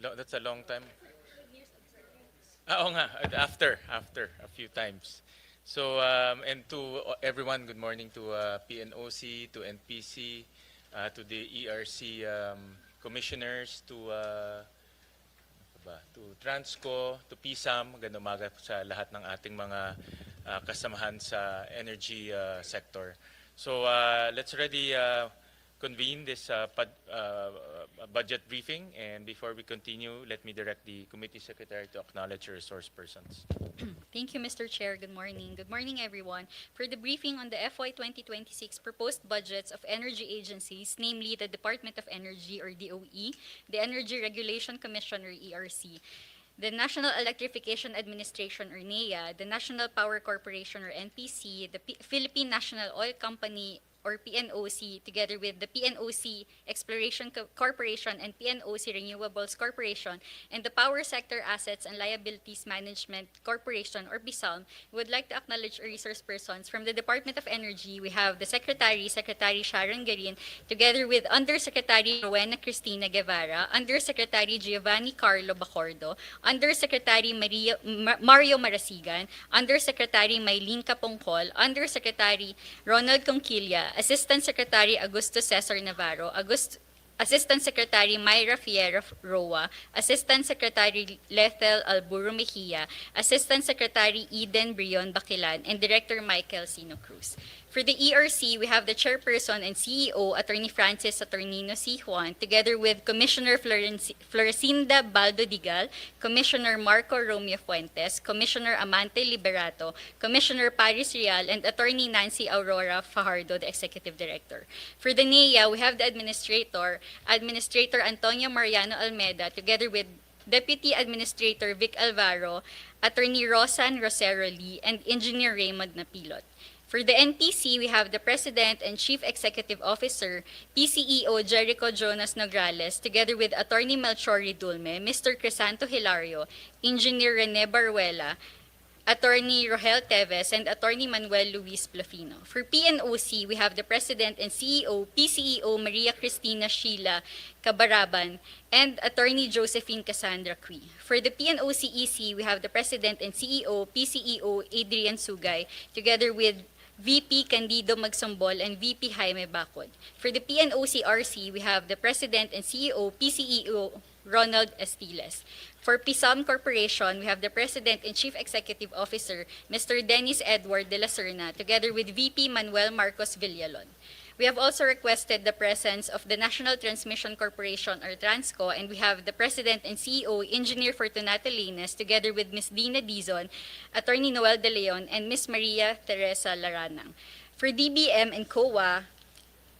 That's a long time. Oo nga, after a few times. So, and to everyone, good morning to PNOC, to NPC, to the ERC commissioners, to Transco, to PSAM, magandang umaga sa lahat ng ating mga kasamahan sa energy sector. So, let's already convene this budget briefing, and before we continue, let me direct the committee secretary to acknowledge the resource persons. Thank you, Mr. Chair. Good morning. Good morning, everyone. For the briefing on the FY 2026 proposed budgets of energy agencies, namely the Department of Energy or DOE, the Energy Regulation Commission or ERC, the National Electrification Administration or NEA, the National Power Corporation or NPC, the Philippine National Oil Company or PNOC, together with the PNOC Exploration Corporation and PNOC Renewables Corporation, and the Power Sector Assets and Liabilities Management Corporation or PSALM, we would like to acknowledge our resource persons. From the Department of Energy, we have the Secretary Sharon Garin, together with Undersecretary Rowena Cristina Guevara, Undersecretary Giovanni Carlo Bacordo, Undersecretary Mario Marasigan, Undersecretary Maylene Capongcol, Undersecretary Ronald Conquilla, Assistant Secretary Augusto Cesar Navarro, Assistant Secretary Myra Fiera Roa, Assistant Secretary Lethel Alburo Mejia, Assistant Secretary Eden Brion Baquilan, and Director Michael Sino Cruz. For the ERC, we have the Chairperson and CEO, Attorney Francis Saturnino C. Juan, together with Commissioner Florecinda Baldo Digal, Commissioner Marco Romeo Fuentes, Commissioner Amante Liberato, Commissioner Paris Real, and Attorney Nancy Aurora Fajardo, the Executive Director. For the NEA, we have the Administrator Antonio Mariano Almeda, together with Deputy Administrator Vic Alvaro, Attorney Rosan Rosero Lee, and Engineer Raymond Napilot. For the NPC, we have the President and Chief Executive Officer, PCEO Jericho Jonas Nograles, together with Attorney Melchori Dulme, Mr. Crisanto Hilario, Engineer Rene Baruela, Attorney Rohel Teves, and Attorney Manuel Luis Plafino. For PNOC, we have the President and CEO, PCEO Maria Cristina Sheila Cabaraban, and Attorney Josephine Cassandra Cui. For the PNOC-EC, we have the President and CEO, PCEO Adrian Sugay, together with VP Candido Magsombol and VP Jaime Bacod. For the PNOC-RC, we have the President and CEO, PCEO Ronald Estiles. For PSAM Corporation, we have the President and Chief Executive Officer, Mr. Dennis Edward de la Serna, together with VP Manuel Marcos Villalon. We have also requested the presence of the National Transmission Corporation or Transco, and we have the President and CEO, Engineer Fortunato Lines, together with Ms. Dina Dizon, Attorney Noel De Leon, and Ms. Maria Teresa Laranang. For DBM and COA,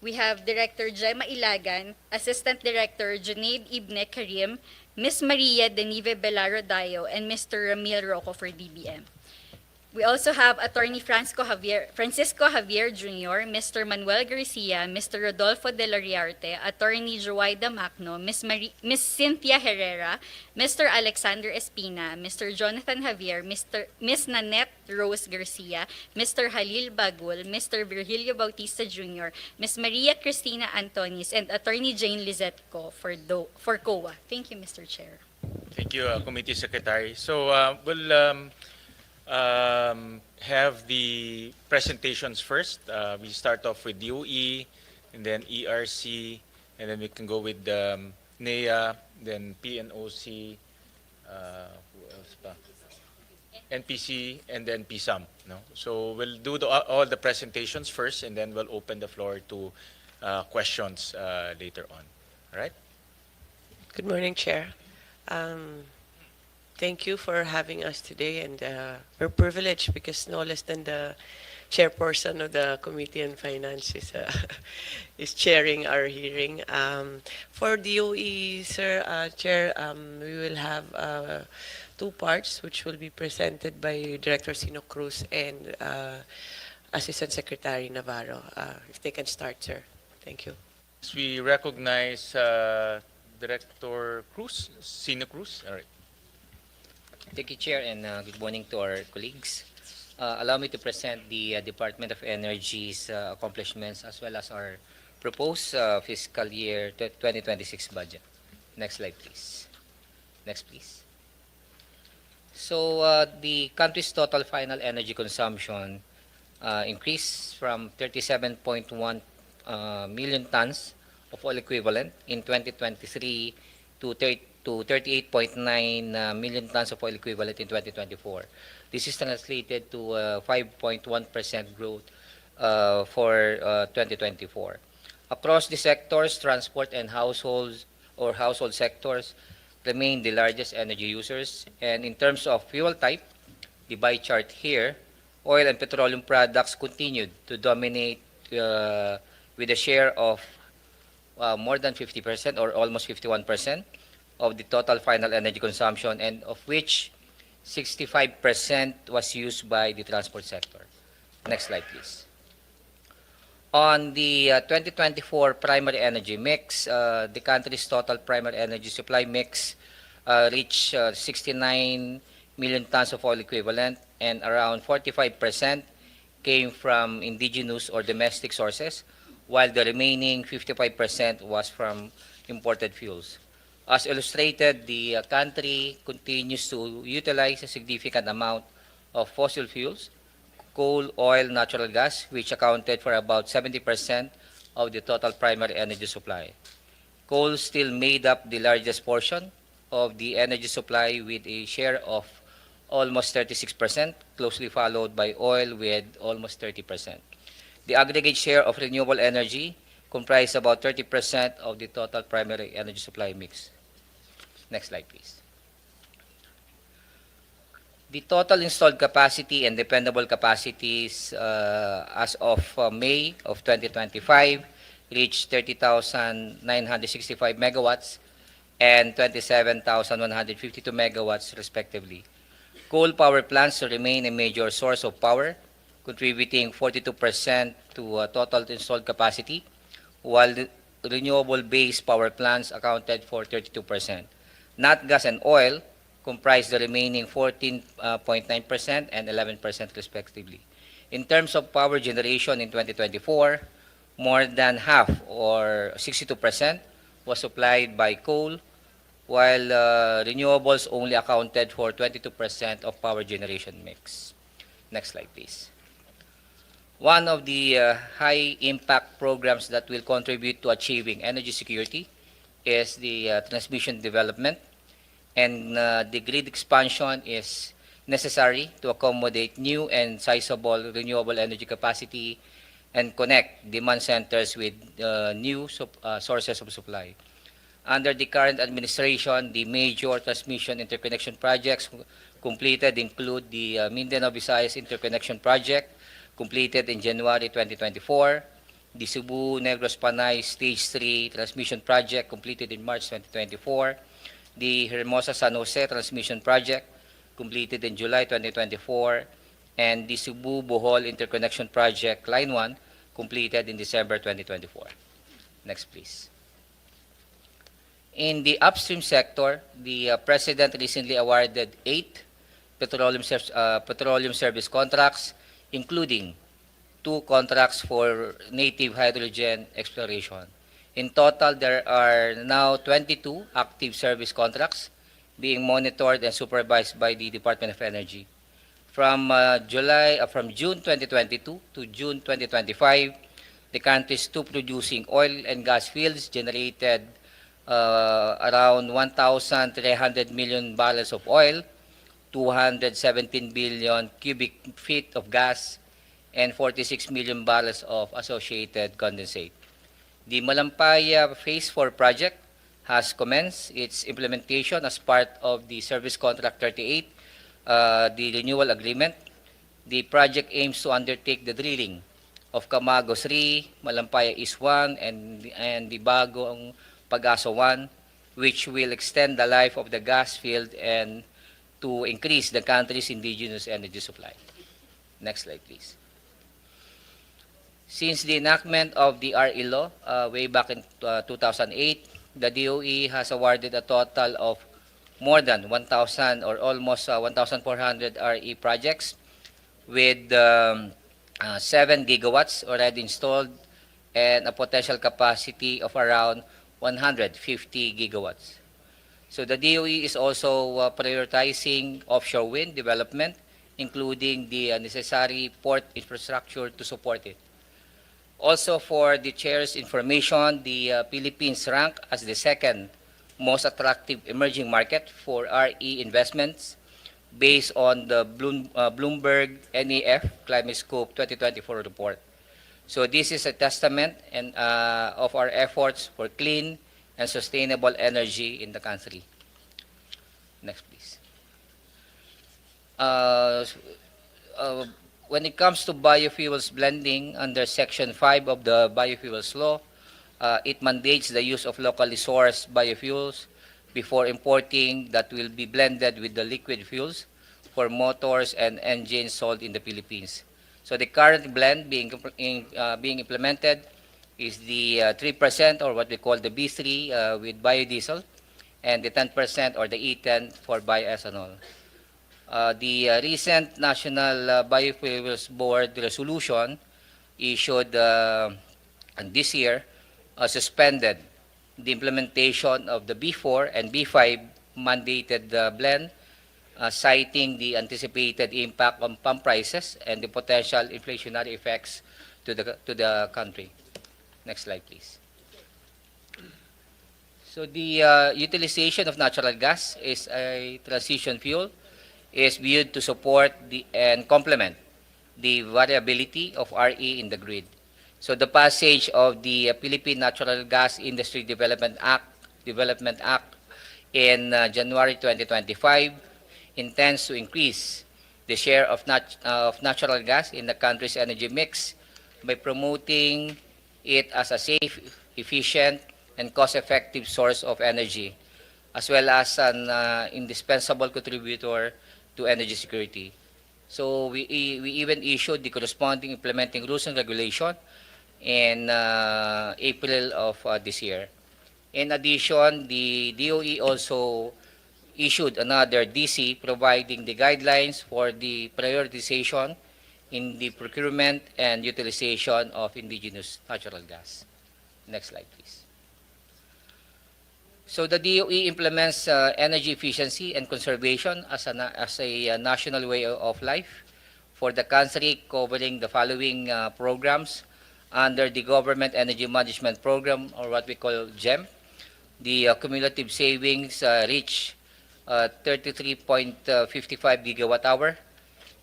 we have Director Gemma Ilagan, Assistant Director Junaid Ibne Karim, Ms. Maria Denive Belaro Dayo, and Mr. Ramil Rocco for DBM. We also have Attorney Francisco Javier Jr., Mr. Manuel Garcia, Mr. Rodolfo De Loriarte, Attorney Joaida Macno, Ms. Cynthia Herrera, Mr. Alexander Espina, Mr. Jonathan Javier, Ms. Nanette Rose Garcia, Mr. Halil Bagul, Mr. Virgilio Bautista Jr., Ms. Maria Cristina Antonis, and Attorney Jane Lizetco for COA. Thank you, Mr. Chair. Thank you, Committee Secretary. So we'll have the presentations first. We start off with DOE, and then ERC, and then we can go with NEA, then PNOC, who else pa? NPC, and then PSAM. No? So we'll do all the presentations first, and then we'll open the floor to questions later on. All right? Good morning, Chair. Thank you for having us today, and we're privileged because no less than the chairperson of the Committee on Finance is chairing our hearing. For DOE, Sir Chair, we will have two parts which will be presented by Director Sino Cruz and Assistant Secretary Navarro. If they can start, sir. Thank you. We recognize Director Cruz, Sino Cruz. All right. Thank you, Chair, and good morning to our colleagues. Allow me to present the Department of Energy's accomplishments as well as our proposed fiscal year 2026 budget. Next slide, please. Next, please. So the country's total final energy consumption increased from 37.1 million tons of oil equivalent in 2023 to 38.9 million tons of oil equivalent in 2024. This is translated to 5.1% growth for 2024. Across the sectors, transport and households or household sectors remain the largest energy users. And in terms of fuel type, the bar chart here, oil and petroleum products continued to dominate with a share of more than 50% or almost 51% of the total final energy consumption, and of which 65% was used by the transport sector. Next slide, please. On the 2024 primary energy mix, the country's total primary energy supply mix reached 69 million tons of oil equivalent, and around 45% came from indigenous or domestic sources, while the remaining 55% was from imported fuels. As illustrated, the country continues to utilize a significant amount of fossil fuels, coal, oil, natural gas, which accounted for about 70% of the total primary energy supply. Coal still made up the largest portion of the energy supply with a share of almost 36%, closely followed by oil with almost 30%. The aggregate share of renewable energy comprised about 30% of the total primary energy supply mix. Next slide, please. The total installed capacity and dependable capacities as of May of 2025 reached 30,965 megawatts and 27,152 megawatts respectively. Coal power plants remain a major source of power, contributing 42% to total installed capacity, while the renewable-based power plants accounted for 32%. Nat gas and oil comprise the remaining 14.9% and 11% respectively. In terms of power generation in 2024, more than half or 62% was supplied by coal, while renewables only accounted for 22% of power generation mix. Next slide, please. One of the high-impact programs that will contribute to achieving energy security is the transmission development, and the grid expansion is necessary to accommodate new and sizable renewable energy capacity and connect demand centers with new sources of supply. Under the current administration, the major transmission interconnection projects completed include the Mindanao Visayas Interconnection Project, completed in January 2024, the Cebu Negros Panay Stage 3 Transmission Project, completed in March 2024, the Hermosa San Jose Transmission Project, completed in July 2024, and the Cebu Bohol Interconnection Project, Line 1, completed in December 2024. Next, please. In the upstream sector, the President recently awarded 8 petroleum service contracts, including 2 contracts for native hydrogen exploration. In total, there are now 22 active service contracts being monitored and supervised by the Department of Energy. From June 2022 to June 2025, the country's 2 producing oil and gas fields generated around 1,300 million barrels of oil, 217 billion cubic feet of gas, and 46 million barrels of associated condensate. The Malampaya Phase 4 project has commenced its implementation as part of the Service Contract 38, the renewal agreement. The project aims to undertake the drilling of Camago 3, Malampaya East 1, and the Bagong Pag-asa 1, which will extend the life of the gas field and to increase the country's indigenous energy supply. Next slide, please. Since the enactment of the RE law way back in 2008, the DOE has awarded a total of more than 1,000 or almost 1,400 RE projects with 7 gigawatts already installed and a potential capacity of around 150 gigawatts. So the DOE is also prioritizing offshore wind development, including the necessary port infrastructure to support it. Also, for the chair's information, the Philippines rank as the second most attractive emerging market for RE investments based on the Bloomberg NEF Climate Scope 2024 report. So this is a testament of our efforts for clean and sustainable energy in the country. Next, please. Uh, uh, when it comes to biofuels blending under Section 5 of the Biofuels Law, it mandates the use of locally sourced biofuels before importing that will be blended with the liquid fuels for motors and engines sold in the Philippines. So the current blend being implemented is the 3% or what we call the B3 with biodiesel and the 10% or the E10 for bioethanol. The recent National Biofuels Board resolution issued this year suspended the implementation of the B4 and B5 mandated blend, citing the anticipated impact on pump prices and the potential inflationary effects to the country. Next slide, please. So the utilization of natural gas is a transition fuel is viewed to support and complement the variability of RE in the grid. So the passage of the Philippine Natural Gas Industry Development Act in January 2025 intends to increase the share of natural gas in the country's energy mix by promoting it as a safe, efficient, and cost-effective source of energy, as well as an indispensable contributor to energy security. So we even issued the corresponding implementing rules and regulation in April of this year. In addition, the DOE also issued another DC providing the guidelines for the prioritization in the procurement and utilization of indigenous natural gas. Next slide, please. So the DOE implements energy efficiency and conservation as a national way of life for the country, covering the following programs under the Government Energy Management Program, or what we call GEM. The cumulative savings reach 33.55 gigawatt hour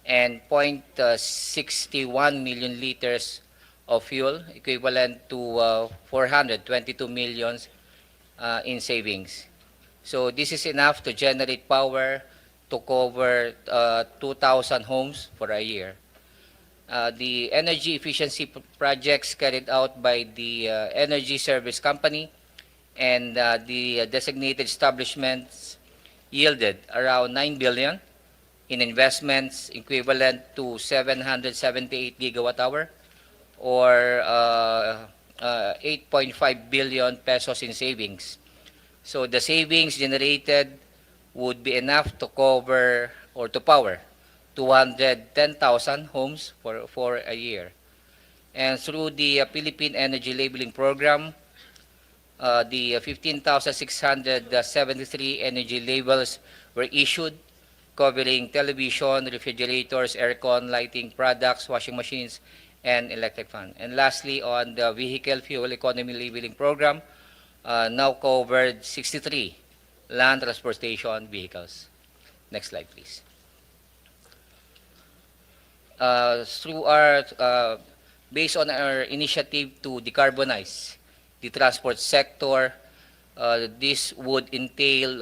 and 0.61 million liters of fuel, equivalent to 422 million in savings. So this is enough to generate power to cover 2,000 homes for a year. The energy efficiency projects carried out by the Energy Service Company and the designated establishments yielded around 9 billion in investments equivalent to 778 gigawatt hour or 8.5 billion pesos in savings. So the savings generated would be enough to cover or to power 210,000 homes for a year. And through the Philippine Energy Labeling Program, the 15,673 energy labels were issued, covering television, refrigerators, aircon, lighting products, washing machines, and electric fan. And lastly, on the Vehicle Fuel Economy Labeling Program, now covered 63 land transportation vehicles. Next slide, please. Based on our initiative to decarbonize the transport sector, this would entail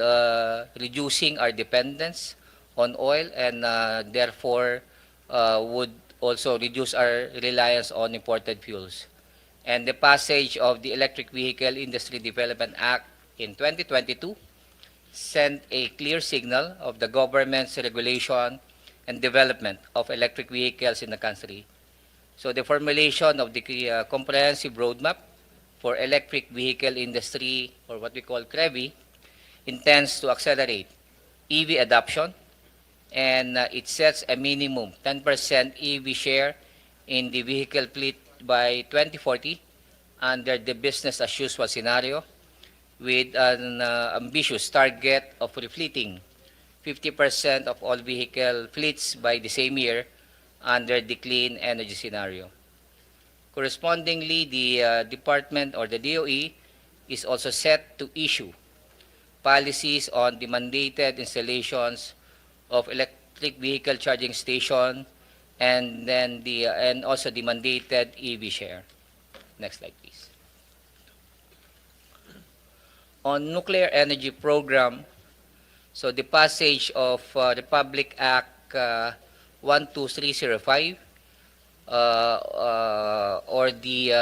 reducing our dependence on oil and therefore would also reduce our reliance on imported fuels. And the passage of the Electric Vehicle Industry Development Act in 2022 sent a clear signal of the government's regulation and development of electric vehicles in the country. So the formulation of the comprehensive roadmap for electric vehicle industry, or what we call CREVI, intends to accelerate EV adoption, and it sets a minimum 10% EV share in the vehicle fleet by 2040 under the business as usual scenario. with an ambitious target of refleeting 50% of all vehicle fleets by the same year under the clean energy scenario. Correspondingly, the department or the DOE is also set to issue policies on the mandated installations of electric vehicle charging station and also the mandated EV share. Next slide, please. On nuclear energy program, so the passage of Republic Act 12305 or the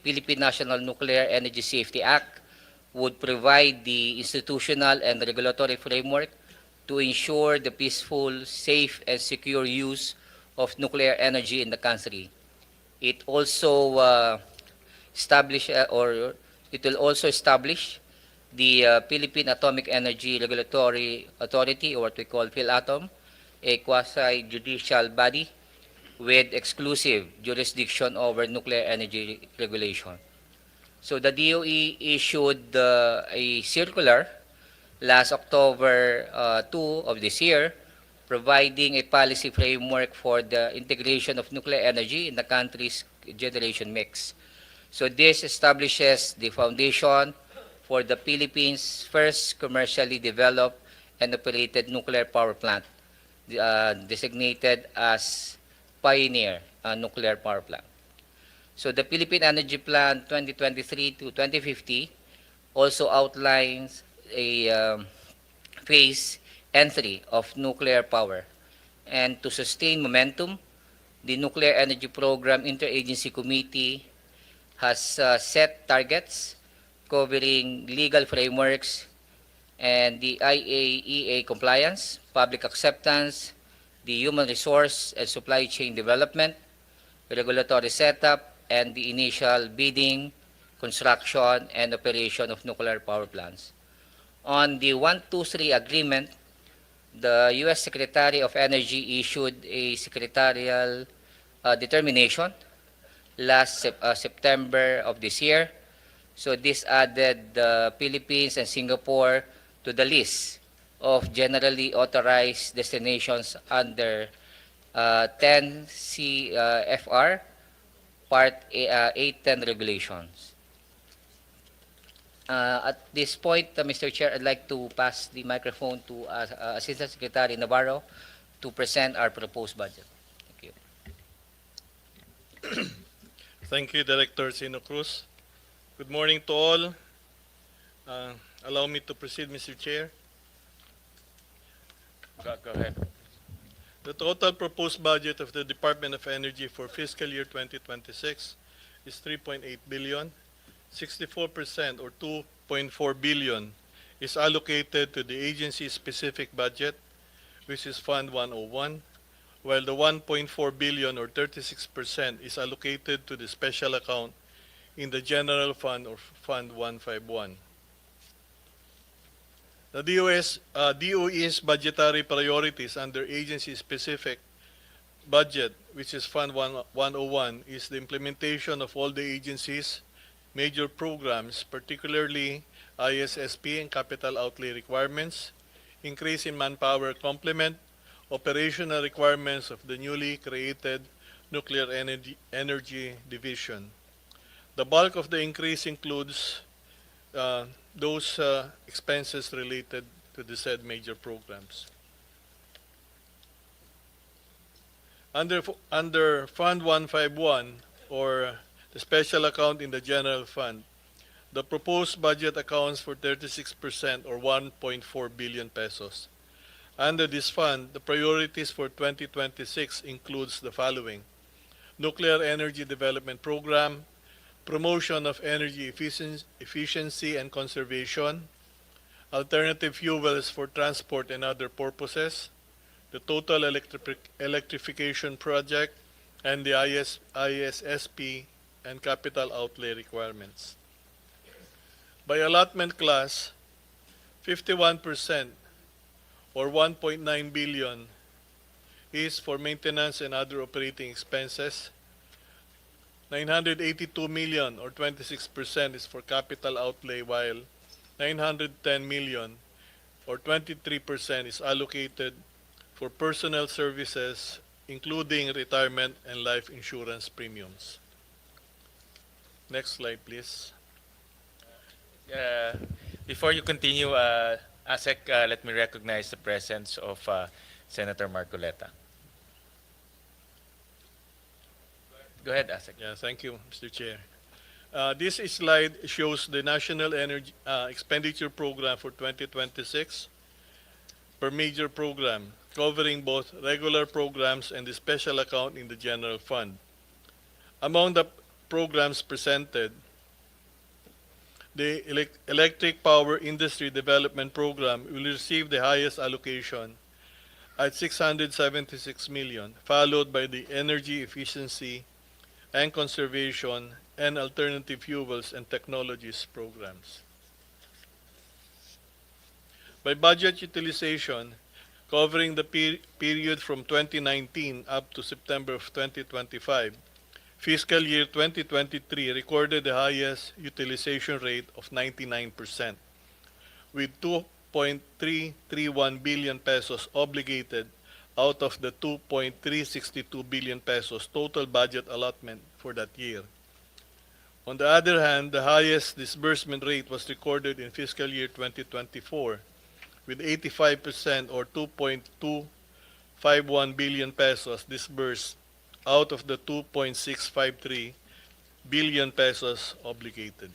Philippine National Nuclear Energy Safety Act would provide the institutional and regulatory framework to ensure the peaceful, safe, and secure use of nuclear energy in the country. It also establish or it will also establish the Philippine Atomic Energy Regulatory Authority, or what we call PhilAtom, a quasi-judicial body with exclusive jurisdiction over nuclear energy regulation. So the DOE issued a circular last October 2 of this year, providing a policy framework for the integration of nuclear energy in the country's generation mix. So this establishes the foundation for the Philippines' first commercially developed and operated nuclear power plant, designated as Pioneer Nuclear Power Plant. So the Philippine Energy Plan 2023 to 2050 also outlines a phase entry of nuclear power. And to sustain momentum, the Nuclear Energy Program Interagency Committee has set targets covering legal frameworks and the IAEA compliance, public acceptance, the human resource and supply chain development, regulatory setup, and the initial bidding, construction, and operation of nuclear power plants. On the 123 agreement, the U.S. Secretary of Energy issued a secretarial determination last September of this year. So this added the Philippines and Singapore to the list of generally authorized destinations under 10 CFR Part 810 regulations. At this point, Mr. Chair, I'd like to pass the microphone to Assistant Secretary Navarro to present our proposed budget. Thank you. Thank you, Director Sino Cruz. Good morning to all. Allow me to proceed, Mr. Chair. Go ahead. The total proposed budget of the Department of Energy for fiscal year 2026 is 3.8 billion. 64% or 2.4 billion is allocated to the agency-specific budget, which is Fund 101, while the 1.4 billion or 36% is allocated to the special account in the General Fund or Fund 151. The DOE's budgetary priorities under agency-specific budget, which is Fund 101, is the implementation of all the agencies' major programs, particularly ISSP and capital outlay requirements, increase in manpower complement, operational requirements of the newly created Nuclear Energy Division. The bulk of the increase includes those expenses related to the said major programs. Under Fund 151, or the special account in the general fund, the proposed budget accounts for 36% or 1.4 billion pesos. Under this fund, the priorities for 2026 includes the following: Nuclear Energy Development Program, promotion of energy efficiency and conservation, alternative fuels for transport and other purposes, the total electrification project, and the ISSP and capital outlay requirements. By allotment class, 51% or 1.9 billion is for maintenance and other operating expenses. 982 million or 26% is for capital outlay, while 910 million or 23% is allocated for personnel services, including retirement and life insurance premiums. Next slide, please. Uh, Before you continue, ASEC, let me recognize the presence of Senator Marcoleta. Go ahead, ASEC. Yeah, thank you, Mr. Chair. This slide shows the National Energy Expenditure Program for 2026 per major program, covering both regular programs and the special account in the general fund. Among the programs presented, the Electric Power Industry Development Program will receive the highest allocation at 676 million, followed by the Energy Efficiency and Conservation and Alternative Fuels and Technologies programs. By budget utilization, covering the period from 2019 up to September of 2025, fiscal year 2023 recorded the highest utilization rate of 99%, with 2.331 billion pesos obligated out of the 2.362 billion pesos total budget allotment for that year. On the other hand, the highest disbursement rate was recorded in fiscal year 2024, with 85% or 2.251 billion pesos disbursed out of the 2.653 billion pesos obligated.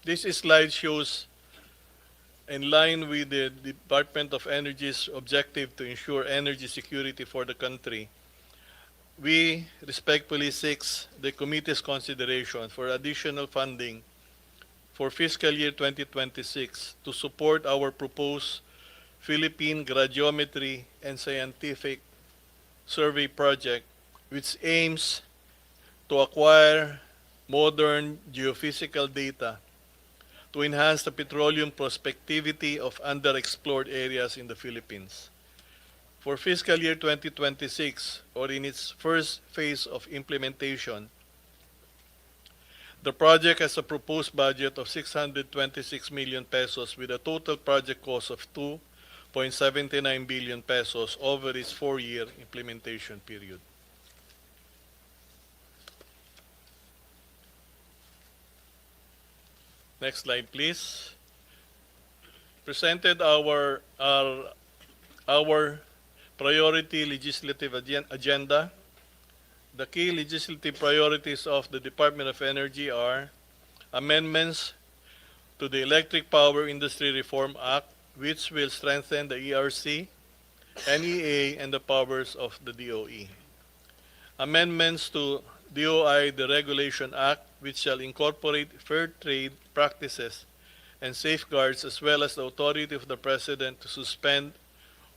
This slide shows, in line with the Department of Energy's objective to ensure energy security for the country, we respectfully seek the committee's consideration for additional funding for fiscal year 2026 to support our proposed Philippine Gradiometry and Scientific Survey project, which aims to acquire modern geophysical data to enhance the petroleum prospectivity of underexplored areas in the Philippines. For fiscal year 2026, or in its first phase of implementation, the project has a proposed budget of 626 million pesos with a total project cost of 2.79 billion pesos over its 4-year implementation period. Next slide, please. Presented our priority legislative agenda. The key legislative priorities of the Department of Energy are amendments to the Electric Power Industry Reform Act, which will strengthen the ERC, NEA, and the powers of the DOE. Amendments to DOI, the Regulation Act, which shall incorporate fair trade practices and safeguards, as well as the authority of the President to suspend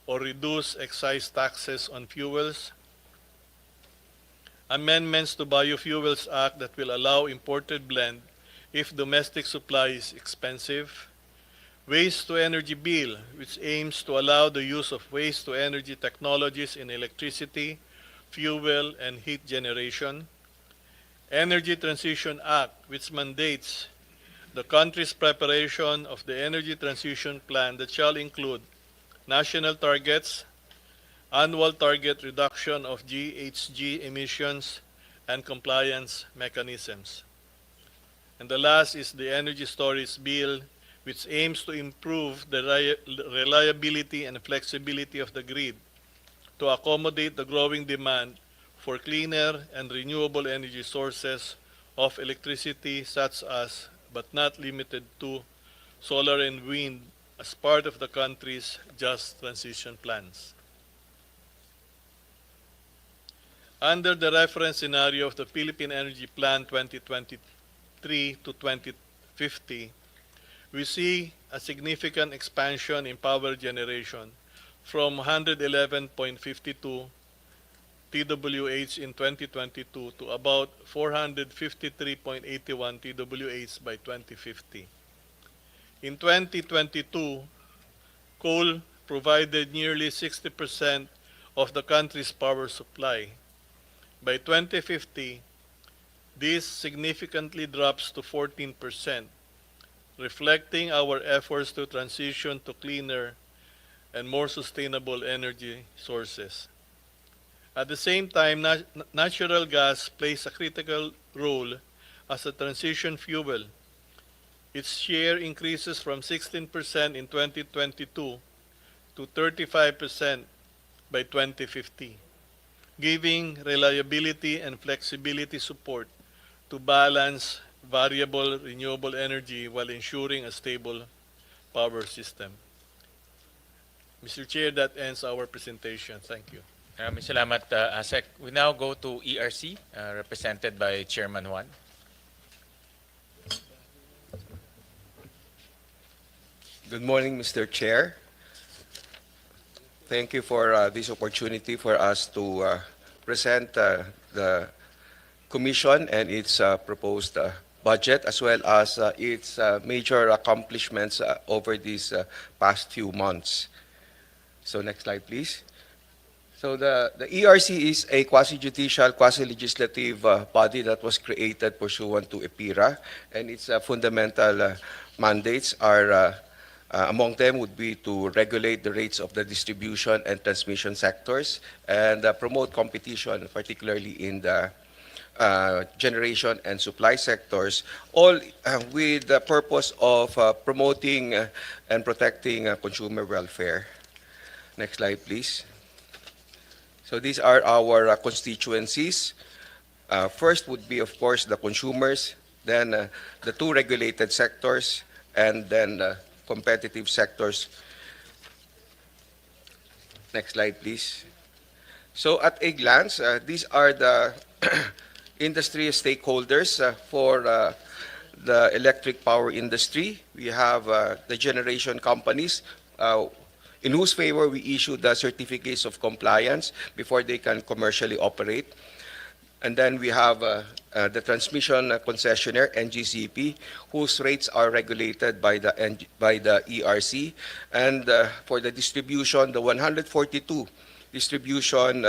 or reduce excise taxes on fuels. Amendments to Biofuels Act that will allow imported blend if domestic supply is expensive. Waste to Energy Bill, which aims to allow the use of waste to energy technologies in electricity, fuel, and heat generation. Energy Transition Act, which mandates the country's preparation of the energy transition plan that shall include national targets, annual target reduction of GHG emissions, and compliance mechanisms. And the last is the Energy Storage Bill, which aims to improve the reliability and flexibility of the grid to accommodate the growing demand for cleaner and renewable energy sources of electricity, such as, but not limited to, solar and wind as part of the country's just transition plans. Under the reference scenario of the Philippine Energy Plan 2023 to 2050, we see a significant expansion in power generation from 111.52 TWH in 2022 to about 453.81 TWH by 2050. In 2022, coal provided nearly 60% of the country's power supply, By 2050, this significantly drops to 14%, reflecting our efforts to transition to cleaner and more sustainable energy sources. At the same time, natural gas plays a critical role as a transition fuel. Its share increases from 16% in 2022 to 35% by 2050, giving reliability and flexibility support to balance variable renewable energy while ensuring a stable power system. Mr. Chair, that ends our presentation. Thank you. Maraming salamat, ASEC. We now go to ERC, represented by Chairman Juan. Good morning, Mr. Chair. Thank you for this opportunity for us to present the Commission and its proposed budget, as well as its major accomplishments over these past few months. So next slide, please. So the ERC is a quasi-judicial, quasi-legislative body that was created pursuant to EPIRA, and its fundamental mandates are among them would be to regulate the rates of the distribution and transmission sectors and promote competition, particularly in the generation and supply sectors, all with the purpose of promoting and protecting consumer welfare. Next slide, please. So these are our constituencies. First would be, of course, the consumers, then the two regulated sectors, and then competitive sectors. Next slide, please. So at a glance, these are the industry stakeholders for the electric power industry. We have the generation companies in whose favor we issue the certificates of compliance before they can commercially operate. And then we have the transmission concessionaire, NGCP, whose rates are regulated by the ERC. And for the distribution, the 142 distribution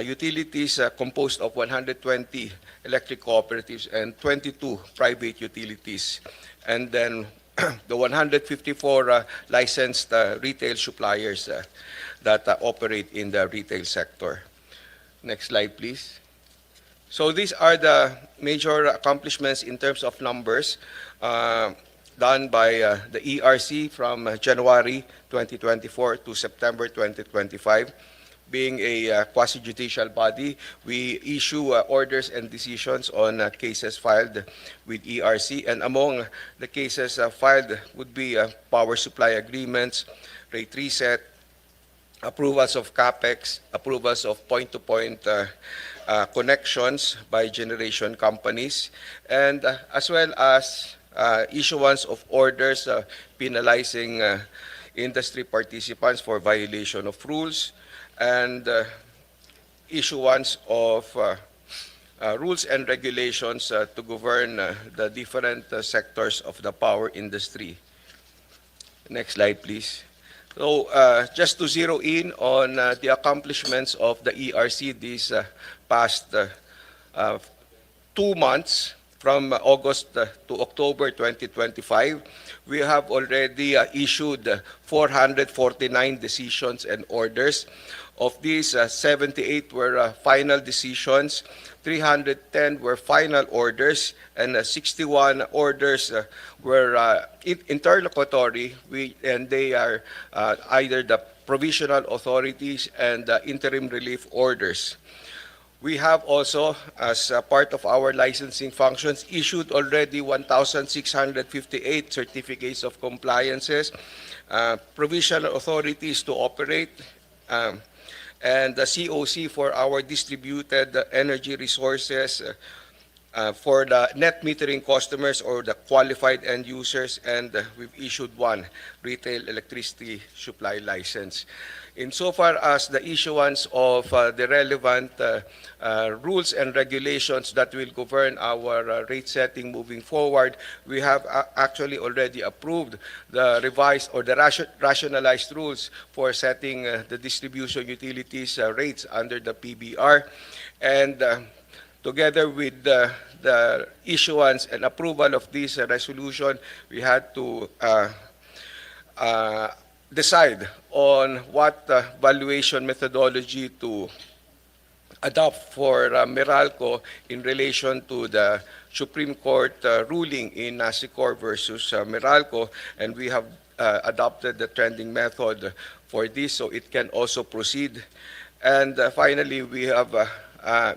utilities composed of 120 electric cooperatives and 22 private utilities. And then the 154 licensed retail suppliers that operate in the retail sector. Next slide, please. So these are the major accomplishments in terms of numbers done by the ERC from January 2024 to September 2025. Being a quasi-judicial body, we issue orders and decisions on cases filed with ERC. And among the cases filed would be power supply agreements, rate reset, approvals of CAPEX, approvals of point-to-point connections by generation companies, and as well as issuance of orders penalizing industry participants for violation of rules, and issuance of rules and regulations to govern the different sectors of the power industry. Next slide, please. So just to zero in on the accomplishments of the ERC these past 2 months, from August to October 2025, we have already issued 449 decisions and orders. Of these, 78 were final decisions, 310 were final orders, and 61 orders were interlocutory, and they are either the provisional authorities and interim relief orders. We have also, as part of our licensing functions, issued already 1,658 certificates of compliances, provisional authorities to operate, and the COC for our distributed energy resources for the net metering customers or the qualified end users, and we've issued 1 retail electricity supply license. Insofar as the issuance of the relevant rules and regulations that will govern our rate setting moving forward, we have actually already approved the revised or the rationalized rules for setting the distribution utilities rates under the PBR. And together with the issuance and approval of this resolution, we had to uh, decide on what valuation methodology to adopt for Meralco in relation to the Supreme Court ruling in Nasicor versus Meralco, and we have adopted the trending method for this so it can also proceed. And finally, we have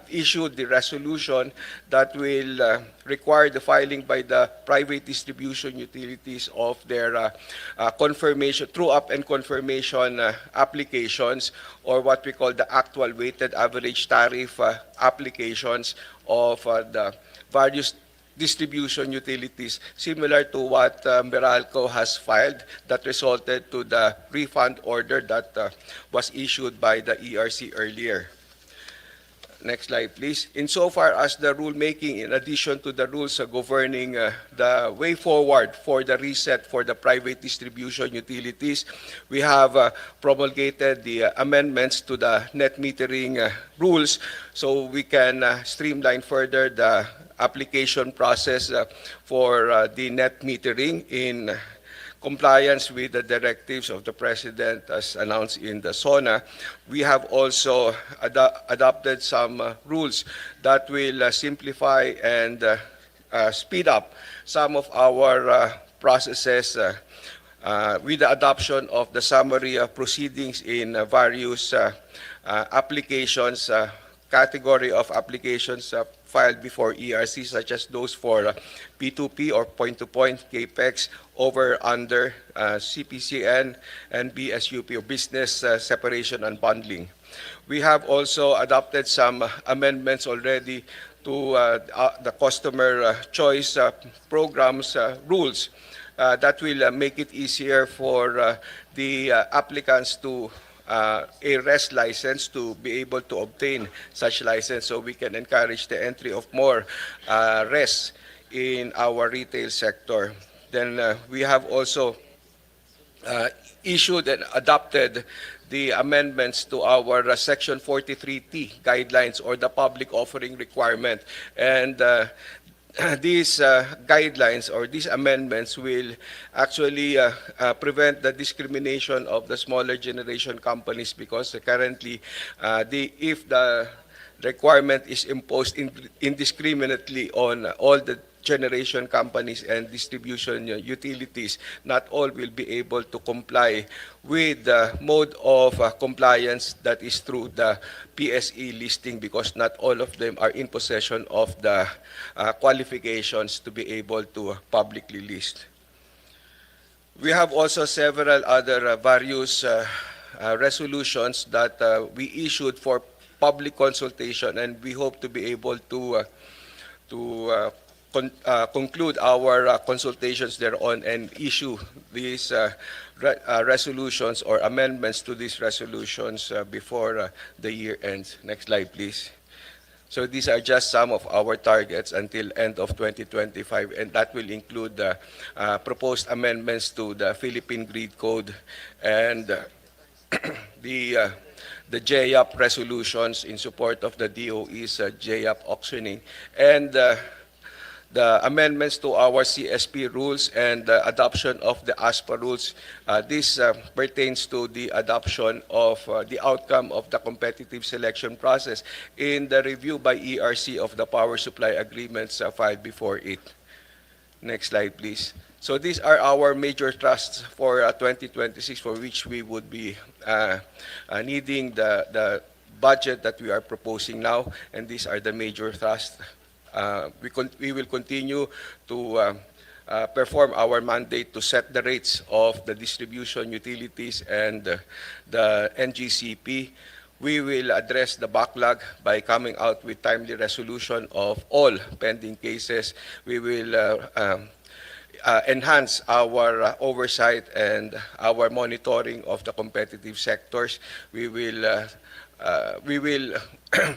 issued the resolution that will require the filing by the private distribution utilities of their confirmation, true-up and confirmation applications, or what we call the actual weighted average tariff applications of the various distribution utilities, similar to what Meralco has filed that resulted to the refund order that was issued by the ERC earlier. Next slide, please. Insofar as the rulemaking, in addition to the rules governing the way forward for the reset for the private distribution utilities, we have promulgated the amendments to the net metering rules so we can streamline further the application process for the net metering in compliance with the directives of the President as announced in the SONA. We have also adopted some rules that will simplify and speed up some of our processes with the adoption of the summary proceedings in various applications, category of applications filed before ERC, such as those for P2P or point-to-point CAPEX, over under CPCN and BSUP or business separation and bundling. We have also adopted some amendments already to the customer choice programs rules that will make it easier for the applicants to a RES license to be able to obtain such license so we can encourage the entry of more RES in our retail sector. Then we have also issued and adopted the amendments to our Section 43T guidelines or the public offering requirement. And these guidelines or these amendments will actually prevent the discrimination of the smaller generation companies because currently if the requirement is imposed indiscriminately on all the generation companies and distribution utilities, not all will be able to comply with the mode of compliance that is through the PSE listing because not all of them are in possession of the qualifications to be able to publicly list. We have also several other various resolutions that we issued for public consultation, and we hope to be able to conclude our consultations thereon and issue these resolutions or amendments to these resolutions before the year ends. Next slide, please. So these are just some of our targets until end of 2025, and that will include the proposed amendments to the Philippine Grid Code and the JAP resolutions in support of the DOE's JAP auctioning, and the amendments to our CSP rules and the adoption of the ASPA rules. This pertains to the adoption of the outcome of the competitive selection process in the review by ERC of the power supply agreements filed before it. Next slide, please. So these are our major trusts for 2026 for which we would be needing the budget that we are proposing now, and these are the major trusts. We will continue to perform our mandate to set the rates of the distribution utilities and the NGCP. We will address the backlog by coming out with timely resolution of all pending cases. We will enhance our oversight and our monitoring of the competitive sectors. We will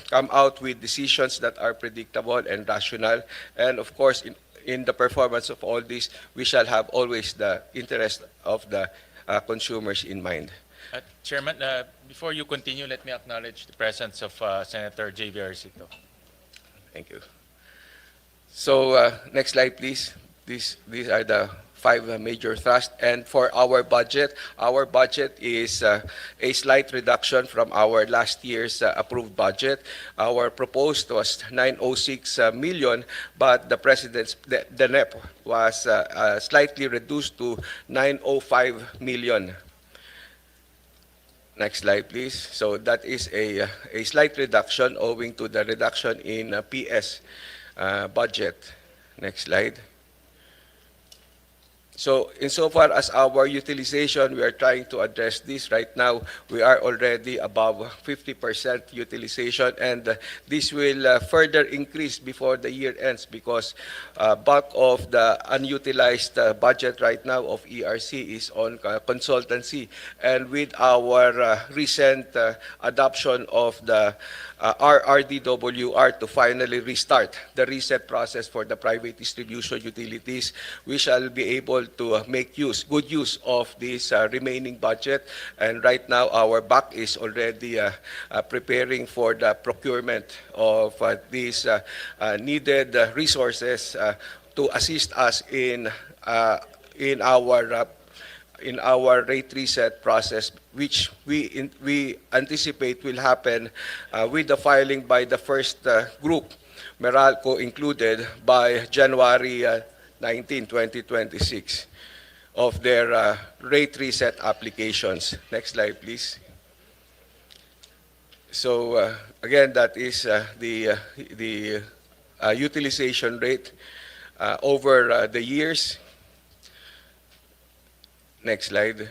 come out with decisions that are predictable and rational. And of course, in the performance of all this, we shall have always the interest of the consumers in mind. Chairman, before you continue, let me acknowledge the presence of Senator J.V. Arcito. Thank you. So next slide, please. These are the five major thrusts. And for our budget is a slight reduction from our last year's approved budget. Our proposed was 906 million, but the NEP was slightly reduced to 905 million. Next slide, please. So that is a slight reduction owing to the reduction in PS budget. Next slide. So insofar as our utilization, we are trying to address this. Right now, we are already above 50% utilization, and this will further increase before the year ends because bulk of the unutilized budget right now of ERC is on consultancy. And with our recent adoption of the RRDWR to finally restart the reset process for the private distribution utilities, we shall be able to make good use of this remaining budget. And right now, our BAC is already preparing for the procurement of these needed resources to assist us in our rate reset process, which we anticipate will happen with the filing by the first group, Meralco included, by January 19, 2026 of their rate reset applications. Next slide, please. So again, that is the utilization rate over the years. Next slide.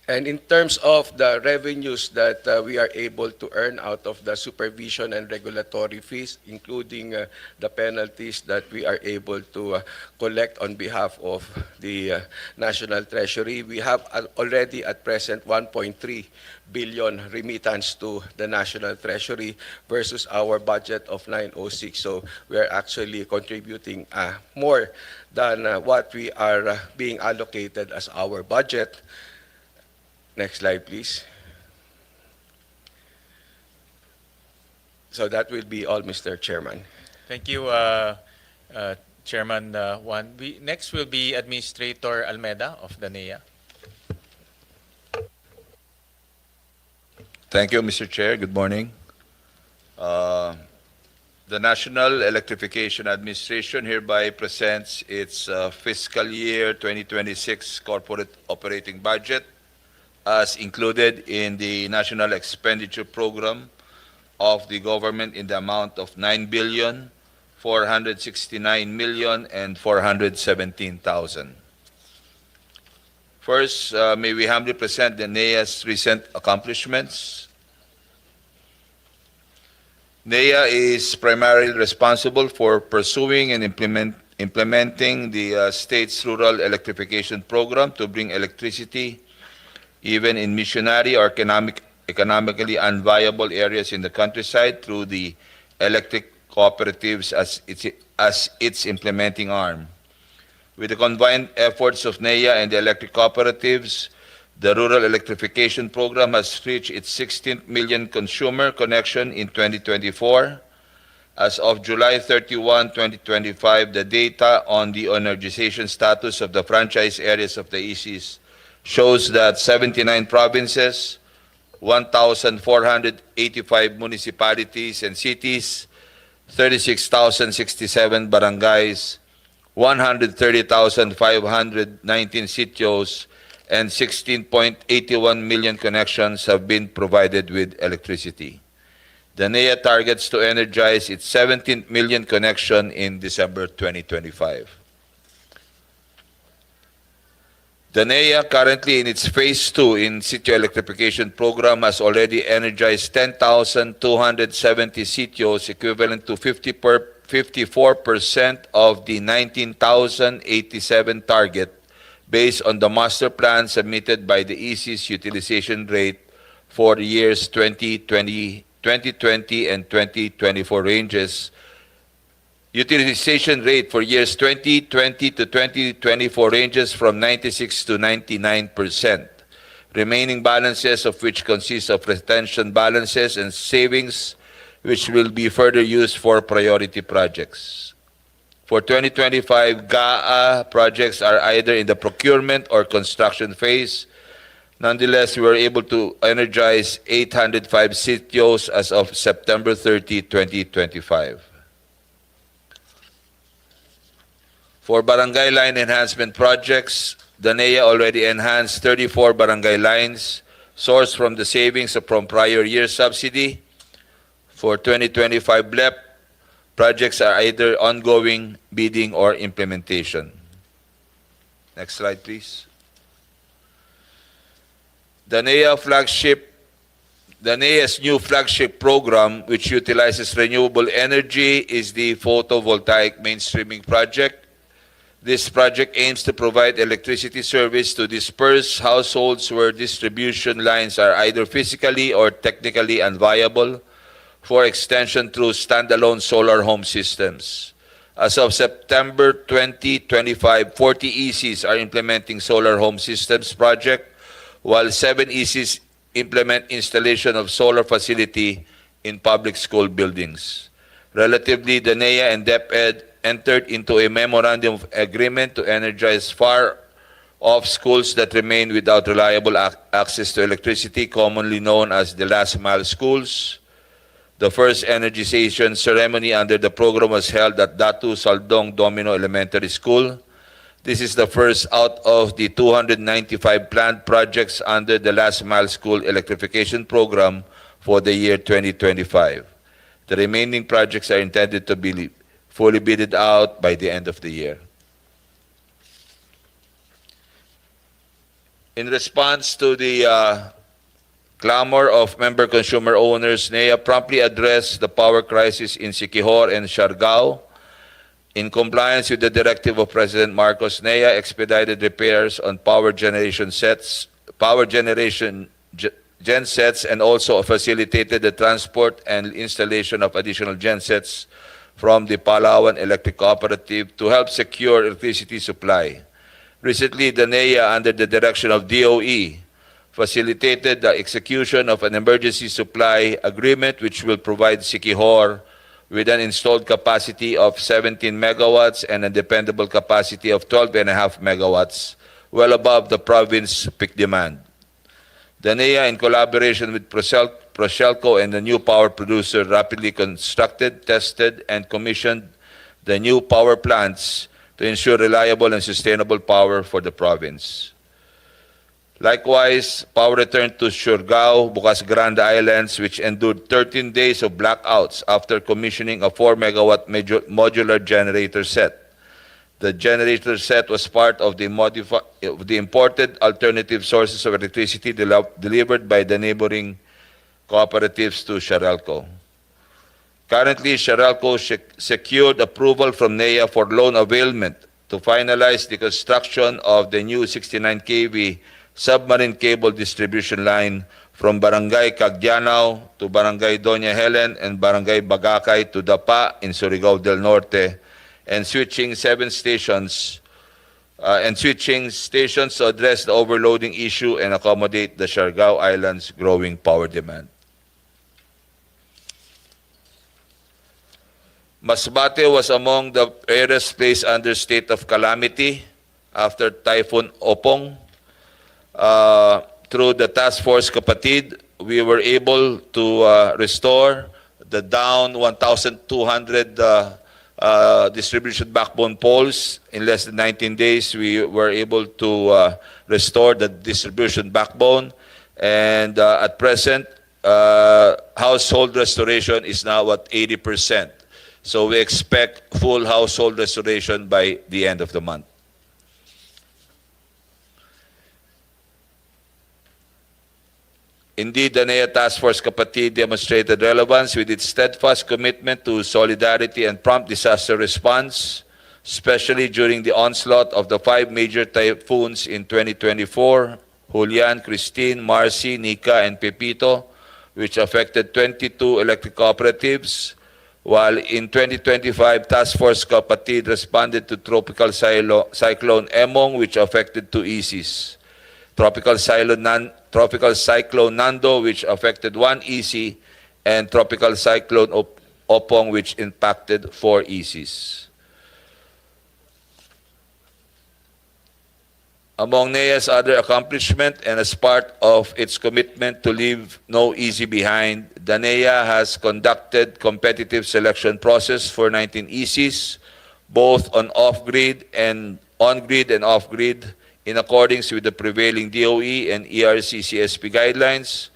And in terms of the revenues that we are able to earn out of the supervision and regulatory fees, including the penalties that we are able to collect on behalf of the National Treasury, we have already at present 1.3 billion remittance to the National Treasury versus our budget of 906. So we are actually contributing more than what we are being allocated as our budget. Next slide, please. So that will be all, Mr. Chairman. Thank you, Chairman Juan. Next will be Administrator Almeda of the NEA. Thank you, Mr. Chair. Good morning. The National Electrification Administration hereby presents its fiscal year 2026 corporate operating budget as included in the National Expenditure Program of the government in the amount of 9,469,417,000. First, may we humbly present the NEA's recent accomplishments. NEA is primarily responsible for pursuing and implementing the state's rural electrification program to bring electricity even in missionary or economically unviable areas in the countryside through the electric cooperatives as its implementing arm. With the combined efforts of NEA and the electric cooperatives, the rural electrification program has reached its 16th million consumer connection in 2024. As of July 31, 2025, the data on the energization status of the franchise areas of the ECs shows that 79 provinces, 1,485 municipalities and cities, 36,067 barangays, 130,519 sitios, and 16.81 million connections have been provided with electricity. The NEA targets to energize its 17th million connection in December 2025. The NEA, currently in its Phase 2 in situ electrification program, has already energized 10,270 sitios, equivalent to 54% of the 19,087 target, based on the master plan submitted by the EC's utilization rate for years 2020 and 2024 ranges. Utilization rate for years 2020 to 2024 ranges from 96 to 99%, remaining balances of which consist of retention balances and savings which will be further used for priority projects. For 2025, GAA projects are either in the procurement or construction phase. Nonetheless, we were able to energize 805 sitios as of September 30, 2025. For barangay line enhancement projects, the NEA already enhanced 34 barangay lines sourced from the savings from prior year subsidy. For 2025 BLEP, projects are either ongoing, bidding, or implementation. Next slide, please. The NEA's new flagship program, which utilizes renewable energy, is the photovoltaic mainstreaming project. This project aims to provide electricity service to dispersed households where distribution lines are either physically or technically unviable for extension through standalone solar home systems. As of September 2025, 40 ECs are implementing solar home systems project, while 7 ECs implement installation of solar facility in public school buildings. Relatively, the NEA and DepEd entered into a memorandum of agreement to energize far-off schools that remain without reliable access to electricity, commonly known as the last mile schools. The first energization ceremony under the program was held at Datu Saldong Domino Elementary School. This is the first out of the 295 planned projects under the last mile school electrification program for the year 2025. The remaining projects are intended to be fully bidded out by the end of the year. In response to the clamor of member consumer owners, NEA promptly addressed the power crisis in Siquijor and Siargao. In compliance with the directive of President Marcos, NEA expedited repairs on power generation gensets, and also facilitated the transport and installation of additional gensets from the Palawan Electric Cooperative to help secure electricity supply. Recently, the NEA, under the direction of DOE, facilitated the execution of an emergency supply agreement which will provide Siquijor with an installed capacity of 17 megawatts and a dependable capacity of 12.5 megawatts, well above the province peak demand. The NEA, in collaboration with Procelco and the new power producer, rapidly constructed, tested, and commissioned the new power plants to ensure reliable and sustainable power for the province. Likewise, power returned to Siargao, Bukas Grande Islands, which endured 13 days of blackouts after commissioning a 4-megawatt modular generator set. The generator set was part of the imported alternative sources of electricity delivered by the neighboring cooperatives to Siaralco. Currently, Siaralco secured approval from NEA for loan availment to finalize the construction of the new 69 kV submarine cable distribution line from Barangay Cagdianao to Barangay Doña Helen and Barangay Bagakay to Dapa in Surigao del Norte, and switching stations to address the overloading issue and accommodate the Siargao Island's growing power demand. Masbate was among the areas placed under state of calamity after Typhoon Opong. Through the Task Force Kapatid, we were able to restore the down 1,200 distribution backbone poles. In less than 19 days, we were able to restore the distribution backbone. And at present, household restoration is now at 80%. So we expect full household restoration by the end of the month. Indeed, the NEA Task Force Kapatid demonstrated relevance with its steadfast commitment to solidarity and prompt disaster response, especially during the onslaught of the 5 major typhoons in 2024, Julian, Christine, Marcy, Nika, and Pepito, which affected 22 electric cooperatives, while in 2025, Task Force Kapatid responded to Tropical Cyclone Emong, which affected 2 ECs. Tropical Cyclone Tropical Cyclone Nando, which affected 1 EC, and Tropical Cyclone Opong, which impacted 4 ECs. Among NEA's other accomplishment and as part of its commitment to leave no EC behind, the NEA has conducted competitive selection process for 19 ECs, both on off-grid and on-grid and off-grid, in accordance with the prevailing DOE and ERC CSP guidelines.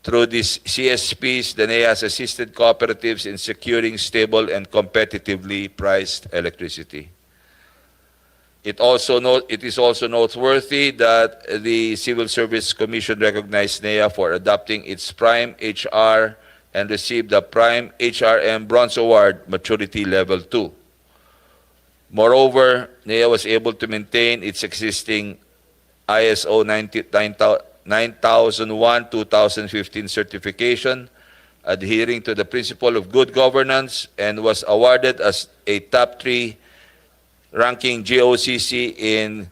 Through these CSPs, the NEA has assisted cooperatives in securing stable and competitively priced electricity. It is also noteworthy that the Civil Service Commission recognized NEA for adopting its Prime HR and received the Prime HRM Bronze Award Maturity Level 2. Moreover, NEA was able to maintain its existing ISO 9001-2015 certification, adhering to the principle of good governance, and was awarded as a top 3 ranking GOCC in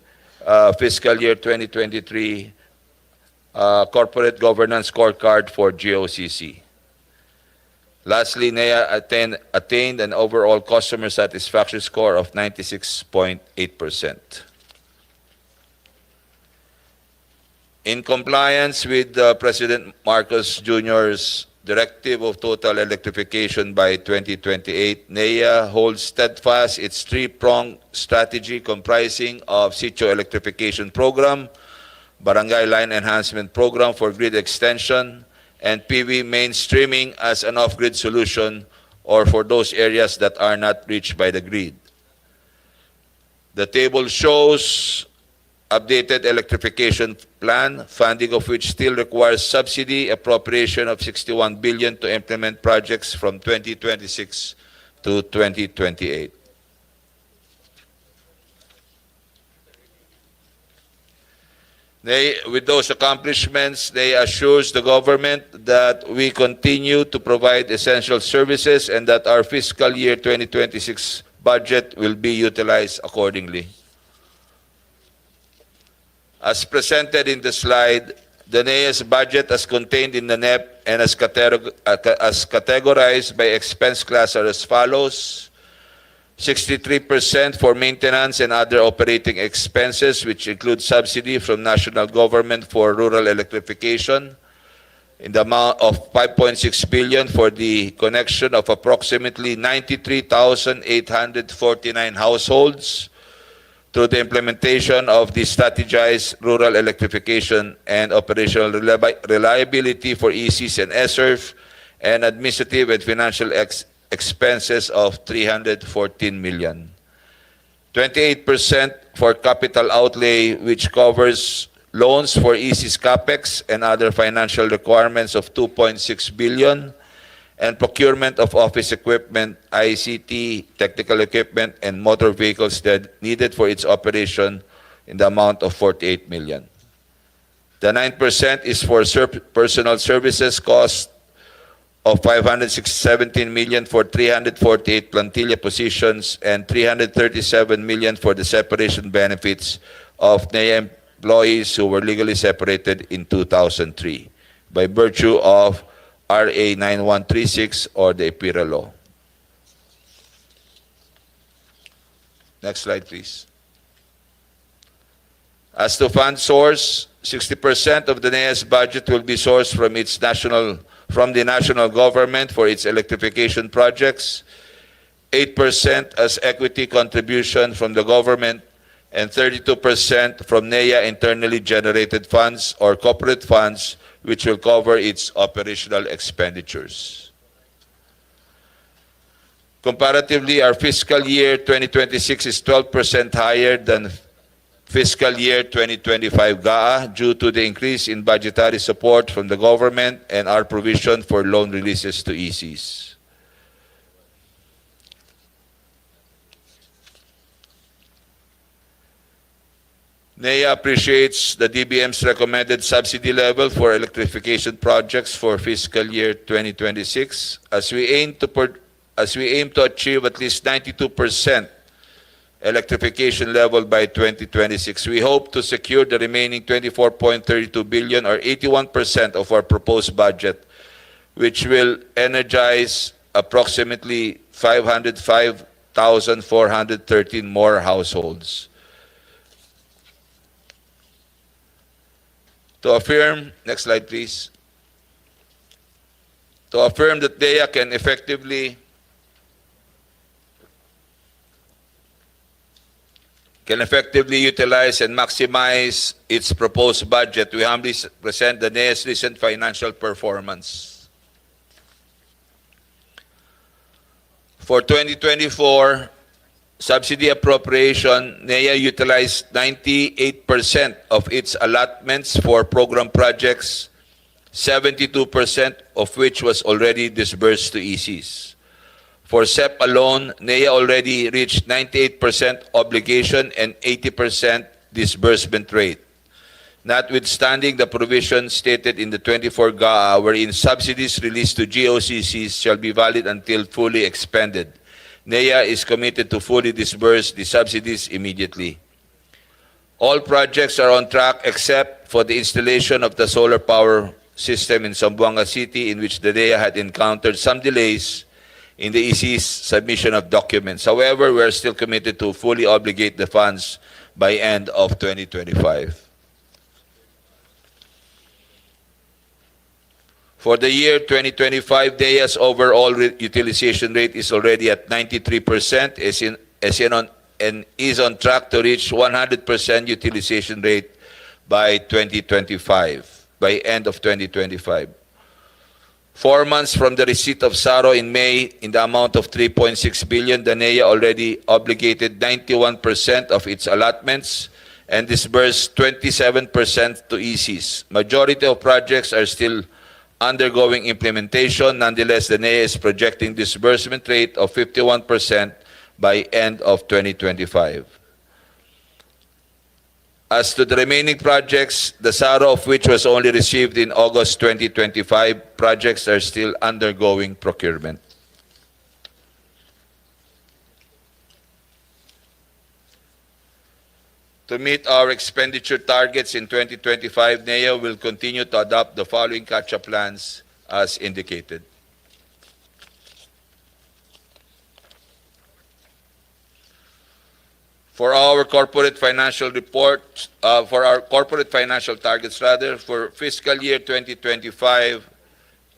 fiscal year 2023 Corporate Governance Scorecard for GOCC. Lastly, NEA attained an overall customer satisfaction score of 96.8%. In compliance with President Marcos Jr.'s Directive of Total Electrification by 2028, NEA holds steadfast its 3-pronged strategy comprising of Sitio Electrification Program, Barangay Line Enhancement Program for grid extension, and PV mainstreaming as an off-grid solution or for those areas that are not reached by the grid. The table shows updated electrification plan, funding of which still requires subsidy appropriation of 61 billion to implement projects from 2026 to 2028. With those accomplishments, they assures the government that we continue to provide essential services and that our fiscal year 2026 budget will be utilized accordingly. As presented in the slide, the NEA's budget as contained in the NEP and as categorized by expense class are as follows: 63% for maintenance and other operating expenses, which include subsidy from national government for rural electrification, in the amount of 5.6 billion for the connection of approximately 93,849 households through the implementation of the strategized rural electrification and operational reliability for ECs and ESSERF, and administrative and financial expenses of 314 million. 28% for capital outlay, which covers loans for EC's CAPEX and other financial requirements of 2.6 billion, and procurement of office equipment, ICT, technical equipment, and motor vehicles that needed for its operation in the amount of 48 million. The 9% is for personal services cost of 517 million for 348 plantilla positions and 337 million for the separation benefits of NEA employees who were legally separated in 2003 by virtue of RA 9136 or the EPIRA law. Next slide, please. As to fund source, 60% of the NEA's budget will be sourced from the national government for its electrification projects, 8% as equity contribution from the government, and 32% from NEA internally generated funds or corporate funds, which will cover its operational expenditures. Comparatively, our fiscal year 2026 is 12% higher than fiscal year 2025 GAA due to the increase in budgetary support from the government and our provision for loan releases to ECs. NEA appreciates the DBM's recommended subsidy level for electrification projects for fiscal year 2026 as we aim to achieve at least 92% electrification level by 2026. We hope to secure the remaining 24.32 billion or 81% of our proposed budget, which will energize approximately 505,413 more households. To affirm, next slide please. To affirm that DEA can effectively utilize and maximize its proposed budget, we humbly present the NEA's recent financial performance. For 2024, subsidy appropriation, NEA utilized 98% of its allotments for program projects, 72% of which was already disbursed to ECs. For SEP alone, NEA already reached 98% obligation and 80% disbursement rate. Notwithstanding the provision stated in the 24 GAA wherein subsidies released to GOCCs shall be valid until fully expended, NEA is committed to fully disburse the subsidies immediately. All projects are on track except for the installation of the solar power system in Zamboanga City, in which the NEA had encountered some delays in the EC's submission of documents. However, we are still committed to fully obligate the funds by end of 2025. For the year 2025, DEA's overall utilization rate is already at 93%, and is on track to reach 100% utilization rate by 2025, by end of 2025. 4 months from the receipt of SARO in May in the amount of 3.6 billion, the NEA already obligated 91% of its allotments and disbursed 27% to ECs. Majority of projects are still undergoing implementation. Nonetheless, the NEA is projecting disbursement rate of 51% by end of 2025. As to the remaining projects, the SARO of which was only received in August 2025, projects are still undergoing procurement. To meet our expenditure targets in 2025, NEA will continue to adopt the following catch-up plans as indicated. For our corporate financial report, for our corporate financial targets for fiscal year 2025,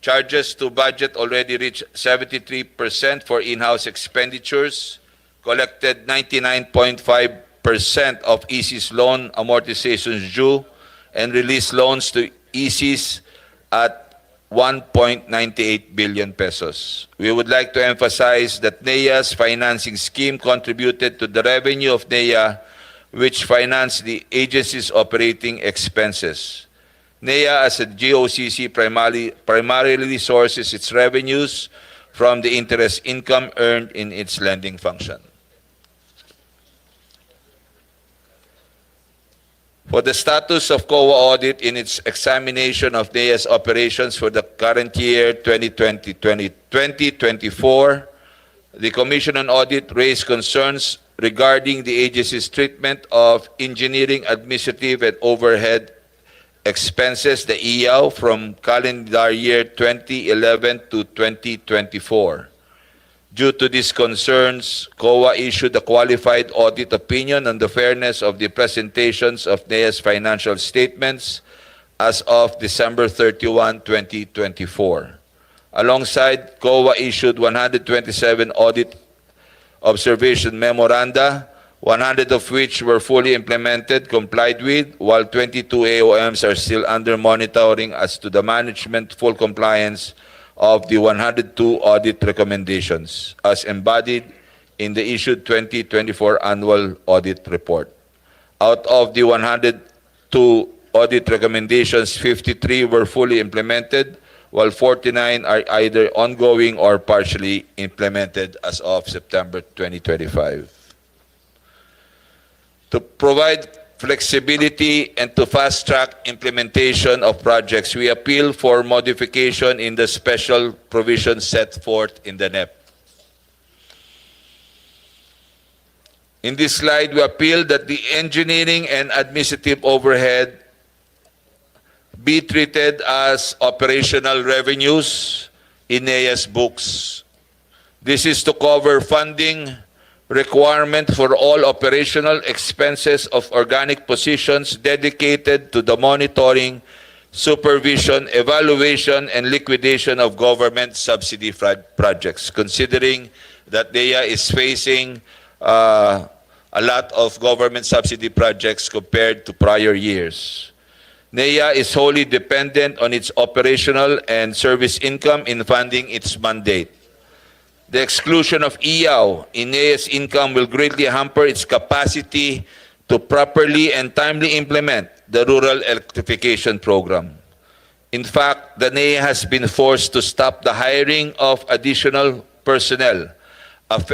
charges to budget already reached 73% for in-house expenditures, collected 99.5% of EC's loan amortizations due, and released loans to ECs at 1.98 billion pesos. We would like to emphasize that NEA's financing scheme contributed to the revenue of NEA, which financed the agency's operating expenses. NEA as a GOCC primarily sources its revenues from the interest income earned in its lending function. For the status of COA audit in its examination of NEA's operations for the current year 2024, the Commission on Audit raised concerns regarding the agency's treatment of engineering, administrative, and overhead expenses, the EAO, from calendar year 2011 to 2024. Due to these concerns, COA issued a qualified audit opinion on the fairness of the presentations of NEA's financial statements as of December 31, 2024. Alongside, COA issued 127 audit observation memoranda, 100 of which were fully implemented, complied with, while 22 AOMs are still under monitoring as to the management full compliance of the 102 audit recommendations as embodied in the issued 2024 annual audit report. Out of the 102 audit recommendations, 53 were fully implemented, while 49 are either ongoing or partially implemented as of September 2025. To provide flexibility and to fast-track implementation of projects, we appeal for modification in the special provisions set forth in the NEP. In this slide, we appeal that the engineering and administrative overhead be treated as operational revenues in NEA's books. This is to cover funding requirement for all operational expenses of organic positions dedicated to the monitoring, supervision, evaluation, and liquidation of government subsidy projects, considering that NEA is facing a lot of government subsidy projects compared to prior years. NEA is wholly dependent on its operational and service income in funding its mandate. The exclusion of EAW in NEA's income will greatly hamper its capacity to properly and timely implement the rural electrification program. In fact, the NEA has been forced to stop the hiring of additional personnel,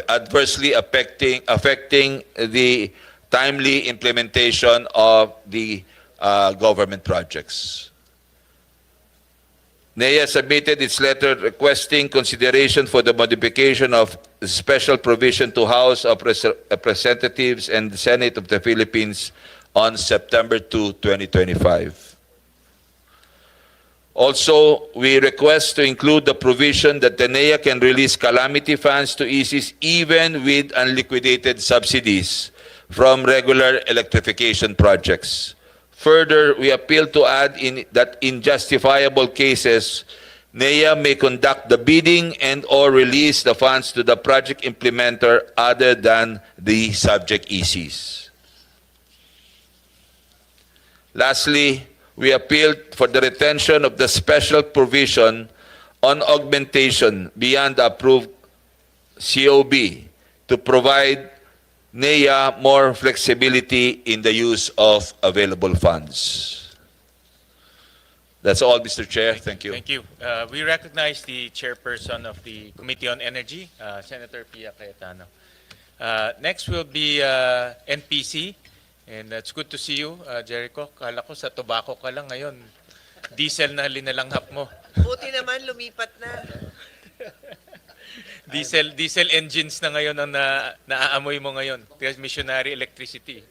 adversely affecting the timely implementation of the government projects. NEA submitted its letter requesting consideration for the modification of special provision to House of Representatives and the Senate of the Philippines on September 2, 2025. Also, we request to include the provision that the NEA can release calamity funds to ECs even with unliquidated subsidies from regular electrification projects. Further, we appeal to add that in justifiable cases, NEA may conduct the bidding and or release the funds to the project implementer other than the subject ECs. Lastly, we appealed for the retention of the special provision on augmentation beyond the approved COB to provide NEA more flexibility in the use of available funds. That's all, Mr. Chair. Thank you. Thank you. We recognize the chairperson of the Committee on Energy, Senator Pia Cayetano. Next will be NPC. And it's good to see you, Jericho. Kala ko sa tobacco ka lang ngayon. Diesel na linalanghap mo. Buti naman, lumipat na. Diesel engines na ngayon ang naaamoy mo ngayon. Missionary electricity.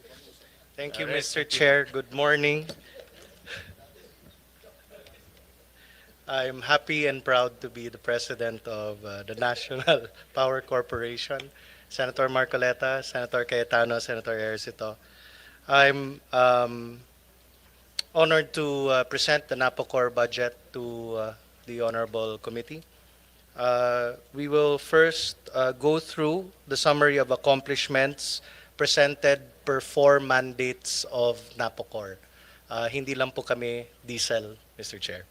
Thank you, Mr. Chair. Good morning. I'm happy and proud to be the president of the National Power Corporation. Senator Marcoleta, Senator Cayetano, Senator Ejercito. I'm honored to present the NAPOCOR budget to the Honorable Committee. We will first go through the summary of accomplishments presented per 4 mandates of NAPOCOR. Hindi lang po kami diesel, Mr. Chair.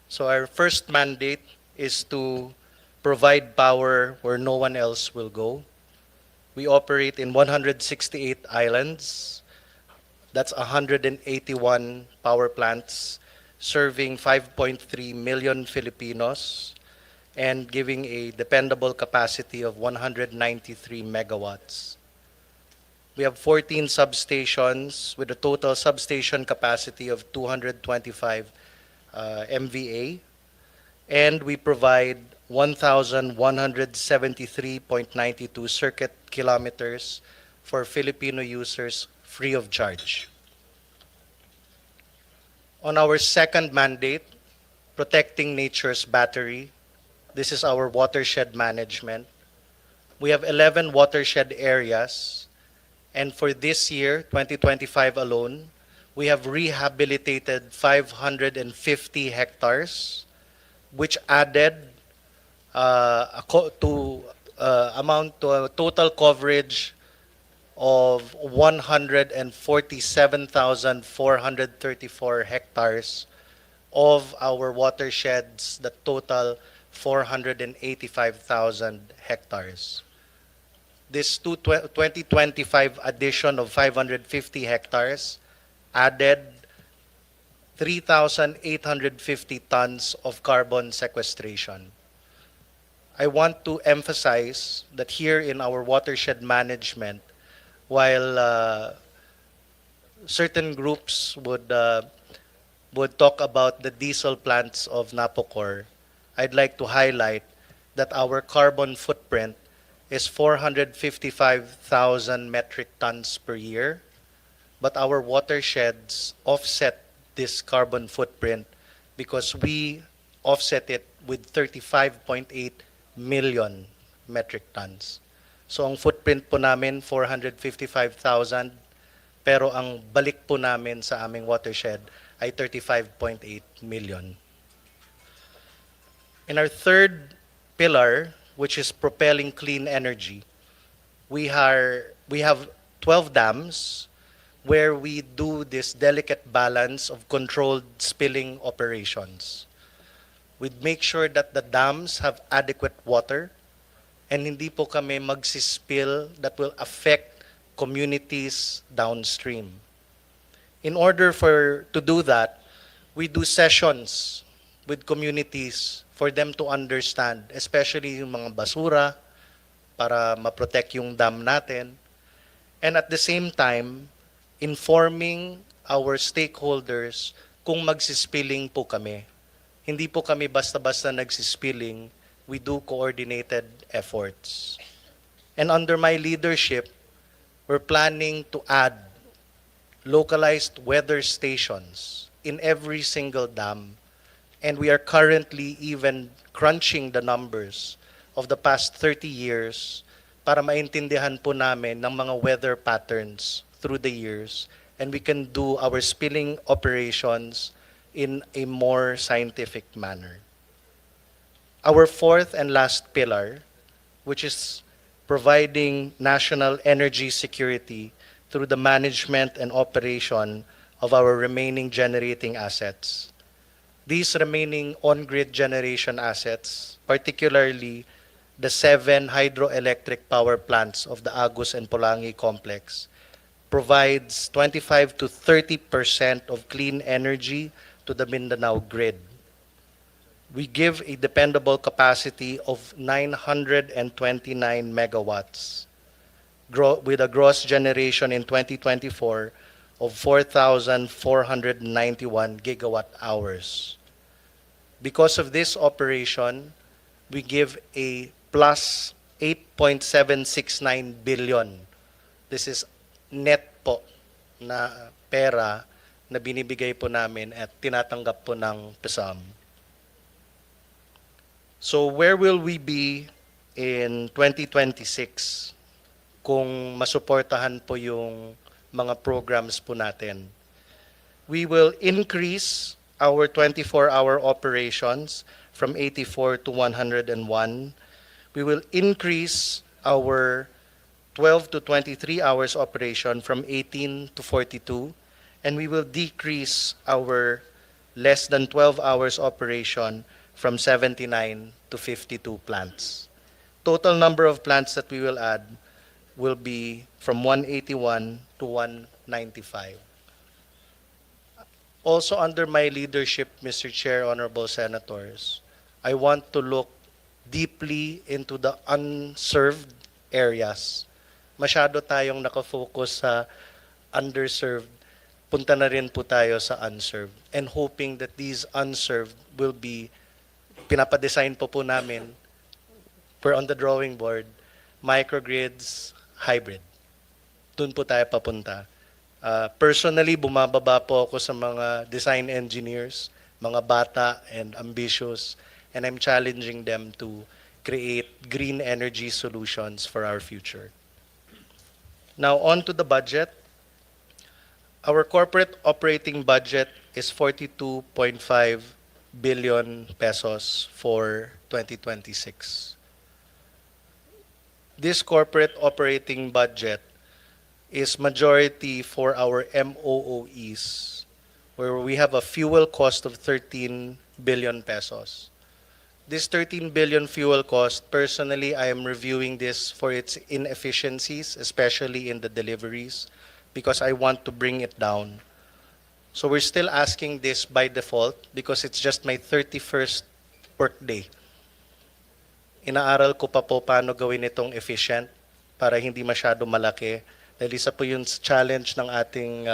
So our first mandate is to provide power where no one else will go. We operate in 168 islands. That's 181 power plants serving 5.3 million Filipinos and giving a dependable capacity of 193 megawatts. We have 14 substations with a total substation capacity of 225 MVA, and we provide 1,173.92 circuit kilometers for Filipino users free of charge. On our second mandate, protecting nature's battery, this is our watershed management. We have 11 watershed areas, and for this year, 2025 alone, we have rehabilitated 550 hectares, which added amount to a total coverage of 147,434 hectares of our watersheds that total 485,000 hectares. This 2025 addition of 550 hectares added 3,850 tons of carbon sequestration. I want to emphasize that here in our watershed management, while certain groups would talk about the diesel plants of NAPOCOR, I'd like to highlight that our carbon footprint is 455,000 metric tons per year, but our watersheds offset this carbon footprint because we offset it with 35.8 million metric tons. So ang footprint po namin, 455,000, pero ang balik po namin sa aming watershed ay 35.8 million. In our third pillar, which is propelling clean energy, we have 12 dams where we do this delicate balance of controlled spilling operations. We make sure that the dams have adequate water and hindi po kami magsispill that will affect communities downstream. In order to do that, we do sessions with communities for them to understand, especially yung mga basura, para ma-protect yung dam natin. And at the same time, informing our stakeholders kung magsispilling po kami. Hindi po kami basta-basta nagsispilling, we do coordinated efforts. And under my leadership, we're planning to add localized weather stations in every single dam. And we are currently even crunching the numbers of the past 30 years para maintindihan po namin ng mga weather patterns through the years, and we can do our spilling operations in a more scientific manner. Our fourth and last pillar, which is providing national energy security through the management and operation of our remaining generating assets. These remaining on-grid generation assets, particularly the 7 hydroelectric power plants of the Agus and Polangi complex, provides 25 to 30% of clean energy to the Mindanao grid. We give a dependable capacity of 929 megawatts, with a gross generation in 2024 of 4,491 gigawatt hours. Because of this operation, we give a plus 8.769 billion. This is net po na pera na binibigay po namin at tinatanggap po ng PSAM. So where will we be in 2026 kung masuportahan po yung mga programs po natin? We will increase our 24-hour operations from 84 to 101. We will increase our 12 to 23 hours operation from 18 to 42, and we will decrease our less than 12 hours operation from 79 to 52 plants. Total number of plants that we will add will be from 181 to 195. Also under my leadership, Mr. Chair, Honorable Senators, I want to look deeply into the unserved areas. Masyado tayong nakafocus sa underserved. Punta na rin po tayo sa unserved. And hoping that these unserved will be, pinapadesign po namin, per on the drawing board, microgrids, hybrid. Doon po tayo papunta. Personally, bumababa po ako sa mga design engineers, mga bata and ambitious, and I'm challenging them to create green energy solutions for our future. Now, on to the budget. Our corporate operating budget is 42.5 billion pesos for 2026. This corporate operating budget is majority for our MOOEs, where we have a fuel cost of 13 billion pesos. This 13 billion fuel cost, personally, I am reviewing this for its inefficiencies, especially in the deliveries, because I want to bring it down. So we're still asking this by default because it's just my 31st workday. Inaaral ko pa po paano gawin itong efficient para hindi masyado malaki. Dahil isa po yung challenge ng ating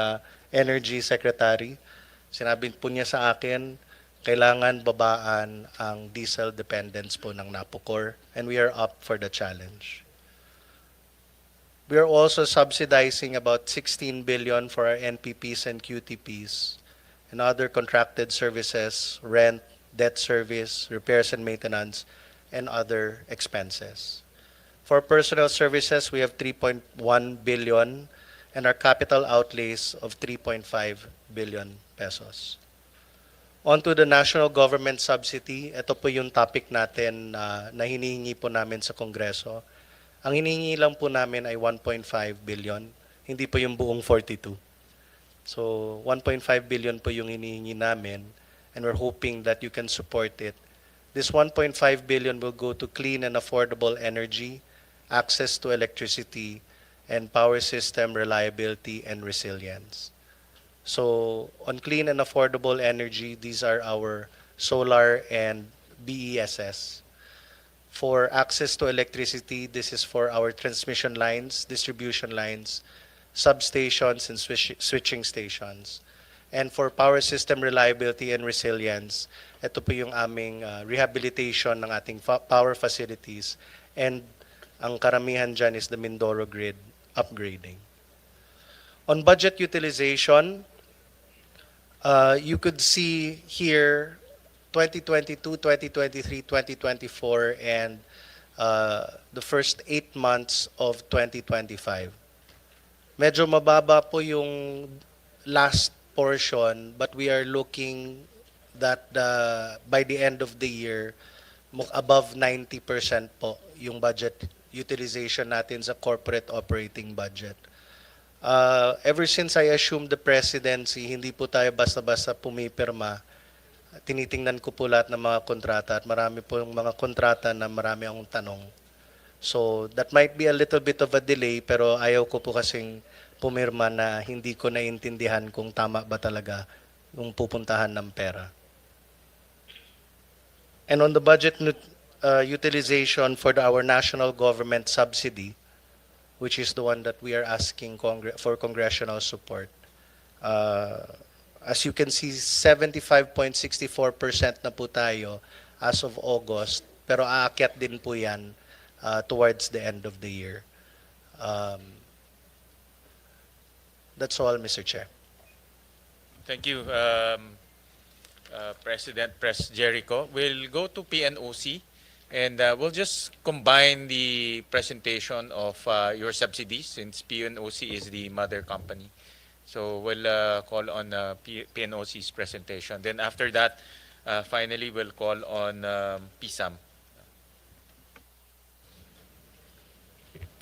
Energy Secretary. Sinabi po niya sa akin, kailangan babaan ang diesel dependence po ng Napocor, and we are up for the challenge. We are also subsidizing about 16 billion for our NPPs and QTPs and other contracted services, rent, debt service, repairs and maintenance, and other expenses. For personal services, we have 3.1 billion and our capital outlays of 3.5 billion pesos. On to the national government subsidy. Ito po yung topic natin na hinihingi po namin sa Kongreso. Ang hinihingi lang po namin ay 1.5 billion, hindi po yung buong 42. So 1.5 billion po yung hinihingi namin and we're hoping that you can support it. This 1.5 billion will go to clean and affordable energy, access to electricity, and power system reliability and resilience. So on clean and affordable energy, these are our solar and BESS. For access to electricity, this is for our transmission lines, distribution lines, substations, and switching stations. And for power system reliability and resilience, ito po yung aming rehabilitation ng ating power facilities and ang karamihan dyan is the Mindoro grid upgrading. On budget utilization, you could see here 2022, 2023, 2024, and the first 8 months of 2025. Medyo mababa po yung last portion, but we are looking that by the end of the year, above 90% po yung budget utilization natin sa corporate operating budget. Ever since I assumed the presidency, hindi po tayo basta-basta pumipirma. Tinitingnan ko po lahat ng mga kontrata at marami po yung mga kontrata na marami akong tanong. So that might be a little bit of a delay pero ayaw ko po kasing pumirma na hindi ko naiintindihan kung tama ba talaga yung pupuntahan ng pera. And on the budget utilization for our national government subsidy, which is the one that we are asking for congressional support. As you can see, 75.64% na po tayo as of August, pero aakyat din po yan towards the end of the year. That's all, Mr. Chair. Thank you, President Pres Jericho. We'll go to PNOC. And we'll just combine the presentation of your subsidies since PNOC is the mother company. So we'll call on PNOC's presentation. Then after that, finally, we'll call on PSAM.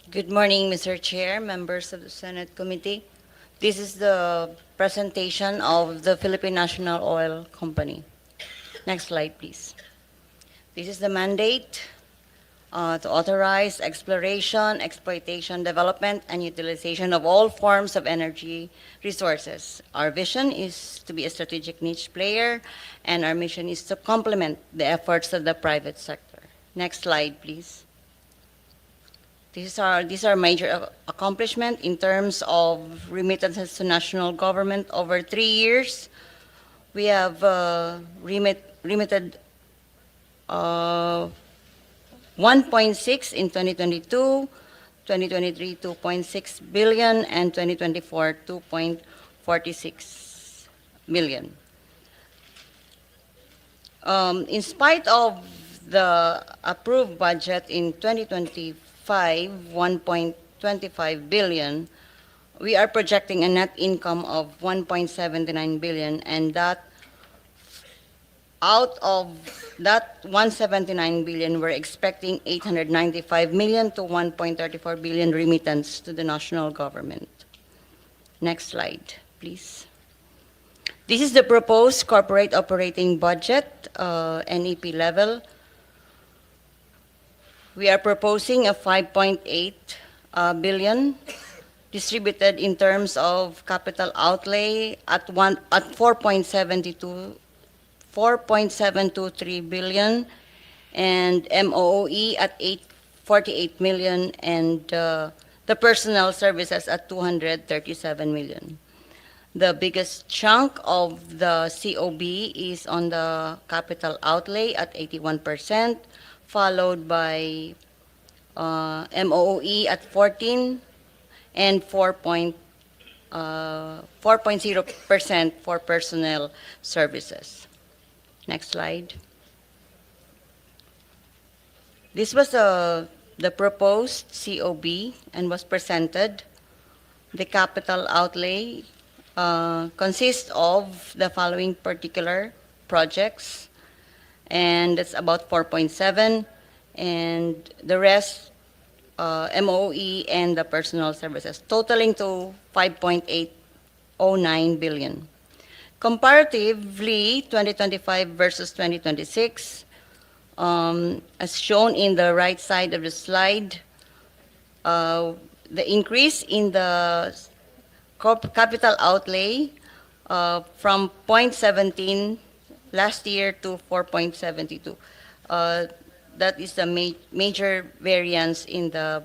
Good morning, Mr. Chair, members of the Senate Committee. This is the presentation of the Philippine National Oil Company. Next slide, please. This is the mandate to authorize exploration, exploitation, development, and utilization of all forms of energy resources. Our vision is to be a strategic niche player, and our mission is to complement the efforts of the private sector. Next slide, please. These are major accomplishments in terms of remittances to national government over 3 years. We have remitted 1.6 in 2022, 2023 2.6 billion, and 2024 2.46 million. In spite of the approved budget in 2025, 1.25 billion, we are projecting a net income of 1.79 billion, and that out of that 179 billion, we're expecting 895 million to 1.34 billion remittance to the national government. Next slide, please. This is the proposed corporate operating budget, NEP level. We are proposing a 5.8 billion distributed in terms of capital outlay at 4.723 billion, and MOOE at 848 million, and the personnel services at 237 million. The biggest chunk of the COB is on the capital outlay at 81%, followed by MOOE at 14%, and 4.0% for personnel services. Next slide. This was the proposed COB and was presented. The capital outlay consists of the following particular projects, and it's about 4.7, and the rest MOE and the personal services, totaling to 5.809 billion. Comparatively, 2025 versus 2026, as shown in the right side of the slide, the increase in the capital outlay from 0.17 last year to 4.72. That is the major variance in the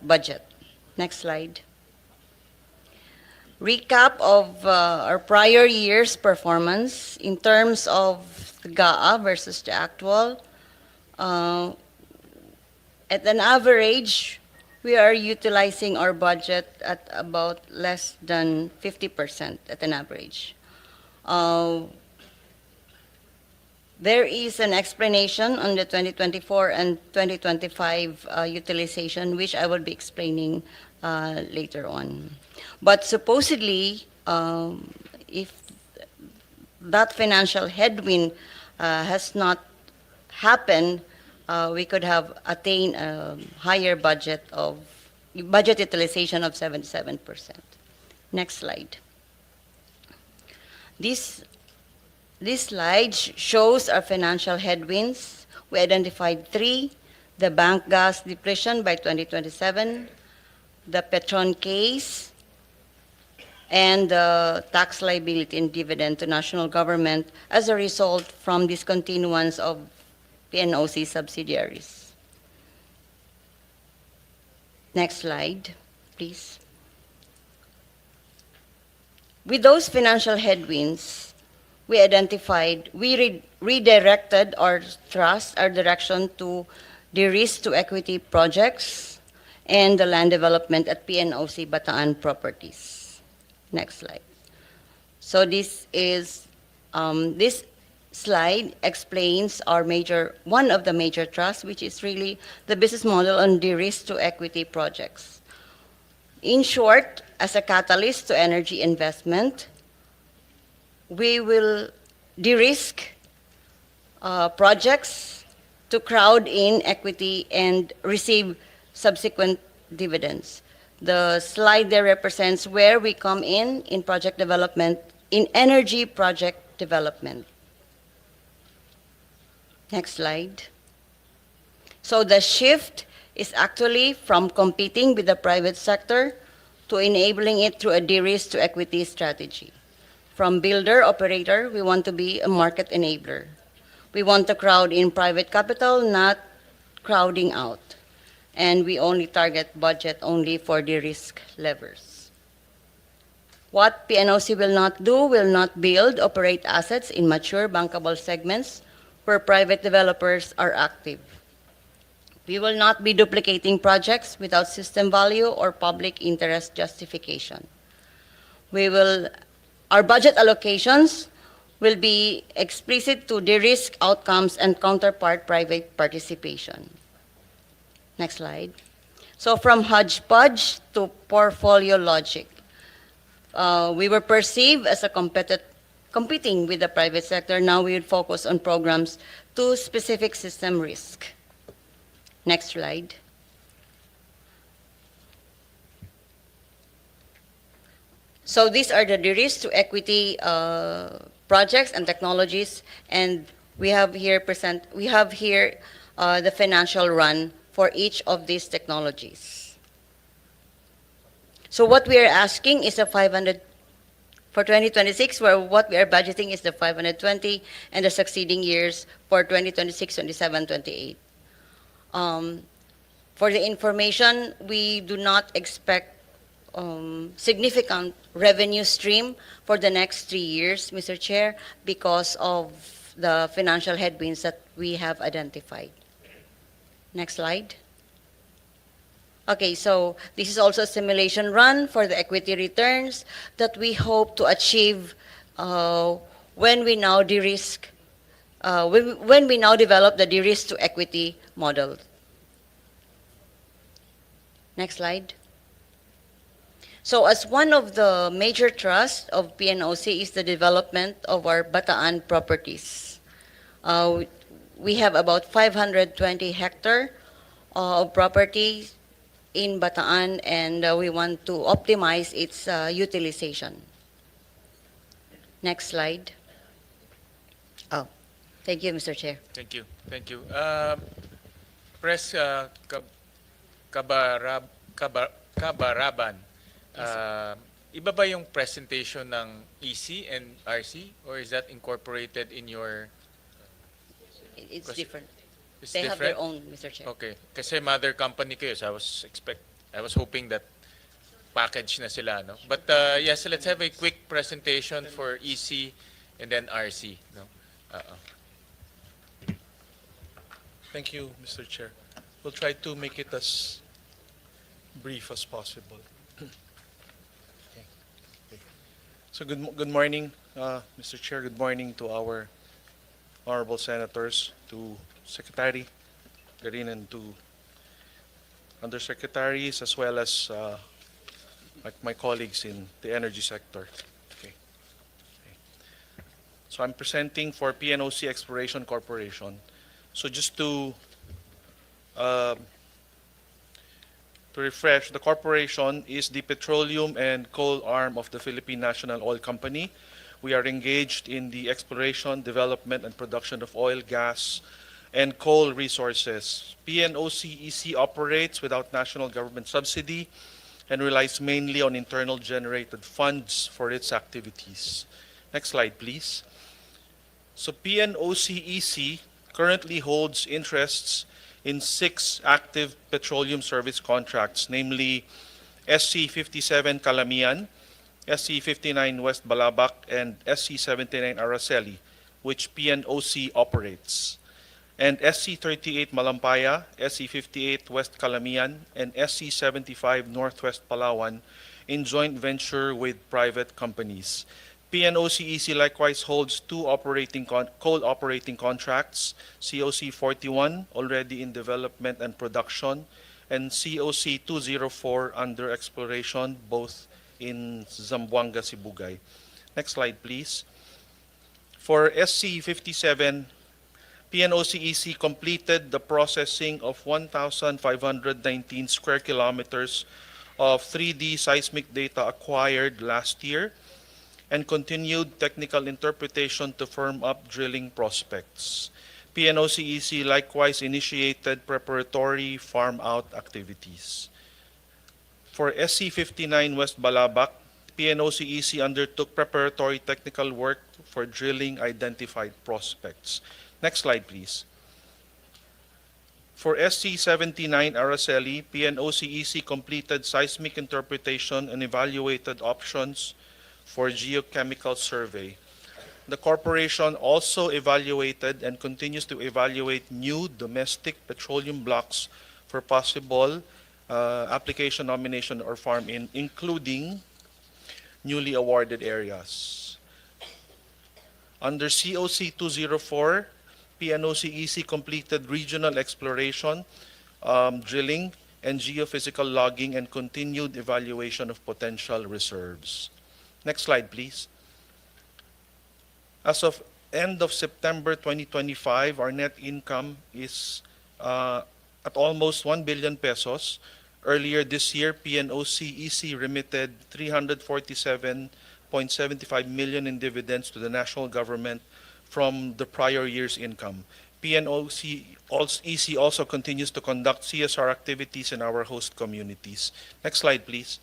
budget. Next slide. Recap of our prior year's performance in terms of the GAA versus the actual. At an average, we are utilizing our budget at about less than 50% at an average. There is an explanation on the 2024 and 2025 utilization, which I will be explaining later on. But supposedly, if that financial headwind has not happened, we could have attained a higher budget utilization of 77%. Next slide. This slide shows our financial headwinds. We identified three: the bank gas depletion by 2027, the Petron case, and the tax liability and dividend to national government as a result from discontinuance of PNOC subsidiaries. Next slide, please. With those financial headwinds, we redirected our thrust, our direction to de-risk to equity projects and the land development at PNOC Bataan Properties. Next slide. So this slide explains one of the major trusts, which is really the business model on de-risk to equity projects. In short, as a catalyst to energy investment, we will de-risk projects to crowd in equity and receive subsequent dividends. The slide there represents where we come in project development, in energy project development. Next slide. So the shift is actually from competing with the private sector to enabling it through a de-risk to equity strategy. From builder, operator, we want to be a market enabler. We want to crowd in private capital, not crowding out. And we only target budget only for the risk levers. What PNOC will not do, will not build, operate assets in mature bankable segments where private developers are active. We will not be duplicating projects without system value or public interest justification. Our budget allocations will be explicit to de-risk outcomes and counterpart private participation. Next slide. So from hodgepodge to portfolio logic. We were perceived as competing with the private sector. Now we would focus on programs to specific system risk. Next slide. So these are the de-risk to equity projects and technologies, and we have here the financial run for each of these technologies. So what we are asking is a 500 for 2026, where what we are budgeting is the 520, and the succeeding years for 2026, 27, 28. For the information, we do not expect significant revenue stream for the next 3 years, Mr. Chair, because of the financial headwinds that we have identified. Next slide. Okay, so this is also a simulation run for the equity returns that we hope to achieve uh, when we now de-risk, when we now develop the de-risk to equity model. Next slide. So as one of the major trusts of PNOC is the development of our Bataan properties. Uh, we have about 520 hectare of property in Bataan, and we want to optimize its utilization. Next slide. Oh, thank you, Mr. Chair. Thank you. Thank you. Press Kabaraban. Iba ba yung presentation ng EC and RC, or is that incorporated in your... It's Because different. It's They have different? their own, Mr. Chair. Okay. Kasi mother company kayo, so I was hoping that package na sila, no? But yes, let's have a quick presentation for EC and then RC, no? Thank you, Mr. Chair. We'll try to make it as brief as possible. Okay. So good morning, Mr. Chair. Good morning to our honorable senators, to Secretary Garin, and to undersecretaries, as well as my colleagues in the energy sector. Okay. So I'm presenting for PNOC Exploration Corporation. So just to refresh, the corporation is the petroleum and coal arm of the Philippine National Oil Company. We are engaged in the exploration, development, and production of oil, gas, and coal resources. PNOCEC operates without national government subsidy and relies mainly on internal generated funds for its activities. Next slide, please. So PNOCEC currently holds interests in 6 active petroleum service contracts, namely SC-57 Calamian, SC-59 West Balabac, and SC-79 Araceli, which PNOC operates, and SC-38 Malampaya, SC-58 West Calamian, and SC-75 Northwest Palawan in joint venture with private companies. PNOCEC likewise holds 2 coal operating contracts, COC-41 already in development and production, and COC-204 under exploration, both in Zamboanga, Sibugay. Next slide, please. For SC-57, PNOCEC completed the processing of 1,519 square kilometers of 3D seismic data acquired last year, and continued technical interpretation to firm up drilling prospects. PNOCEC likewise initiated preparatory farm-out activities. For SC-59 West Balabac, PNOCEC undertook preparatory technical work for drilling identified prospects. Next slide, please. For SC-79 Araceli, PNOCEC completed seismic interpretation and evaluated options for geochemical survey. The corporation also evaluated and continues to evaluate new domestic petroleum blocks for possible application, nomination, or farm-in, including newly awarded areas. Under COC 204, PNOCEC completed regional exploration, drilling, and geophysical logging, and continued evaluation of potential reserves. Next slide, please. As of end of September 2025, our net income is at almost 1 billion pesos. Earlier this year, PNOCEC remitted 347.75 million in dividends to the national government from the prior year's income. PNOCEC also continues to conduct CSR activities in our host communities. Next slide, please.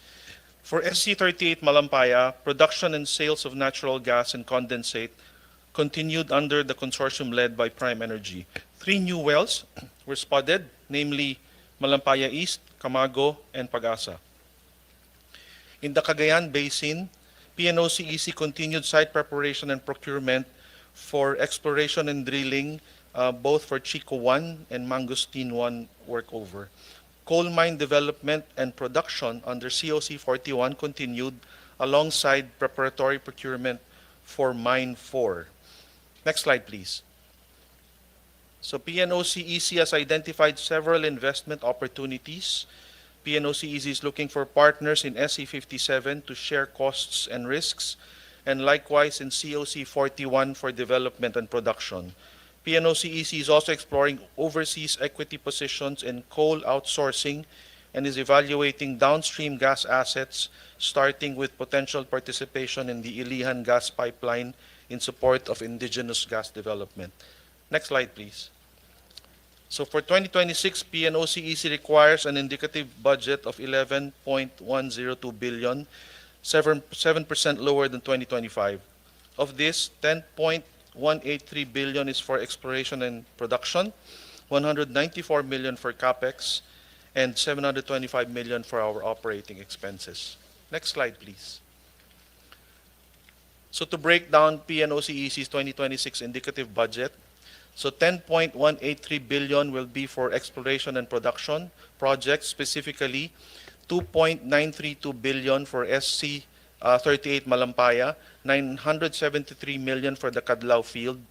For SC-38 Malampaya, production and sales of natural gas and condensate continued under the consortium led by Prime Energy. 3 new wells were spudded, namely Malampaya East, Camago, and Pag-asa. In the Cagayan Basin, PNOCEC continued site preparation and procurement for exploration and drilling, both for Chico 1 and Mangosteen 1 workover. Coal mine development and production under COC 41 continued alongside preparatory procurement for Mine 4. Next slide, please. So PNOCEC has identified several investment opportunities. PNOCEC is looking for partners in SC 57 to share costs and risks, and likewise in COC 41 for development and production. PNOCEC is also exploring overseas equity positions in coal outsourcing and is evaluating downstream gas assets, starting with potential participation in the Ilihan gas pipeline in support of indigenous gas development. Next slide, please. So for 2026, PNOCEC requires an indicative budget of 11.102 billion, 7% lower than 2025. Of this, 10.183 billion is for exploration and production, 194 million for capex, and 725 million for our operating expenses. Next slide, please. So to break down PNOCEC's 2026 indicative budget, so 10.183 billion will be for exploration and production projects, specifically 2.932 billion for SC 38 Malampaya, 973 million for the Cadlao field,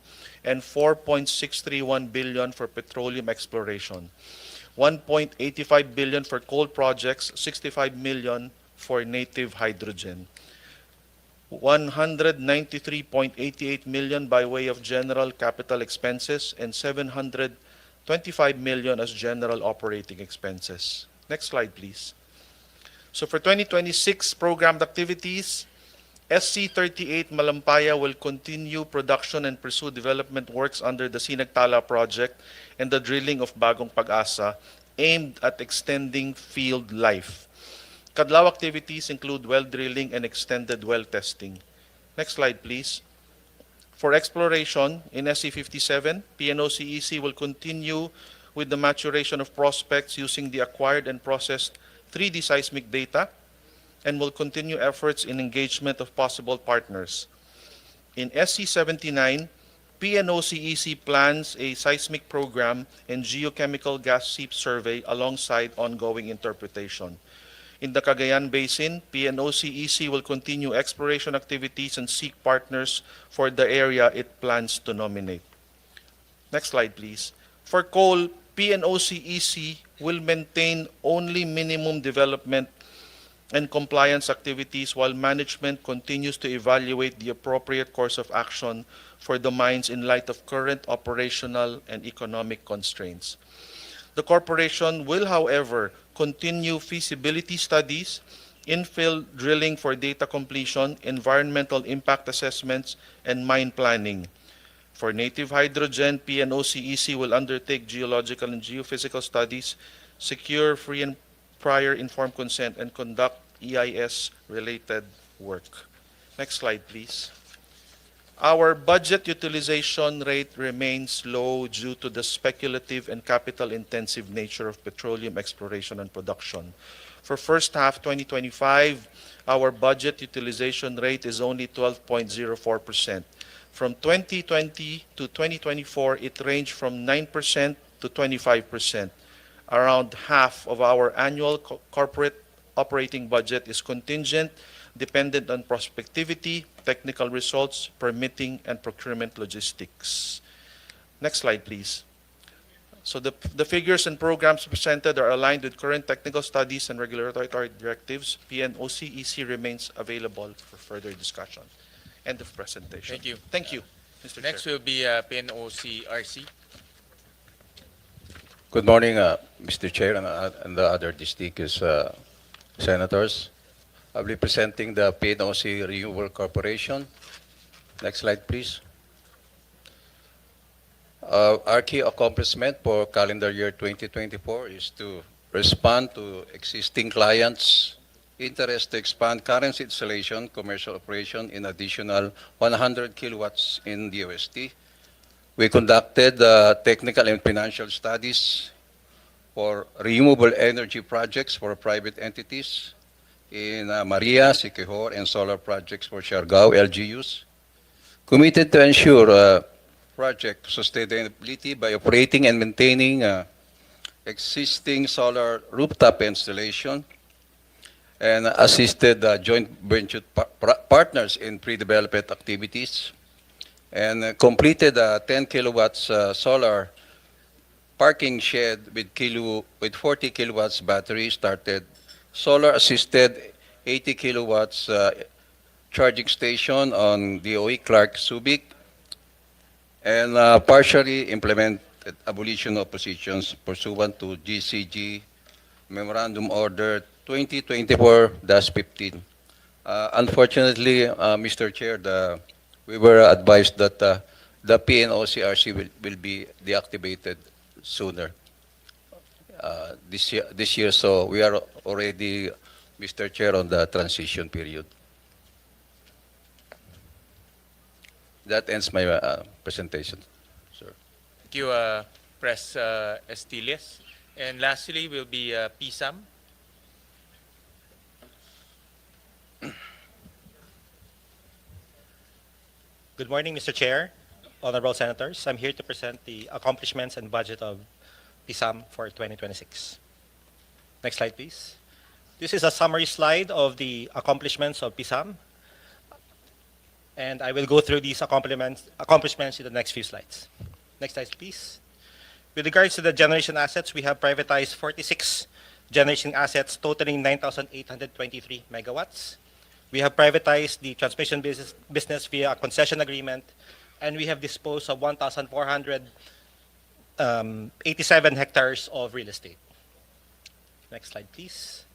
and 4.631 billion for petroleum exploration. 1.85 billion for coal projects, 65 million for native hydrogen. 193.88 million by way of general capital expenses and 725 million as general operating expenses. Next slide, please. So for 2026 programmed activities, SC38 Malampaya will continue production and pursue development works under the Sinagtala project and the drilling of Bagong Pag-asa aimed at extending field life. Cadlao activities include well drilling and extended well testing. Next slide, please. For exploration in SC57, PNOCEC will continue with the maturation of prospects using the acquired and processed 3D seismic data and will continue efforts in engagement of possible partners. In SC79, PNOCEC plans a seismic program and geochemical gas seep survey alongside ongoing interpretation. In the Cagayan Basin, PNOCEC will continue exploration activities and seek partners for the area it plans to nominate. Next slide, please. For coal, PNOCEC will maintain only minimum development and compliance activities while management continues to evaluate the appropriate course of action for the mines in light of current operational and economic constraints. The corporation will, however, continue feasibility studies, infill drilling for data completion, environmental impact assessments, and mine planning. For native hydrogen, PNOCEC will undertake geological and geophysical studies, secure free and prior informed consent, and conduct EIS-related work. Next slide, please. Our budget utilization rate remains low due to the speculative and capital-intensive nature of petroleum exploration and production. For first half 2025, our budget utilization rate is only 12.04%. From 2020 to 2024, it ranged from 9% to 25%. Around half of our annual corporate operating budget is contingent, dependent on prospectivity, technical results, permitting, and procurement logistics. Next slide, please. So the figures and programs presented are aligned with current technical studies and regulatory directives. PNOCEC remains available for further discussion. End of presentation. Thank you. Thank you, Mr. Next Chair. will be PNOCRC. Good morning, Mr. Chair and the other distinguished senators. I'll be presenting the PNOC Renewable Corporation. Next slide, please. Our key accomplishment for calendar year 2024 is to respond to existing clients' interest to expand current installation commercial operation in additional 100 kilowatts in DOST. We conducted technical and financial studies for renewable energy projects for private entities in Maria, Siquijor, and solar projects for Siargao LGUs. Committed to ensure project sustainability by operating and maintaining existing solar rooftop installation and assisted joint venture partners in pre-development activities, and completed a 10 kilowatts solar parking shed with 40 kilowatts battery, started solar assisted 80 kilowatts charging station on DOE Clark Subic, and partially implemented abolition of positions pursuant to GCG Memorandum Order 2024-15. Unfortunately, Mr. Chair, we were advised that the PNOCRC will be deactivated sooner this year, so we are already, Mr. Chair, on the transition period. That ends my presentation, sir. Thank you, Pres Estiles. And lastly will be PSAM. Good morning, Mr. Chair, honorable senators. I'm here to present the accomplishments and budget of PSAM for 2026. Next slide, please. This is a summary slide of the accomplishments of PSAM, and I will go through these accomplishments in the next few slides. Next slide, please. With regards to the generation assets, we have privatized 46 generation assets totaling 9,823 megawatts. We have privatized the transmission business via a concession agreement, and we have disposed of 1,487 hectares of real estate. Next slide, please.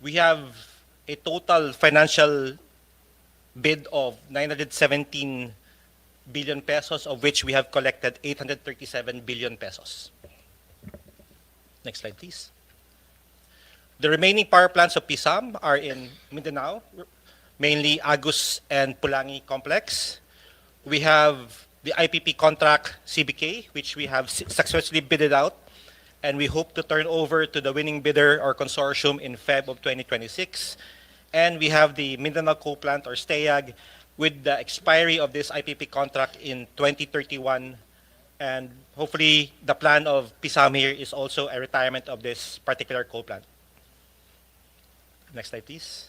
We have a total financial bid of 917 billion pesos, of which we have collected 837 billion pesos. Next slide, please. The remaining power plants of PSAM are in Mindanao, mainly Agus and Pulangi Complex. We have the IPP contract CBK, which we have successfully bidded out, and we hope to turn over to the winning bidder or consortium in Feb of 2026. And we have the Mindanao Coal Plant or STEAG with the expiry of this IPP contract in 2031. And hopefully the plan of PSAM here is also a retirement of this particular coal plant. Next slide, please.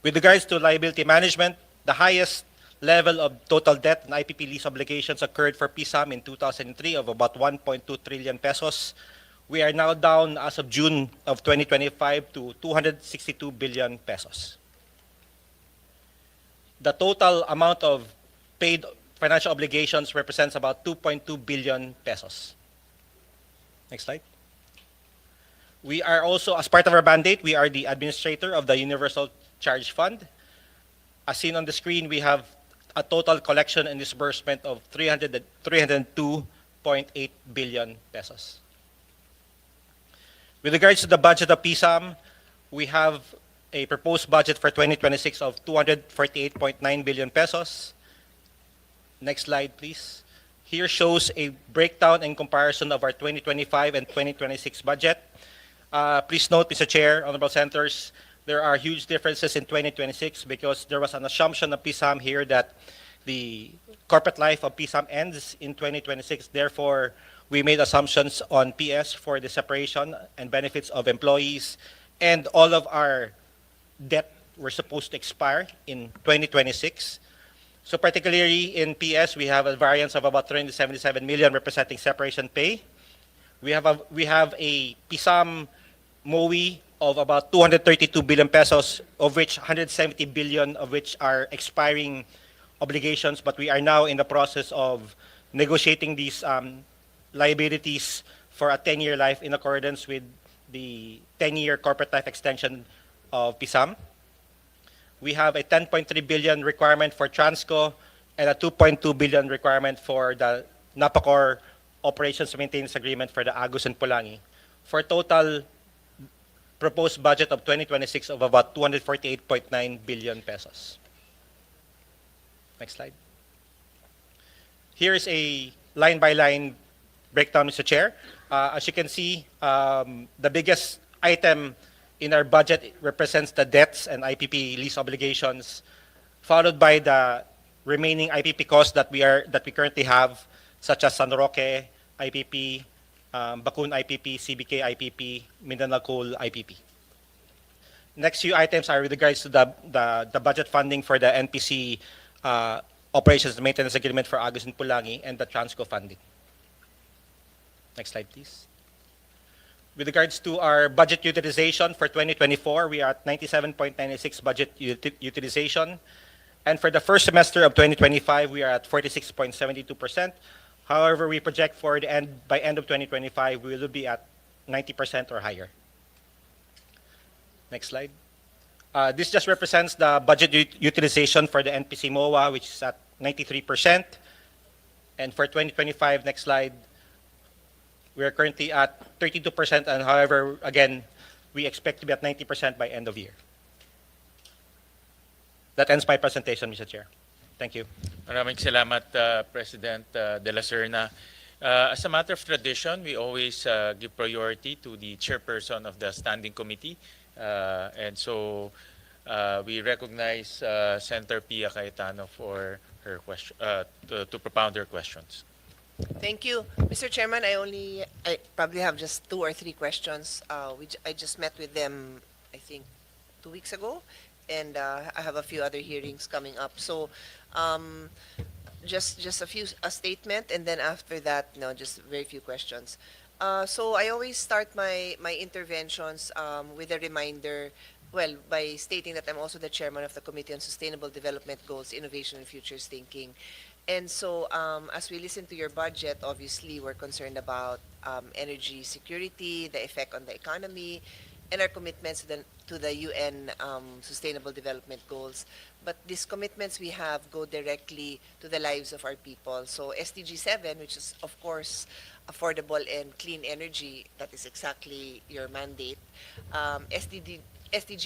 With regards to liability management, the highest level of total debt and IPP lease obligations occurred for PSAM in 2003 of about 1.2 trillion pesos. We are now down as of June of 2025 to 262 billion pesos. The total amount of paid financial obligations represents about 2.2 billion pesos. Next slide. We are also, as part of our mandate, we are the administrator of the Universal Charge Fund. As seen on the screen, we have a total collection and disbursement of 302.8 billion pesos. With regards to the budget of PSAM, we have a proposed budget for 2026 of 248.9 billion pesos. Next slide, please. Here shows a breakdown and comparison of our 2025 and 2026 budget. Please note, Mr. Chair, honorable senators, there are huge differences in 2026 because there was an assumption of PSAM here that the corporate life of PSAM ends in 2026. Therefore, we made assumptions on PS for the separation and benefits of employees, and all of our debt were supposed to expire in 2026. So particularly in PS, we have a variance of about 377 million representing separation pay. We have a PSAM MOE of about 232 billion pesos, of which 170 billion of which are expiring obligations, but we are now in the process of negotiating these liabilities for a 10-year life in accordance with the 10-year corporate life extension of PSAM. We have a 10.3 billion requirement for Transco and a 2.2 billion requirement for the Napacor Operations Maintenance Agreement for the Agus and Pulangi, for a total proposed budget of 2026 of about 248.9 billion pesos. Next slide. Here is a line-by-line breakdown, Mr. Chair. As you can see, the biggest item in our budget represents the debts and IPP lease obligations, followed by the remaining IPP costs that we currently have, such as San Roque, IPP, Bakun IPP, CBK IPP, Mindanao Coal IPP. Next few items are with regards to the budget funding for the NPC operations and maintenance agreement for Agus and Pulangi and the Transco funding. Next slide, please. With regards to our budget utilization for 2024, we are at 97.96 budget utilization. And for the first semester of 2025, we are at 46.72%. However, we project for by end of 2025, we will be at 90% or higher. Next slide. This just represents the budget utilization for the NPC MOA, which is at 93%. And for 2025, next slide, we are currently at 32%. And however, again, we expect to be at 90% by end of year. That ends my presentation, Mr. Chair. Thank you. Maraming salamat, President De La Serna. As a matter of tradition, we always give priority to the chairperson of the standing committee. And so we recognize Senator Pia Cayetano for her question, to propound her questions. Thank you. Mr. Chairman, I probably have just 2 or 3 questions. Which I just met with them, I think, 2 weeks ago. And I have a few other hearings coming up. So just a statement, and then after that, no, just very few questions. So I always start my interventions with a reminder, well, by stating that I'm also the chairman of the Committee on Sustainable Development Goals, Innovation and Futures Thinking. And so as we listen to your budget, obviously we're concerned about energy security, the effect on the economy, and our commitments to the UN Sustainable Development Goals. But these commitments we have go directly to the lives of our people. So SDG 7, which is of course affordable and clean energy, that is exactly your mandate. SDG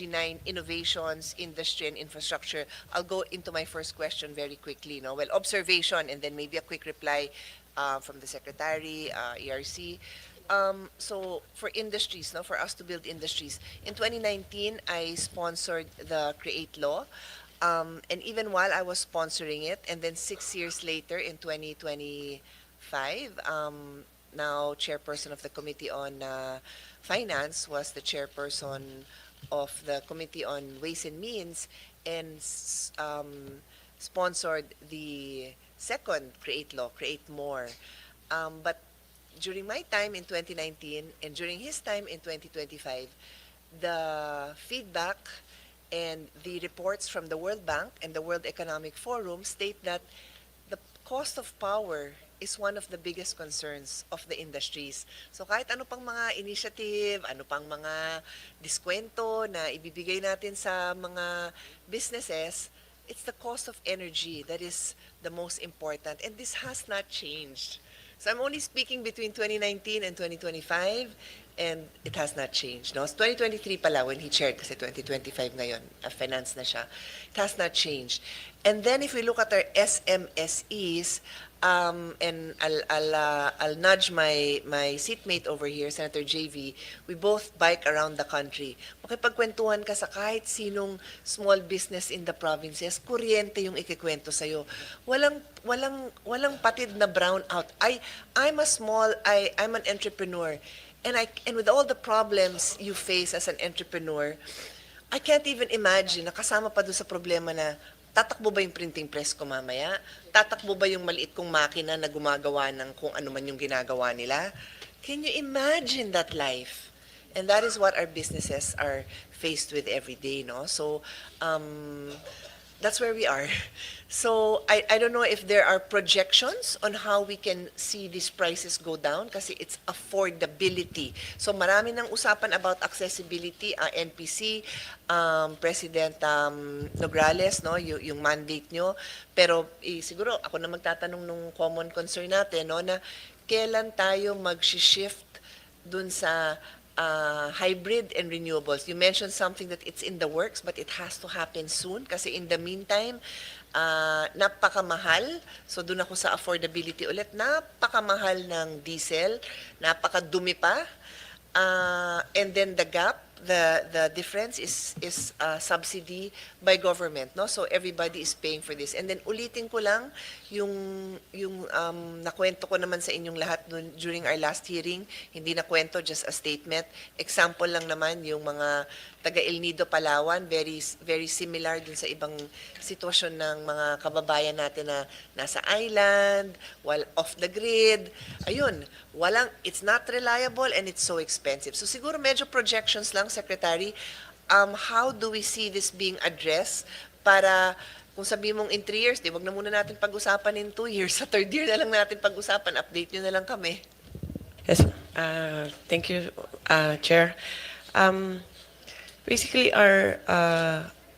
9, innovations, industry and infrastructure. I'll go into my first question very quickly. No? Well, observation and then maybe a quick reply from the Secretary, ERC. So for industries, no, for us to build industries, in 2019, I sponsored the CREATE Law. And even while I was sponsoring it, and then 6 years later in 2025, now chairperson of the Committee on Finance, was the chairperson of the Committee on Ways and Means, and sponsored the second CREATE Law, Create More. But during my time in 2019 and during his time in 2025, the feedback and the reports from the World Bank and the World Economic Forum state that the cost of power is one of the biggest concerns of the industries. So kahit ano pang mga initiative, ano pang mga diskwento na ibibigay natin sa mga businesses, it's the cost of energy that is the most important, and this has not changed. So I'm only speaking between 2019 and 2025, and it has not changed. No? It's 2023 pala when he chaired, kasi 2025 ngayon, finance na siya. It has not changed. And then if we look at our SMSEs, and I'll nudge my seatmate over here, Senator JV. We both bike around the country. Makipagkwentuhan ka sa kahit sinong small business in the provinces, kuryente yung ikikwento sa'yo. Walang patid na brown out. I'm an entrepreneur. And with all the problems you face as an entrepreneur, I can't even imagine na kasama pa doon sa problema na tatakbo ba yung printing press ko mamaya? Tatakbo ba yung maliit kong makina na gumagawa ng kung ano man yung ginagawa nila? Can you imagine that life? And that is what our businesses are faced with every day, no? So, that's where we are. So, I don't know if there are projections on how we can see these prices go down kasi it's affordability. So, marami nang usapan about accessibility, NPC, President Nograles, no, yung mandate nyo. Pero siguro ako na magtatanong nung common concern natin, no, na kailan tayo mag-shift dun sa hybrid and renewables. You mentioned something that it's in the works, but it has to happen soon kasi in the meantime, napakamahal. So doon ako sa affordability ulit. Napakamahal ng diesel, napakadumi pa. And then the gap the difference is subsidy by government, no? So everybody is paying for this. And then ulitin ko lang yung nakwento ko naman sa inyong lahat during our last hearing, hindi nakwento, just a statement. Example lang naman yung mga taga El Nido, Palawan, very similar dun sa ibang sitwasyon ng mga kababayan natin na nasa island, while off the grid. Ayun, it's not reliable and it's so expensive. So siguro medyo projections lang, Secretary. How do we see this being addressed para kung sabi mong in 3 years, wag na muna natin pag-usapan in 2 years. Sa 3rd year na lang natin pag-usapan. Update nyo na lang kami. Yes, thank you, Chair. Basically,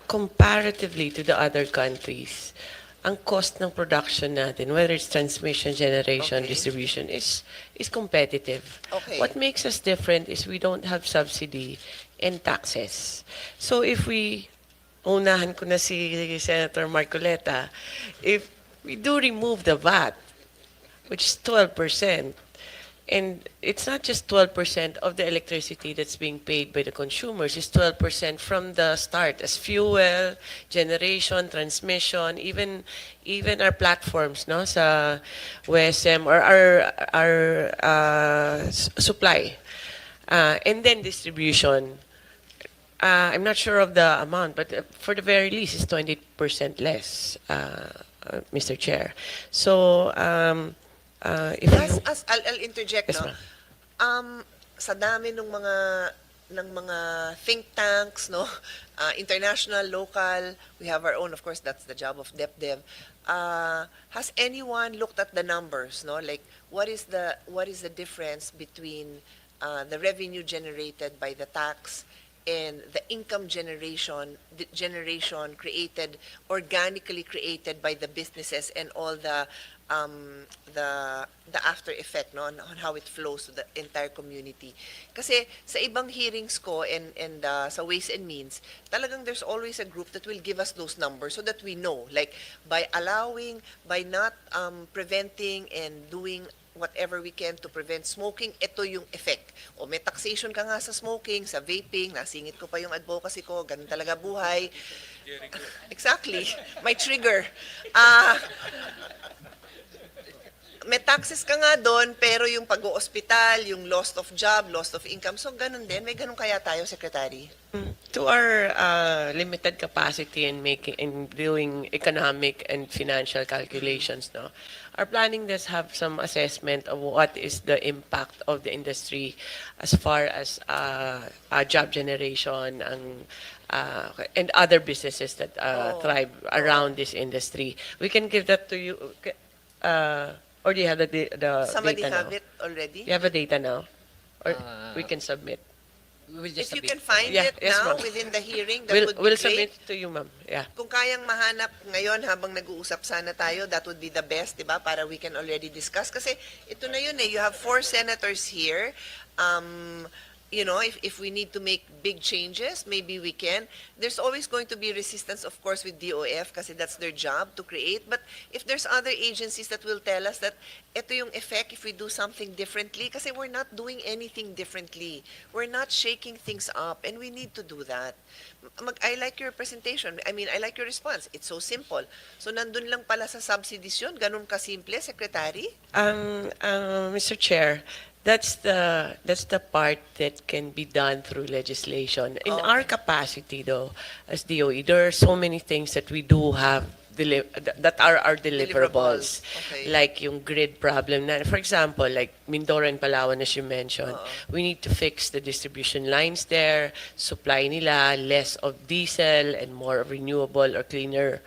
comparatively to the other countries, ang cost ng production natin, whether it's transmission, generation, Okay. distribution, is competitive. Okay. What makes us different is we don't have subsidy and taxes. So if unahan ko na si Senator Marcoleta, if we do remove the VAT, which is 12%, and it's not just 12% of the electricity that's being paid by the consumers, it's 12% from the start as fuel, generation, transmission, even our platforms, no, sa WSM or our supply. And then distribution. I'm not sure of the amount, but for the very least, it's 20% less, Mr. Chair. So, if you... I'll interject, Yes, no? ma'am. Sa dami ng mga think tanks, no? International, local, we have our own, of course, that's the job of DepDev. Has anyone looked at the numbers, no? Like, what is the difference between the revenue generated by the tax and the income generation created, organically created by the businesses and all the after effect, no, on how it flows to the entire community. Kasi sa ibang hearings ko and sa Ways and Means, talagang there's always a group that will give us those numbers so that we know, like by not preventing and doing whatever we can to prevent smoking, ito yung effect. O may taxation ka nga sa smoking, sa vaping, nasingit ko pa yung advocacy ko, ganun talaga buhay. Exactly. May trigger. May taxes ka nga doon, pero yung pag-o-hospital, yung loss of job, loss of income, so ganun din. May ganun kaya tayo, Secretary? To our limited capacity in doing economic and financial calculations, no, our planning does have some assessment of what is the impact of the industry as far as job generation and other businesses that thrive around this industry. We can give that to you. Or do you have the Somebody data have now? it already? You have the data now? Or we can submit? We will If just you submit. can find Yeah, it yes, now ma'am. within the hearing, that We'll would be we'll great. submit to you, ma'am. Yeah. Kung kayang mahanap ngayon habang nag-uusap sana tayo, that would be the best, di ba? Para we can already discuss. Kasi ito na yun eh, you have 4 senators here. You know, if we need to make big changes, maybe we can. There's always going to be resistance, of course, with DOF kasi that's their job to create. But if there's other agencies that will tell us that ito yung effect if we do something differently, kasi we're not doing anything differently. We're not shaking things up, and we need to do that. I like your presentation. I mean, I like your response. It's so simple. So nandun lang pala sa subsidies yun? Ganun kasimple, Secretary? Mr. Chair, that's the part that can be done through legislation. In our capacity, though, as DOE, there are so many things that we do have that are our deliverables. Okay. Like yung grid problem. For example, like Mindoro and Palawan, as you mentioned, we need to fix the distribution lines there, supply nila less of diesel and more of renewable or cleaner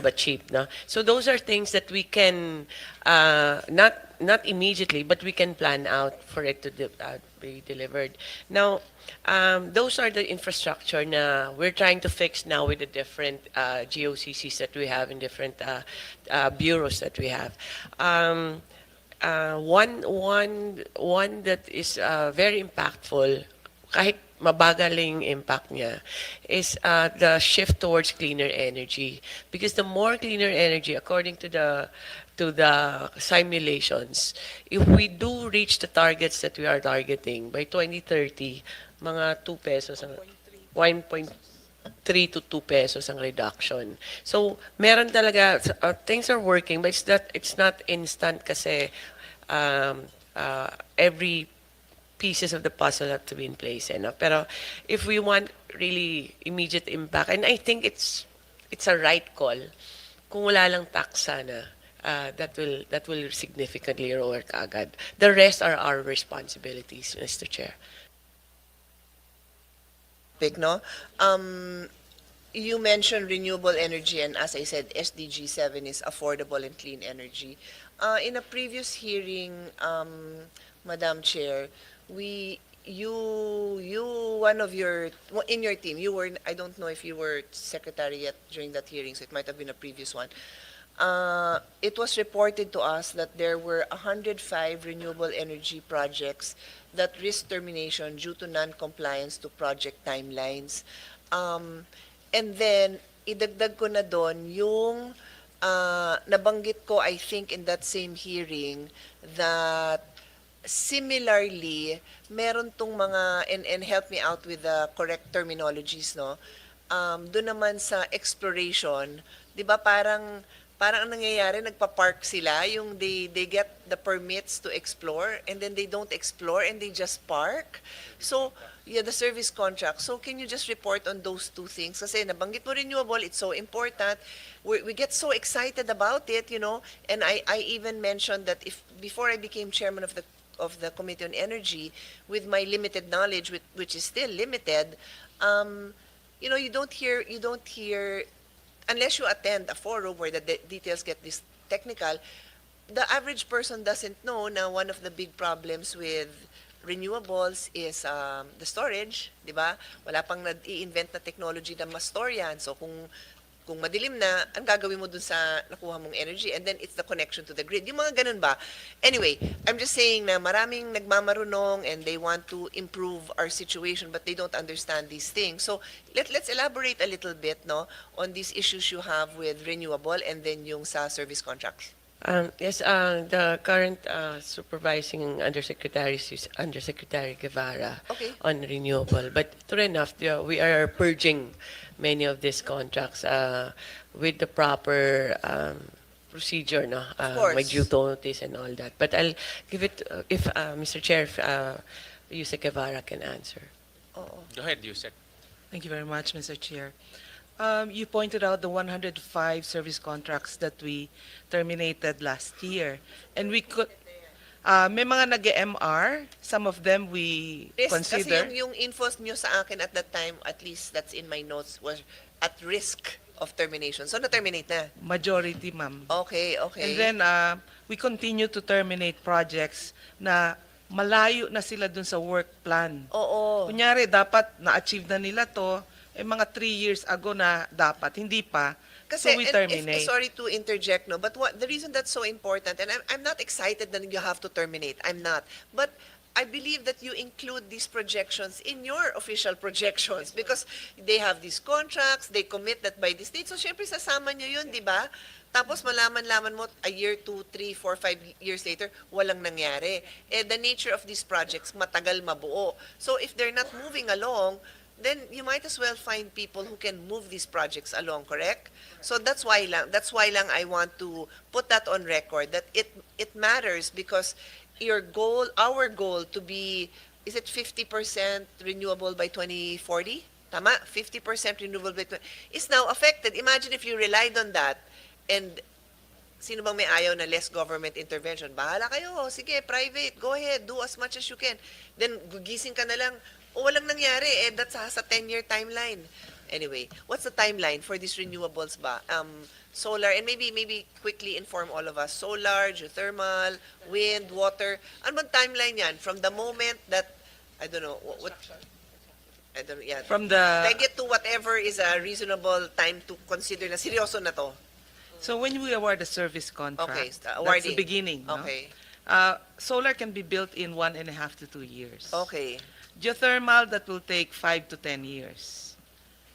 but cheap. No? So those are things that we can, not immediately, but we can plan out for it to be delivered. Now, those are the infrastructure na we're trying to fix now with the different GOCCs that we have in different bureaus that we have. One that is very impactful, kahit mabagaling impact niya is the shift towards cleaner energy. Because the more cleaner energy, according to the simulations, if we do reach the targets that we are targeting by 2030, mga 2 pesos ang 1.3 to 2 pesos ang reduction. So, meron talaga, things are working, but it's not instant kasi every pieces of the puzzle have to be in place. No? Pero if we want really immediate impact, and I think it's a right call, kung wala lang tax sana, that will significantly lower kaagad. The rest are our responsibilities, Mr. Chair. No? You mentioned renewable energy, and as I said, SDG 7 is affordable and clean energy. In a previous hearing, Madam Chair, in your team, you were, I don't know if you were secretary yet during that hearing, so it might have been a previous one. It was reported to us that there were 105 renewable energy projects that risk termination due to non-compliance to project timelines. And then, idagdag ko na doon yung nabanggit ko, I think, in that same hearing, that similarly, meron tong mga, and help me out with the correct terminologies, no? Doon naman sa exploration, di ba parang ang nangyayari, nagpa-park sila, yung they get the permits to explore, and then they don't explore, and they just park. So, yeah, the service contract. So, can you just report on those two things? Kasi nabanggit mo renewable, it's so important. We get so excited about it, you know, and I even mentioned that before I became chairman of the Committee on Energy, with my limited knowledge, which is still limited, you know, you don't hear, unless you attend a forum where the details get this technical, the average person doesn't know na one of the big problems with renewables is the storage, di ba? Wala pang nag-i-invent na technology na ma-store yan. So kung madilim na, ang gagawin mo dun sa nakuha mong energy, and then it's the connection to the grid. Yung mga ganun ba? Anyway, I'm just saying na maraming nagmamarunong and they want to improve our situation, but they don't understand these things. So let's elaborate a little bit, no, on these issues you have with renewable and then yung sa service contracts. Yes, the current supervising undersecretary is Undersecretary Guevara on renewable. But true enough, we are purging many of these contracts with the proper procedure, no? My due notice and all that. But I'll give it, if Mr. Chair, Yusek Guevara can answer. Go ahead, Yusek. Thank you very much, Mr. Chair. You pointed out the 105 service contracts that we terminated last year. And we could, may mga nag-MR, some of them we consider. Kasi yung infos nyo sa akin at that time, at least that's in my notes, was at risk of termination. So, na-terminate na? Majority, ma'am. Okay. And then, we continue to terminate projects na malayo na sila dun sa work plan. Oo. Kunyari, dapat na-achieve na nila to, mga 3 years ago na dapat, hindi pa. Kasi, so we terminate. sorry to interject, no, but the reason that's so important, and I'm not excited that you have to terminate. I'm not. But I believe that you include these projections in your official projections because they have these contracts, they commit that by this date. So, syempre, sasama nyo yun, di ba? Tapos, malaman mo, a year, 2, 3, 4, 5 years later, walang nangyari. The nature of these projects, matagal mabuo. So, if they're not moving along, then you might as well find people who can move these projects along, correct? So that's why lang I want to put that on record, that it matters because our goal to be, is it 50% renewable by 2040? Tama? 50% renewable by 2040 is now affected. Imagine if you relied on that and sino bang may ayaw na less government intervention? Bahala kayo, sige, private, go ahead, do as much as you can. Then gugising ka na lang, walang nangyari, that's a 10-year timeline. Anyway, what's the timeline for these renewables ba? Solar, and maybe quickly inform all of us. Solar, geothermal, wind, water. Ano bang timeline yan? From the moment that, I don't know, I don't know, yeah. From the... I get to whatever is a reasonable time to consider na seryoso na to. So when we award a service contract, awarding. that's the beginning. Okay. No? Solar can be built in 1.5 to 2 years. Okay. Geothermal, that will take 5 to 10 years.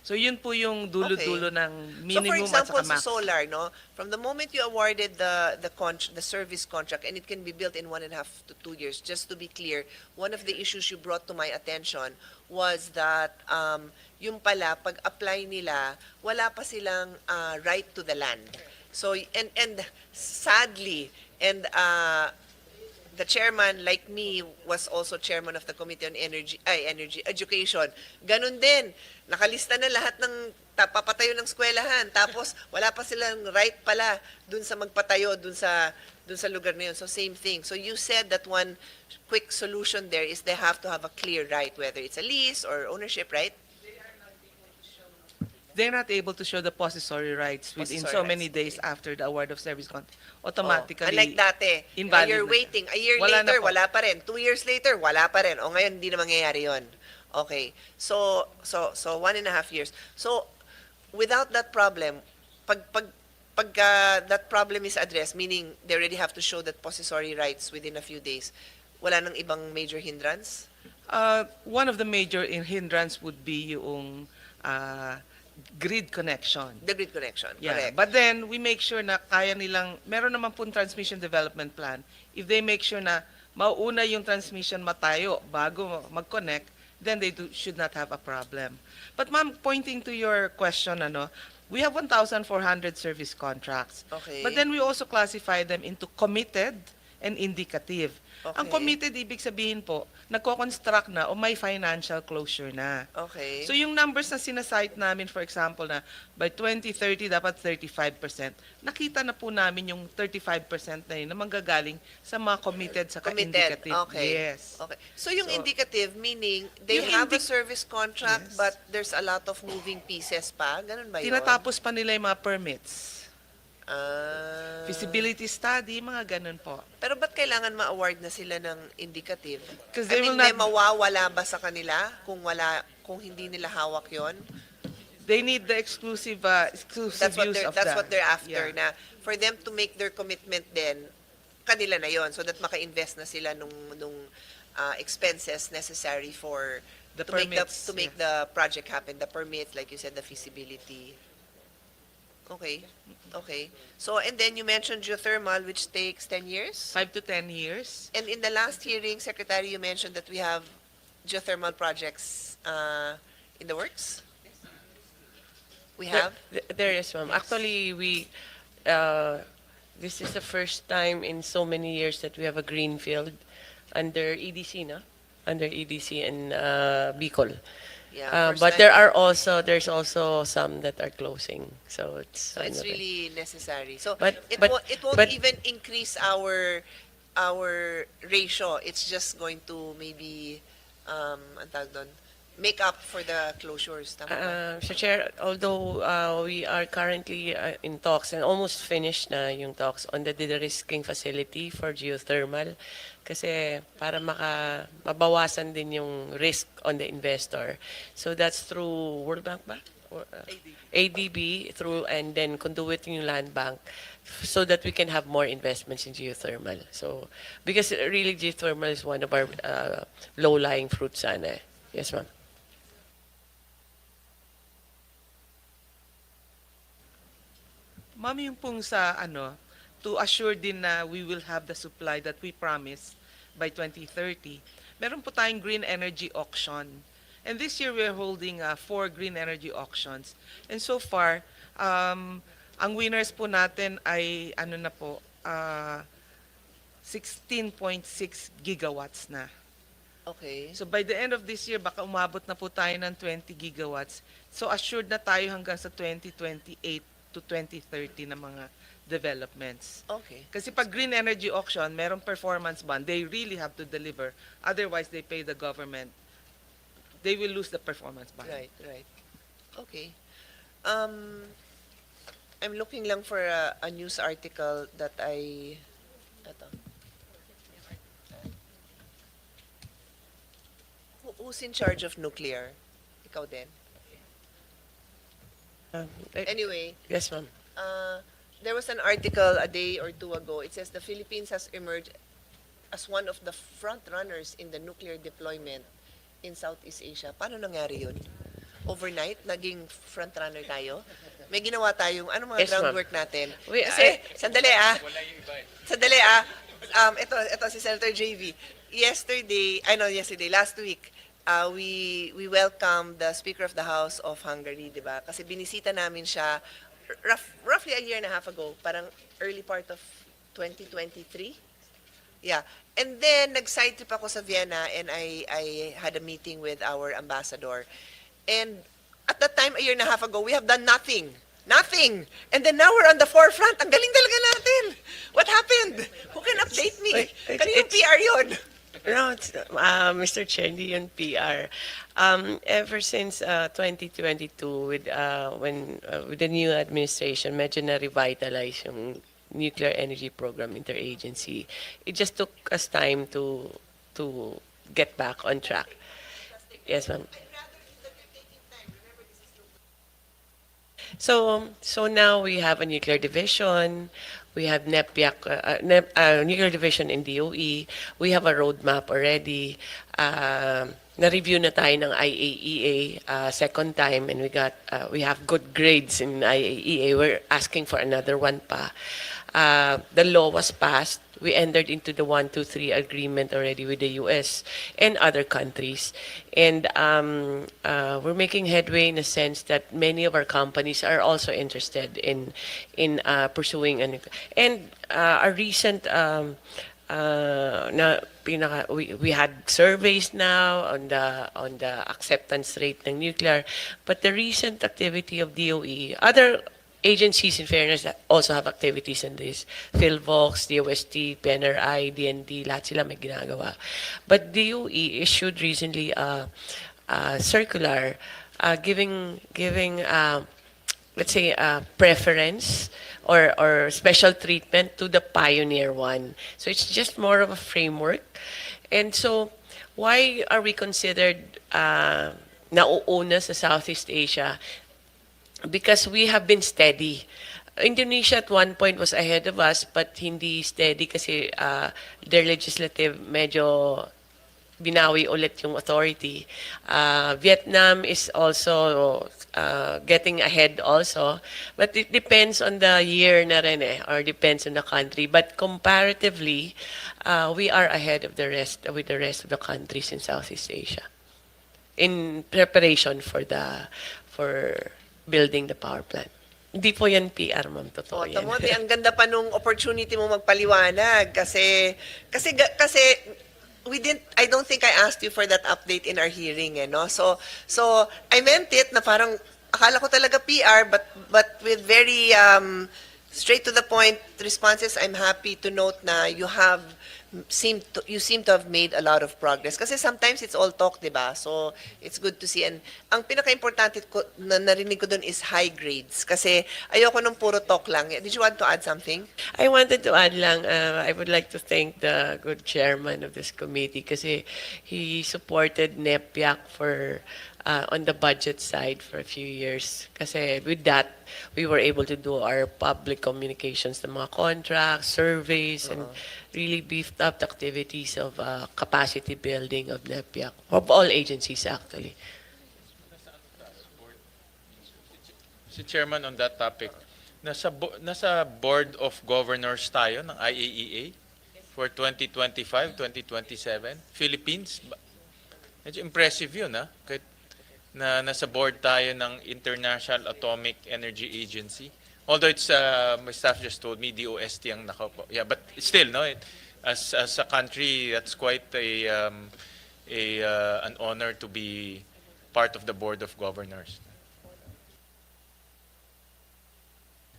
So yun po yung dulo-dulo ng So for minimum at example, saka sa max. solar, no, from the moment you awarded the service contract, and it can be built in 1.5 to 2 years. Just to be clear, one of the issues you brought to my attention was that yung pala pag apply nila, wala pa silang right to the land. So and sadly, and the chairman, like me, was also chairman of the Committee on Energy Education. Ganun din, nakalista na lahat ng papatayo ng eskwelahan, tapos wala pa silang right pala dun sa magpatayo dun sa lugar na yun. So same thing. So you said that one quick solution there is they have to have a clear right, whether it's a lease or ownership, right? They're not able to show the possessory rights within Possessory so many rights, days okay. after the award of service contract. Automatically, Unlike dati, invalid you're na siya. waiting. A year Wala na later, po. wala pa rin. 2 years later, wala pa rin. O ngayon, hindi na mangyayari yun. Okay. So 1.5 years. So, without that problem, pag that problem is addressed, meaning they already have to show that possessory rights within a few days, wala nang ibang major hindrance? One of the major hindrance would be yung grid connection. The grid connection, Yeah, correct. but then we make sure na kaya nilang, meron naman pong transmission development plan. If they make sure na mauuna yung transmission matayo bago mag-connect, then they should not have a problem. But ma'am, pointing to your question, we have 1,400 service contracts. Okay. But then we also classify them into committed and indicative. Okay. Ang committed, ibig sabihin po, nagko-construct na o may financial closure na. Okay. So yung numbers na sinasite namin, for example, na by 2030 dapat 35%, nakita na po namin yung 35% na yun na manggagaling sa mga committed sa Committed, indicative. okay. Yes. Okay. So yung So, indicative, meaning they yung have a service contract Yes. but there's a lot of moving pieces pa? Ganun ba yun? Tinatapos pa nila yung mga permits. Ah. Feasibility study, mga ganun po. Pero ba't kailangan ma-award na sila ng indicative? 'Cause I they mean, will may not- mawawala ba sa kanila kung hindi nila hawak yon? They need the exclusive That's what use they're of that's that. what they're after Yeah. na for them to make their commitment then kanila na yon, so that maka-invest na sila nung expenses necessary for The to make permits, the project happen, the permits, like you said, the feasibility. Okay. Okay. So, and then you mentioned geothermal, which takes 10 years? 5 to 10 years. And in the last hearing, Secretary, you mentioned that we have geothermal projects in the works? We have? There is, ma'am. Actually, this is the first time in so many years that we have a greenfield under EDC, no? Under EDC and Bicol. Yeah. first But time. there's also some that are closing. So it's So it's ano rin. really necessary. So But- it but- won't but- even increase our ratio. It's just going to maybe ang tawag doon, make up for the closures. Tama ba? Mr. Chair, although we are currently in talks and almost finished na yung talks on the de-risking facility for geothermal kasi para mabawasan din yung risk on the investor. So that's through World Bank ba? Or, ADB through and then conduit yung land bank so that we can have more investments in geothermal. So because really geothermal is one of our low-lying fruits sana. Yes, ma'am. Ma'am, yung pong sa to assure din na we will have the supply that we promised by 2030, meron po tayong green energy auction. And this year we're holding 4 green energy auctions. And so far, ang winners po natin ay 16.6 gigawatts na. Okay. So by the end of this year, baka umabot na po tayo ng 20 gigawatts. So assured na tayo hanggang sa 2028 to 2030 na mga developments. Okay. Kasi pag green energy auction, merong performance bond, they really have to deliver. Otherwise, they pay the government. They will lose the performance bond. Right, right. Okay. I'm looking lang for a news article that ito. Who's in charge of nuclear? Ikaw din. Anyway, Yes, ma'am. there was an article a day or two ago. It says the Philippines has emerged as one of the front runners in the nuclear deployment in Southeast Asia. Paano nangyari yun? Overnight, naging frontrunner tayo? May ginawa tayong, ano mga Yes, ma'am. groundwork natin? We- Kasi, sandali ito si Senator JV. Yesterday, last week, we welcomed the Speaker of the House of Hungary, di ba? Kasi binisita namin siya roughly a year and a half ago, parang early part of 2023. Yeah. And then, nag-side trip ako sa Vienna and I had a meeting with our ambassador. And at that time, a year and a half ago, we have done nothing. Nothing. And then now we're on the forefront. Ang galing talaga natin. What happened? Who can update me? Kanino PR yun? No, it's, Mr. Chair, hindi yun PR. Ever since 2022, with the new administration, medyo na-revitalize yung nuclear energy program interagency. It just took us time to get back on track. Yes, ma'am. So now we have a nuclear division. We have nuclear division in DOE. We have a roadmap already. Na-review na tayo ng IAEA second time, and we have good grades in IAEA. We're asking for another one pa. The law was passed. We entered into the 123 agreement already with the US and other countries. And we're making headway in a sense that many of our companies are also interested in pursuing. And our recent we had surveys now on the acceptance rate ng nuclear, but the recent activity of DOE, other agencies in fairness also have activities in this. PhilVox, DOST, PNRI, DND, lahat sila may ginagawa. But DOE issued recently a circular giving let's say preference or special treatment to the Pioneer One. So it's just more of a framework. And so why are we considered nauuna sa Southeast Asia? Because we have been steady. Indonesia at one point was ahead of us, but hindi steady kasi their legislative medyo binawi ulit yung authority. Vietnam is also getting ahead also, but it depends on the year na rin or depends on the country. But comparatively, we are ahead of the rest of the countries in Southeast Asia in preparation for building the power plant. Hindi po yan PR, ma'am. Totoo yan. Tamote, ang ganda pa nung opportunity mo magpaliwanag kasi I don't think I asked you for that update in our hearing, no? So I meant it na parang akala ko talaga PR, but with very straight to the point responses. I'm happy to note na you seem to have made a lot of progress. Kasi sometimes it's all talk, di ba? So it's good to see. And ang pinaka-importante ko na narinig ko doon is high grades. Kasi ayoko nung puro talk lang. Did you want to add something? I wanted to add lang, I would like to thank the good chairman of this committee kasi he supported NEPIAC for on the budget side for a few years. Kasi with that, we were able to do our public communications, the mga contracts, surveys, and really beefed up the activities of capacity building of NEPIAC, of all agencies actually. Si Chairman, on that topic, nasa Board of Governors tayo ng IAEA for 2025-2027. Philippines, medyo impressive yun, ha? Kahit na nasa board tayo ng International Atomic Energy Agency. Although it's, my staff just told me, DOST ang nakaupo. Yeah, but still, no, as a country, that's quite an honor to be part of the Board of Governors.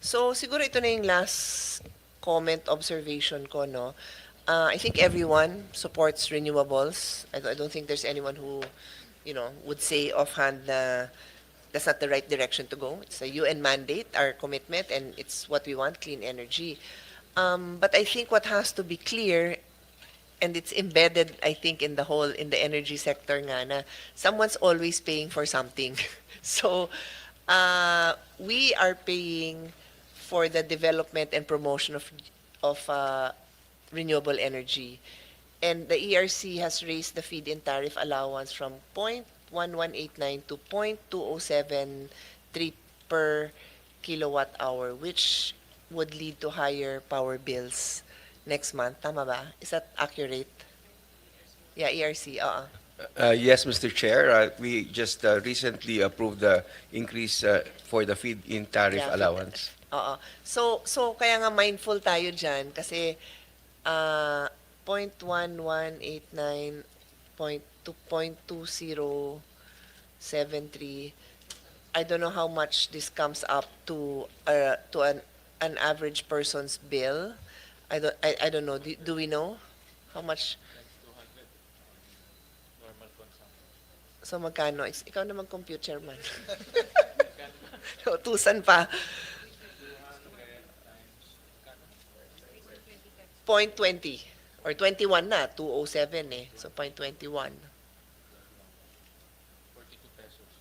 So siguro ito na yung last comment, observation ko, no? I think everyone supports renewables. I don't think there's anyone who, would say offhand na that's not the right direction to go. It's a UN mandate, our commitment, and it's what we want, clean energy. But I think what has to be clear, and it's embedded, I think, in the energy sector nga na someone's always paying for something. So we are paying for the development and promotion of renewable energy. And the ERC has raised the feed-in tariff allowance from 0.1189 to 0.2073 per kilowatt hour, which would lead to higher power bills next month. Tama ba? Is that accurate? Yeah, ERC. Yes, Mr. Chair, we just recently approved the increase for the feed-in tariff Yeah, allowance. Oo. So kaya nga mindful tayo dyan kasi 0.1189 to 0.2073. I don't know how much this comes up to an average person's bill. I don't know. Do we know how much? So magkano? Ikaw na mag-compute, Chairman. Utusan pa. 0.20 or 21 na, 207 eh. So 0.21.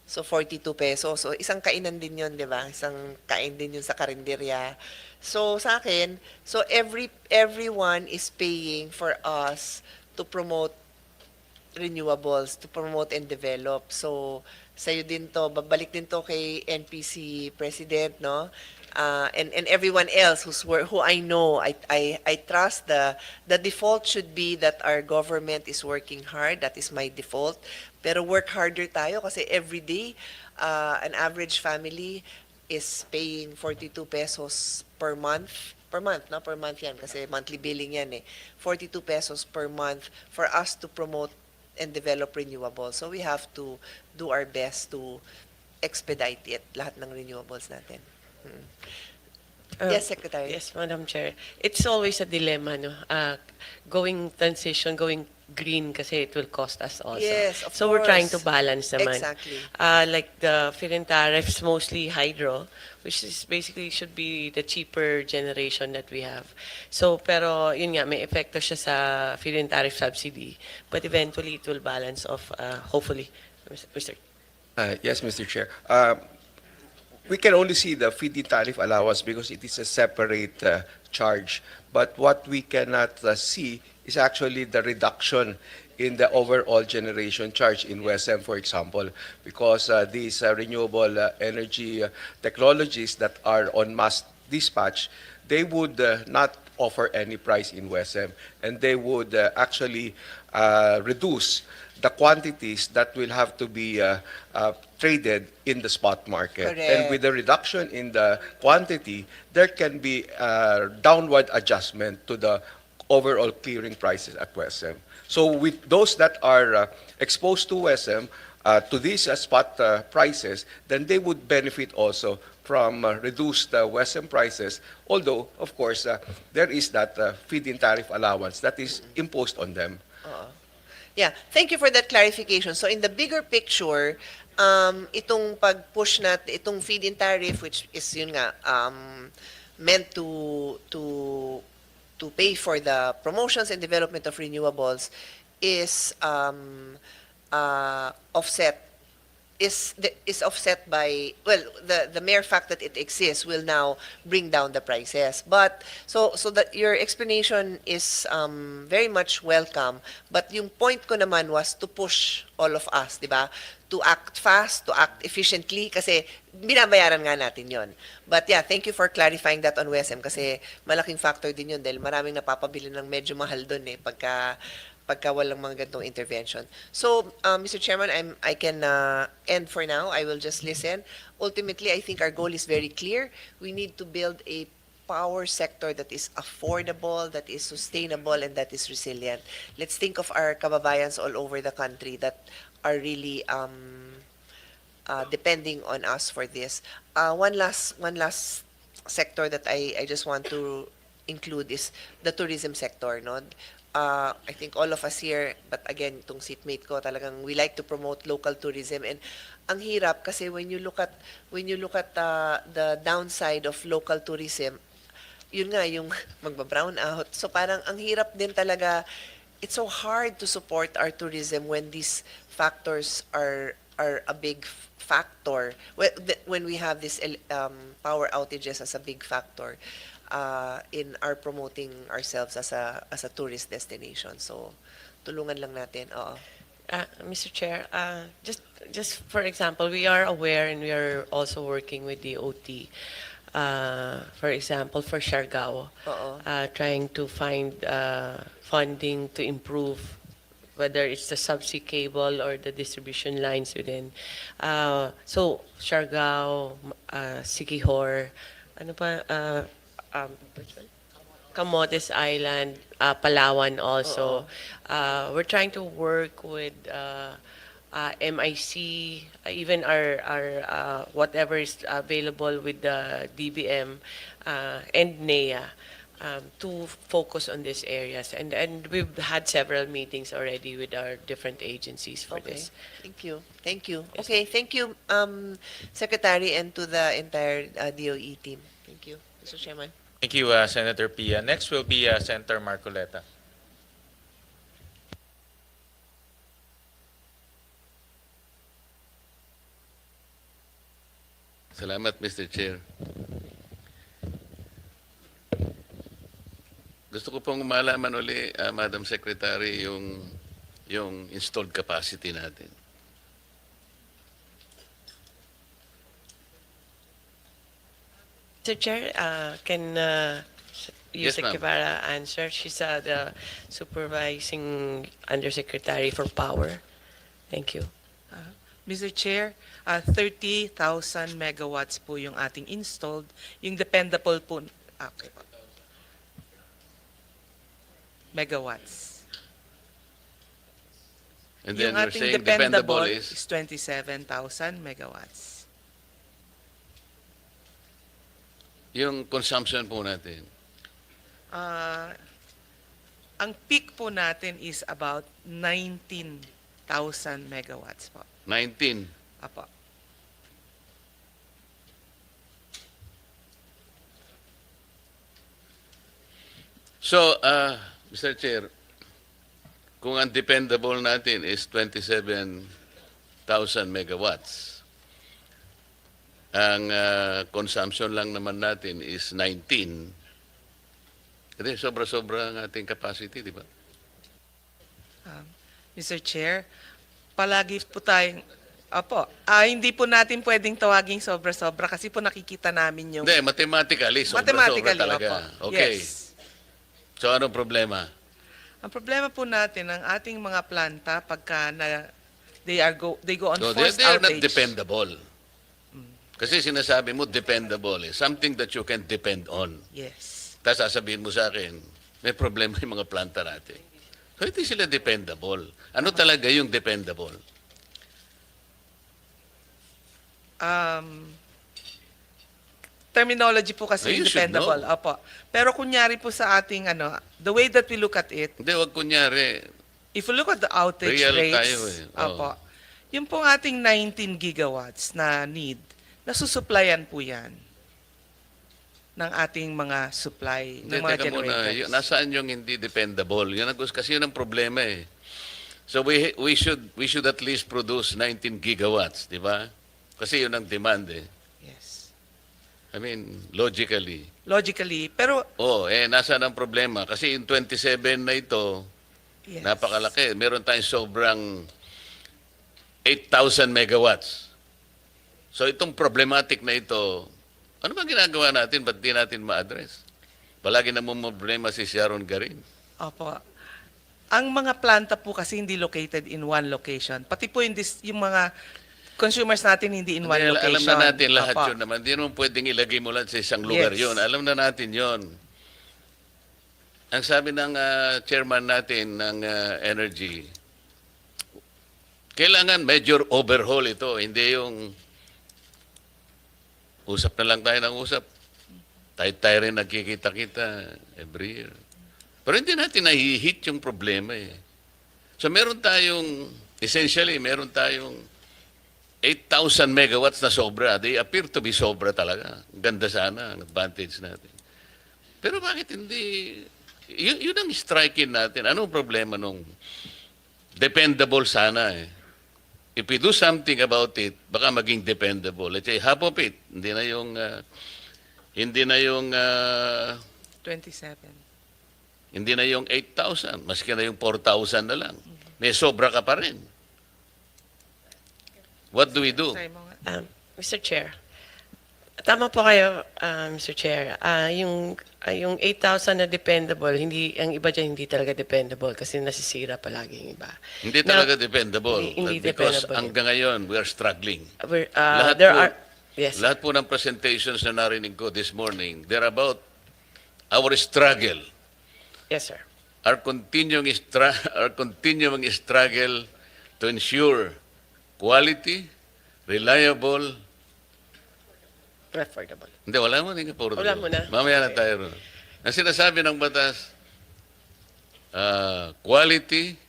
So 42 pesos. So isang kainan din 'yon, 'di ba? Isang kain din 'yun sa karinderya. So sa akin, so everyone is paying for us to promote renewables, to promote and develop. So sa'yo din to, babalik din to kay NPC President, no? And everyone else who I know, I trust the default should be that our government is working hard. That is my default. Pero work harder tayo kasi every day, an average family is paying 42 pesos per month. Per month, no? Per month yan kasi monthly billing yan eh. 42 pesos per month for us to promote and develop renewables. So we have to do our best to expedite it, lahat ng renewables natin. Yes, Secretary. Yes, Madam Chair. It's always a dilemma, no? Going green kasi it will cost us also. Yes, of so we're trying course. to balance naman. Exactly. Like the feed-in tariffs, mostly hydro, which is basically should be the cheaper generation that we have. So, pero yun nga, may epekto siya sa feed-in tariff subsidy. But eventually, it will balance off, hopefully. Mr. Yes, Mr. Chair. We can only see the feed-in tariff allowance because it is a separate charge. But what we cannot see is actually the reduction in the overall generation charge in WESM, for example, because these renewable energy technologies that are on mass dispatch, they would not offer any price in WESM, and they would actually reduce the quantities that will have to be traded in the spot market. Correct. And with the reduction in the quantity, there can be downward adjustment to the overall clearing prices at WESM. So with those that are exposed to WESM, to these spot prices, then they would benefit also from reduced WESM prices, although, of course, there is that feed-in tariff allowance that is imposed on them. Yeah, thank you for that clarification. So in the bigger picture, itong pag-push itong feed-in tariff, which is yun nga, meant to pay for the promotions and development of renewables, is offset by, well, the mere fact that it exists will now bring down the prices. But so that your explanation is very much welcome. But yung point ko naman was to push all of us, di ba? To act fast, to act efficiently, kasi binabayaran nga natin yon. But yeah, thank you for clarifying that on WESM kasi malaking factor din yun dahil maraming napapabili ng medyo mahal doon eh pagka walang mga ganitong intervention. So, Mr. Chairman, I can end for now. I will just listen. Ultimately, I think our goal is very clear. We need to build a power sector that is affordable, that is sustainable, and that is resilient. Let's think of our kababayans all over the country that are really depending on us for this. One last sector that I just want to include is the tourism sector, no? I think all of us here, but again, itong seatmate ko, talagang we like to promote local tourism, and ang hirap kasi when you look at the downside of local tourism, yun nga yung magba-brown out. So parang ang hirap din talaga. It's so hard to support our tourism when these factors are are a big factor when we have this power outages as a big factor in our promoting ourselves as a tourist destination. So tulungan lang natin. Oo. Mr. Chair, just for example, we are aware and we are also working with the OT. For example, for Siargao, Oo. trying to find funding to improve whether it's the subsea cable or the distribution lines within. So, Siargao, Siquijor, ano pa, which one? Camotes Island, Palawan also. We're trying to work with MIC, even our whatever is available with the DBM and NEA to focus on these areas. And we've had several meetings already with our different agencies for Okay. this. Thank you. Thank you. Yes. Okay, thank you, Secretary, and to the entire DOE team. Thank you, Mr. Chairman. Thank you, Senator Pia. Next will be Senator Marcoleta. Salamat, Mr. Chair. Gusto ko pong malaman uli, Madam Secretary, yung installed capacity natin. Mr. Chair, can Yes, ma'am. Guevara answer? She's the supervising undersecretary for power. Thank you. Mr. Chair, 30,000 megawatts po yung ating installed. Yung dependable po, okay po. Megawatts. And then Yung you're ating saying dependable is 27,000 megawatts. yung consumption po natin. Ang peak po natin is about 19,000 megawatts po. 19. Apo. So, Mr. Chair, kung ang dependable natin is 27,000 megawatts, ang consumption lang naman natin is 19. Kasi sobra-sobra ang ating capacity, di ba? Mr. Chair, palagi po tayong, hindi po natin pwedeng tawaging sobra-sobra kasi po nakikita namin yung... Hindi, mathematically, sobra-sobra talaga. opo. Okay. Yes. So, anong problema? Ang problema po natin, ang ating mga planta, pagka they go on So, forced they are not outage. dependable. Kasi sinasabi mo, dependable. Something that you can depend on. Yes. Tapos sasabihin mo sa akin, may problema yung mga planta natin. So, hindi sila dependable. Ano talaga yung dependable? Terminology po kasi You should dependable. know. Opo. Pero kunyari po sa ating, the way that we look at it, Hindi, wag kunyari. if you look at the outage Real rates, tayo eh. Oo. opo, yung pong ating 19 gigawatts na need, nasusupplyan po yan ng ating mga supply, Hindi, ng mga teka muna. generators. Nasaan yung hindi dependable? Yan kasi yun ang problema eh. So we should at least produce 19 gigawatts, di ba? Kasi yun ang demand eh. Yes. I mean, logically. Logically, pero Nasaan ang problema? Kasi yung 27 na ito, yes. napakalaki. Meron tayong sobrang 8,000 megawatts. So itong problematic na ito, ano ba ginagawa natin? Ba't di natin ma-address? Palagi na problema si Sharon Garin. Opo. Ang mga planta po kasi hindi located in one location. Pati po yung mga consumers natin hindi in one Hindi, location. alam na natin lahat Opo. yun naman. Hindi naman pwedeng ilagay mo lang sa isang lugar Yes. yun. Alam na natin yun. Ang sabi ng chairman natin ng energy, kailangan major overhaul ito. Hindi yung usap na lang tayo ng usap. Tayo rin nagkikita-kita every year. Pero hindi natin nahihit yung problema eh. So meron tayong, essentially, meron tayong 8,000 megawatts na sobra. They appear to be sobra talaga. Ganda sana ang advantage natin. Pero bakit hindi, yun ang striking natin. Anong problema nung dependable sana eh. if we do something about it, baka maging dependable. Let's say half of it, hindi na yung 27. hindi na yung 8,000, maski na yung 4,000 na lang. May sobra ka pa rin. What do we do? Mr. Chair, tama po kayo, Mr. Chair. Yung 8,000 na dependable, ang iba dyan hindi talaga dependable kasi nasisira palagi yung iba. Hindi talaga dependable. Hindi Because dependable. hanggang ngayon, we are struggling. Yes. Lahat po ng presentations na narinig ko this morning, they're about our struggle. Yes, sir. Our continuing struggle to ensure quality, reliable. Affordable. Hindi, wala mo rin affordable. Wala mo na. Mamaya na tayo ron. Ang sinasabi ng batas, quality,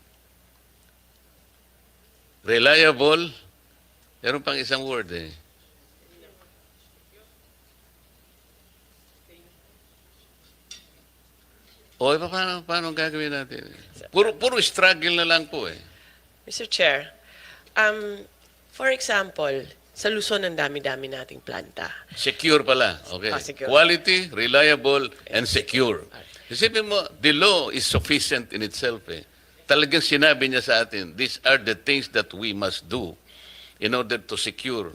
reliable, meron pang isang word eh. O, paano ang gagawin natin? Puro struggle na lang po eh. Mr. Chair, for example, sa Luzon ang dami-dami nating planta. Secure pala. Okay. Secure. Quality, reliable, and secure. Isipin mo, the law is sufficient in itself eh. Talagang sinabi niya sa atin, these are the things that we must do in order to secure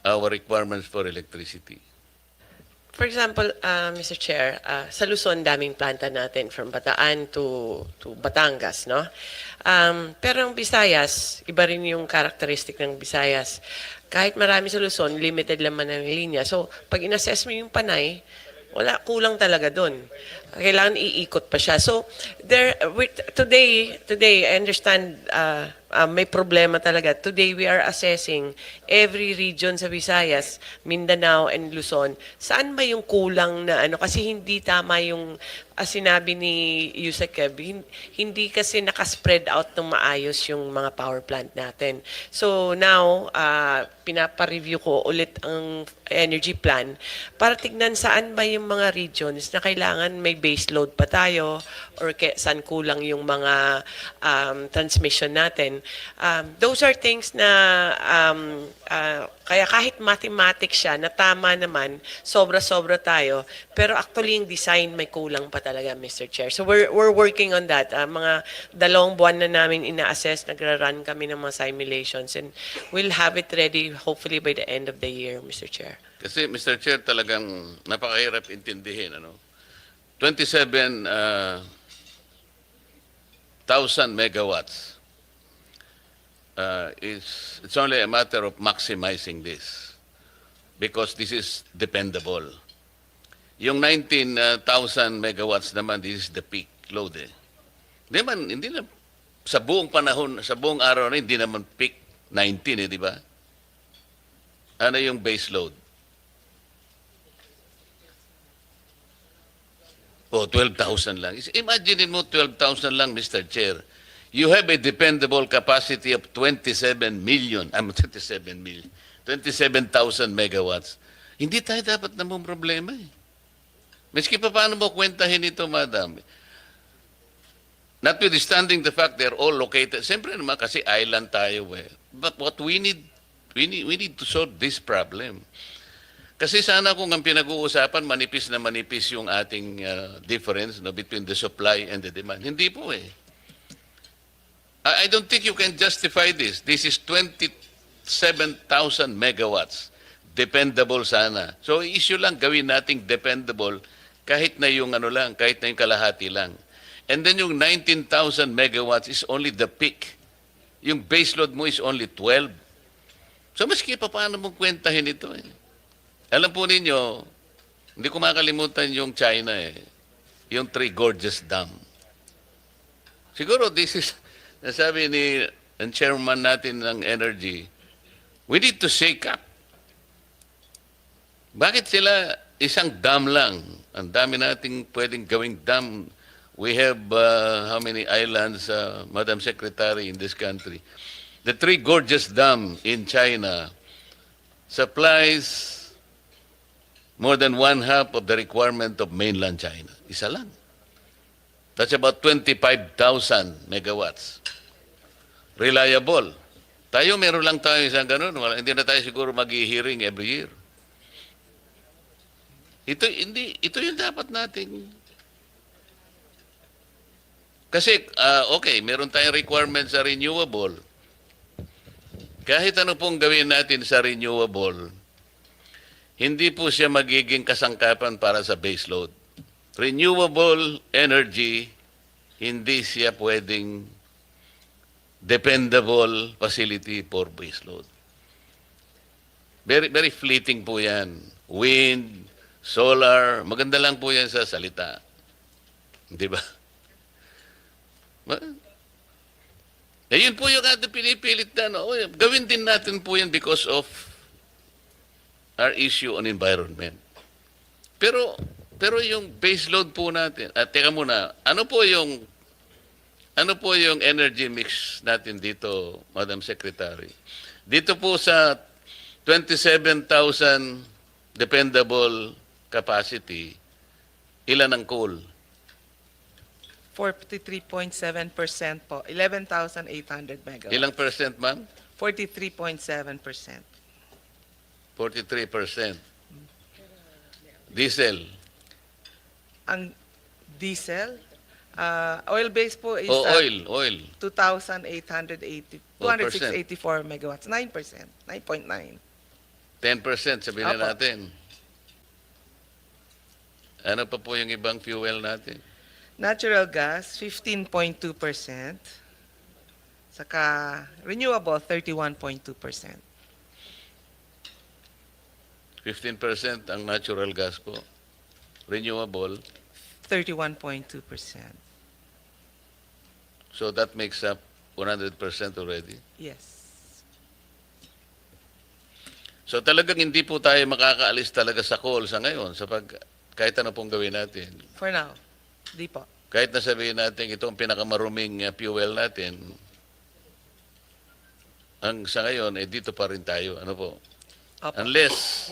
our requirements for electricity. For example, Mr. Chair, sa Luzon, daming planta natin from Bataan to Batangas, no? Pero ang Visayas, iba rin yung characteristic ng Visayas. Kahit marami sa Luzon, limited naman ang linya. So, pag in-assess mo yung Panay, kulang talaga doon. Kailangan iikot pa siya. So, today, I understand may problema talaga. Today, we are assessing every region sa Visayas, Mindanao, and Luzon. Saan ba yung kulang na ano? Kasi hindi tama yung sinabi ni Yusek Kev, hindi kasi nakaspread out ng maayos yung mga power plant natin. So now, pinapa-review ko ulit ang energy plan para tignan saan ba yung mga regions na kailangan may base load pa tayo or saan kulang yung mga transmission natin. Those are things na kaya kahit mathematics siya, na tama naman, sobra-sobra tayo, pero actually yung design may kulang pa talaga, Mr. Chair. So we're working on that. Mga 2 buwan na namin ina-assess, nagra-run kami ng mga simulations, and we'll have it ready hopefully by the end of the year, Mr. Chair. Kasi, Mr. Chair, talagang napakahirap intindihin. 27,000 megawatts. It's only a matter of maximizing this because this is dependable. Yung 19,000 megawatts naman, this is the peak load eh. Hindi na, sa buong panahon, sa buong araw na, hindi naman peak 19 eh, di ba? Ano yung base load? O, 12,000 lang. Imagine mo 12,000 lang, Mr. Chair. You have a dependable capacity of 27,000 megawatts. Hindi tayo dapat namang problema eh. Miski pa paano mo kwentahin ito, madam? Notwithstanding the fact they're all located, siyempre naman kasi island tayo eh. But what we need to solve this problem. Kasi sana kung ang pinag-uusapan, manipis na manipis yung ating difference between the supply and the demand. Hindi po eh. I don't think you can justify this. This is 27,000 megawatts. Dependable sana. So issue lang, gawin nating dependable kahit na yung kahit na yung kalahati lang. And then yung 19,000 megawatts is only the peak. Yung baseload mo is only 12. So maski pa paano mong kwentahin ito eh. Alam po ninyo, hindi ko makalimutan yung China eh. Yung Three Gorges Dam. Siguro this is, nasabi ni ang chairman natin ng energy, we need to shake up. Bakit sila isang dam lang? Ang dami nating pwedeng gawing dam. We have how many islands, Madam Secretary, in this country? The Three Gorges Dam in China supplies more than 1/2 of the requirement of mainland China. Isa lang. That's about 25,000 megawatts. Reliable. Tayo, meron lang tayo isang ganun. Hindi na tayo siguro mag-hearing every year. Ito yung dapat nating. Kasi, okay, meron tayong requirements sa renewable. Kahit ano pong gawin natin sa renewable, hindi po siya magiging kasangkapan para sa baseload. Renewable energy, hindi siya pwedeng dependable facility for baseload. Very, very fleeting po yan. Wind, solar, maganda lang po yan sa salita. Di ba? Yun po yung ating pinipilit na, no? Gawin din natin po yan because of our issue on environment. Pero yung baseload po natin, teka muna, ano po yung energy mix natin dito, Madam Secretary? Dito po sa 27,000 dependable capacity, ilan ang coal? 43.7% po. 11,800 megawatts. Ilang percent, ma'am? 43.7%. 43%. Diesel? Ang diesel, oil-based po is Oil. 2,880, 284 megawatts. 9%. 9.9. 10%, sabihin Apo. na natin. Ano pa po yung ibang fuel natin? Natural gas, 15.2%. Saka renewable, 31.2%. 15% ang natural gas po. Renewable, 31.2%. so that makes up 100% already. Yes. So talagang hindi po tayo makakaalis talaga sa coal sa ngayon kahit ano pong gawin natin. For now, di po. Kahit na sabihin natin ito ang pinakamaruming fuel natin, sa ngayon, dito pa rin tayo. Ano po? Opo. Unless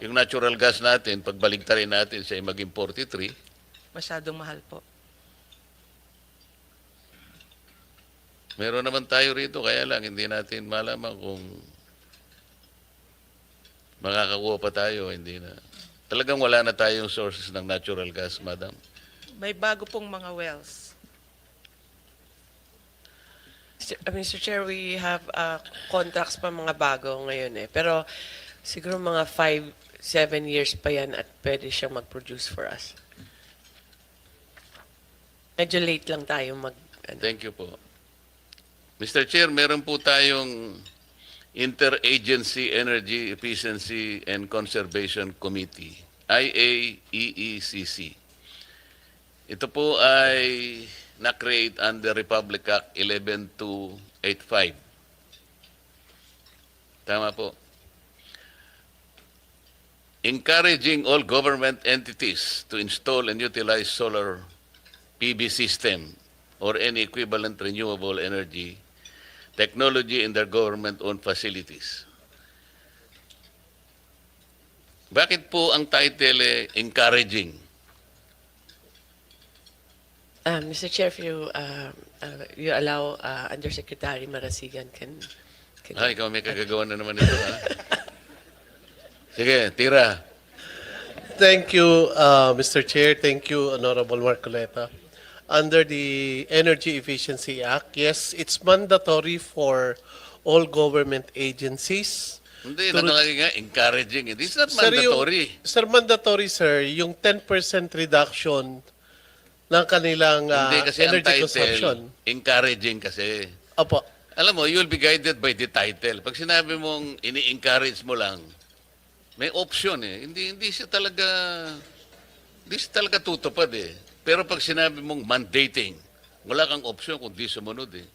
yung natural gas natin, pagbaligtarin natin siya ay maging 43, Masyadong mahal po. meron naman tayo rito, kaya lang hindi natin malaman kung makakakuha pa tayo, hindi na. Talagang wala na tayong sources ng natural gas, madam. May bago pong mga wells. Mr. Chair, we have contracts pa mga bago ngayon eh. Pero siguro mga 5-7 years pa yan at pwede siyang mag-produce for us. Medyo late lang tayo Thank you po. Mr. Chair, meron po tayong Interagency Energy Efficiency and Conservation Committee, IAEECC. Ito po ay na-create under Republic Act 11285. Tama po. Encouraging all government entities to install and utilize solar PV system or any equivalent renewable energy technology in their government-owned facilities. Bakit po ang title encouraging? Mr. Chair, if you allow Undersecretary Marasigan can Ikaw may kagagawa na naman ito, ha? Sige, tira. Thank you, Mr. Chair. Thank you, Honorable Marcoleta. Under the Energy Efficiency Act, yes, it's mandatory for all government agencies. Hindi, nakalagay nga, encouraging. It's not mandatory. Mandatory, sir, yung 10% reduction ng kanilang Hindi kasi ang energy title, consumption. encouraging kasi. Opo. Alam mo, you'll be guided by the title. Pag sinabi mong ini-encourage mo lang, may option eh. Hindi siya talaga tutupad eh. Pero pag sinabi mong mandating, wala kang option kung di sumunod eh.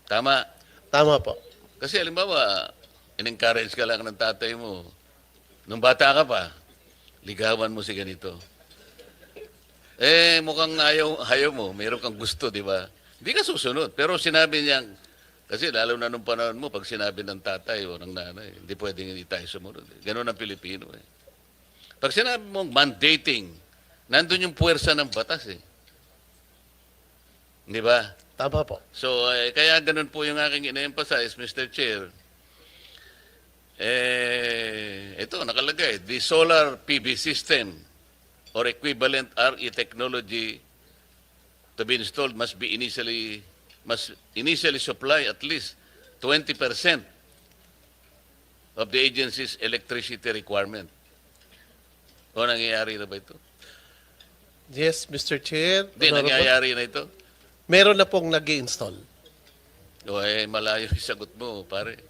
Tama? Tama po. Kasi halimbawa, in-encourage ka lang ng tatay mo. Nung bata ka pa, ligawan mo si ganito. Mukhang ayaw mo. Mayroon kang gusto, di ba? Hindi ka susunod. Pero sinabi niyang, kasi lalo na nung panahon mo, pag sinabi ng tatay o ng nanay, hindi pwedeng hindi tayo sumunod. Ganun ang Pilipino eh. Pag sinabi mong mandating, nandun yung puwersa ng batas eh. Di ba? Tama po. So, kaya ganun po yung aking ina-emphasize, Mr. Chair. Ito, nakalagay, the solar PV system or equivalent RE technology to be installed must initially supply at least 20% of the agency's electricity requirement. O nangyayari na ba ito? Yes, Mr. Chair. Hindi, Honorable. nangyayari na ito. Meron na pong nag-i-install. O malayo yung sagot mo, pare.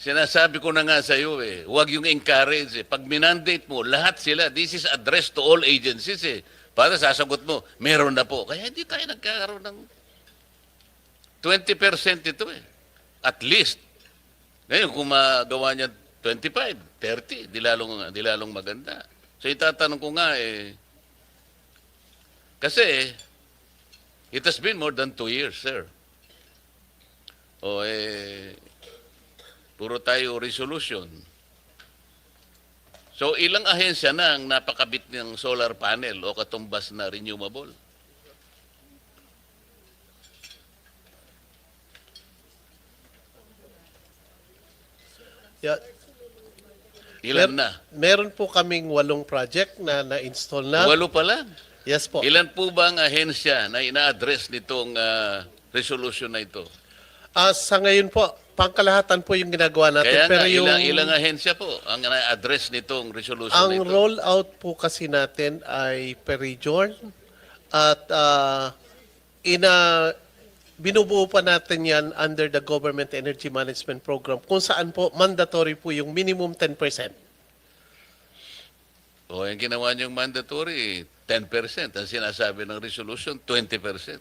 Sinasabi ko na nga sa iyo huwag yung encourage Pag minandate mo, lahat sila, this is addressed to all agencies Para sasagot mo, meron na po. Kaya hindi tayo nagkakaroon ng 20% ito At least. Ngayon, kung magawa niya 25, 30, di lalong maganda. So itatanong ko nga kasi it has been more than 2 years, sir. O puro tayo resolution. So ilang ahensya na ang napakabit ng solar panel o katumbas na renewable? Yeah. Ilan na? Meron po kaming 8 project na na-install na. 8 pa lang. Yes po. Ilan po ba ang ahensya na ina-address nitong resolution na ito? Sa ngayon po, pangkalahatan po yung ginagawa natin. Kaya pero nga, yung, ilang ahensya po ang na-address nitong resolution ang na ito? rollout po kasi natin ay per region at binubuo pa natin yan under the Government Energy Management Program kung saan po mandatory po yung minimum 10%. O yung ginawa niyong mandatory, 10%. Ang sinasabi ng resolution, 20%.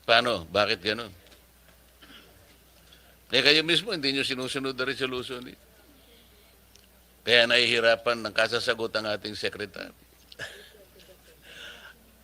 Paano? Bakit ganun? Kayo mismo, hindi niyo sinusunod na resolution. Kaya nahihirapan ng kasasagot ang ating secretary.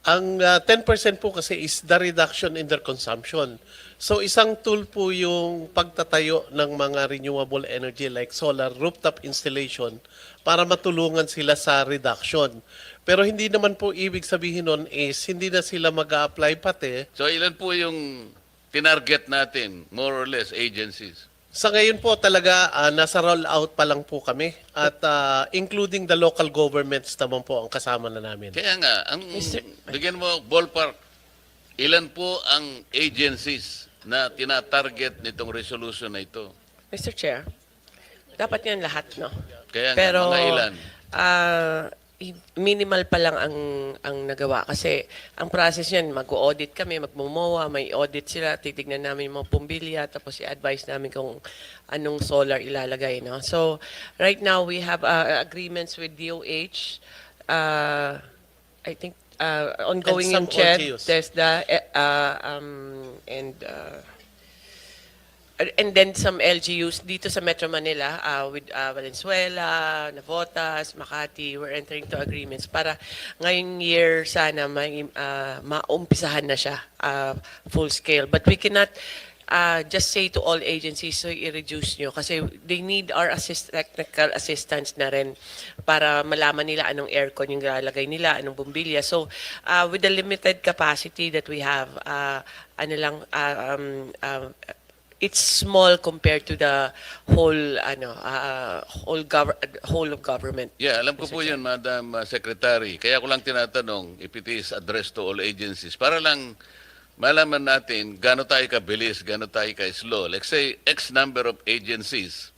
Ang 10% po kasi is the reduction in their consumption. So isang tool po yung pagtatayo ng mga renewable energy like solar rooftop installation para matulungan sila sa reduction. Pero hindi naman po ibig sabihin nun is hindi na sila mag-a-apply pati. So ilan po yung tinarget natin, more or less, agencies? Sa ngayon po talaga nasa rollout pa lang po kami at including the local governments naman po ang kasama na namin. Kaya nga, bigyan mo ballpark, ilan po ang agencies na tinatarget nitong resolution na ito? Mr. Chair, dapat yan lahat, no? Kaya nga, Pero, mga ilan? Minimal pa lang ang nagawa kasi ang process yan, mag-audit kami, magmumowa, may audit sila, titignan namin yung mga pumbilya, tapos i-advise namin kung anong solar ilalagay. No? So, right now, we have agreements with DOH, I think, ongoing And some in CHED, OGUs. TESDA, and then some LGUs dito sa Metro Manila with Valenzuela, Navotas, Makati, we're entering to agreements para ngayong year sana maumpisahan na siya full scale. But we cannot just say to all agencies, so i-reduce nyo kasi they need our technical assistance na rin para malaman nila anong aircon yung lalagay nila, anong bumbilya. So with the limited capacity that we have, it's small compared to the whole whole of government. Yeah, alam ko po yun, Madam Secretary. Kaya ko lang tinatanong if it is addressed to all agencies. Para lang malaman natin gaano tayo kabilis, gaano tayo ka-slow. Let's say X number of agencies.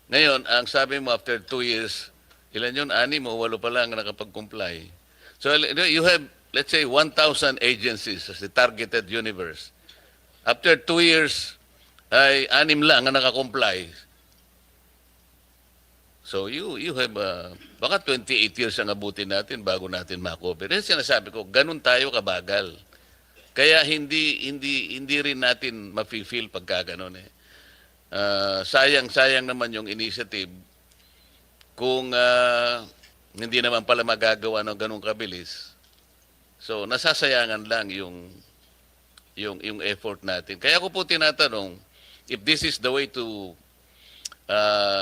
Ngayon, ang sabi mo after 2 years, ilan yun? 6 o 8 pa lang nakapag-comply. So you have, let's say, 1,000 agencies as the targeted universe. After 2 years, ay 6 lang ang nakakomply. So you have, baka 28 years ang abutin natin bago natin makover. Yan sinasabi ko, ganun tayo kabagal. Kaya hindi rin natin mafe-feel pagka ganun sayang naman yung initiative kung hindi naman pala magagawa ng ganun kabilis. So nasasayangan lang yung effort natin. Kaya ko po tinatanong, if this is the way to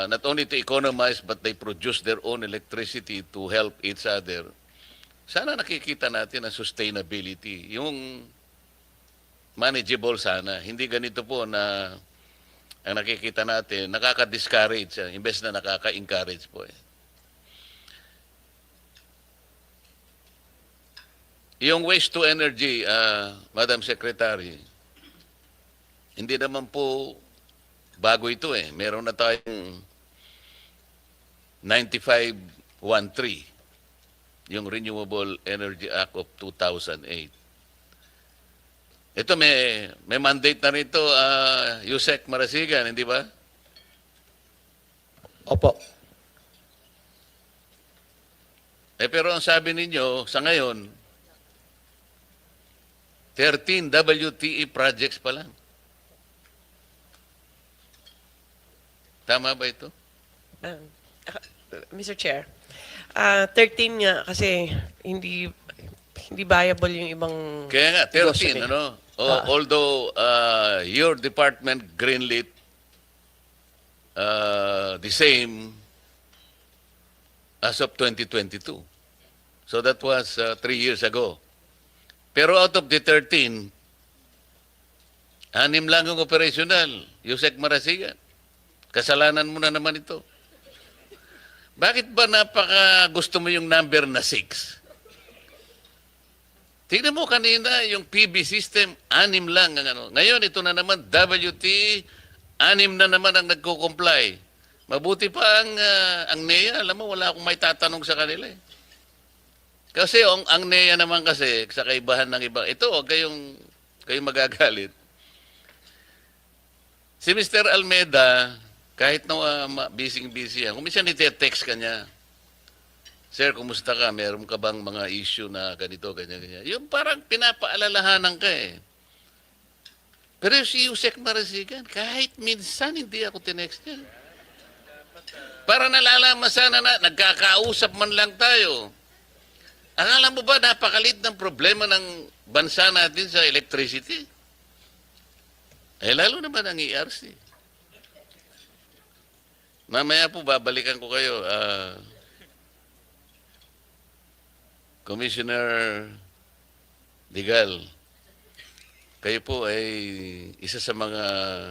not only to economize but they produce their own electricity to help each other, sana nakikita natin ang sustainability, yung manageable sana. Hindi ganito po na ang nakikita natin, nakaka-discourage, imbes na nakaka-encourage po. Yung waste to energy, Madam Secretary, hindi naman po bago ito eh. Meron na tayong 9513, yung Renewable Energy Act of 2008. Ito may mandate na rito, Yusek Marasigan, hindi ba? Opo. Pero ang sabi ninyo, sa ngayon, 13 WTE projects pa lang. Tama ba ito? Mr. Chair, 13 nga kasi hindi viable yung ibang Kaya nga, 13, negosyo. ano? Although your department greenlit the same as of 2022. So that was 3 years ago. Pero out of the 13, 6 lang ang operational. Yusek Marasigan. Kasalanan mo na naman ito. Bakit ba napaka gusto mo yung number na 6? Tingnan mo kanina yung PB system, 6 lang ang ano. Ngayon ito na naman WT, 6 na naman ang nagko-comply. Mabuti pa ang NEA, alam mo wala akong may tatanong sa kanila eh. Kasi ang NEA naman kasi sa kaibahan ng iba, ito huwag kayong magagalit. Si Mr. Almeida, kahit na busy-busy yan, kung minsan ite-text ka niya, Sir, kumusta ka? Meron ka bang mga issue na ganito, ganyan. Yung parang pinapaalalahanan ka eh. Pero si Yusek Marasigan, kahit minsan hindi ako tinext niya. Para nalalaman sana na nagkakausap man lang tayo. Akala mo ba napakalit ng problema ng bansa natin sa electricity? Lalo naman ang ERC. Mamaya po babalikan ko kayo. Commissioner Digal, kayo po ay isa sa mga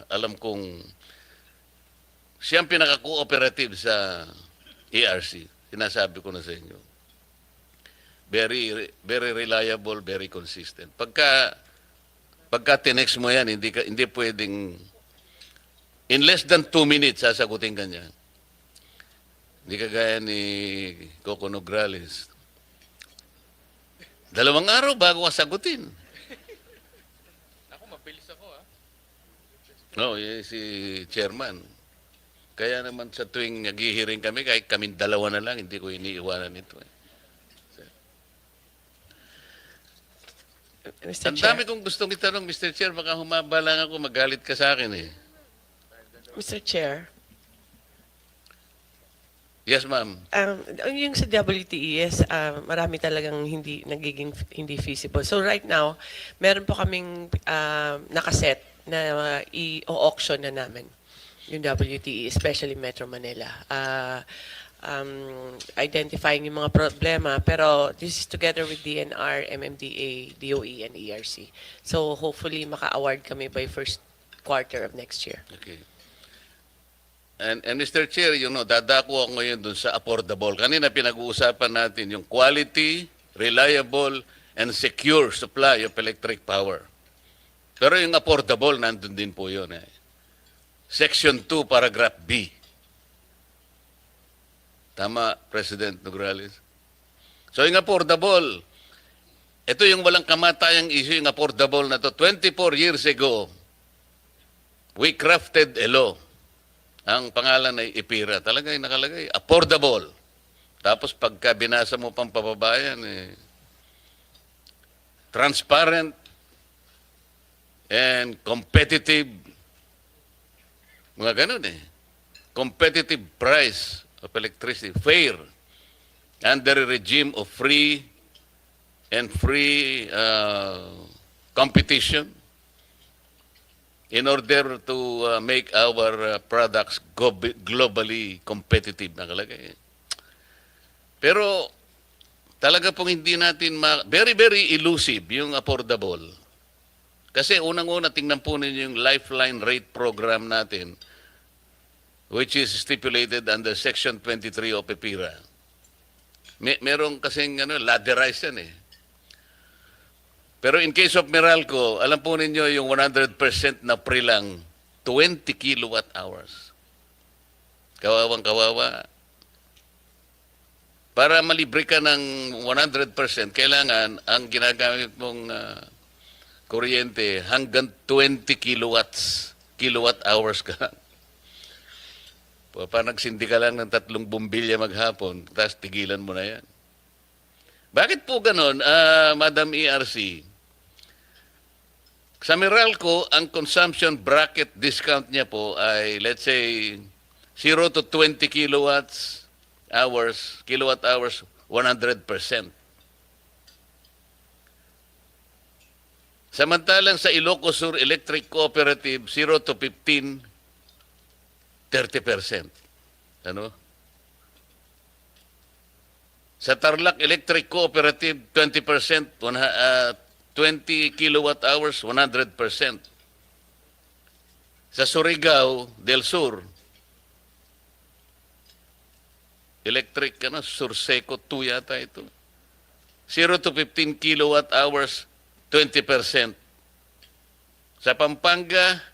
alam kong siyang pinaka-cooperative sa ERC. Sinasabi ko na sa inyo. Very reliable, very consistent. Pagka tinext mo yan, hindi pwedeng in less than 2 minutes sasagutin ka niya. Hindi kagaya ni Coco Nograles. 2 araw bago ka sagutin. Ako, mabilis ako No, si chairman. Kaya naman sa tuwing naghihiring kami, kahit kaming 2 na lang, hindi ko iniiwanan ito. Mr. Ang Chair. dami kong gustong itanong, Mr. Chair, baka humaba lang ako, magalit ka sa akin eh. Mr. Chair, Yes, ma'am. yung sa WTES, marami talagang hindi feasible. So right now, meron po kaming nakaset na i-auction na namin yung WTE, especially Metro Manila. Identifying yung mga problema, pero this is together with DNR, MMDA, DOE, and ERC. So hopefully maka-award kami by first quarter of next year. Okay. And Mr. Chair, dadako ako ngayon dun sa affordable. Kanina pinag-uusapan natin yung quality, reliable, and secure supply of electric power. Pero yung affordable, nandun din po yun. Section 2, paragraph B. Tama, President Nograles. So yung affordable, ito yung walang kamatayang issue, yung affordable na to. 24 years ago, we crafted a law. Ang pangalan ay IPIRA. Talagang nakalagay, affordable. Tapos pagka binasa mo pang pababayan, transparent and competitive. Mga ganun eh. Competitive price of electricity. Fair. Under a regime of free competition. In order to make our products globally competitive, nakalagay. Pero talaga pong hindi natin very, very elusive yung affordable. Kasi unang-una, tingnan po ninyo yung lifeline rate program natin, which is stipulated under Section 23 of EPIRA. Merong kasing ladderized yan eh. Pero in case of Meralco, alam po ninyo yung 100% na free lang, 20 kilowatt hours. Kawawang kawawa. Para malibre ka ng 100%, kailangan ang ginagamit mong kuryente hanggang 20 kilowatt hours ka. Pa nagsindi ka lang ng 3 bumbilya maghapon, tapos tigilan mo na yan. Bakit po ganon, Madam ERC? Sa Meralco, ang consumption bracket discount niya po ay, let's say, 0 to 20 kilowatt hours, 100%. Samantalang sa Ilocos Sur Electric Cooperative, 0 to 15, 30%. Ano? Sa Tarlac Electric Cooperative, 20%, 20 kilowatt hours, 100%. Sa Surigao del Sur, electric, Surseco 2 yata ito. 0 to 15 kilowatt hours, 20%. Sa Pampanga,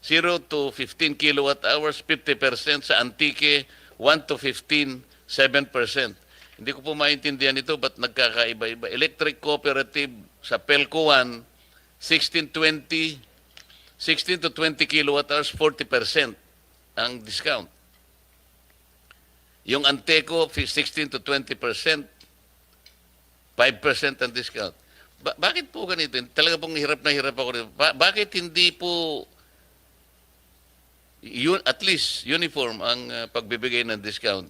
0 to 15 kilowatt hours, 50%. Sa Antique, 1 to 15, 7%. Hindi ko po maintindihan ito, ba't nagkakaiba-iba? Electric Cooperative sa Pelco 1, 16 to 20 kilowatt hours, 40% ang discount. Yung Anteco, 16 to 20%, 5% ang discount. Bakit po ganito? Talaga pong hirap na hirap ako. Bakit hindi po at least uniform ang pagbibigay ng discount?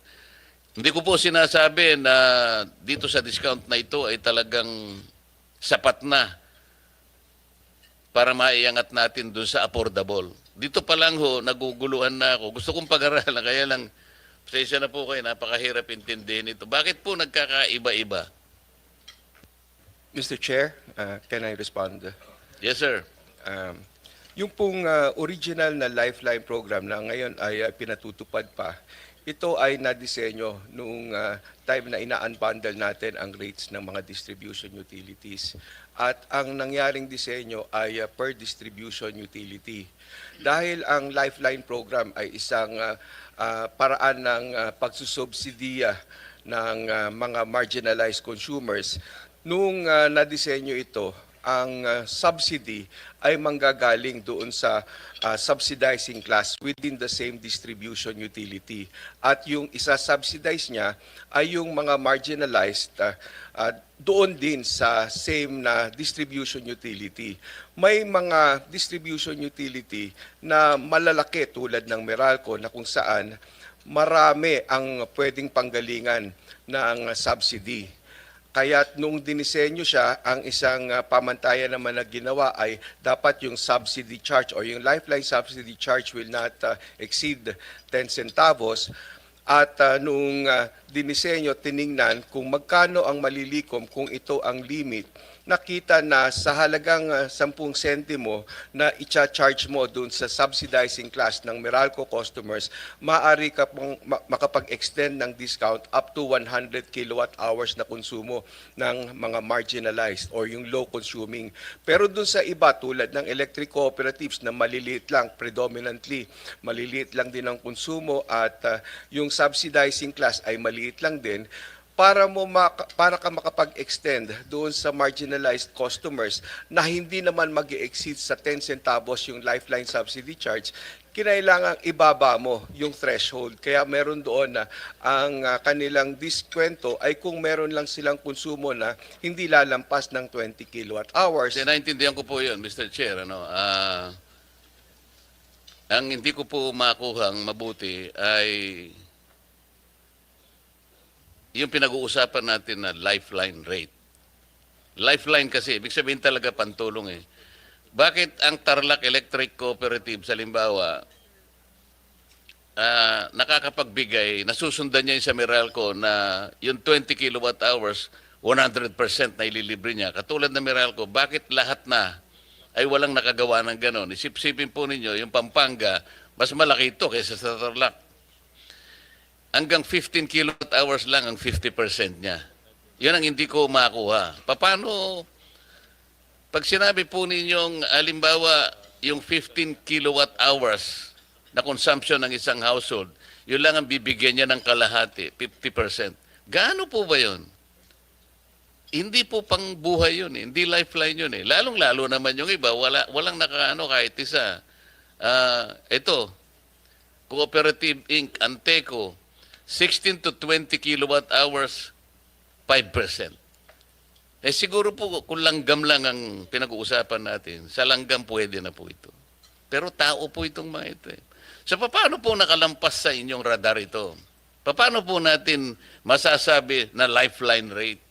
Hindi ko po sinasabi na dito sa discount na ito ay talagang sapat na para maiangat natin dun sa affordable. Dito pa lang ho, naguguluhan na ako. Gusto kong pag-aralan, kaya lang, pasensya na po kayo, napakahirap intindihin ito. Bakit po nagkakaiba-iba? Mr. Chair, can I respond? Yes, sir. Yung pong original na Lifeline program na ngayon ay pinatutupad pa, ito ay nadisenyo noong time na ina-unbundle natin ang rates ng mga distribution utilities. At ang nangyaring disenyo ay per distribution utility. Dahil ang Lifeline program ay isang paraan ng pagsusubsidiya ng mga marginalized consumers, nung nadisenyo ito, ang subsidy ay manggagaling doon sa subsidizing class within the same distribution utility. At yung isa-subsidize niya ay yung mga marginalized doon din sa same na distribution utility. May mga distribution utility na malalaki tulad ng Meralco na kung saan marami ang pwedeng panggalingan ng subsidy. Kaya nung dinisenyo siya, ang isang pamantayan naman na ginawa ay dapat yung subsidy charge or yung lifeline subsidy charge will not exceed 10 centavos. At nung dinisenyo, tiningnan kung magkano ang malilikom kung ito ang limit. Nakita na sa halagang 10 sentimo na i-charge mo dun sa subsidizing class ng Meralco customers, maaari ka pong makapag-extend ng discount up to 100 kilowatt hours na konsumo ng mga marginalized or yung low consuming. Pero dun sa iba tulad ng electric cooperatives na maliliit lang, predominantly maliliit lang din ang konsumo at yung subsidizing class ay maliit lang din, para ka makapag-extend doon sa marginalized customers na hindi naman mag-exceed sa 10 centavos yung lifeline subsidy charge, kinailangan ibaba mo yung threshold. Kaya meron doon na ang kanilang diskwento ay kung meron lang silang konsumo na hindi lalampas ng 20 kilowatt hours. Naintindihan ko po yun, Mr. Chair. Ang hindi ko po makuhang mabuti ay yung pinag-uusapan natin na lifeline rate. Lifeline kasi, ibig sabihin talaga pantulong eh. Bakit ang Tarlac Electric Cooperative sa Limbawa nakakapagbigay, nasusundan niya yung sa Meralco na yung 20 kilowatt hours, 100% na ililibre niya. Katulad ng Meralco, bakit lahat na ay walang nakagawa ng ganon? Isip-sipin po ninyo, yung Pampanga, mas malaki ito kaysa sa Tarlac. Hanggang 15 kilowatt hours lang ang 50% niya. Yun ang hindi ko makuha. Paano, pag sinabi po ninyong, alimbawa, yung 15 kilowatt hours na consumption ng isang household, yun lang ang bibigyan niya ng kalahati, 50%. Gaano po ba yun? Hindi po pang buhay yun eh. Hindi lifeline yun eh. Lalong-lalo naman yung iba, walang nakaano kahit isa. Ito, Cooperative Inc., Anteco, 16 to 20 kilowatt hours, 5%. Eh siguro po kung langgam lang ang pinag-uusapan natin, sa langgam pwede na po ito. Pero tao po itong mga ito eh. So paano po nakalampas sa inyong radar ito? Paano po natin masasabi na lifeline rate?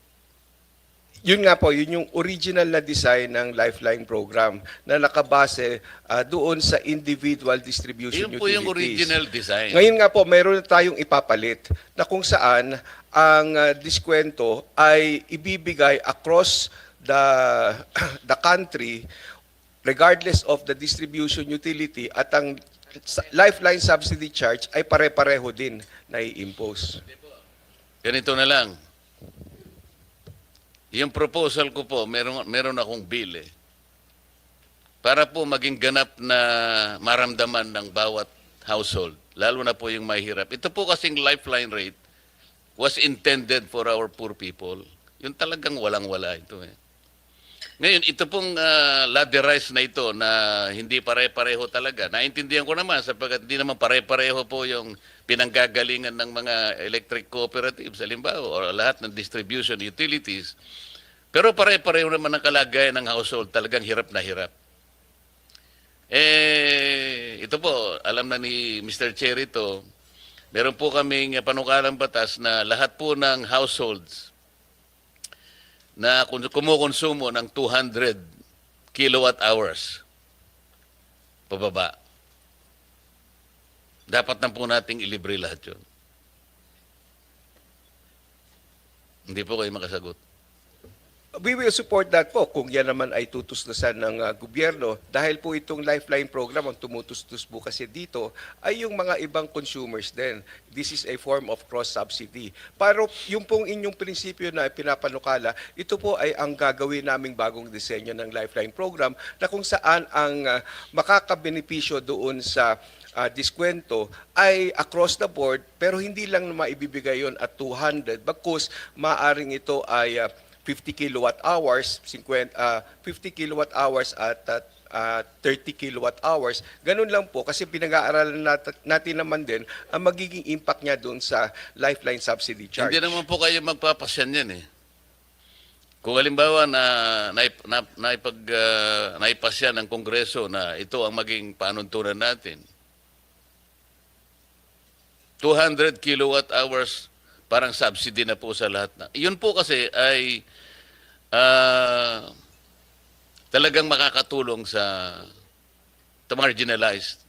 Yun nga po, yun yung original na design ng Lifeline program na nakabase doon sa individual distribution Yun po utilities. yung original design. Ngayon nga po, mayroon na tayong ipapalit na kung saan ang diskwento ay ibibigay across the country regardless of the distribution utility at ang Lifeline subsidy charge ay pare-pareho din na i-impose. Ganito na lang. Yung proposal ko po, meron akong bill eh. Para po maging ganap na maramdaman ng bawat household, lalo na po yung mahirap. Ito po kasing lifeline rate was intended for our poor people. Yung talagang walang-wala ito eh. Ngayon, ito pong ladderized na ito na hindi pare-pareho talaga. Naintindihan ko naman sapagkat hindi naman pare-pareho po yung pinanggagalingan ng mga electric cooperatives, halimbawa, o lahat ng distribution utilities. Pero pare-pareho naman ang kalagayan ng household, talagang hirap na hirap. Ito po, alam na ni Mr. Chair ito, meron po kaming panukalang batas na lahat po ng households na kumukonsumo ng 200 kilowatt hours pababa. Dapat na po nating ilibre lahat yun. Hindi po kayo makasagot. We will support that po kung yan naman ay tutustusan ng gobyerno dahil po itong Lifeline program ang tumutustos po kasi dito ay yung mga ibang consumers din. This is a form of cross-subsidy. Pero yung pong inyong prinsipyo na pinapanukala, ito po ay ang gagawin naming bagong disenyo ng Lifeline program na kung saan ang makakabenepisyo doon sa diskwento ay across the board pero hindi lang maibibigay yon at 200 bagkus maaring ito ay 50 kilowatt hours, 50 kilowatt hours at 30 kilowatt hours. Ganun lang po kasi pinag-aaralan natin naman din ang magiging impact niya doon sa Lifeline subsidy charge. Hindi naman po kayo magpapasyan yan eh. Kung halimbawa na naipasyan ng Kongreso na ito ang maging panuntunan natin, 200 kilowatt hours parang subsidy na po sa lahat na. Yun po kasi ay talagang makakatulong sa marginalized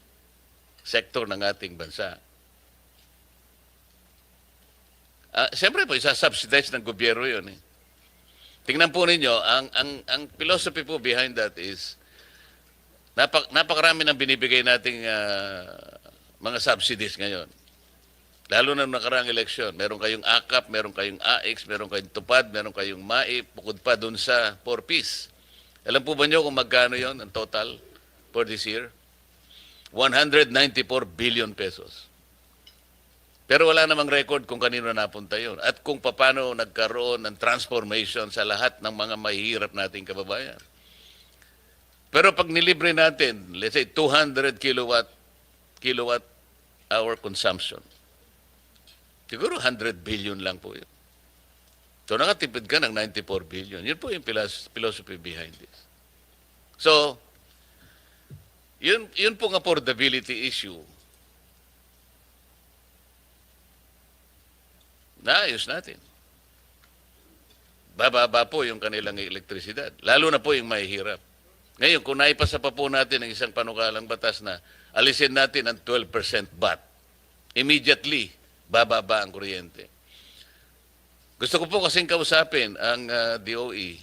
sector ng ating bansa. Siyempre po, isa-subsidize ng gobyerno yun. Eh. Tingnan po ninyo, ang philosophy po behind that is napakarami ng binibigay nating mga subsidies ngayon. Lalo na nakaraang eleksyon, meron kayong AKAP, meron kayong AX, meron kayong TUPAD, meron kayong MAIP, bukod pa dun sa 4Ps. Alam po ba nyo kung magkano yon ang total for this year? 194 billion pesos. Pero wala namang record kung kanino napunta yon at kung paano nagkaroon ng transformation sa lahat ng mga mahihirap nating kababayan. Pero pag nilibre natin, let's say 200 kilowatt hour consumption, siguro 100 billion lang po yun. So nakatipid ka ng 94 billion. Yun po yung philosophy behind this. So, yun pong affordability issue. Naayos natin. Bababa po yung kanilang elektrisidad. Lalo na po yung mahihirap. Ngayon, kung naipasa pa po natin ang isang panukalang batas na alisin natin ang 12% VAT, immediately, bababa ang kuryente. Gusto ko po kasing kausapin ang DOE.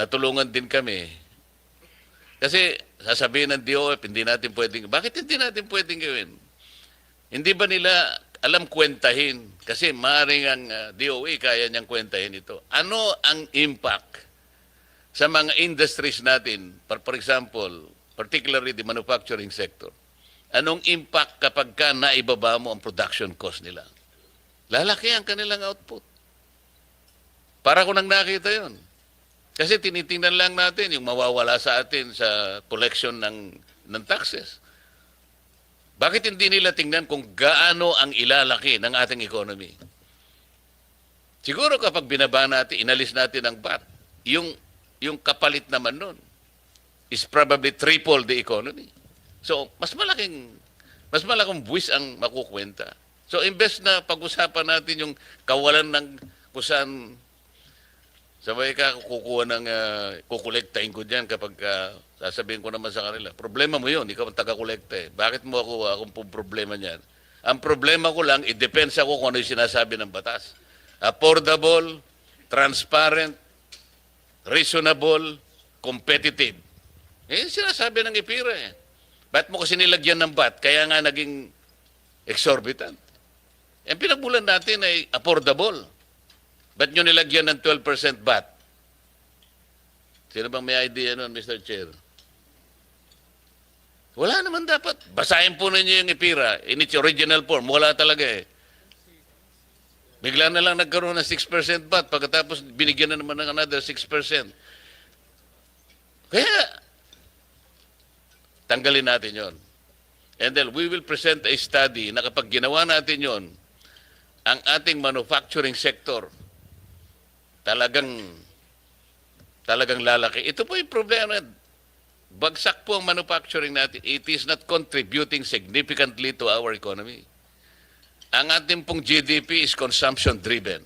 Natulungan din kami. Kasi sasabihin ng DOE, hindi natin pwedeng, bakit hindi natin pwedeng gawin? Hindi ba nila alam kwentahin? Kasi maaaring ang DOE kaya niyang kwentahin ito. Ano ang impact sa mga industries natin, for example, particularly the manufacturing sector? Anong impact kapag ka naibaba mo ang production cost nila? Lalaki ang kanilang output. Para ko nang nakita yon. Kasi tinitingnan lang natin yung mawawala sa atin sa collection ng taxes. Bakit hindi nila tingnan kung gaano ang ilalaki ng ating economy? Siguro kapag binaba natin, inalis natin ang VAT, yung kapalit naman nun is probably triple the economy. So, mas malaking buwis ang makukwenta. So, imbes na pag-usapan natin yung kawalan ng kusan, sabay ka kukuha ng, kukolektahin ko dyan kapag sasabihin ko naman sa kanila, problema mo yun, ikaw ang taga-kolekta eh. Bakit mo akong problema niyan? Ang problema ko lang, i-depends ako kung ano yung sinasabi ng batas. Affordable, transparent, reasonable, competitive. Eh, sinasabi ng IPIRA eh. Ba't mo kasi nilagyan ng VAT? Kaya nga naging exorbitant. Ang pinagbulan natin ay affordable. Ba't nyo nilagyan ng 12% VAT? Sino bang may idea nun, Mr. Chair? Wala naman dapat. Basahin po ninyo yung IPIRA in its original form. Wala talaga eh. Bigla na lang nagkaroon ng 6% VAT pagkatapos binigyan na naman ng another 6%. Kaya, tanggalin natin yon. And then we will present a study na kapag ginawa natin yon, ang ating manufacturing sector talagang lalaki. Ito po yung problema. Bagsak po ang manufacturing natin. It is not contributing significantly to our economy. Ang ating pong GDP is consumption-driven.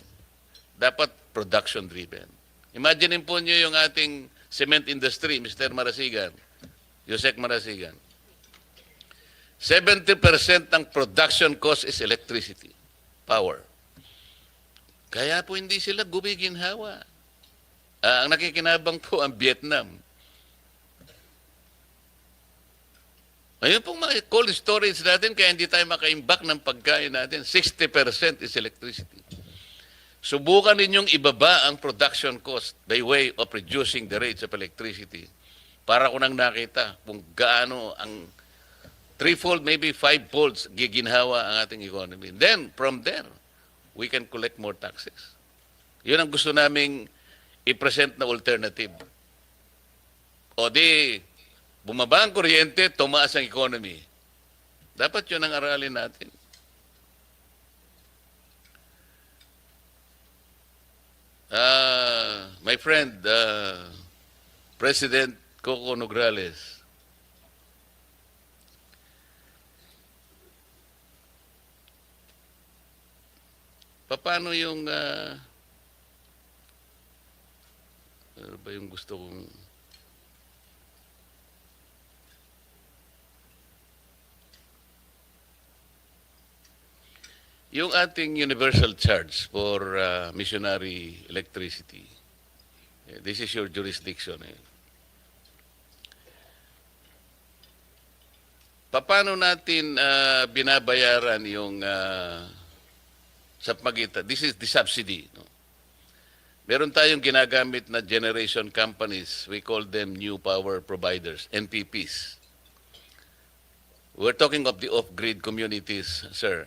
Dapat production-driven. Imagine po nyo yung ating cement industry, Mr. Marasigan, Yusek Marasigan. 70% ng production cost is electricity, power. Kaya po hindi sila gumiginhawa. Ang nakikinabang po ang Vietnam. Ayun pong mga cold storage natin, kaya hindi tayo makaimbak ng pagkain natin. 60% is electricity. Subukan ninyong ibaba ang production cost by way of reducing the rates of electricity. Para ko nang nakita kung gaano ang threefold, maybe fivefold giginhawa ang ating economy. Then, from there, we can collect more taxes. Yun ang gusto naming i-present na alternative. O di, bumaba ang kuryente, tumaas ang economy. Dapat yun ang aralin natin. My friend, President Coco Nograles, paano yung ano ba yung gusto kong yung ating universal charge for missionary electricity. This is your jurisdiction. Paano natin binabayaran yung sa pagitan? This is the subsidy. No? Meron tayong ginagamit na generation companies. We call them new power providers, NPPs. We're talking of the off-grid communities, sir.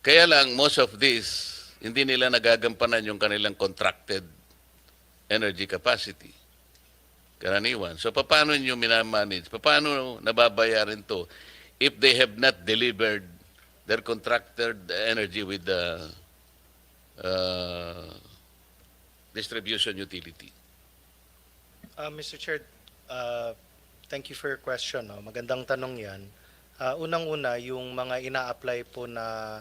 Kaya lang, most of this, hindi nila nagagampanan yung kanilang contracted energy capacity. Karaniwan. So, paano nyo minamanage? Paano nababayaran to if they have not delivered their contracted energy with the distribution utility? Mr. Chair, thank you for your question. No? Magandang tanong yan. Unang-una, yung mga ina-apply po na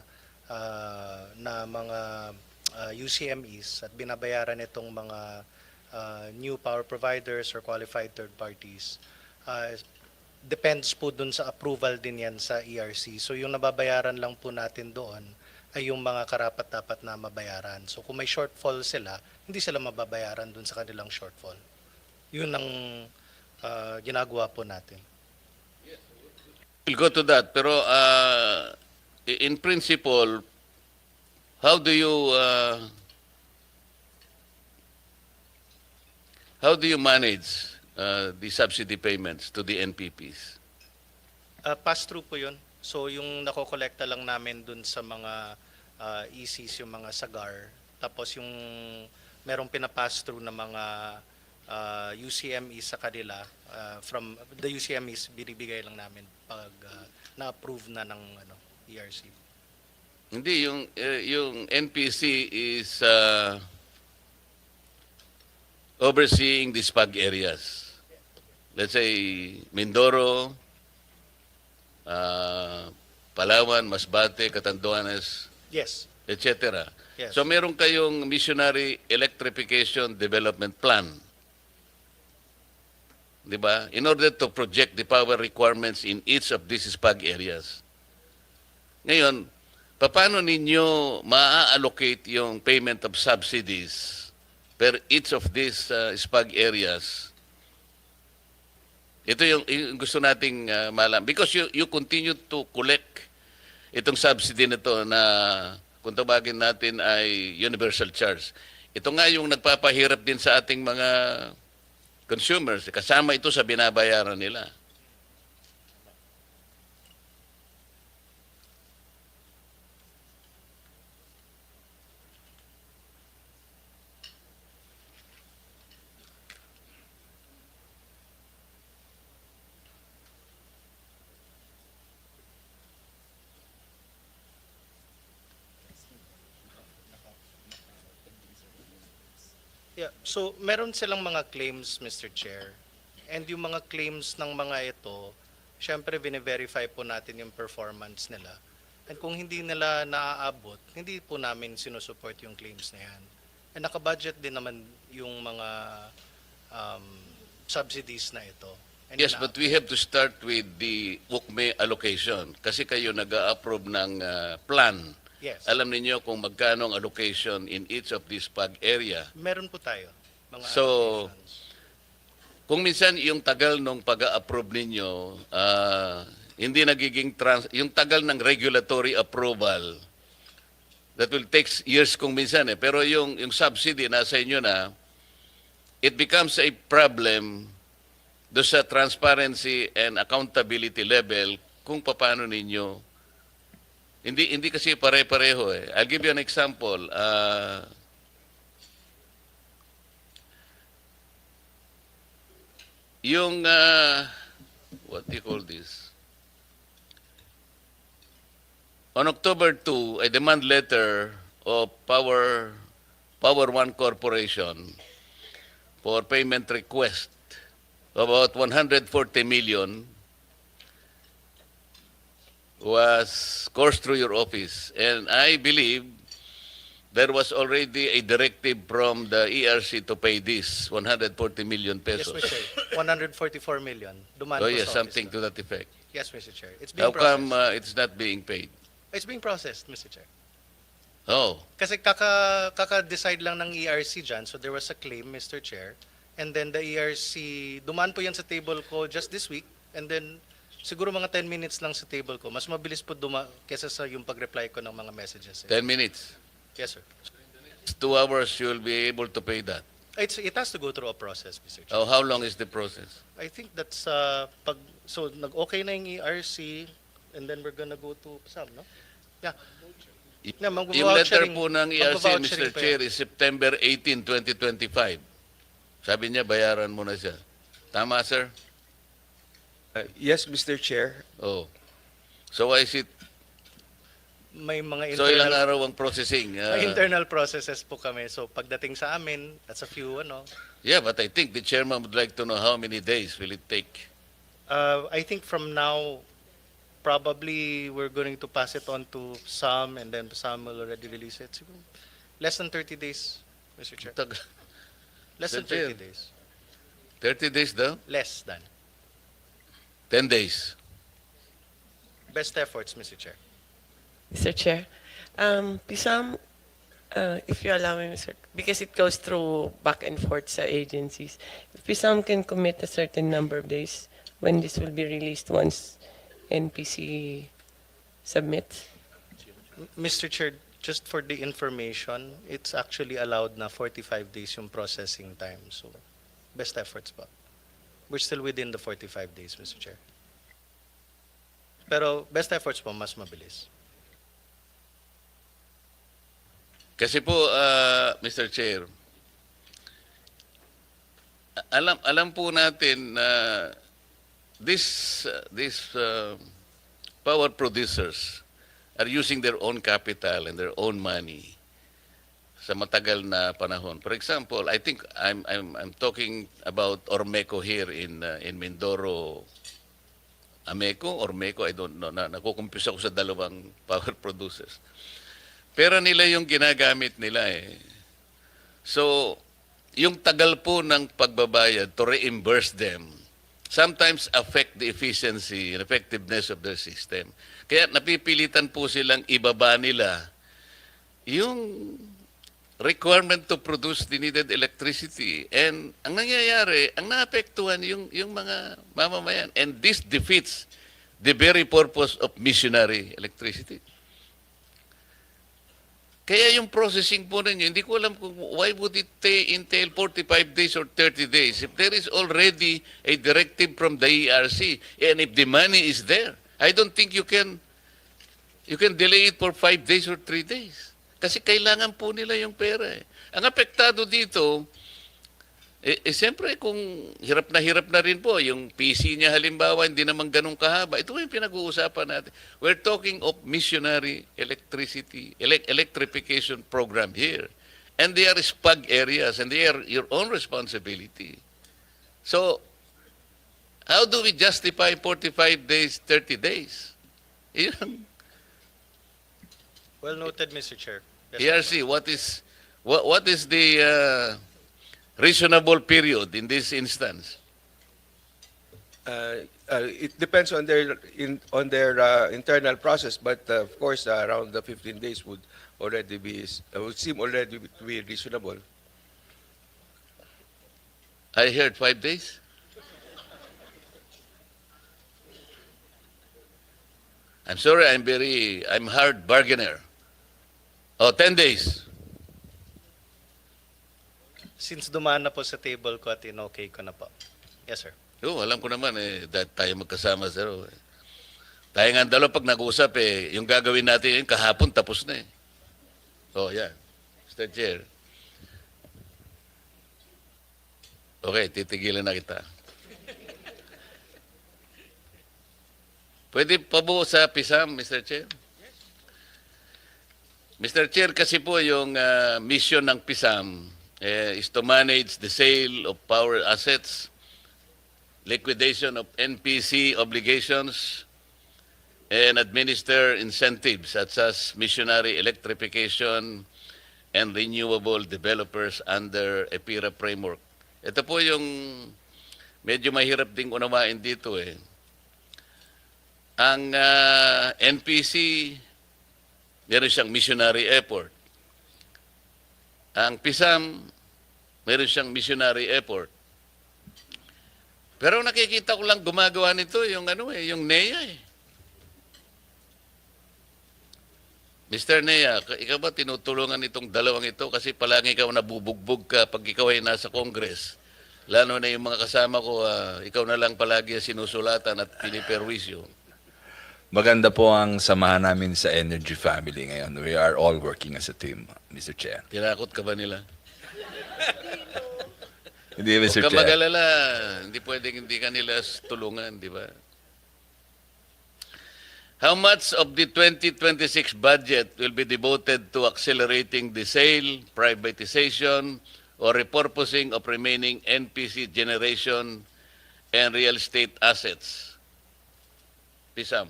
mga UCMEs at binabayaran itong mga new power providers or qualified third parties. depends po dun sa approval din yan sa ERC. So yung nababayaran lang po natin doon ay yung mga karapat-dapat na mabayaran. So kung may shortfall sila, hindi sila mababayaran dun sa kanilang shortfall. Yun ang ginagawa po natin. We'll go to that. Pero in principle, how do you manage the subsidy payments to the NPPs? Pass-through po yun. So yung nakokolekta lang namin dun sa mga ECs, yung mga SAGAR. Tapos yung merong pinapass-through na mga UCMEs sa kanila, from the UCMEs, binibigay lang namin pag na-approve na ng ERC. Hindi, yung NPC is overseeing the SPAG areas. Let's say Mindoro, Palawan, Masbate, Catanduanes, Yes. etc. Yes. So meron kayong missionary electrification development plan. 'Di ba? In order to project the power requirements in each of these SPAG areas. Ngayon, paano ninyo ma-allocate yung payment of subsidies per each of these SPAG areas? Ito yung gusto nating malaman. Because you continue to collect itong subsidy nito na kung tawagin natin ay universal charge. Ito nga yung nagpapahirap din sa ating mga consumers. Kasama ito sa binabayaran nila. Yeah. So meron silang mga claims, Mr. Chair. And yung mga claims ng mga ito, syempre bine-verify po natin yung performance nila. And kung hindi nila naaabot, hindi po namin sinusupport yung claims na yan. And nakabudget din naman yung mga subsidies na ito. And Yes, but we have to start with the UKME allocation. Kasi kayo nag-a-approve ng plan. Yes. Alam niyo kung magkano ang allocation in each of these PAG area. Meron po tayo. Mga So, allocations. kung minsan yung tagal nung pag-a-approve ninyo, hindi nagiging yung tagal ng regulatory approval, that will take years kung minsan eh. Pero yung subsidy nasa inyo na, it becomes a problem do sa transparency and accountability level kung paano ninyo. Hindi kasi pare-pareho eh. I'll give you an example. Yung what do you call this? On October 2, a demand letter of Power One Corporation for payment request of about 140 million was coursed through your office. And I believe there was already a directive from the ERC to pay this 140 million Yes, pesos. Mr. Chair. 144 million. Dumaan Oh po yes, sa something office to that effect. na. Yes, Mr. Chair. It's being How come processed. it's not being paid? It's being processed, Mr. Chair. Oh, Kasi kaka-decide lang ng ERC dyan, so there was a claim, Mr. Chair, and then the ERC, dumaan po yan sa table ko just this week, and then siguro mga 10 minutes lang sa table ko. Mas mabilis po kesa sa yung pag-reply ko ng mga messages. 10 minutes. Yes, sir. 2 hours you'll be able to pay that. It has to go through a process, Mr. Chair. Oh, how long is the process? I think that's, so nag-okay na yung ERC, and then we're gonna go to SAM, no? Yeah. Yeah, Yung letter po ng ERC, magvouchering Mr. pa Chair, yan. is September 18, 2025. Sabi niya, bayaran mo na siya. Tama, sir? Yes, Mr. Chair. Oh. So why is it? May mga So ilang internal, araw ang processing? may internal processes po kami. So pagdating sa amin, that's a few, Yeah, but I think the chairman would like to know how many days will it take? I think from now, probably we're going to pass it on to SAM, and then SAM will already release it. Siguro less than 30 days, Mr. Chair. Less than Mr. Chair. 30 days. 30 days daw? Less than. 10 days. Best efforts, Mr. Chair. Mr. Chair, Pisam, if you allow me, Mr. Because it goes through back and forth sa agencies. If Pisam can commit a certain number of days when this will be released once NPC submits. Mr. Chair, just for the information, it's actually allowed na 45 days yung processing time. So, best efforts pa. We're still within the 45 days, Mr. Chair. Pero best efforts po, mas mabilis. Kasi po, Mr. Chair, alam po natin na these power producers are using their own capital and their own money sa matagal na panahon. For example, I think I'm talking about Ormeco here in Mindoro. Ameco or Meco, I don't know. Nakukumpuse ako sa dalawang power producers. Pera nila yung ginagamit nila eh. So, yung tagal po ng pagbabayad to reimburse them sometimes affect the efficiency and effectiveness of their system. Kaya napipilitan po silang ibaba nila yung requirement to produce the needed electricity. And ang nangyayari, ang naapektuhan yung mga mamamayan. And this defeats the very purpose of missionary electricity. Kaya yung processing po ninyo, hindi ko alam kung why would it entail 45 days or 30 days if there is already a directive from the ERC and if the money is there. I don't think you can delay it for 5 days or 3 days. Kasi kailangan po nila yung pera eh. Ang apektado dito, siyempre kung hirap na rin po, yung PC niya halimbawa, hindi naman ganun kahaba. Ito yung pinag-uusapan natin. We're talking of missionary electrification program here. And they are SPAG areas and they are your own responsibility. So, how do we justify 45 days, 30 days? Yun. Well noted, Mr. Chair. ERC, what is the reasonable period in this instance? It depends on their internal process, but of course around the 15 days would seem already to be reasonable. I heard 5 days. I'm sorry, I'm hard bargainer. Oh, 10 days. Since dumaan na po sa table ko at in-okay ko na po. Yes, sir. Oo, alam ko naman dahil tayo magkasama, sir. Tayo nga ang dalawa pag nag-usap yung gagawin natin kahapon tapos na eh. Oh, yeah. Mr. Chair. Okay, titigilan na kita. Pwede pa po sa PISAM, Mr. Chair? Mr. Chair, kasi po yung mission ng PISAM is to manage the sale of power assets, liquidation of NPC obligations, and administer incentives such as missionary electrification and renewable developers under EPIRA framework. Ito po yung medyo mahirap ding unawain dito eh. Ang NPC, meron siyang missionary effort. Ang PISAM, meron siyang missionary effort. Pero nakikita ko lang gumagawa nito yung yung NEA eh. Mr. NEA, ikaw ba tinutulungan itong dalawang ito kasi palagi ikaw nabubugbog ka pag ikaw ay nasa Congress. Lalo na yung mga kasama ko, ikaw na lang palagi sinusulatan at piniperwisyo. Maganda po ang samahan namin sa Energy Family ngayon. We are all working as a team, Mr. Chair. Tinakot ka ba nila? Hindi, Mr. Huwag ka Chair. mag-alala. Hindi pwedeng hindi ka nila tulungan, di ba? How much of the 2026 budget will be devoted to accelerating the sale, privatization, or repurposing of remaining NPC generation and real estate assets? Pisam.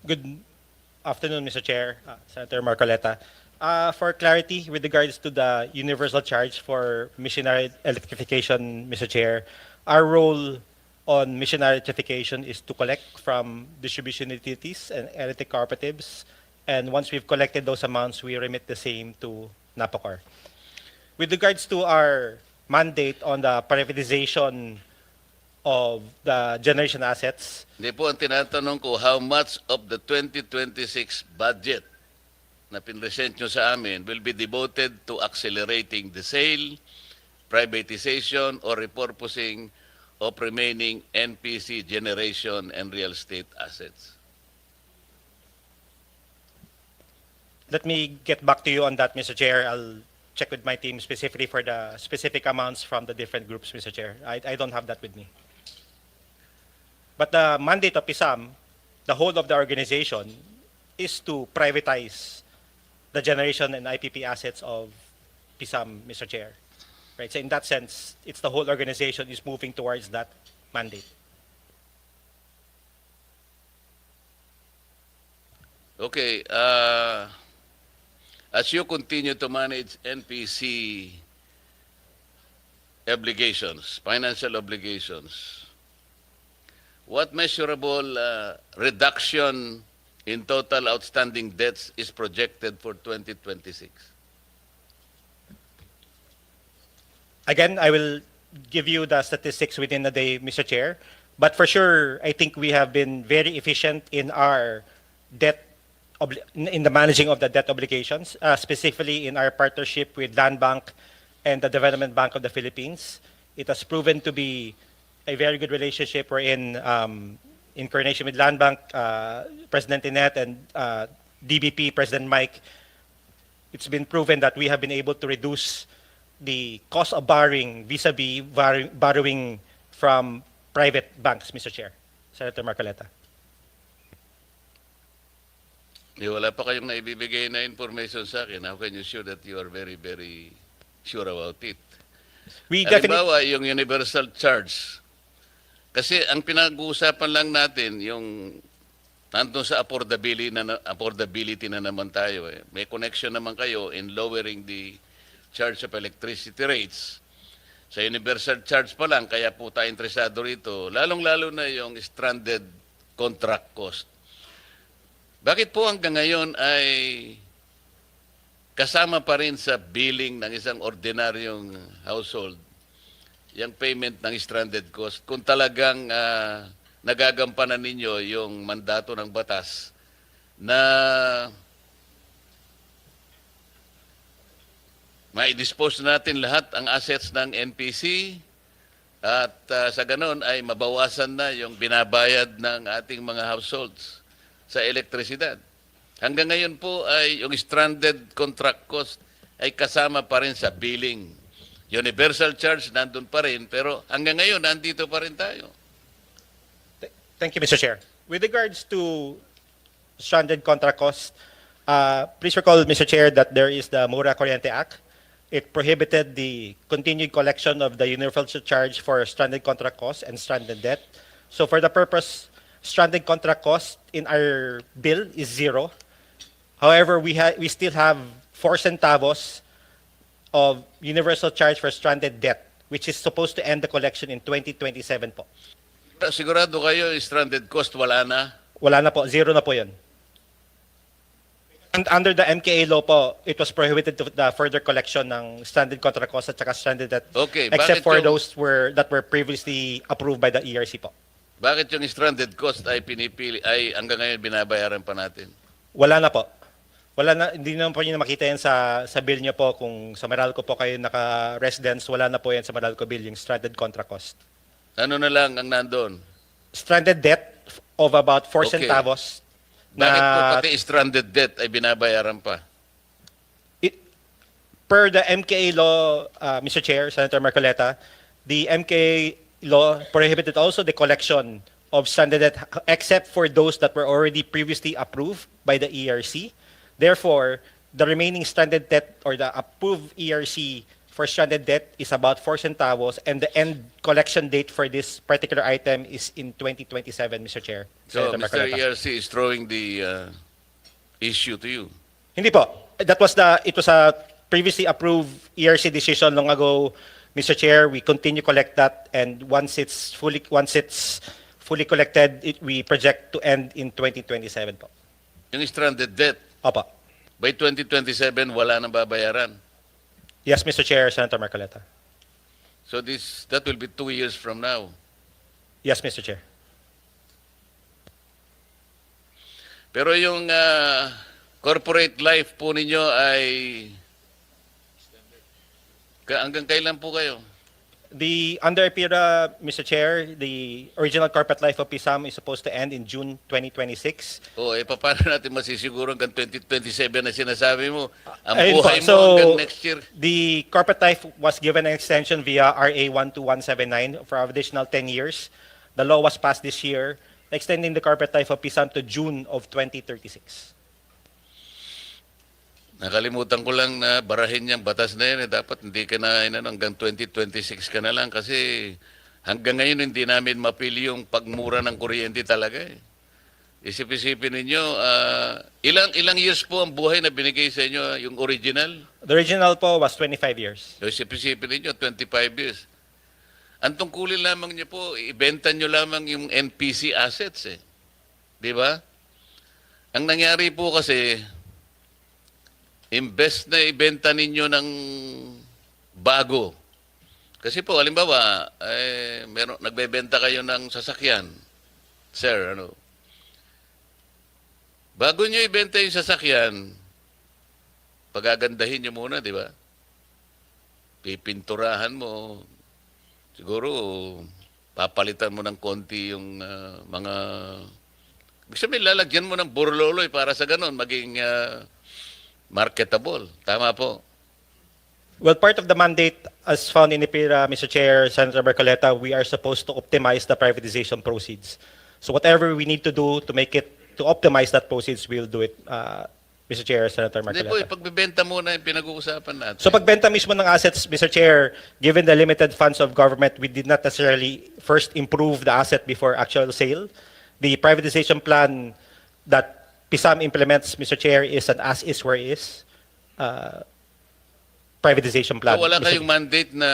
Good afternoon, Mr. Chair, Senator Marcoleta. For clarity, with regards to the universal charge for missionary electrification, Mr. Chair, our role on missionary electrification is to collect from distribution utilities and electric cooperatives. And once we've collected those amounts, we remit the same to NAPOCOR. With regards to our mandate on the privatization of the generation assets, Hindi po ang tinatanong ko, how much of the 2026 budget na pinresent nyo sa amin will be devoted to accelerating the sale, privatization, or repurposing of remaining NPC generation and real estate assets? let me get back to you on that, Mr. Chair. I'll check with my team specifically for the specific amounts from the different groups, Mr. Chair. I don't have that with me. But the mandate of PISAM, the whole of the organization, is to privatize the generation and IPP assets of PISAM, Mr. Chair. Right? So in that sense, it's the whole organization is moving towards that mandate. Okay, as you continue to manage NPC obligations, financial obligations, what measurable reduction in total outstanding debts is projected for 2026? Again, I will give you the statistics within a day, Mr. Chair. But for sure, I think we have been very efficient in our debt, in the managing of the debt obligations, specifically in our partnership with Land Bank and the Development Bank of the Philippines. It has proven to be a very good relationship. We're in coordination with Land Bank, President Inet, and DBP, President Mike. It's been proven that we have been able to reduce the cost of borrowing vis-a-vis borrowing from private banks, Mr. Chair. Senator Marcoleta. Wala pa kayong naibibigay na information sa akin. How can you show that you are very, very sure about it? We definitely... Halimbawa, yung universal charge. Kasi ang pinag-uusapan lang natin, yung nandun sa affordability na naman tayo. Eh. May connection naman kayo in lowering the charge of electricity rates. Sa universal charge pa lang, kaya po tayo interesado rito, lalong-lalo na yung stranded contract cost. Bakit po hanggang ngayon ay kasama pa rin sa billing ng isang ordinaryong household yung payment ng stranded cost kung talagang nagagampanan ninyo yung mandato ng batas na mai-dispose natin lahat ang assets ng NPC at sa ganon ay mabawasan na yung binabayad ng ating mga households sa elektrisidad. Hanggang ngayon po ay yung stranded contract cost ay kasama pa rin sa billing. Universal charge nandun pa rin, pero hanggang ngayon nandito pa rin tayo. Thank you, Mr. Chair. With regards to stranded contract cost, please recall, Mr. Chair, that there is the Mura Corriente Act. It prohibited the continued collection of the universal charge for stranded contract costs and stranded debt. So for the purpose, stranded contract cost in our bill is 0. However, we still have 4 centavos of universal charge for stranded debt, which is supposed to end the collection in 2027 po. Sigurado kayo, stranded cost wala na? Wala na po, 0 na po yun. And under the MKA law po, it was prohibited to the further collection ng stranded contract costs at saka stranded debt, Okay, except for yung, those that were previously approved by the ERC po. Bakit yung stranded cost ay pinipili, ay hanggang ngayon binabayaran pa natin? Wala na po. Wala na, hindi naman po nyo makita yan sa bill nyo po. Kung sa Meralco po kayo naka-residence, wala na po yan sa Meralco bill, yung stranded contract cost. Ano na lang ang nandun? Stranded debt of about 4 Okay. centavos. Bakit po Na pati stranded debt ay binabayaran pa? per the MKA law, Mr. Chair, Senator Marcoleta, the MKA law prohibited also the collection of stranded debt except for those that were already previously approved by the ERC. Therefore, the remaining stranded debt or the approved ERC for stranded debt is about 4 centavos, and the end collection date for this particular item is in 2027, Mr. Chair. So, Senator Mr. Marcoleta. ERC is throwing the issue to you. Hindi po. It was a previously approved ERC decision long ago Mr. Chair, we continue collect that, and once it's fully collected, we project to end in 2027 po. Yung stranded debt, Opo. by 2027, wala nang babayaran. Yes, Mr. Chair, Senator Marcoleta. So that will be 2 years from now. Yes, Mr. Chair. Pero yung corporate life po ninyo ay hanggang kailan po kayo? The under EPIRA, Mr. Chair, the original corporate life of PISAM is supposed to end in June 2026. O, paano natin masisiguro hanggang 2027 na sinasabi mo? Ang Ayun po. buhay mo So, hanggang next year. The corporate life was given an extension via RA 12179 for additional 10 years. The law was passed this year, extending the corporate life of PISAM to June of 2036. Nakalimutan ko lang na barahin yung batas na yun. Dapat hindi ka na hanggang 2026 ka na lang kasi hanggang ngayon hindi namin mapili yung pagmura ng kuryente talaga eh. Isip-isipin ninyo, ilang years po ang buhay na binigay sa inyo, yung original? The original po was 25 years. So, isip-isipin ninyo, 25 years. Ang tungkulin lamang niyo po, ibenta niyo lamang yung NPC assets eh. Di ba? Ang nangyari po kasi, imbes na ibenta ninyo ng bago. Kasi po, halimbawa, nagbebenta kayo ng sasakyan. Sir, bago nyo ibenta yung sasakyan, pagagandahin nyo muna, di ba? Pipinturahan mo. Siguro, papalitan mo ng konti yung mga... Ibig sabihin, lalagyan mo ng burloloy para sa ganon, maging... marketable. Tama po. Well, part of the mandate as found in EPIRA, Mr. Chair, Senator Marcoleta, we are supposed to optimize the privatization proceeds. So whatever we need to do to optimize that proceeds, we'll do it, Mr. Chair, Senator Hindi po, Marcoleta. pagbebenta muna yung pinag-uusapan natin. So pagbenta mismo ng assets, Mr. Chair, given the limited funds of government, we did not necessarily first improve the asset before actual sale. The privatization plan that PISAM implements, Mr. Chair, is an as-is where is privatization plan. So wala Mr. kayong mandate na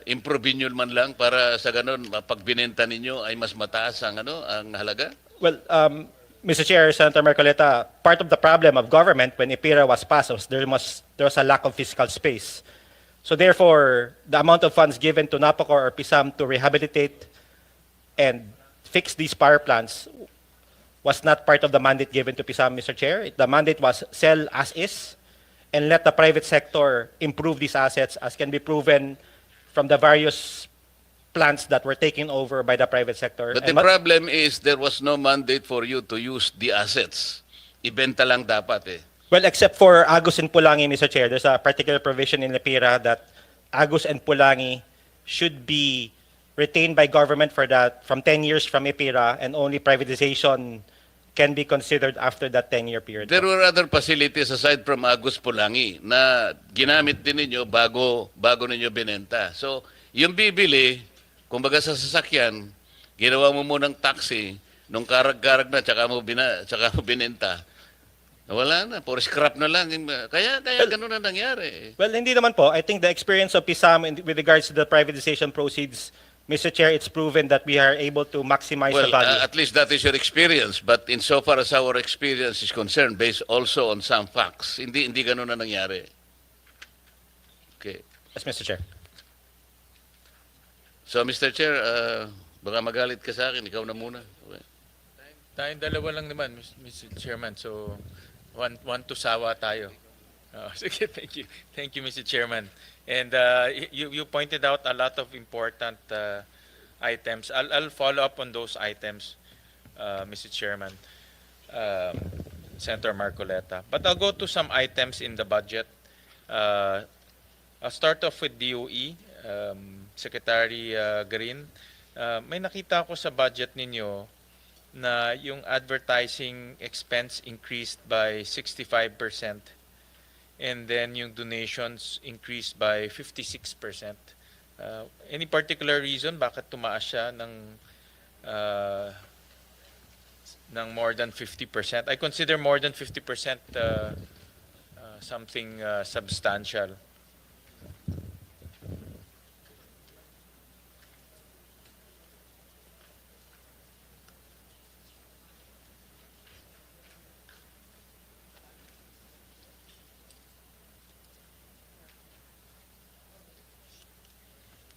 improve nyo man lang para sa ganun, pag binenta ninyo ay mas mataas ang halaga? Well, Mr. Chair, Senator Marcoleta, part of the problem of government when EPIRA was passed was there was a lack of fiscal space. So therefore, the amount of funds given to NAPOCOR or PISAM to rehabilitate and fix these power plants was not part of the mandate given to PISAM, Mr. Chair. The mandate was sell as is and let the private sector improve these assets as can be proven from the various plants that were taken over by the private sector. But the problem is there was no mandate for you to use the assets. Ibenta lang dapat eh. Well, except for Agus and Pulangi, Mr. Chair, there's a particular provision in EPIRA that Agus and Pulangi should be retained by government for that from 10 years from EPIRA, and only privatization can be considered after that 10-year period. There were other facilities aside from Agus Pulangi na ginamit din ninyo bago ninyo binenta. So, yung bibili, kumbaga sa sasakyan, ginawa mo munang taxi, nung karag-karag na, tsaka mo binenta. Wala na, for scrap na lang. Kaya ganun na nangyari. Well, hindi naman po. I think the experience of PISAM with regards to the privatization proceeds, Mr. Chair, it's proven that we are able to maximize the value. At least that is your experience. But insofar as our experience is concerned, based also on some facts, hindi ganun na nangyari. Okay. Yes, Mr. Chair. So, Mr. Chair, baka magalit ka sa akin, ikaw na muna. Okay. Tayong dalawa lang naman, Mr. Chairman. So, one to sawa tayo. Sige, thank you. Thank you, Mr. Chairman. And you pointed out a lot of important items. I'll follow up on those items, Mr. Chairman, Senator Marcoleta. But I'll go to some items in the budget. I'll start off with DOE, Secretary Green. May nakita ko sa budget ninyo na yung advertising expense increased by 65%. And then yung donations increased by 56%. Any particular reason bakit tumaas siya ng more than 50%? I consider more than 50% something substantial.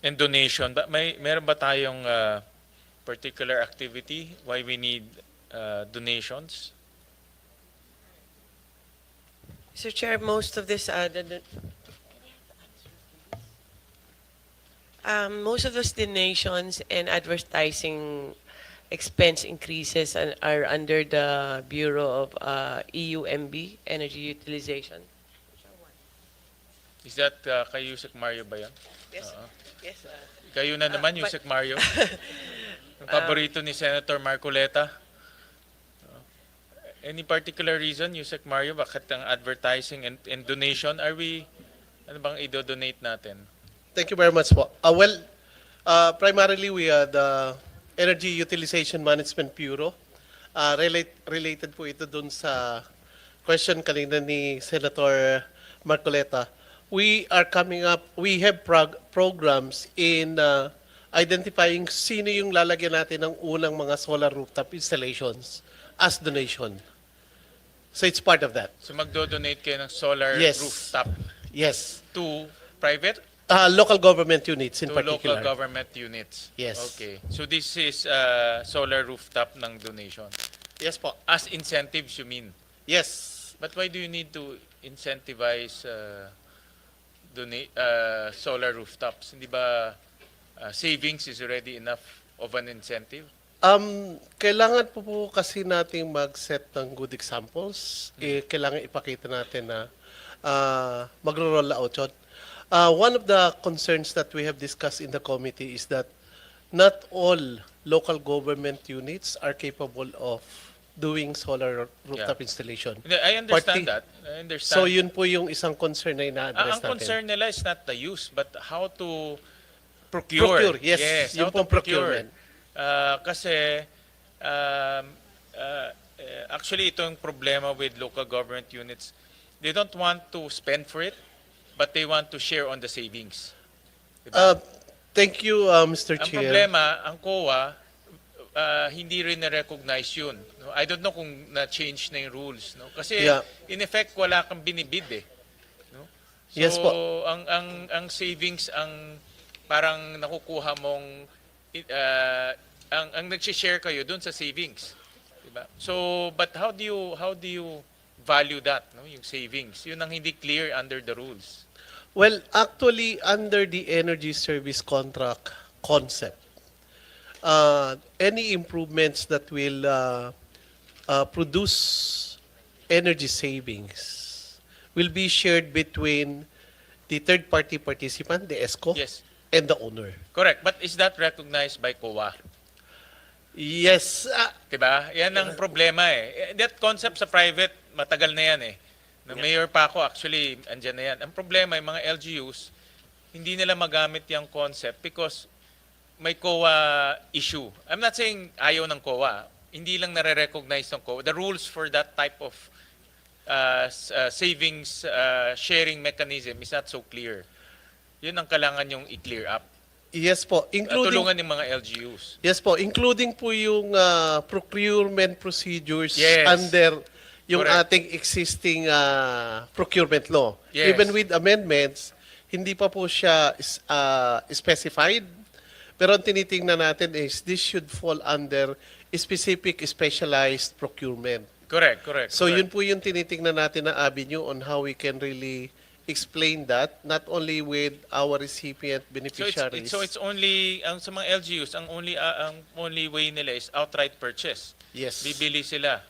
And donation, meron ba tayong particular activity why we need donations? Mr. Chair, most of this, most of those donations and advertising expense increases are under the Bureau of EUMB, Energy Utilization. Is that kay Yusek Mario ba yan? Yes. Oo. Yes. Kayo na naman, but- Yusek Mario. Yung paborito ni Senator Marcoleta. Any particular reason, Yusek Mario, bakit ang advertising and donation, ano bang i-donate natin? Thank you very much po. Primarily we are the Energy Utilization Management Bureau. Related po ito dun sa question kanina ni Senator Marcoleta. We have programs in identifying sino yung lalagyan natin ng unang mga solar rooftop installations as donation. So it's part of that. So magdo-donate kayo ng solar Yes. rooftop Yes. to private? Local government units in To particular. local government units? Yes. Okay. So this is solar rooftop ng donation. Yes po. As incentives, you mean? Yes. But why do you need to incentivize solar rooftops? Hindi ba savings is already enough of an incentive? Kailangan po kasi nating mag-set ng good examples. Kailangan ipakita natin na magro-roll out yun. One of the concerns that we have discussed in the committee is that not all local government units are capable of doing solar rooftop installation. Hindi, I understand Parti- that. I understand. So yun po yung isang concern na ina-address ang natin. concern nila is not the use, but how to procure. Procure, yes. How Yung to pong procurement. Kasi actually ito yung problema with local government units. They don't want to spend for it, but they want to share on the savings. Diba? Thank you, Mr. Ang Chair. problema, ang COA, hindi rin na-recognize yun. No? I don't know kung na-change na yung rules. No? Kasi Yeah. in effect, wala kang binibid eh. No? So, Yes po. ang savings, ang parang nakukuha mong, ang nag-share kayo dun sa savings. Diba? So, but how do you value that, no? Yung savings? Yun ang hindi clear under the rules. Well, actually, under the energy service contract concept, any improvements that will produce energy savings will be shared between the third-party participant, the ESCO, Yes. and the owner. Correct. But is that recognized by COA? Yes. Diba? Yan ang problema eh. That concept sa private, matagal na yan eh. Na mayor pa ako, actually, andyan na yan. Ang problema, yung mga LGUs, hindi nila magamit yung concept because may COA issue. I'm not saying ayaw ng COA. Hindi lang nare-recognize ng COA. The rules for that type of savings sharing mechanism is not so clear. Yun ang kailangan yung i-clear up. Yes po, Tulungan ng mga LGUs. Yes po, including po yung procurement procedures Yes. under yung Correct. ating existing procurement law. Yes. Even with amendments, hindi pa po siya specified. Pero ang tinitingnan natin is this should fall under specific specialized procurement. Correct. So correct. yun po yung tinitingnan natin na avenue on how we can really explain that, not only with our recipient beneficiaries. So it's only sa mga LGUs, ang only way nila is outright purchase. Yes. Bibili sila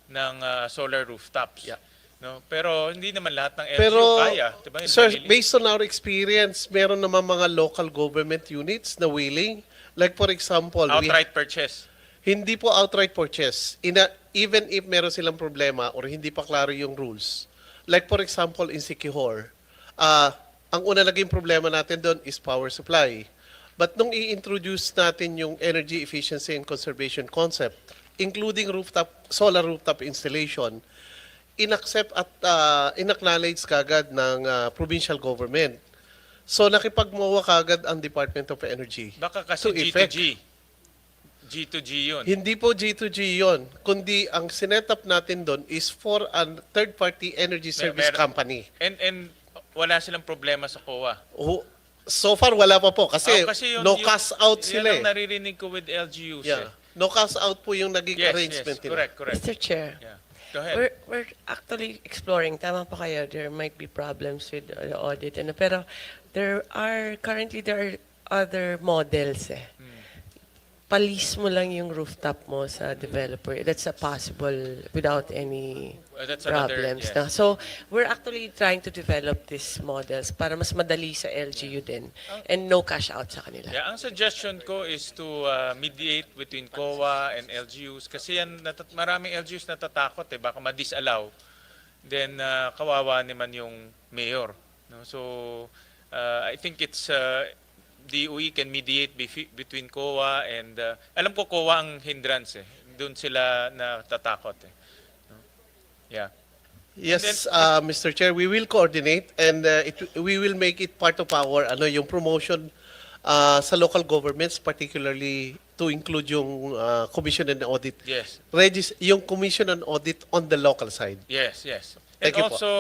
ng solar rooftops. Yeah. No? Pero hindi naman lahat ng LGU Pero, kaya, 'di ba? sir, Nabili. based on our experience, meron naman mga local government units na willing. Like for example, Outright purchase. hindi po outright purchase. Even if meron silang problema or hindi pa klaro yung rules. Like for example, in Siquijor, ang una naging problema natin doon is power supply. But nung i-introduce natin yung energy efficiency and conservation concept, including solar rooftop installation, inaccept at inacknowledge kagad ng provincial government. So nakipagmawa kagad ang Department of Energy. Baka kasi To effect. G2G 'yun. Hindi po G2G yon, kundi ang sinetup natin doon is for a third-party energy service Meron- company. And wala silang problema sa COA. So far, wala pa po. Kasi, kasi no cash out Yan sila ang eh. naririnig ko with LGUs. Yeah. No cash out po yung naging Yes, arrangement yes, nila. correct. Mr. Chair, Yeah. Go ahead. we're actually exploring, tama pa kayo, there might be problems with the audit, pero there are other models eh. Palis mo lang yung rooftop mo sa developer. That's a possible without any That's another, problems. yes. Na. So, we're actually trying to develop these models para mas madali sa LGU din and no cash out sa kanila. Yeah, ang suggestion ko is to mediate between COA and LGUs kasi yan maraming LGUs natatakot baka ma-disallow. Then kawawa naman yung mayor, no? So I think it's DOE can mediate between COA and alam ko COA ang hindrance Doon sila natatakot No? Yeah. Yes, Mr. Chair, we will coordinate and we will make it part of our yung promotion sa local governments, particularly to include yung Commission and Audit. Yes. Yung Commission and Audit on the local side. Yes. Thank And you po. also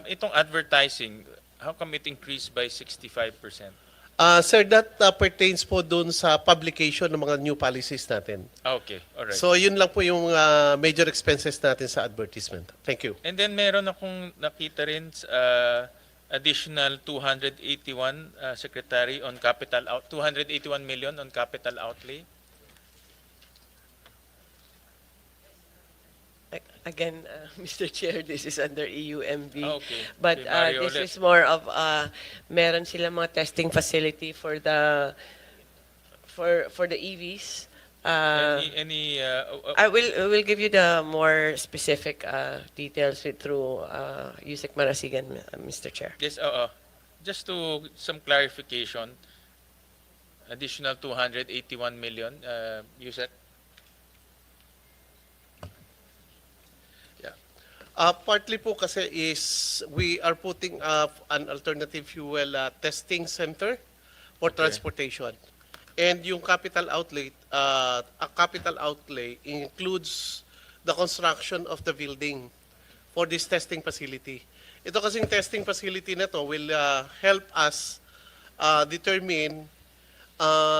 itong advertising, how come it increased by 65%? Sir, that pertains po dun sa publication ng mga new policies natin. Okay, all right. So yun lang po yung major expenses natin sa advertisement. Thank you. And then meron akong nakita rin additional 281 secretary on 281 million on capital outlay. Again, Mr. Chair, this is under EUMV. Okay. But Kay Mario this ulit. is more of meron sila mga testing facility for the EVs. I will give you the more specific details through Yusek Marasigan, Mr. Chair. Yes, just to some clarification, additional 281 million, Yusek? Partly po kasi is we are putting up an alternative fuel testing center for transportation. And yung capital outlay includes the construction of the building for this testing facility. Ito kasing testing facility na to will help us determine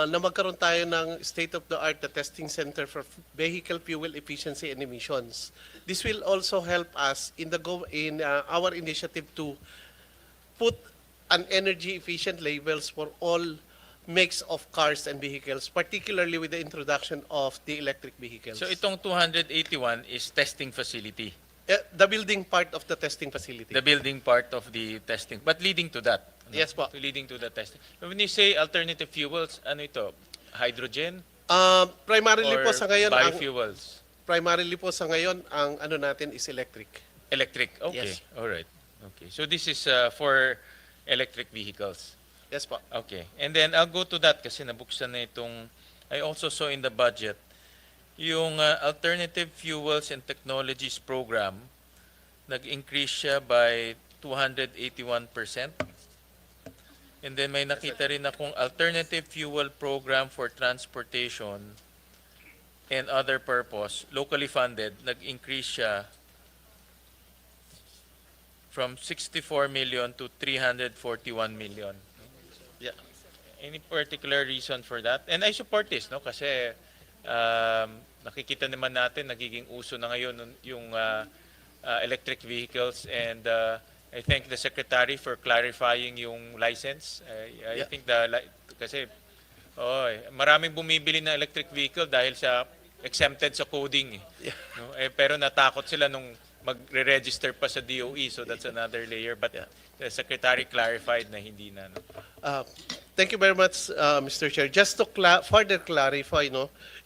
na magkaroon tayo ng state-of-the-art testing center for vehicle fuel efficiency and emissions. This will also help us in our initiative to put an energy-efficient labels for all makes of cars and vehicles, particularly with the introduction of the electric vehicles. So itong 281 is testing facility. The building part of the testing facility. The building part of the testing, but leading to that. Yes po. Leading to the testing. When you say alternative fuels, ano ito? Hydrogen Primarily or po sa ngayon, ang ano natin is electric. Electric. Okay. Yes. All right. Okay. So this is for electric vehicles. Yes po. Okay. And then I'll go to that kasi nabuksan na itong I also saw in the budget yung alternative fuels and technologies program nag-increase siya by 281%. And then may nakita rin akong alternative fuel program for transportation and other purpose, locally funded, nag-increase siya from 64 million to 341 million. Yeah. Any particular reason for that? And I support this, no? Kasi nakikita naman natin nagiging uso na ngayon yung electric vehicles and I thank the Secretary for clarifying yung license. I think kasi maraming bumibili ng electric vehicle dahil sa exempted sa coding. No? Pero natakot sila nung magre-register pa sa DOE, so that's another layer. But the Secretary clarified na hindi na. No? Thank you very much, Mr. Chair. Just to further clarify,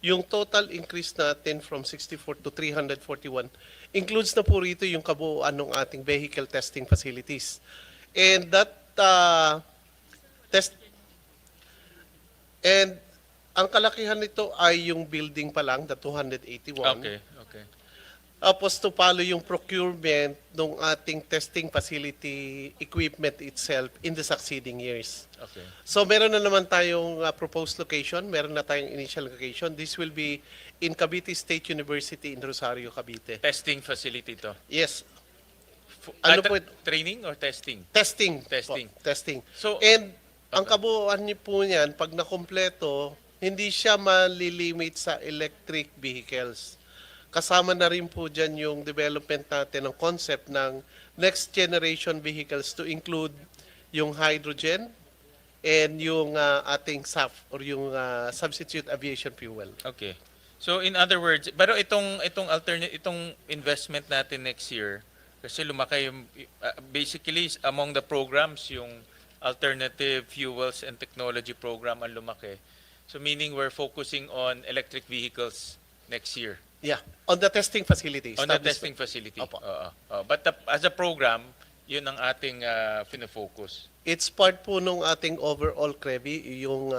yung total increase natin from 64 to 341 includes na po rito yung kabuuan ng ating vehicle testing facilities. And that ang kalakihan nito ay yung building pa lang, the 281. Okay. Tapos to follow yung procurement ng ating testing facility equipment itself in the succeeding years. Okay. So meron na naman tayong proposed location, meron na tayong initial location. This will be in Cavite State University in Rosario, Cavite. Testing facility to. Yes. Ano po? Training or testing? Testing. Testing. Po, testing. So, And Ang kabuuan niyo po niyan, pag nakumpleto, hindi siya malilimit sa electric vehicles. Kasama na rin po dyan yung development natin ng concept ng next generation vehicles to include yung hydrogen and yung ating SAF or yung substitute aviation fuel. Okay. So in other words, pero itong alternate itong investment natin next year kasi lumaki yung basically among the programs yung alternative fuels and technology program ang lumaki. So meaning we're focusing on electric vehicles next year Yeah, on the testing facility. on the establishment. testing facility. Opo. But as a program, yun ang ating fino-focus. It's part po nung ating overall CREVI, yung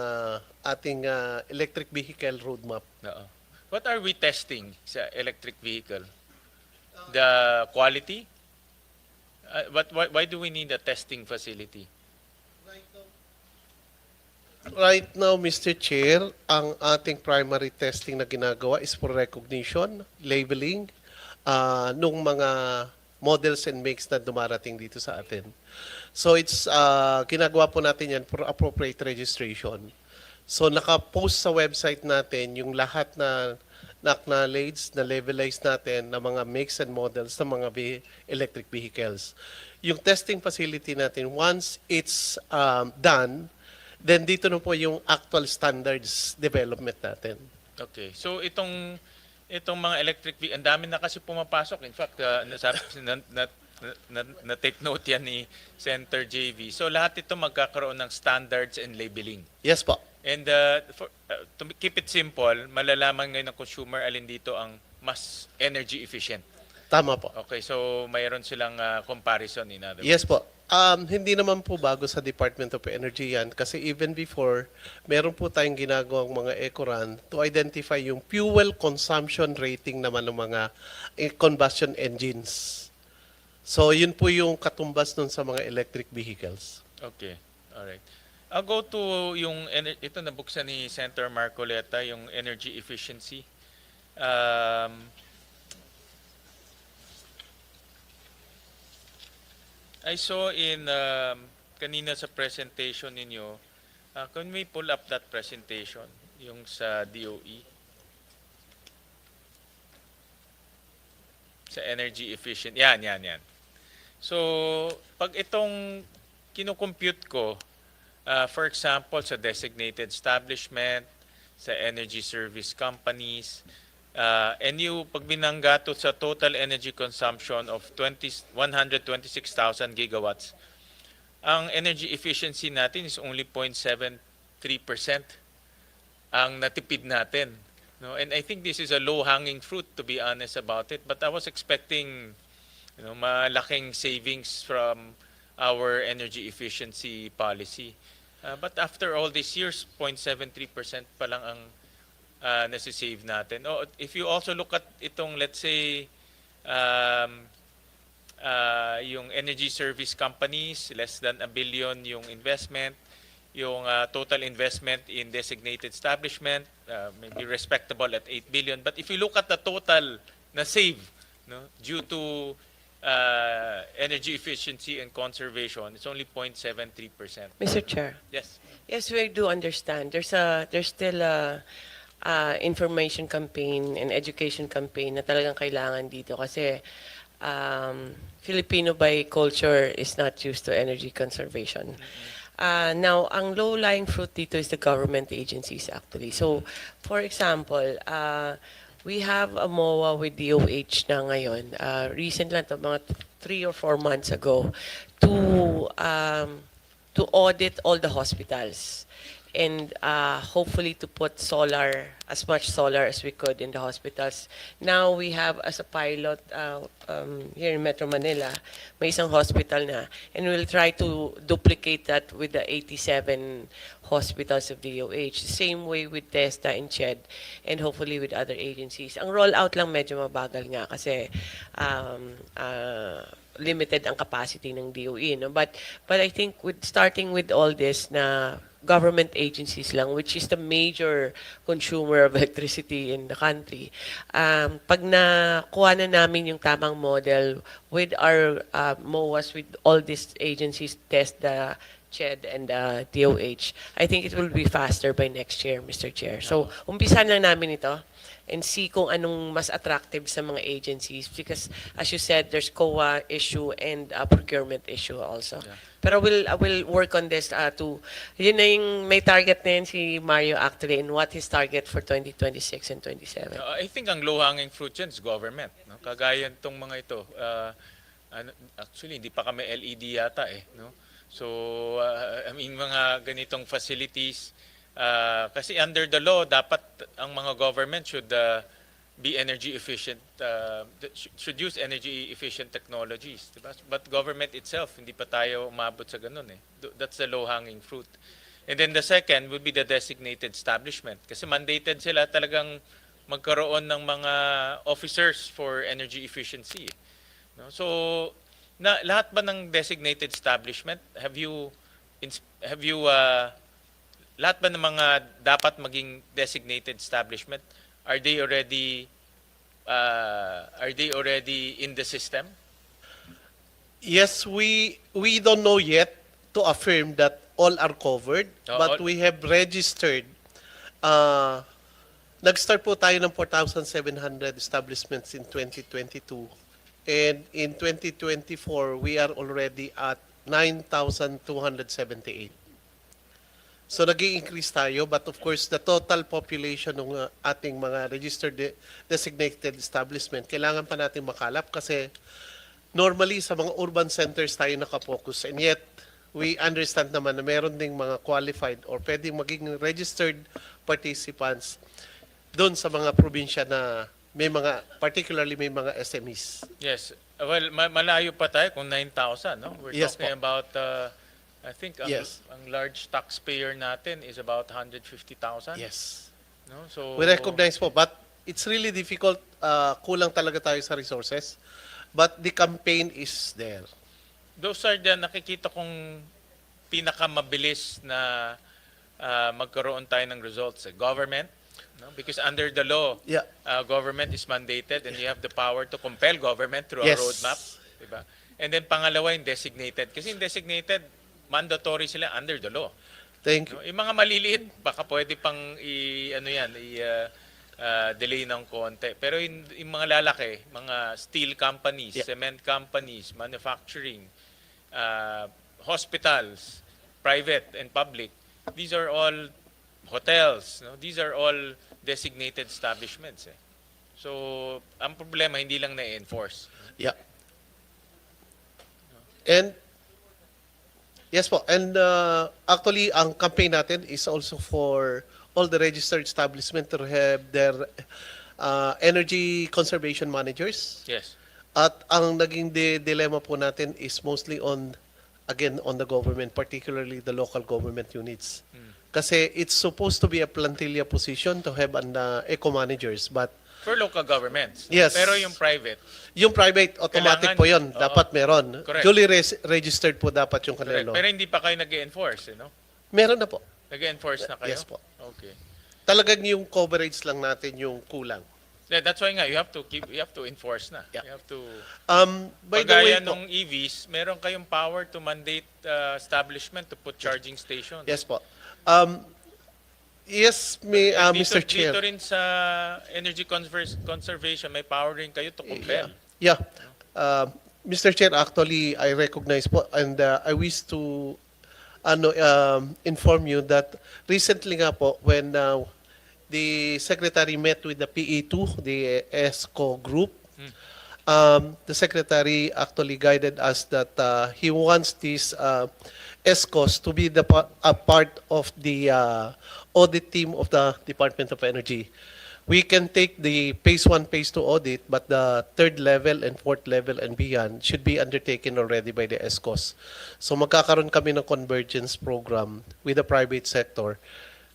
ating electric vehicle roadmap. Oo. What are we testing sa electric vehicle? The quality? Why do we need a testing facility? Right now, Mr. Chair, ang ating primary testing na ginagawa is for recognition, labeling, nung mga models and makes na dumarating dito sa atin. So it's ginagawa po natin yan for appropriate registration. So naka-post sa website natin yung lahat na na-acknowledge, na-levelize natin ng mga makes and models ng mga electric vehicles. Yung testing facility natin, once it's done, then dito na po yung actual standards development natin. Okay. So itong mga electric vehicle, ang dami na kasi pumapasok. In fact, na-take note yan ni Senator JV. So lahat ito magkakaroon ng standards and labeling. Yes po. And to keep it simple, malalaman ngayon ng consumer alin dito ang mas energy efficient. Tama po. Okay, so mayroon silang comparison in other words. Yes po. Hindi naman po bago sa Department of Energy yan kasi even before, meron po tayong ginagawang mga eco-run to identify yung fuel consumption rating naman ng mga combustion engines. So yun po yung katumbas nun sa mga electric vehicles. Okay, alright. I'll go to yung, ito nabuksan ni Senator Marcoleta, yung energy efficiency. I saw in kanina sa presentation ninyo, can we pull up that presentation, yung sa DOE? Sa energy efficient, yan. So, pag itong kinocompute ko, for example, sa designated establishment, sa energy service companies, and pag binangga to sa total energy consumption of 126,000 gigawatts, ang energy efficiency natin is only 0.73% ang natipid natin. No? And I think this is a low-hanging fruit, to be honest about it. But I was expecting malaking savings from our energy efficiency policy. But after all these years, 0.73% pa lang ang nasisave natin. If you also look at itong, let's say, yung energy service companies, less than $1 billion yung investment, yung total investment in designated establishment, maybe respectable at 8 billion. But if you look at the total na save, due to energy efficiency and conservation, it's only 0.73%. Mr. Chair. Yes. Yes, we do understand. There's still a information campaign and education campaign na talagang kailangan dito kasi Filipino by culture is not used to energy conservation. Now, ang low-lying fruit dito is the government agencies actually. So, for example, we have a MOA with DOH na ngayon. Recent lang to, mga 3 or 4 months ago, to audit all the hospitals and hopefully to put as much solar as we could in the hospitals. Now we have as a pilot here in Metro Manila, may isang hospital na, and we'll try to duplicate that with the 87 hospitals of DOH. Same way with TESTA and CHED, and hopefully with other agencies. Ang rollout lang medyo mabagal nga kasi limited ang capacity ng DOE. No? But I think starting with all this na government agencies lang, which is the major consumer of electricity in the country. Pag nakuha na namin yung tamang model with our MOAs, with all these agencies, test the CHED and the DOH, I think it will be faster by next year, Mr. Chair. So, umpisan lang namin ito and see kung anong mas attractive sa mga agencies because as you said, there's COA issue and procurement issue also. Yeah. Pero I will work on this yun na yung may target na yun si Mario actually and what his target for 2026 and 27. I think ang low-hanging fruit yan is government. No? Kagaya itong mga ito. Actually, hindi pa kami LED yata eh. No? So, I mean, mga ganitong facilities, kasi under the law, dapat ang mga government should be energy efficient, should use energy efficient technologies. Diba? But government itself, hindi pa tayo umabot sa ganun eh. That's the low-hanging fruit. And then the second would be the designated establishment. Kasi mandated sila talagang magkaroon ng mga officers for energy efficiency. No? So, lahat ba ng designated establishment, lahat ba ng mga dapat maging designated establishment, are they already in the system? Yes, we don't know yet to affirm that all are covered, but we have registered. Nag-start po tayo ng 4,700 establishments in 2022. And in 2024, we are already at 9,278. So nag-i-increase tayo, but of course, the total population ng ating mga registered designated establishment, kailangan pa natin makalap kasi normally sa mga urban centers tayo nakafocus. And yet, we understand naman na meron ding mga qualified or pwedeng maging registered participants doon sa mga probinsya na may mga, particularly may mga SMEs. Yes. Well, malayo pa tayo kung 9,000, no? We're Yes, talking about, I think, Yes. ang large taxpayer natin is about 150,000. Yes. No? So, We recognize po, but it's really difficult. Kulang talaga tayo sa resources. But the campaign is there. those are the nakikita kong pinakamabilis na magkaroon tayo ng results. Government, no? Because under the law, Yeah. government is mandated and you have the power to compel government through Yes. a roadmap. Diba? And then pangalawa, yung designated. Kasi yung designated, mandatory sila under the law. Thank you. No? Yung mga maliliit, baka pwede pang delay ng konti. Pero yung mga lalaki, mga steel companies, Yeah. cement companies, manufacturing, hospitals, private and public, these are all hotels. No? These are all designated establishments. Eh. So, ang problema, hindi lang na-enforce. Yeah. And yes po. And actually, ang campaign natin is also for all the registered establishment to have their energy conservation managers. Yes. At ang naging dilemma po natin is mostly on the government, particularly the local government units. Kasi it's supposed to be a plantilla position to have an eco managers, but For local governments. Yes. Pero yung private, yung private automatic Kailangan- po yun, Oo. dapat meron. Correct. Duly registered po dapat yung correct. kanila. Pero hindi pa kayo nag-enforce, no? Meron na po. Nag-enforce na kayo? Yes po. Okay. Talagang yung coverage lang natin yung kulang. Yeah, that's why nga you have to enforce na. Yeah. You have to By the way Pagaya po, nung EVs, meron kayong power to mandate establishment to put charging stations. yes po. Yes, Mr. Chair. Dito rin sa energy conservation, may power rin kayo to compel. Yeah. Mr. Chair, actually, I recognize po and I wish to inform you that recently nga po when the Secretary met with the PE2, the ESCO group, the Secretary actually guided us that he wants these ESCOs to be a part of the audit team of the Department of Energy. We can take the phase 1, phase 2 audit, but the third level and fourth level and beyond should be undertaken already by the ESCOs. So magkakaroon kami ng convergence program with the private sector.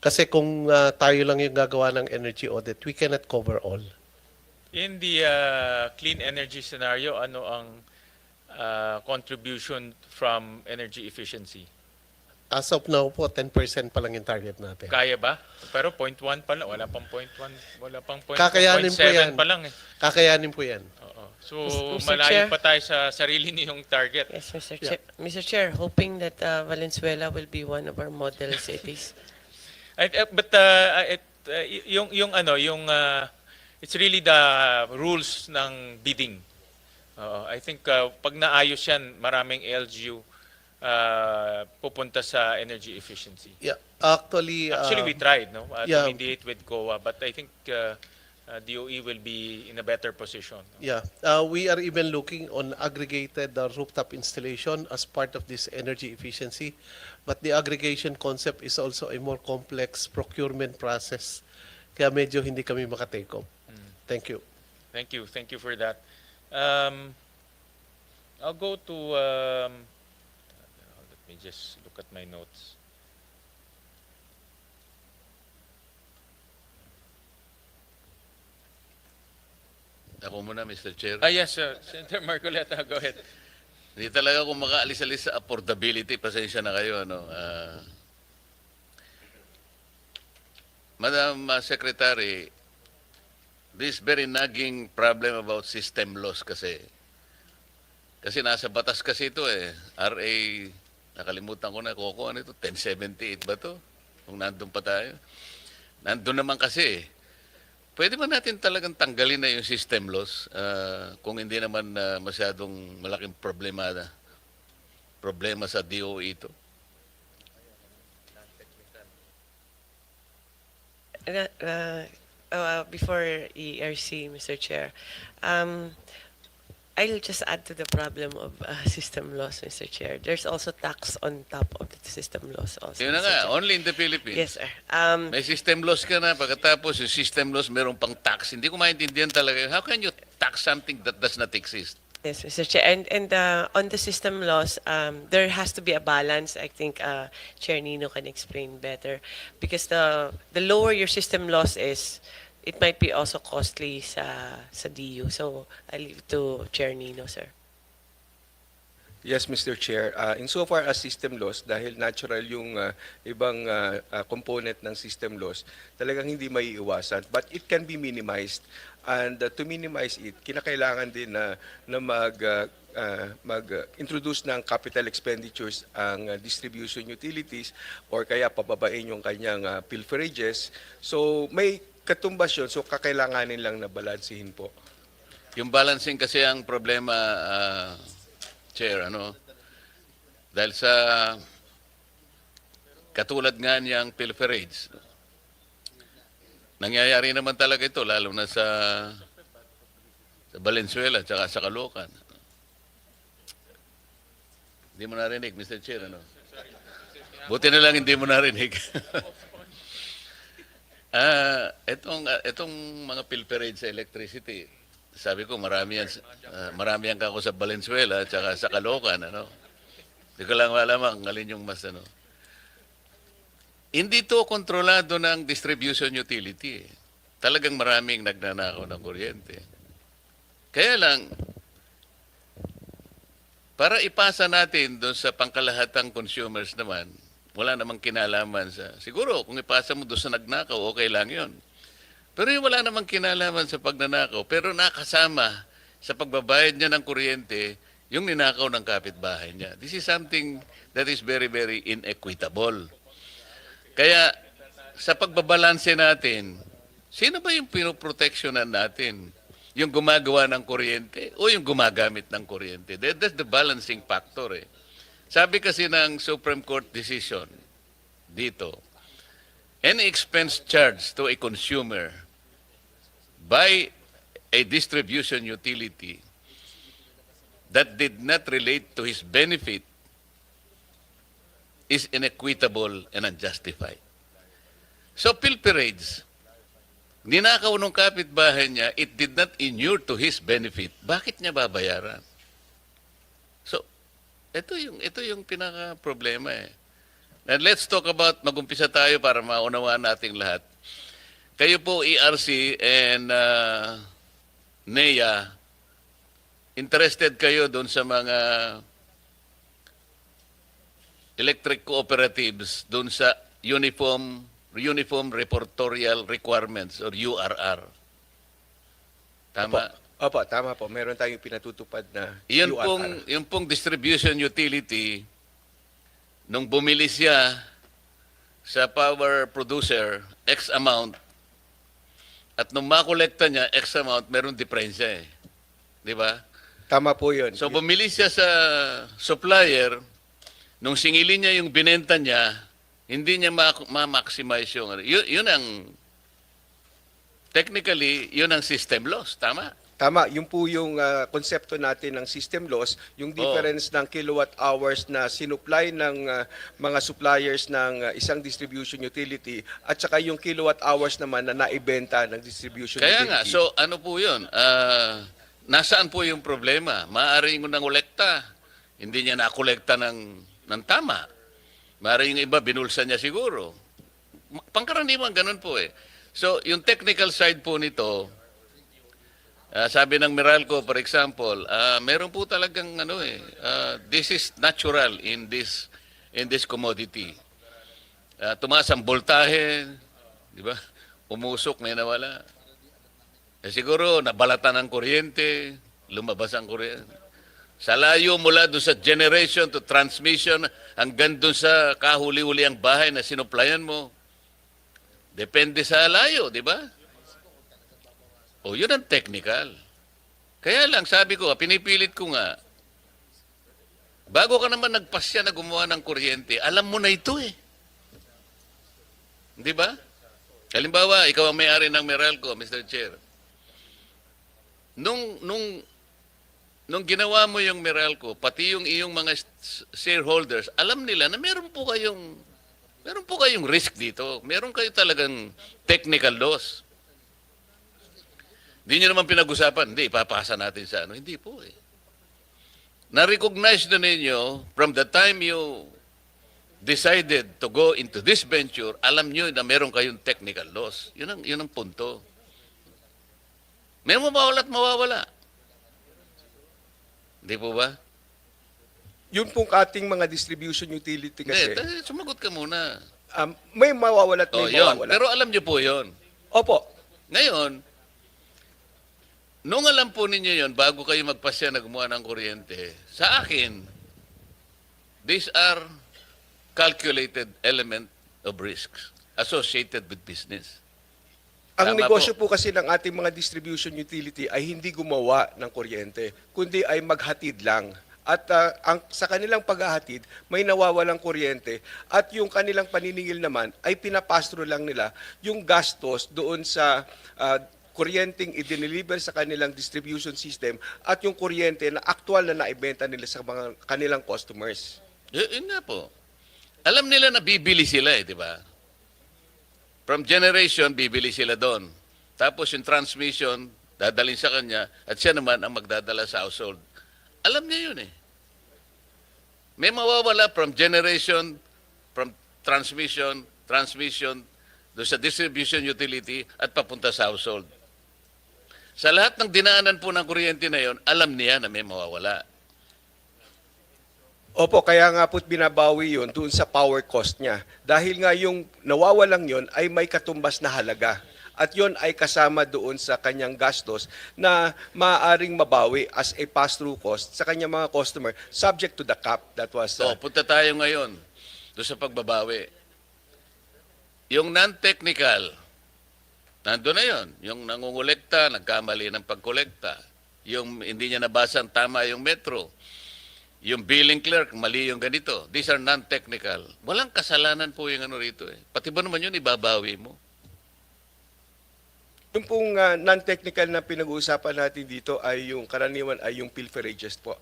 Kasi kung tayo lang yung gagawa ng energy audit, we cannot cover all. In the clean energy scenario, ano ang contribution from energy efficiency? As of now po, 10% pa lang yung target natin. Kaya ba? Pero 0.1 pa lang, wala pang 0.1, wala pang 0.1, Kakayanin po 0.7 yan. pa lang eh. Kakayanin po yan. Oo. So, Mr. malayo Chair? pa tayo sa sarili niyong target. Yes, Mr. Chair. Mr. Chair, hoping that Valenzuela will be one of our model cities. But yung ano, yung it's really the rules ng bidding. I think pag naayos yan, maraming LGU pupunta sa energy efficiency. Yeah, actually, Actually, we tried to yeah. mediate with COA, but I think DOE will be in a better position. yeah, we are even looking on aggregated rooftop installation as part of this energy efficiency. But the aggregation concept is also a more complex procurement process. Kaya medyo hindi kami makatake off. Thank you. Thank you. Thank you for that. I'll go to, let me just look at my notes. Ako muna, Mr. Chair. Yes, Senator Marcoleta, go ahead. Hindi talaga ako makaalis-alis sa affordability. Pasensya na kayo. Ano? Madam Secretary, this very nagging problem about system loss kasi. Kasi nasa batas kasi ito eh. RA, nakalimutan ko na, ano ito, 1078 ba to? Kung nandun pa tayo. Nandun naman kasi eh. Pwede ba natin talagang tanggalin na yung system loss kung hindi naman masyadong malaking problema sa DOE ito? Before ERC, Mr. Chair, I'll just add to the problem of system loss, Mr. Chair. There's also tax on top of the system loss also. Yun na Mr. nga, Chair. only in the Philippines. Yes, sir. May system loss ka na, pagkatapos yung system loss meron pang tax. Hindi ko maintindihan talaga. How can you tax something that does not exist? Yes, Mr. Chair. And on the system loss, there has to be a balance. I think Chair Nino can explain better. Because the lower your system loss is, it might be also costly sa DU. So I leave it to Chair Nino, sir. Yes, Mr. Chair. Insofar as system loss, dahil natural yung ibang component ng system loss, talagang hindi maiiwasan. But it can be minimized. And to minimize it, kinakailangan din na mag-introduce ng capital expenditures ang distribution utilities or kaya pababain yung kanyang pilferages. So may katumbas yun, so kakailanganin lang na balansihin po. Yung balancing kasi ang problema, Chair, ano? Dahil sa katulad nga niyang pilferage, nangyayari naman talaga ito, lalo na sa Valenzuela, tsaka sa Caloocan. Hindi mo narinig, Mr. Chair, ano? Buti na lang hindi mo narinig. Itong mga pilferage sa electricity, sabi ko marami yan kako sa Valenzuela at saka sa Caloocan, ano. Hindi ko lang malamang alin yung mas ano. Hindi to kontrolado ng distribution utility. Talagang maraming nagnanakaw ng kuryente. Kaya lang, para ipasa natin doon sa pangkalahatang consumers naman, wala namang kinalaman sa... Siguro, kung ipasa mo doon sa nagnakaw, okay lang yon. Pero yung wala namang kinalaman sa pagnanakaw, pero nakasama sa pagbabayad niya ng kuryente, yung ninakaw ng kapitbahay niya. This is something that is very, very inequitable. Kaya, sa pagbabalanse natin, sino ba yung pinoproteksyonan natin? Yung gumagawa ng kuryente o yung gumagamit ng kuryente? That's the balancing factor eh. Sabi kasi ng Supreme Court decision dito, any expense charged to a consumer by a distribution utility that did not relate to his benefit is inequitable and unjustified. So pilferage, ninakaw ng kapitbahay niya, it did not inure to his benefit. Bakit niya babayaran? So, ito yung pinaka-problema eh. And let's talk about, mag-umpisa tayo para maunawaan nating lahat. Kayo po, ERC and NEA, interested kayo doon sa mga electric cooperatives dun sa Uniform Reportorial Requirements or URR. Tama? Opo, tama po. Meron tayong pinatutupad na Yun URR. yung pong distribution utility, nung bumili siya sa power producer, X amount, at nung makolekta niya, X amount, meron diferensya eh. Di ba? Tama po yun. So bumili siya sa supplier, nung singilin niya yung binenta niya, hindi niya ma-maximize yung... Yun ang... Technically, yun ang system loss. Tama? Tama, yun po yung konsepto natin ng system loss, yung difference ng kilowatt hours na sinupply ng mga suppliers ng isang distribution utility at saka yung kilowatt hours naman na naibenta ng distribution Kaya utility. nga, so ano po yun? Nasaan po yung problema? Maaaring ng kolekta, hindi niya nakolekta ng tama. Maaaring yung iba, binulsa niya siguro. Pangkaraniwan, ganun po eh. So, yung technical side po nito, sabi ng Meralco, for example, meron po talagang this is natural in this commodity. Tumaas ang voltahe, di ba? Umusok, may nawala. Siguro, nabalatan ng kuryente, lumabas ang kuryente. Sa layo mula doon sa generation to transmission, hanggang doon sa kahuli-huli ang bahay na sinuplayan mo, depende sa layo, di ba? O, yun ang technical. Kaya lang, sabi ko, pinipilit ko nga, bago ka naman nagpasya na gumawa ng kuryente, alam mo na ito eh. Di ba? Halimbawa, ikaw ang may-ari ng Meralco, Mr. Chair. Nung ginawa mo yung Meralco, pati yung iyong mga shareholders, alam nila na meron po kayong risk dito. Meron kayo talagang technical loss. Hindi nyo naman pinag-usapan, hindi, ipapasa natin sa ano. Hindi po eh. Na-recognize na ninyo, from the time you decided to go into this venture, alam nyo na meron kayong technical loss. Yun ang punto. May mawawala at mawawala. Hindi po ba? Yun pong ating mga distribution utility kasi, Hindi, sumagot ka muna. may mawawala at may Yun. mawawala. Pero alam nyo po yun. Opo, Ngayon, nung alam po ninyo yun, bago kayo magpasya na gumawa ng kuryente, sa akin, these are calculated element of risks associated with business. ang Tama negosyo po kasi ng ating mga distribution utility ay hindi gumawa ng kuryente, kundi ay maghatid lang. At sa kanilang paghahatid, may nawawalang kuryente at yung kanilang paniningil naman ay pinapastro lang nila yung gastos doon sa kuryenteng i-deliver sa kanilang distribution system at yung kuryente na aktual na naibenta nila sa mga kanilang customers. Yun nga po. Alam nila na bibili sila di ba? From generation, bibili sila doon. Tapos yung transmission, dadalhin sa kanya at siya naman ang magdadala sa household. Alam niya yun eh. May mawawala from generation, from transmission, doon sa distribution utility at papunta sa household. Sa lahat ng dinaanan po ng kuryente na yon, alam niya na may mawawala. Opo, kaya nga po't binabawi yun doon sa power cost niya. Dahil nga yung nawawalang yun ay may katumbas na halaga. At yun ay kasama doon sa kanyang gastos na maaaring mabawi as a pass-through cost sa kanyang mga customer subject to the cap that was... So, punta tayo ngayon doon sa pagbabawi. Yung non-technical, nandun na yon. Yung nangungulekta, nagkamali ng pagkolekta. Yung hindi niya nabasa tama yung metro. Yung billing clerk, mali yung ganito. These are non-technical. Walang kasalanan po yung ano rito eh. Pati ba naman yun, ibabawi mo? Yung pong non-technical na pinag-uusapan natin dito ay yung karaniwan ay yung pilferages po.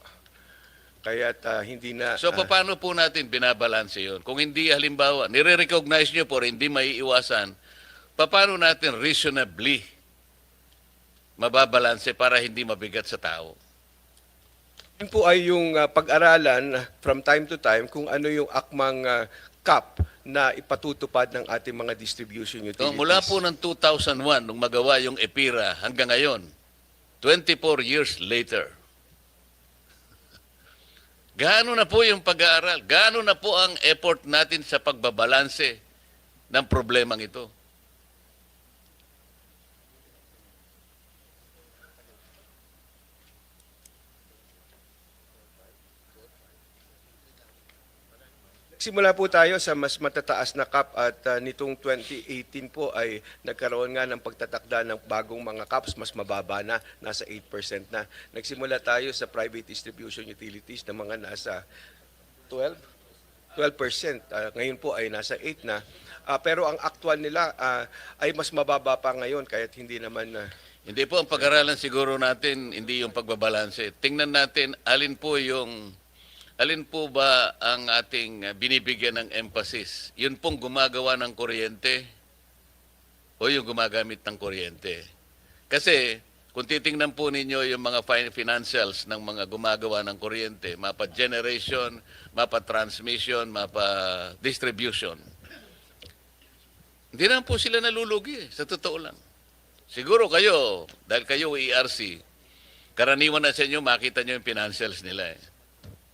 Kaya hindi na... So, paano po natin binabalanse yun? Kung hindi, halimbawa, nire-recognize nyo po, hindi maiiwasan, paano natin reasonably mababalanse para hindi mabigat sa tao? Yun po ay yung pag-aralan from time to time kung ano yung akmang cap na ipatutupad ng ating mga distribution So, utilities. mula po ng 2001, nung magawa yung EPIRA hanggang ngayon, 24 years later, Gaano na po yung pag-aaral? Gaano na po ang effort natin sa pagbabalanse ng problemang ito? Simula po tayo sa mas matataas na cap at nitong 2018 po ay nagkaroon nga ng pagtatakda ng bagong mga caps, mas mababa na, nasa 8% na. Nagsimula tayo sa private distribution utilities na mga nasa 12%. Ngayon po ay nasa 8 na. Pero ang actual nila ay mas mababa pa ngayon kahit hindi naman Hindi po ang pag-aralan siguro natin, hindi yung pagbabalanse. Tingnan natin alin po ba ang ating binibigyan ng emphasis? Yun pong gumagawa ng kuryente o yung gumagamit ng kuryente? Kasi kung titingnan po ninyo yung mga financials ng mga gumagawa ng kuryente, mapa generation, mapa transmission, mapa distribution, hindi naman po sila nalulugi, sa totoo lang. Siguro kayo, dahil kayo ERC, karaniwan na sa inyo, makita nyo yung financials nila eh.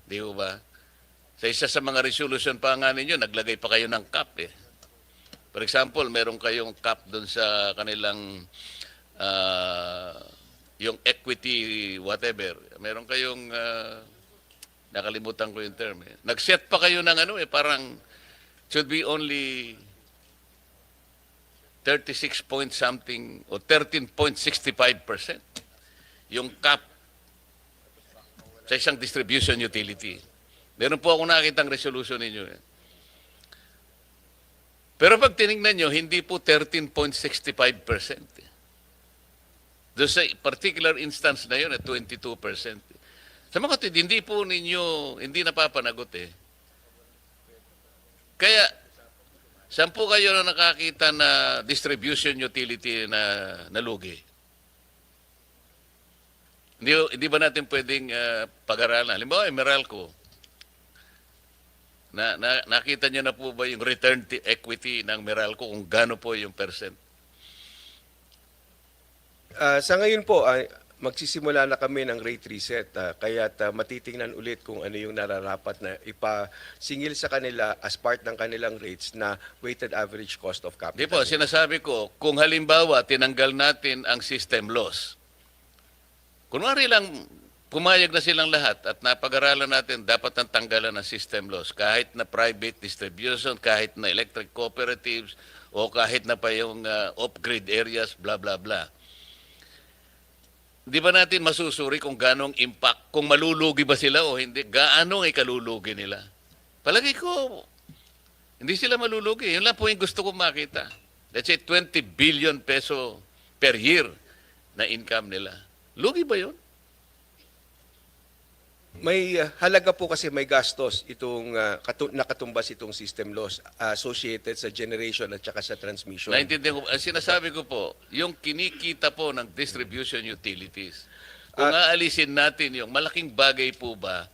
Di ba? Sa isa sa mga resolution pa nga ninyo, naglagay pa kayo ng cap eh. For example, meron kayong cap doon sa kanilang yung equity whatever. Meron kayong nakalimutan ko yung term eh. Nag-set pa kayo ng parang should be only 36 point something o 13.65% yung cap sa isang distribution utility. Meron po ako nakitang resolution ninyo. Pero pag tinignan nyo, hindi po 13.65%. Doon sa particular instance na yun, 22%. Sa mga kapatid, hindi napapanagot eh. Kaya, saan po kayo na nakakita na distribution utility na nalugi? Hindi ba natin pwedeng pag-aralan? Halimbawa, Meralco. Nakita niyo na po ba yung return to equity ng Meralco kung gaano po yung percent? Sa ngayon po, magsisimula na kami ng rate reset. Kaya matitingnan ulit kung ano yung nararapat na ipasingil sa kanila as part ng kanilang rates na weighted average cost of capital. Di po, sinasabi ko, kung halimbawa tinanggal natin ang system loss, kunwari lang, pumayag na silang lahat at napag-aralan natin dapat ang tanggalan ng system loss kahit na private distribution, kahit na electric cooperatives, o kahit na pa yung off-grid areas, blah, blah, blah. Di ba natin masusuri kung ganong impact, kung malulugi ba sila o hindi, gaano ay kalulugi nila? Palagi ko, hindi sila malulugi. Yun lang po yung gusto kong makita. Let's say 20 billion peso per year na income nila. Lugi ba yun? May halaga po kasi may gastos itong nakatumbas itong system loss associated sa generation at saka sa transmission. Naintindihan ko, ang sinasabi ko po, yung kinikita po ng distribution utilities, kung aalisin natin yung malaking bagay po ba,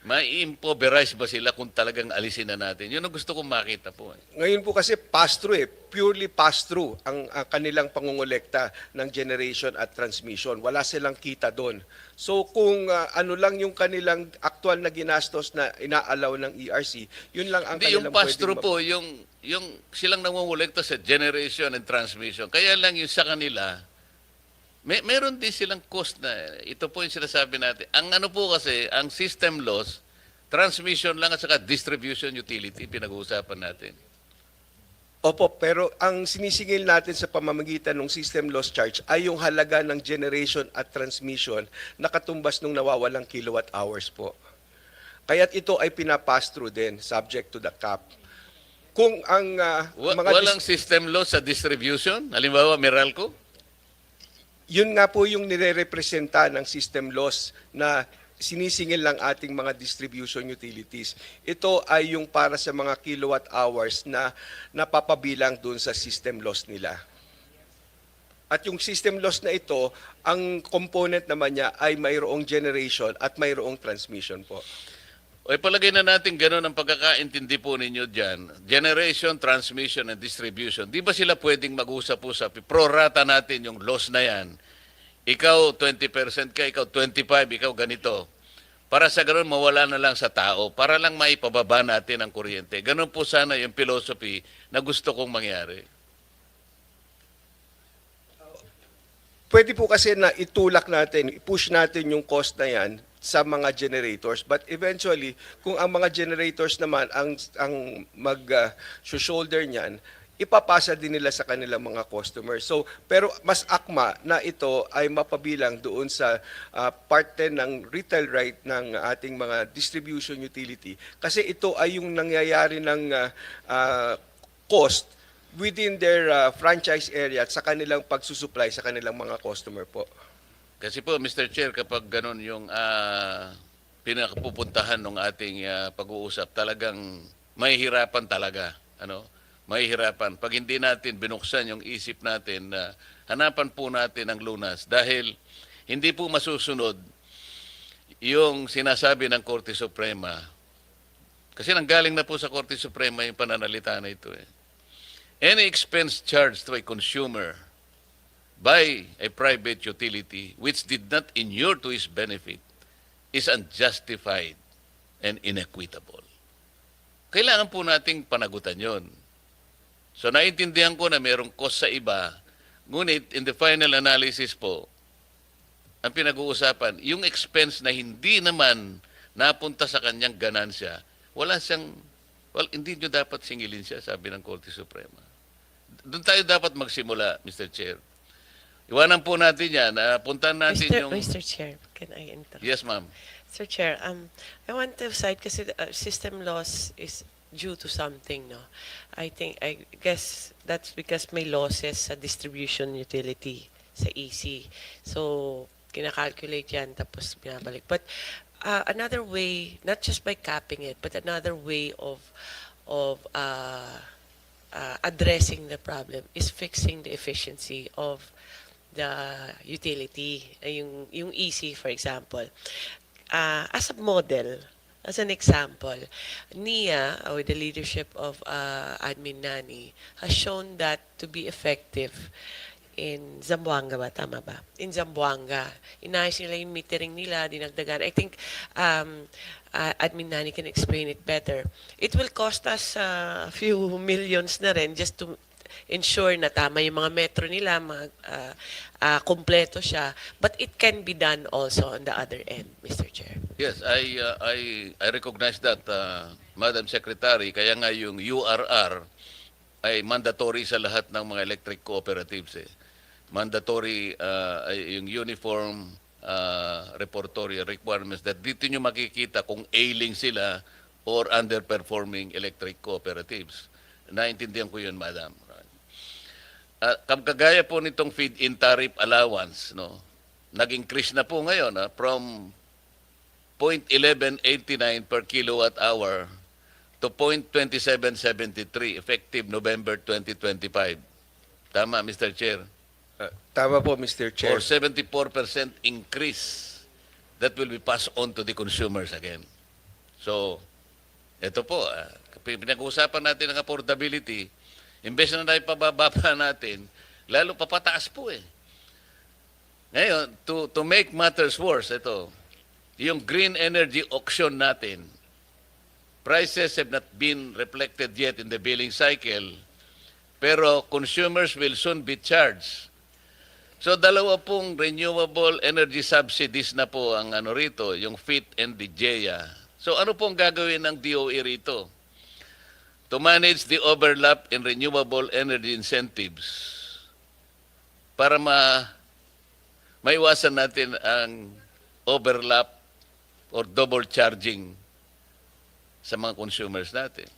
mai-impoverize ba sila kung talagang alisin na natin? Yun ang gusto kong makita po. Ngayon po kasi pass-through purely pass-through ang kanilang pangungulekta ng generation at transmission. Wala silang kita doon. So kung ano lang yung kanilang actual na ginastos na inaalaw ng ERC, yun lang ang Hindi, kanilang yung pass-through po, yung silang nangungulekta sa generation and transmission. Kaya lang yung sa kanila, meron din silang cost na, ito po yung sinasabi natin. Ang ano po kasi, ang system loss, transmission lang at saka distribution utility, pinag-uusapan natin. Opo, pero ang sinisingil natin sa pamamagitan ng system loss charge ay yung halaga ng generation at transmission na katumbas ng nawawalang kilowatt hours po. Kaya't ito ay pinapass through din, subject to the cap. Kung ang Walang system loss sa distribution? Halimbawa, Meralco? Yun nga po yung nire-representa ng system loss na sinisingil lang ating mga distribution utilities. Ito ay yung para sa mga kilowatt hours na napapabilang dun sa system loss nila. At yung system loss na ito, ang component naman niya ay mayroong generation at mayroong transmission po. O ipalagay na natin gano'n ang pagkakaintindi po ninyo dyan. Generation, transmission, and distribution. Di ba sila pwedeng mag-usap-usap? Prorata natin yung loss na yan. Ikaw 20% ka, ikaw 25%, ikaw ganito. para sa ganun mawala na lang sa tao, para lang maipababa natin ang kuryente. Ganun po sana yung philosophy na gusto kong mangyari. Pwede po kasi na itulak natin, i-push natin yung cost na yan sa mga generators, but eventually kung ang mga generators naman ang mag-shoulder niyan, ipapasa din nila sa kanilang mga customers. So, pero mas akma na ito ay mapabilang doon sa parte ng retail right ng ating mga distribution utility. Kasi ito ay yung nangyayari ng cost within their franchise area at sa kanilang pagsusupply sa kanilang mga customer po. Kasi po, Mr. Chair, kapag ganun yung pinakapupuntahan ng ating pag-uusap, talagang mahihirapan talaga. Mahihirapan. Pag hindi natin binuksan yung isip natin na hanapan po natin ang lunas dahil hindi po masusunod yung sinasabi ng Korte Suprema. Kasi nanggaling na po sa Korte Suprema yung pananalita na ito. Any expense charged to a consumer by a private utility which did not inure to his benefit is unjustified and inequitable. Kailangan po nating panagutan yon. So naiintindihan ko na mayroong cost sa iba, ngunit in the final analysis po, ang pinag-uusapan, yung expense na hindi naman napunta sa kanyang ganansya, hindi nyo dapat singilin siya, sabi ng Korte Suprema. Doon tayo dapat magsimula, Mr. Chair. Iwanan po natin yan. Puntahan natin yung... Mr. Chair, can I interrupt? Yes, ma'am. Sir Chair, I want to cite kasi system loss is due to something, no? I guess that's because may losses sa distribution utility sa EC. So, kinakalculate yan tapos binabalik. But another way, not just by capping it, but another way of addressing the problem is fixing the efficiency of the utility, yung EC, for example. As a model, as an example, NIA, with the leadership of Admin Nani, has shown that to be effective in Zamboanga ba? Tama ba? In Zamboanga. Inayos nila yung metering nila, dinagdagan. I think Admin Nani can explain it better. It will cost us a few millions na rin just to ensure na tama yung mga metro nila, kumpleto siya. But it can be done also on the other end, Mr. Chair. Yes, I recognize that, Madam Secretary. Kaya nga yung URR ay mandatory sa lahat ng mga electric cooperatives. Mandatory yung uniform reportory requirements that dito nyo makikita kung ailing sila or underperforming electric cooperatives. Naintindihan ko yun, Madam. Kagaya po nitong feed-in tariff allowance, no? Nag-increase na po ngayon from 0.1189 per kilowatt hour to 0.2773 effective November 2025. Tama, Mr. Chair? Tama po, Mr. Chair. Or 74% increase that will be passed on to the consumers again. So, ito po, pinag-uusapan natin ang affordability. Imbes na naipababa natin, lalo papataas po Ngayon, to make matters worse, ito, yung green energy auction natin, prices have not been reflected yet in the billing cycle, pero consumers will soon be charged. So dalawa pong renewable energy subsidies na po ang rito, yung FIT and the GEA. So ano pong gagawin ng DOE rito? To manage the overlap in renewable energy incentives para maiwasan natin ang overlap or double charging sa mga consumers natin.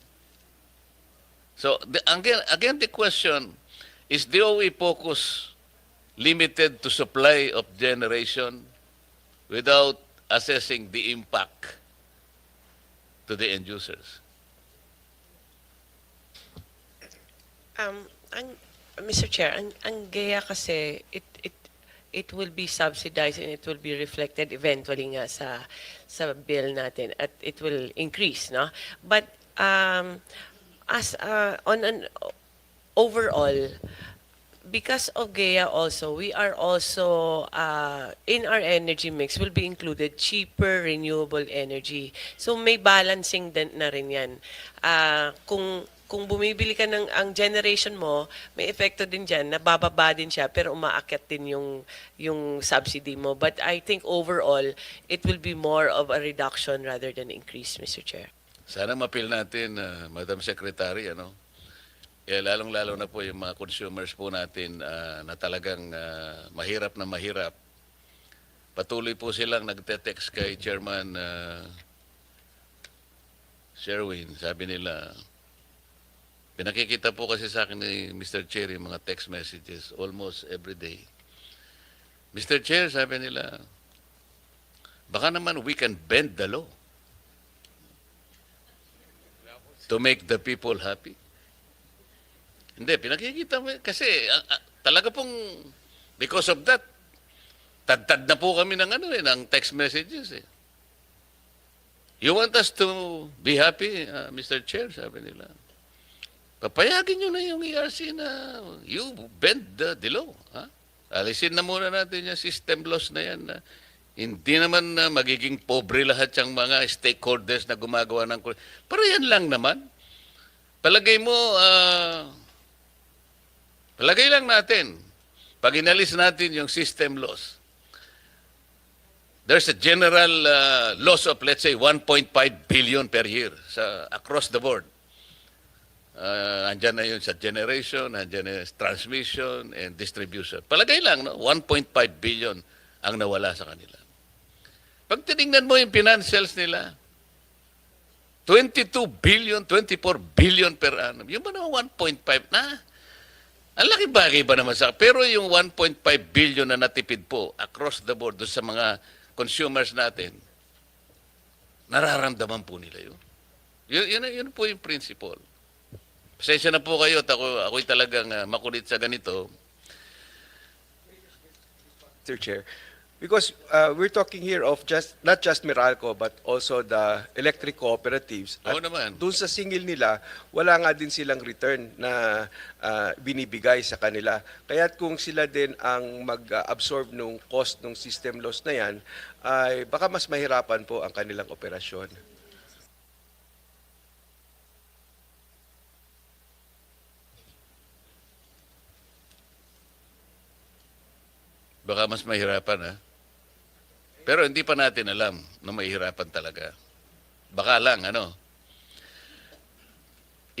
So, again, the question, is DOE focus limited to supply of generation without assessing the impact to the end users? Mr. Chair, ang GEA kasi, it will be subsidized and it will be reflected eventually nga sa bill natin at it will increase, no? But as on an overall, because of GEA also, we are also, in our energy mix will be included cheaper renewable energy. So may balancing din na rin yan. Kung bumibili ka ng ang generation mo, may epekto din dyan, nabababa din siya, pero umaakyat din yung subsidy mo. But I think overall, it will be more of a reduction rather than increase, Mr. Chair. Sana mapil natin, Madam Secretary, ano? Lalong-lalo na po yung mga consumers po natin na talagang mahirap na mahirap. Patuloy po silang nagte-text kay Chairman Sherwin. Sabi nila, pinakikita po kasi sa akin ni Mr. Chair yung mga text messages almost every day. Mr. Chair, sabi nila, baka naman we can bend the law to make the people happy. Hindi, pinakikita mo. Kasi talaga pong, because of that, tad na po kami ng text messages. You want us to be happy, Mr. Chair, sabi nila. Papayagin nyo na yung ERC na you bend the law. Ha? Alisin na muna natin yung system laws na yan. Hindi naman magiging pobre lahat yung mga stakeholders na gumagawa ng... Pero yan lang naman. Palagay mo, palagay lang natin, pag inalis natin yung system laws, there's a general loss of, let's say, 1.5 billion per year across the board. Andyan na yun sa generation, andyan na yun sa transmission and distribution. Palagay lang, no? 1.5 billion ang nawala sa kanila. Pag tinignan mo yung financials nila, 22 billion, 24 billion per annum. Yung ba naman 1.5 na? Ang laki bagay ba naman sa... Pero yung 1.5 billion na natipid po across the board doon sa mga consumers natin, nararamdaman po nila yun. Yun po yung principle. Pasensya na po kayo at ako'y talagang makulit sa ganito. Mr. Chair, because we're talking here of not just Meralco but also the electric cooperatives. Oo naman. Doon sa singil nila, wala nga din silang return na binibigay sa kanila. Kaya't kung sila din ang mag-absorb ng cost ng system loss na yan, ay baka mas mahirapan po ang kanilang operasyon. Baka mas mahirapan, ha? Pero hindi pa natin alam na mahihirapan talaga. Baka lang, ano?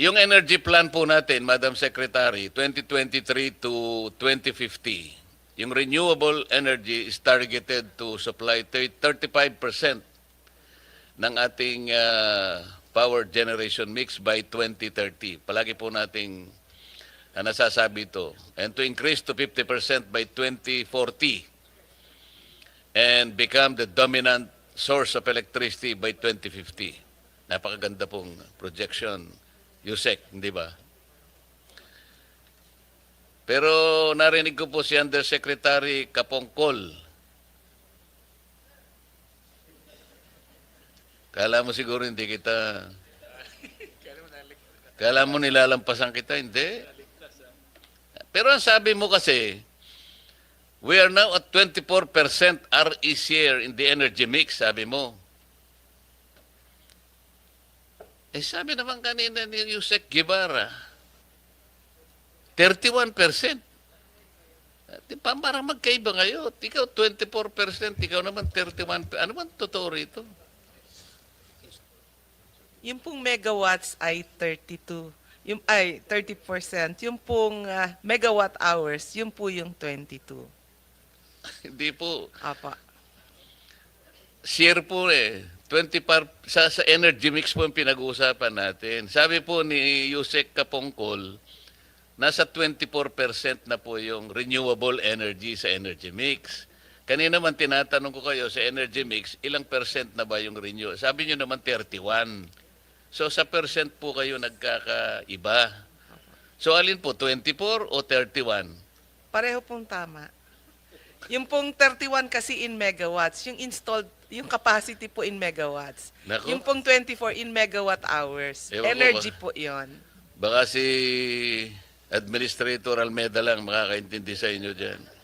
Yung energy plan po natin, Madam Secretary, 2023 to 2050, yung renewable energy is targeted to supply 35% ng ating power generation mix by 2030. Palagi po nating nasasabi ito. And to increase to 50% by 2040. And become the dominant source of electricity by 2050. Napakaganda pong projection, Yusek, hindi ba? Pero narinig ko po si Undersecretary Kapongkol. Kala mo siguro hindi kita... Kala mo nilalampasan kita, hindi. Pero ang sabi mo kasi, we are now at 24% RE share in the energy mix, sabi mo. Eh sabi naman kanina ni Yusek Guevara, 31%. Di ba parang magkaiba ngayon? Ikaw 24%, ikaw naman 31%. Ano man totoo rito? Yung pong megawatts ay 32. Yung ay 30%. Yung pong megawatt hours, yung po yung 22. Hindi po. Apa. Share po 24 sa energy mix po yung pinag-uusapan natin. Sabi po ni Yusek Kapongkol, nasa 24% na po yung renewable energy sa energy mix. Kanina naman tinatanong ko kayo sa energy mix, ilang percent na ba yung renew? Sabi nyo naman 31. So sa percent po kayo nagkakaiba. So alin po, 24 o 31? Pareho pong tama. Yung pong 31 kasi in megawatts, yung installed, yung capacity po in megawatts. Nako. Yung pong 24 in megawatt hours. Ewan ko Energy ba? po yon. Baka si Administrator Almeda lang makakaintindi sa inyo dyan.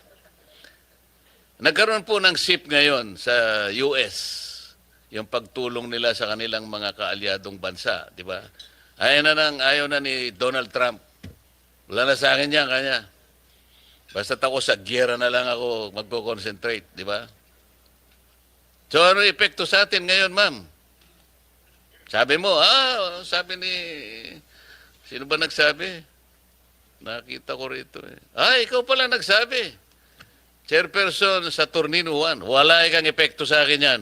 Nagkaroon po ng SIP ngayon sa US, yung pagtulong nila sa kanilang mga kaalyadong bansa, di ba? Ayaw na ni Donald Trump. Wala na sa akin yan, kanya. Basta ako sa giyera na lang ako magko-concentrate, di ba? So ano epekto sa atin ngayon, ma'am? Sabi mo, sabi ni... Sino ba nagsabi? Nakita ko rito eh. Ikaw pala nagsabi. Chairperson sa Turnino 1, wala kang epekto sa akin yan.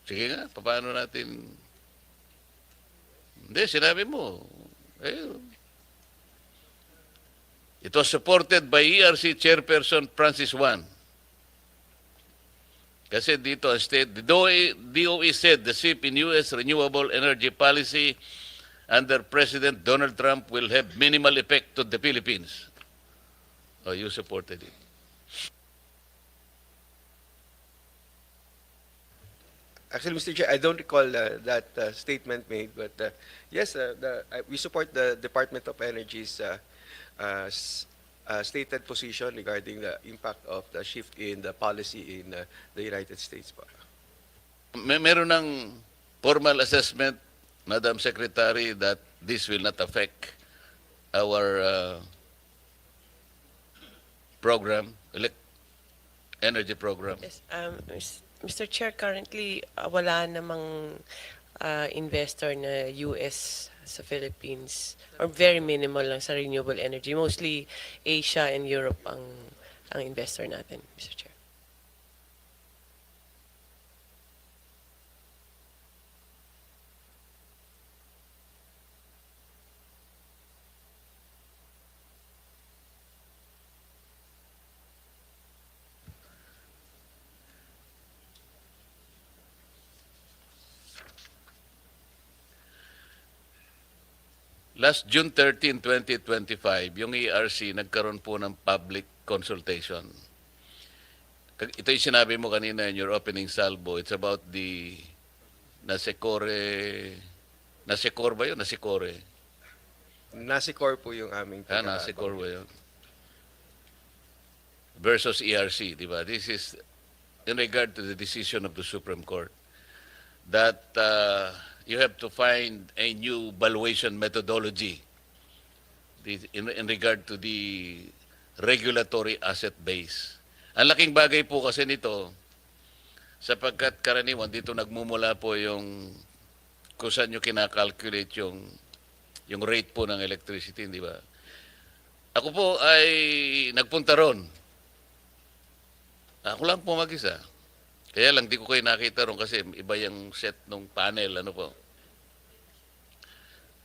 Sige nga, paano natin... Hindi, sinabi mo. It was supported by ERC Chairperson Francis 1. Kasi dito ang state, the DOE said the SIP in U.S. renewable energy policy under President Donald Trump will have minimal effect to the Philippines. You supported it. Actually, Mr. Chair, I don't recall that statement made, but yes, we support the Department of Energy's stated position regarding the impact of the shift in the policy in the United States. Meron ng formal assessment, Madam Secretary, that this will not affect our program, energy program. Yes, Mr. Chair, currently wala namang investor na US sa Philippines, or very minimal lang sa renewable energy. Mostly Asia and Europe ang investor natin, Mr. Chair. Last June 13, 2025, yung ERC nagkaroon po ng public consultation. Ito yung sinabi mo kanina in your opening salvo. It's about the Nasicor ba yun? Nasicor po yung aming Nasicor ba yun? Versus ERC, di ba? This is in regard to the decision of the Supreme Court that you have to find a new valuation methodology in regard to the regulatory asset base. Ang laking bagay po kasi nito, sapagkat karaniwan dito nagmumula po yung kung saan nyo kinakalculate yung rate po ng electricity, di ba? Ako po ay nagpunta ron. Ako lang po mag-isa. Kaya lang, di ko kayo nakita ron kasi iba yung set ng panel, ano po.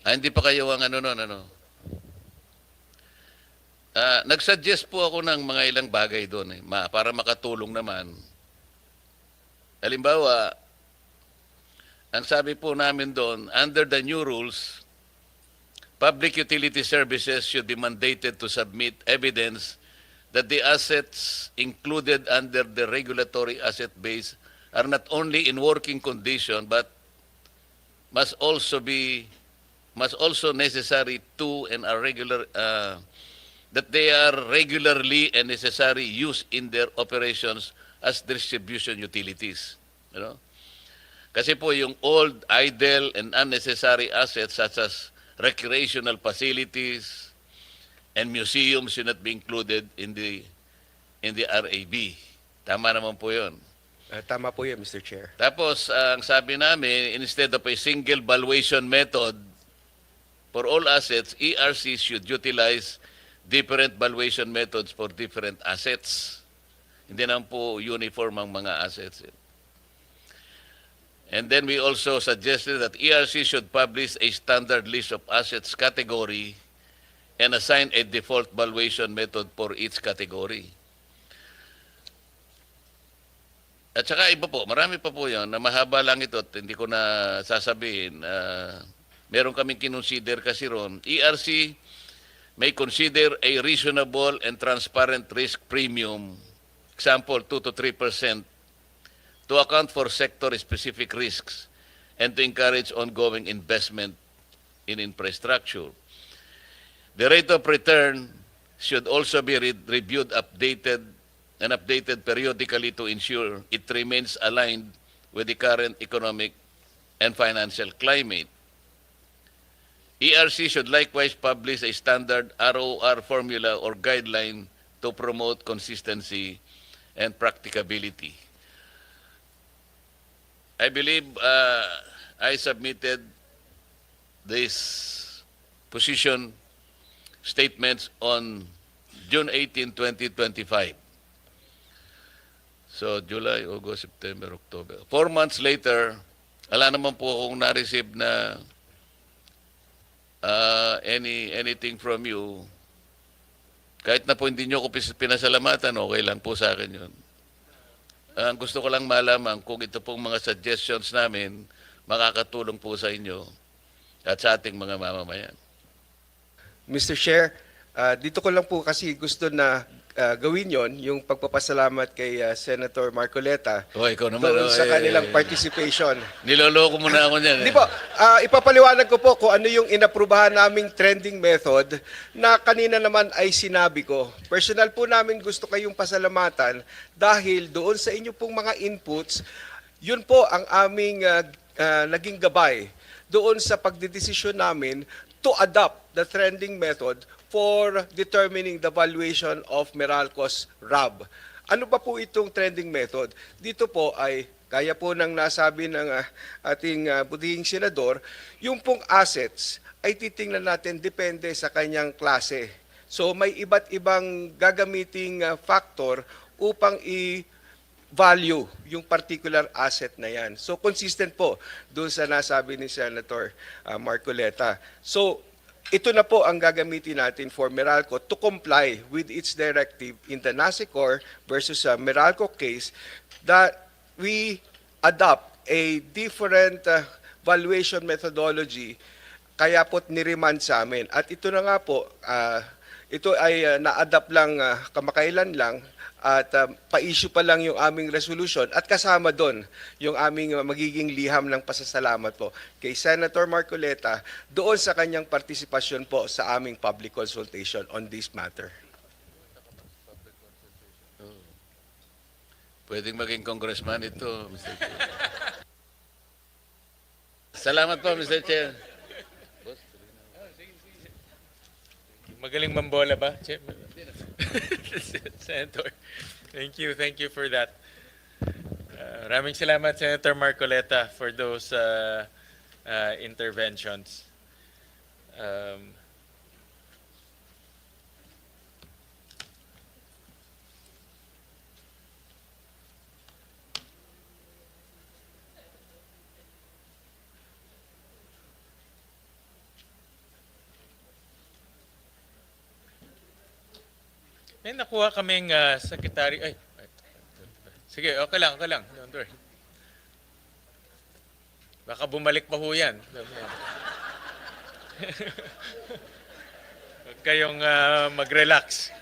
Hindi pa kayo ang nagsuggest po ako ng mga ilang bagay doon para makatulong naman. Halimbawa, ang sabi po namin doon, under the new rules, public utility services should be mandated to submit evidence that the assets included under the regulatory asset base are not only in working condition but must also necessary to and are regular that they are regularly and necessary used in their operations as distribution utilities. You know? Kasi po yung old, idle, and unnecessary assets such as recreational facilities and museums should not be included in the RAB. Tama naman po yun. Tama po yan, Mr. Chair. Tapos, ang sabi namin, instead of a single valuation method for all assets, ERC should utilize different valuation methods for different assets. Hindi naman po uniform ang mga assets. And then we also suggested that ERC should publish a standard list of assets category and assign a default valuation method for each category. At saka iba po, marami pa po yan na mahaba lang ito at hindi ko na sasabihin. Meron kaming kinonsider kasi ron. ERC may consider a reasonable and transparent risk premium, example 2 to 3%, to account for sector-specific risks and to encourage ongoing investment in infrastructure. The rate of return should also be reviewed, updated periodically to ensure it remains aligned with the current economic and financial climate. ERC should likewise publish a standard ROR formula or guideline to promote consistency and practicability. I believe I submitted this position statements on June 18, 2025. So, July, August, September, October. 4 months later, wala naman po akong na-receive na anything from you. Kahit na po hindi nyo ko pinasalamatan, okay lang po sa akin yun. Ang gusto ko lang malaman kung ito pong mga suggestions namin makakatulong po sa inyo at sa ating mga mamamayan. Mr. Chair, dito ko lang po kasi gusto na gawin yon yung pagpapasalamat kay Senator Marcoleta Ikaw naman. doon sa kanilang participation. Niloloko mo na ako niyan. Hindi po, ipapaliwanag ko po kung ano yung inaprubahan naming trending method na kanina naman ay sinabi ko. Personal po namin gusto kayong pasalamatan dahil doon sa inyo pong mga inputs, yun po ang aming naging gabay doon sa pagdedesisyon namin to adopt the trending method for determining the valuation of Meralco's RAB. Ano ba po itong trending method? Dito po ay, gaya po ng nasabi ng ating budihing senador, yung pong assets ay titingnan natin depende sa kanyang klase. So may iba't ibang gagamiting factor upang i-value yung particular asset na yan. So consistent po doon sa nasabi ni Senator Marcoleta. So ito na po ang gagamitin natin for Meralco to comply with its directive in the NASICOR versus Meralco case that we adopt a different valuation methodology kaya po't niremand sa amin. At ito na nga po, ito ay na-adapt lang kamakailan lang at pa-issue pa lang yung aming resolution at kasama doon yung aming magiging liham ng pasasalamat po kay Senator Marcoleta doon sa kanyang partisipasyon po sa aming public consultation on this matter. Pwedeng maging congressman ito, Mr. Chair. Salamat po, Mr. Chair. Magaling mambola ba? Senator, thank you for that. Maraming salamat, Senator Marcoleta, for those interventions. May nakuha kaming secretary. Sige, okay lang. Don't worry. Baka bumalik pa ho yan. Huwag kayong mag-relax.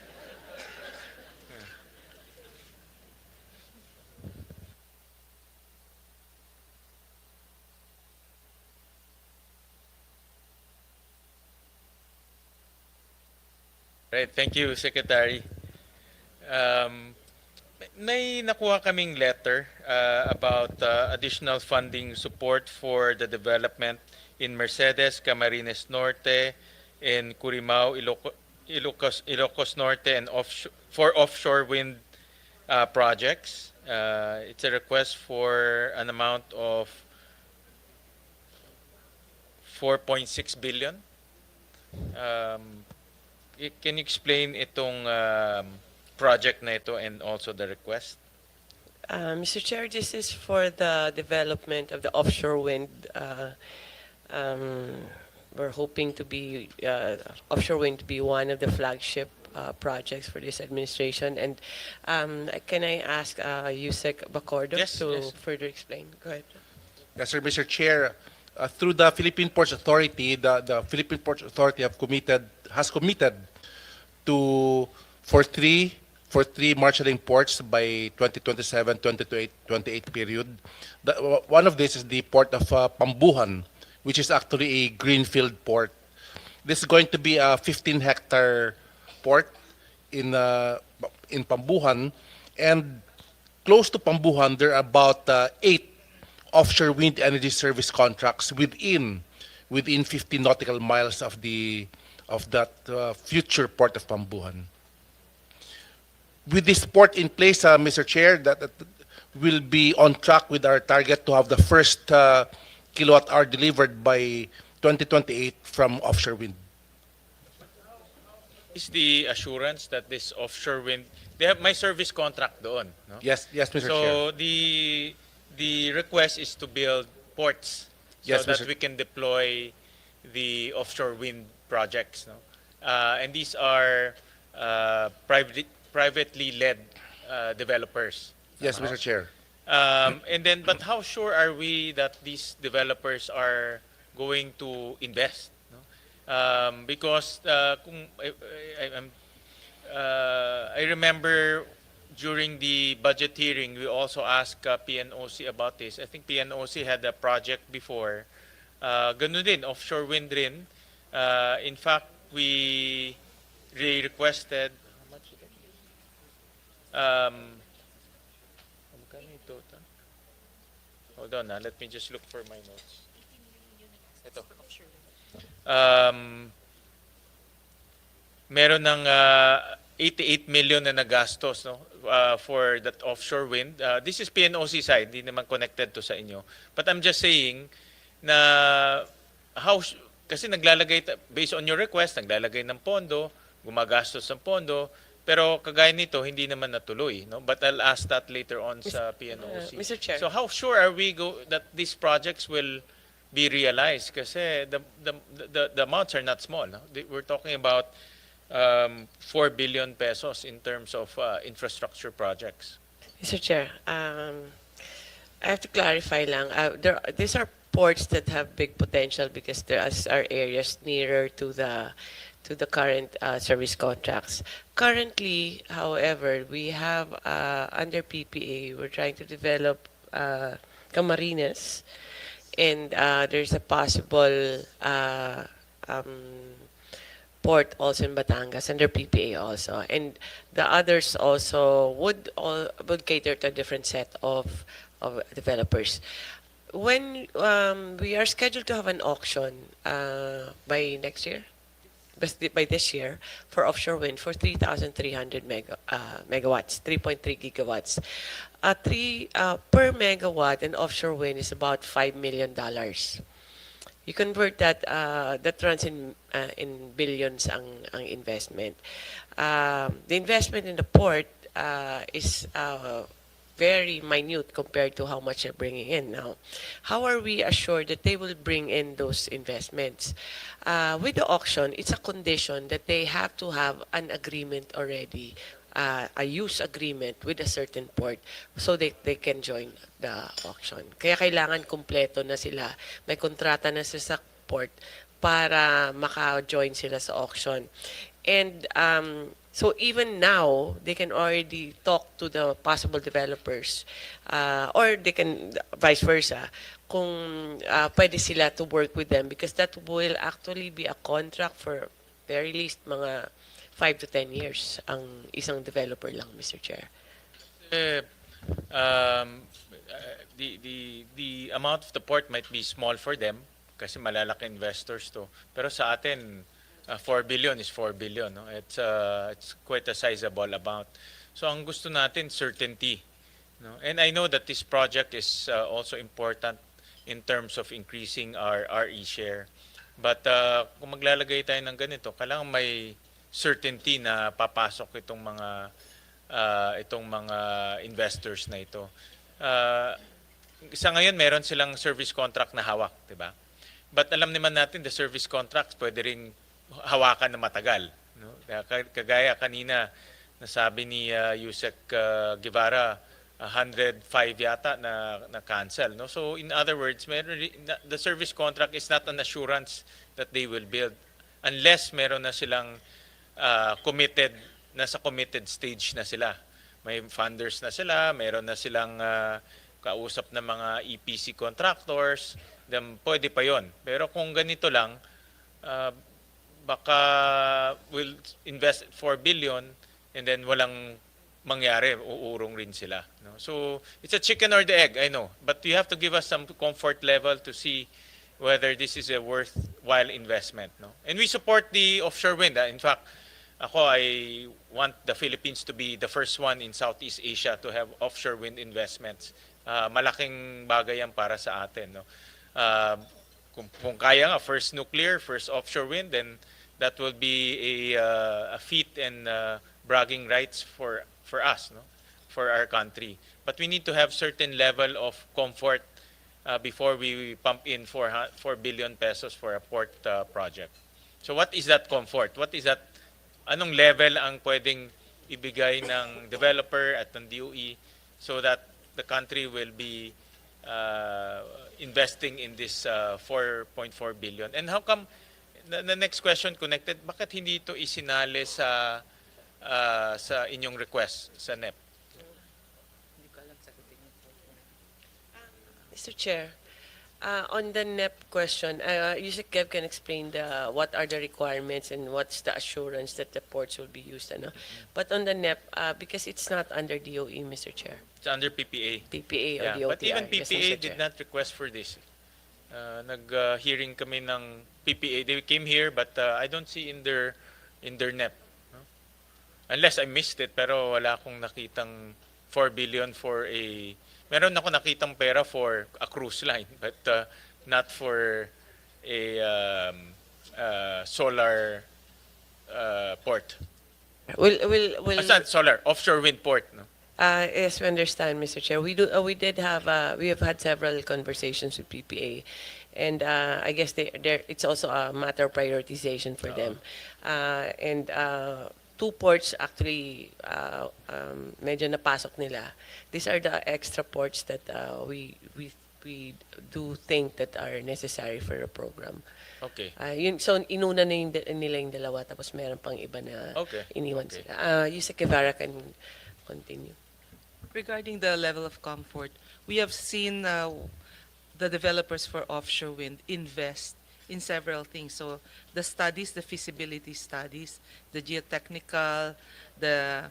Right, thank you, Secretary. May nakuha kaming letter about additional funding support for the development in Mercedes, Camarines Norte, in Curimao, Ilocos Norte, and for offshore wind projects. It's a request for an amount of 4.6 billion. Can you explain itong project na ito and also the request? Mr. Chair, this is for the development of the offshore wind. We're hoping to be offshore wind to be one of the flagship projects for this administration. And can I ask Yusek Bacordo to further explain? Go ahead. Yes, sir, Mr. Chair. Through the Philippine Ports Authority, the Philippine Ports Authority has committed to for three marshalling ports by 2027-2028 period. One of this is the port of Pambuhan, which is actually a greenfield port. This is going to be a 15-hectare port in Pambuhan, and close to Pambuhan, there are about 8 offshore wind energy service contracts within 50 nautical miles of that future port of Pambuhan. With this port in place, Mr. Chair, that will be on track with our target to have the first kilowatt hour delivered by 2028 from offshore wind. Is the assurance that this offshore wind, they have my service contract doon, no? Yes, Mr. Chair. So the request is to build ports so Yes, that Mr. we can deploy the offshore wind projects, no? And these are privately led developers. Yes, Mr. Chair. And then, but how sure are we that these developers are going to invest? No? Because I remember during the budget hearing, we also asked PNOC about this. I think PNOC had a project before. Ganun din, offshore wind rin. In fact, we requested, how much did I hold on, let me just look for my notes. Ito. Meron ng 88 million na nagastos, no, for that offshore wind. This is PNOC side, hindi naman connected to sa inyo. But I'm just saying na kasi based on your request, naglalagay ng pondo, gumagastos ng pondo, pero kagaya nito, hindi naman natuloy. No? But I'll ask that later on sa PNOC. Mr. Chair. So how sure are we that these projects will be realized? Kasi the amounts are not small. No? We're talking about 4 billion pesos in terms of infrastructure projects. Mr. Chair, I have to clarify lang. These are ports that have big potential because there are areas nearer to the current service contracts. Currently, however, we have under PPA, we're trying to develop Camarines, and there's a possible port also in Batangas under PPA also, and the others also would cater to a different set of developers. When we are scheduled to have an auction by next year, by this year, for offshore wind for 3,300 megawatts, 3.3 gigawatts. Per megawatt in offshore wind is about $5 million. You convert that, that runs in billions ang investment. The investment in the port is very minute compared to how much they're bringing in now. How are we assured that they will bring in those investments? With the auction, it's a condition that they have to have an agreement already, a use agreement with a certain port so they can join the auction. Kaya kailangan kumpleto na sila, may kontrata na sila sa port para maka-join sila sa auction. And so even now, they can already talk to the possible developers, or they can vice versa, kung pwede sila to work with them, because that will actually be a contract for very least mga 5 to 10 years ang isang developer lang, Mr. Chair. The amount of the port might be small for them kasi malalaki investors to. Pero sa atin, 4 billion is 4 billion. No? It's quite a sizable amount. So ang gusto natin, certainty. No? And I know that this project is also important in terms of increasing our RE share. But kung maglalagay tayo ng ganito, kailangan may certainty na papasok itong mga investors na ito. Sa ngayon, meron silang service contract na hawak, di ba? But alam naman natin, the service contracts pwede rin hawakan na matagal. No? Kagaya kanina, nasabi ni Yusek Guevara, 105 yata na cancel. No? So in other words, the service contract is not an assurance that they will build unless meron na silang nasa committed stage na sila. May funders na sila, meron na silang kausap na mga EPC contractors, then pwede pa yon. Pero kung ganito lang, baka will invest 4 billion and then walang mangyari, uurong rin sila. No? So it's a chicken or the egg, I know. But you have to give us some comfort level to see whether this is a worthwhile investment. No? And we support the offshore wind. In fact, I want the Philippines to be the first one in Southeast Asia to have offshore wind investments. Malaking bagay yan para sa atin. No? Kung kaya nga, first nuclear, first offshore wind, then that will be a feat and bragging rights for us, no? For our country. But we need to have certain level of comfort before we pump in 4 billion pesos for a port project. So what is that comfort? What is that? Anong level ang pwedeng ibigay ng developer at ng DOE so that the country will be investing in this 4.4 billion? And how come, the next question connected, bakit hindi ito isinali sa inyong request sa NEP? Mr. Chair, on the NEP question, Yusek Kev can explain what are the requirements and what's the assurance that the ports will be used. Ano? But on the NEP, because it's not under DOE, Mr. Chair. It's under PPA. PPA or Yeah, DOTR. but even Yes, PPA Mr. did Chair. not request for this. Nag-hearing kami ng PPA. They came here, but I don't see in their NEP. No? Unless I missed it, pero wala akong nakitang 4 billion for a... Meron ako nakitang pera for a cruise line, but not for a solar port. Solar, offshore wind port. No? Yes, we understand, Mr. Chair. We have had several conversations with PPA, and I guess it's also a matter of prioritization for them. And 2 ports actually medyo napasok nila. These are the extra ports that we do think that are necessary for the program. Okay. So inuna na nila yung dalawa, tapos meron pang iba na iniwan sila. Yusek Guevara can continue. Regarding the level of comfort, we have seen the developers for offshore wind invest in several things. So the studies, the feasibility studies, the geotechnical, the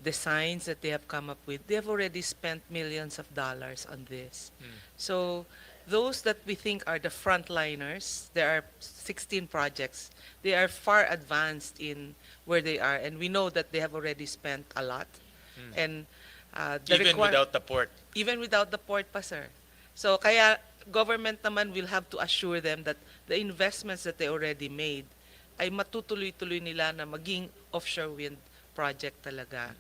designs that they have come up with, they have already spent millions of dollars on this. So those that we think are the frontliners, there are 16 projects. They are far advanced in where they are, and we know that they have already spent a lot. And Even without the port. even without the port pa, sir. So kaya government naman will have to assure them that the investments that they already made ay matutuloy-tuloy nila na maging offshore wind project talaga.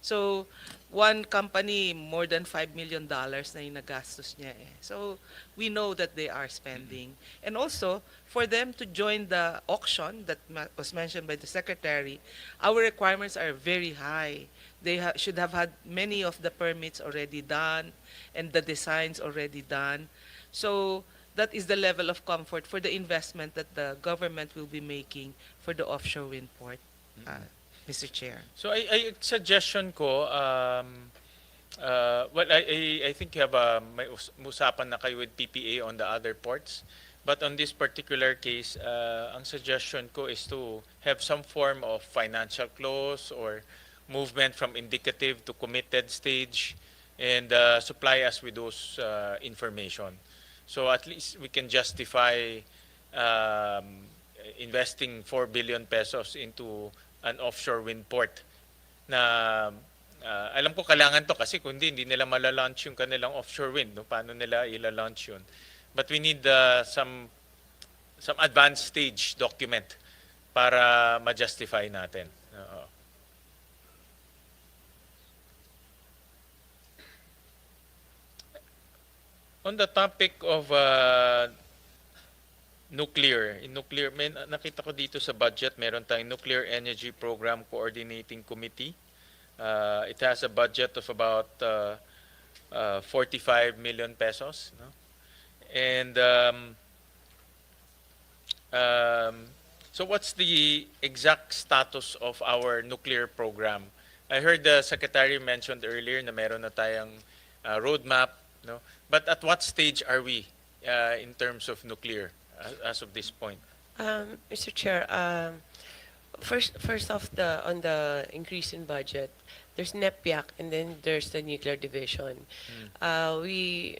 So one company, more than $5 million na yung nagastos niya eh. So we know that they are spending. And also, for them to join the auction that was mentioned by the Secretary, our requirements are very high. They should have had many of the permits already done and the designs already done. So that is the level of comfort for the investment that the government will be making for the offshore wind port, Mr. Chair. So I suggestion ko, well, I think you have may usapan na kayo with PPA on the other ports. But on this particular case, ang suggestion ko is to have some form of financial clause or movement from indicative to committed stage and supply us with those information. So at least we can justify investing 4 billion pesos into an offshore wind port na alam ko kailangan to kasi kung hindi nila malalaunch yung kanilang offshore wind. No? Paano nila ila-launch yun? But we need some advanced stage document para ma-justify natin. On the topic of nuclear, may nakita ko dito sa budget, meron tayong Nuclear Energy Program Coordinating Committee. It has a budget of about 45 million pesos. No? And so what's the exact status of our nuclear program? I heard the Secretary mentioned earlier na meron na tayong roadmap. No? But at what stage are we in terms of nuclear as of this point? Mr. Chair, first off, on the increase in budget, there's NEPIAC and then there's the nuclear division. We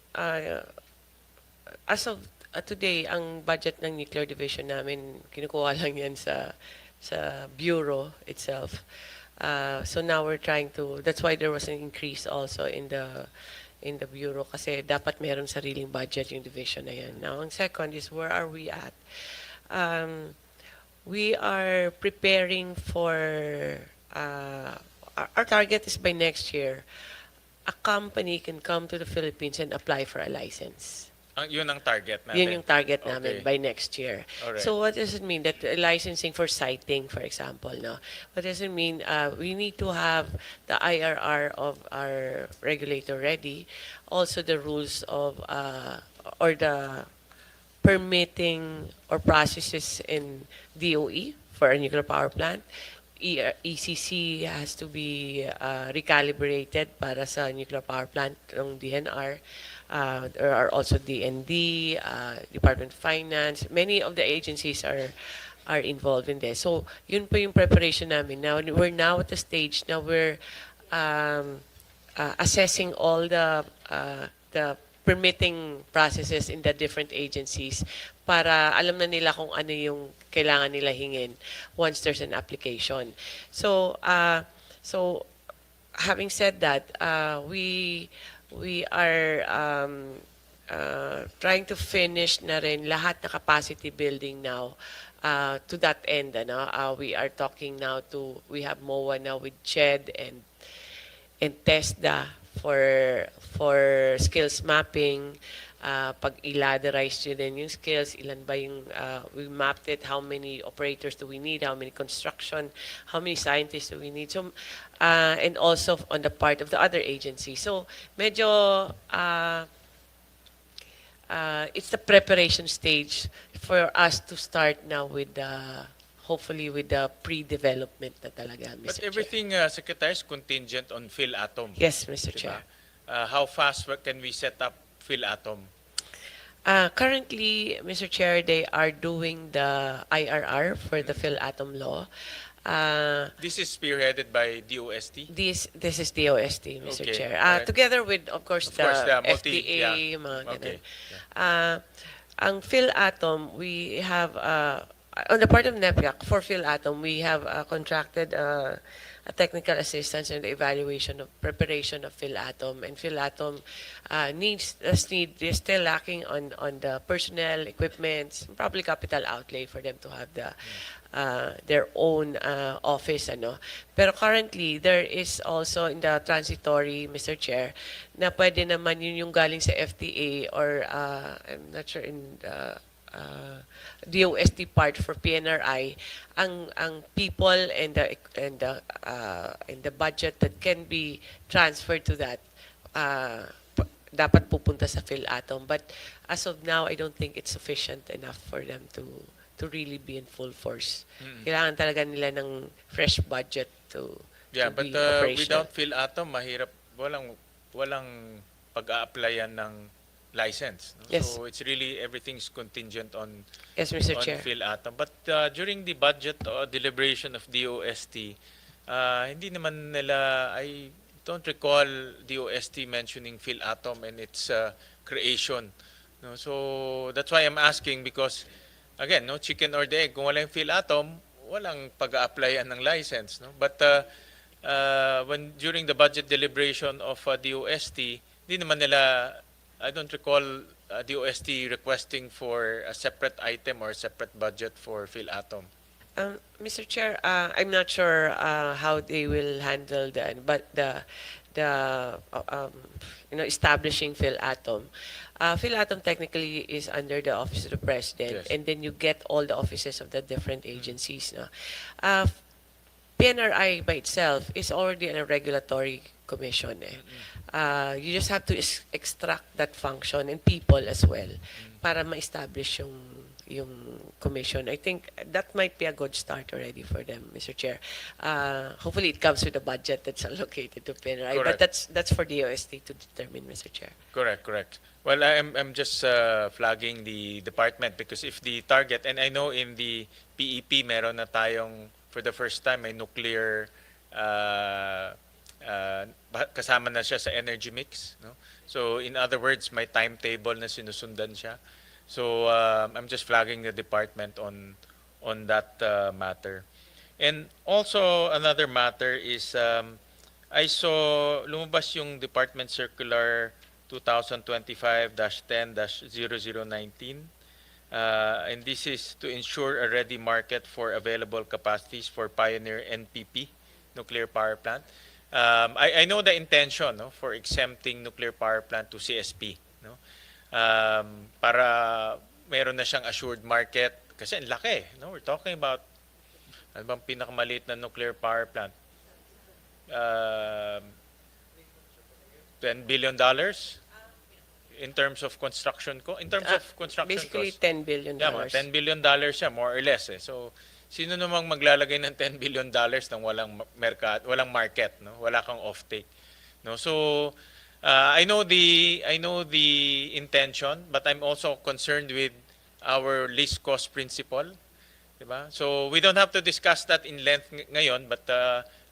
as of today, ang budget ng nuclear division namin, kinukuha lang yan sa bureau itself. So now we're trying to, that's why there was an increase also in the bureau kasi dapat meron sariling budget yung division na yan. Now, ang second is where are we at? We are preparing for, our target is by next year, a company can come to the Philippines and apply for a license. Yun ang target natin. Yun yung target namin Okay. by next year. Alright. So what does it mean? That licensing for siting, for example, no? What does it mean? We need to have the IRR of our regulator ready. Also the rules of, or the permitting or processes in DOE for a nuclear power plant. ECC has to be recalibrated para sa nuclear power plant ng DNR. There are also DND, Department of Finance. Many of the agencies are involved in this. So, yun po yung preparation namin. Now, we're now at the stage na we're assessing all the permitting processes in the different agencies para alam na nila kung ano yung kailangan nila hingin once there's an application. So, having said that, we are trying to finish na rin lahat na capacity building now. To that end, we are talking now we have MOA now with CHED and TESDA for skills mapping. Pag i-laderize nyo din yung skills, ilan ba yung, we mapped it, how many operators do we need, how many construction, how many scientists do we need. So, and also on the part of the other agencies. So, medyo, it's the preparation stage for us to start now with the, hopefully with the pre-development na talaga, Mr. But Chair. everything, Secretary, is contingent on PhilAtom. Yes, Mr. Diba? Chair. How fast can we set up PhilAtom? Currently, Mr. Chair, they are doing the IRR for the PhilAtom law. This is spearheaded by DOST? This is DOST, Mr. Okay, Chair. alright. Together with, of course, Of the course, the FDA, mga Okay. ganun. Ang PhilAtom, we have, on the part of NEPIAC, for PhilAtom, we have contracted a technical assistance in the evaluation of preparation of PhilAtom. And PhilAtom is still lacking on the personnel, equipment, probably capital outlay for them to have their own office. Pero currently, there is also in the transitory, Mr. Chair, na pwede naman yun yung galing sa FDA or I'm not sure in DOST part for PNRI, ang people and the budget that can be transferred to that dapat pupunta sa PhilAtom. But as of now, I don't think it's sufficient enough for them to really be in full force. Kailangan talaga nila ng fresh budget to But be operational. without PhilAtom, mahirap, walang pag-a-applyan ng license. No? Yes. So it's really, everything's contingent on Yes, Mr. Chair. PhilAtom. But during the budget deliberation of DOST, hindi naman nila, I don't recall DOST mentioning PhilAtom and its creation. No? So that's why I'm asking because, again, no chicken or the egg. Kung walang PhilAtom, walang pag-a-applyan ng license. No? But when during the budget deliberation of DOST, hindi naman nila, I don't recall DOST requesting for a separate item or a separate budget for PhilAtom. Mr. Chair, I'm not sure how they will handle that, but establishing PhilAtom. PhilAtom technically is under the Office of the President, Yes. and then you get all the offices of the different agencies. No? PNRI by itself is already a regulatory commission. You just have to extract that function and people as well para ma-establish yung commission. I think that might be a good start already for them, Mr. Chair. Hopefully it comes with a budget that's allocated to PNRI, but Correct. that's for the OST to determine, Mr. Chair. Correct, correct. Well, I'm just flagging the department because if the target, and I know in the PEP meron na tayong for the first time may nuclear kasama na siya sa energy mix, no? So in other words, may timetable na sinusundan siya. So I'm just flagging the department on that matter. And also another matter is I saw lumabas yung Department Circular 2025-10-0019. And this is to ensure a ready market for available capacities for Pioneer NPP, nuclear power plant. I know the intention, no, for exempting nuclear power plant to CSP, no? Para meron na siyang assured market kasi ang laki, no? We're talking about ano bang pinakamaliit na nuclear power plant? $10 billion in terms of construction in terms of construction Basically, cost. $10 billion. Yeah, mga $10 billion siya, more or less. Eh. So, sino namang maglalagay ng $10 billion nang walang market, no? Wala kang offtake. No? So, I know the intention, but I'm also concerned with our least cost principle. Diba? So, we don't have to discuss that in length ngayon, but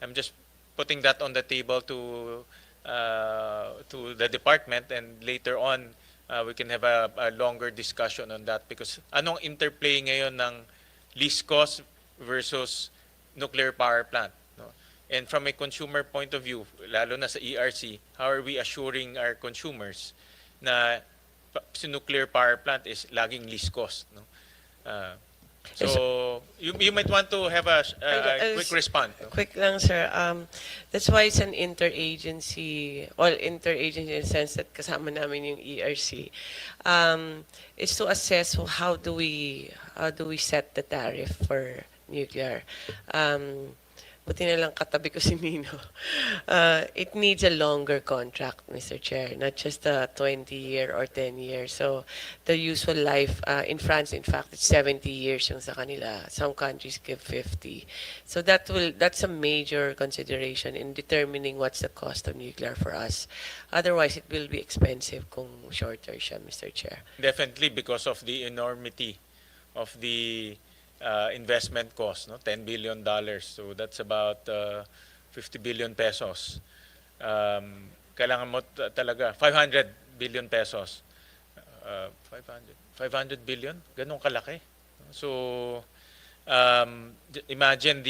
I'm just putting that on the table to the department, and later on we can have a longer discussion on that because anong interplay ngayon ng least cost versus nuclear power plant, no? And from a consumer point of view, lalo na sa ERC, how are we assuring our consumers na si nuclear power plant is laging least cost, no? So you might want to have a quick response. No? Quick lang, sir. That's why it's an interagency, in the sense that kasama namin yung ERC. It's to assess how do we set the tariff for nuclear. Buti na lang katabi ko si Nino. It needs a longer contract, Mr. Chair, not just a 20-year or 10-year. So the useful life, in France, in fact, it's 70 years yung sa kanila. Some countries give 50. So that's a major consideration in determining what's the cost of nuclear for us. Otherwise, it will be expensive kung shorter siya, Mr. Chair. Definitely because of the enormity of the investment cost, no? $10 billion. So that's about 50 billion pesos. Kailangan mo talaga 500 billion pesos. 500 billion? Ganun kalaki. So imagine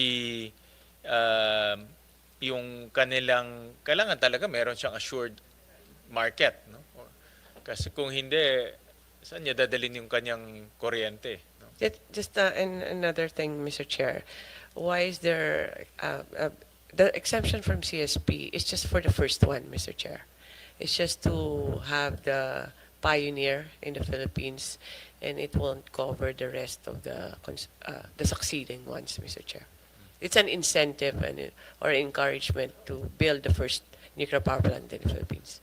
yung kanilang kailangan talaga meron siyang assured market, no? Kasi kung hindi, saan niya dadalhin yung kanyang kuryente? Just another thing, Mr. Chair. Why is there the exemption from CSP is just for the first one, Mr. Chair. It's just to have the pioneer in the Philippines, and it won't cover the rest of the succeeding ones, Mr. Chair. It's an incentive or encouragement to build the first nuclear power plant in the Philippines.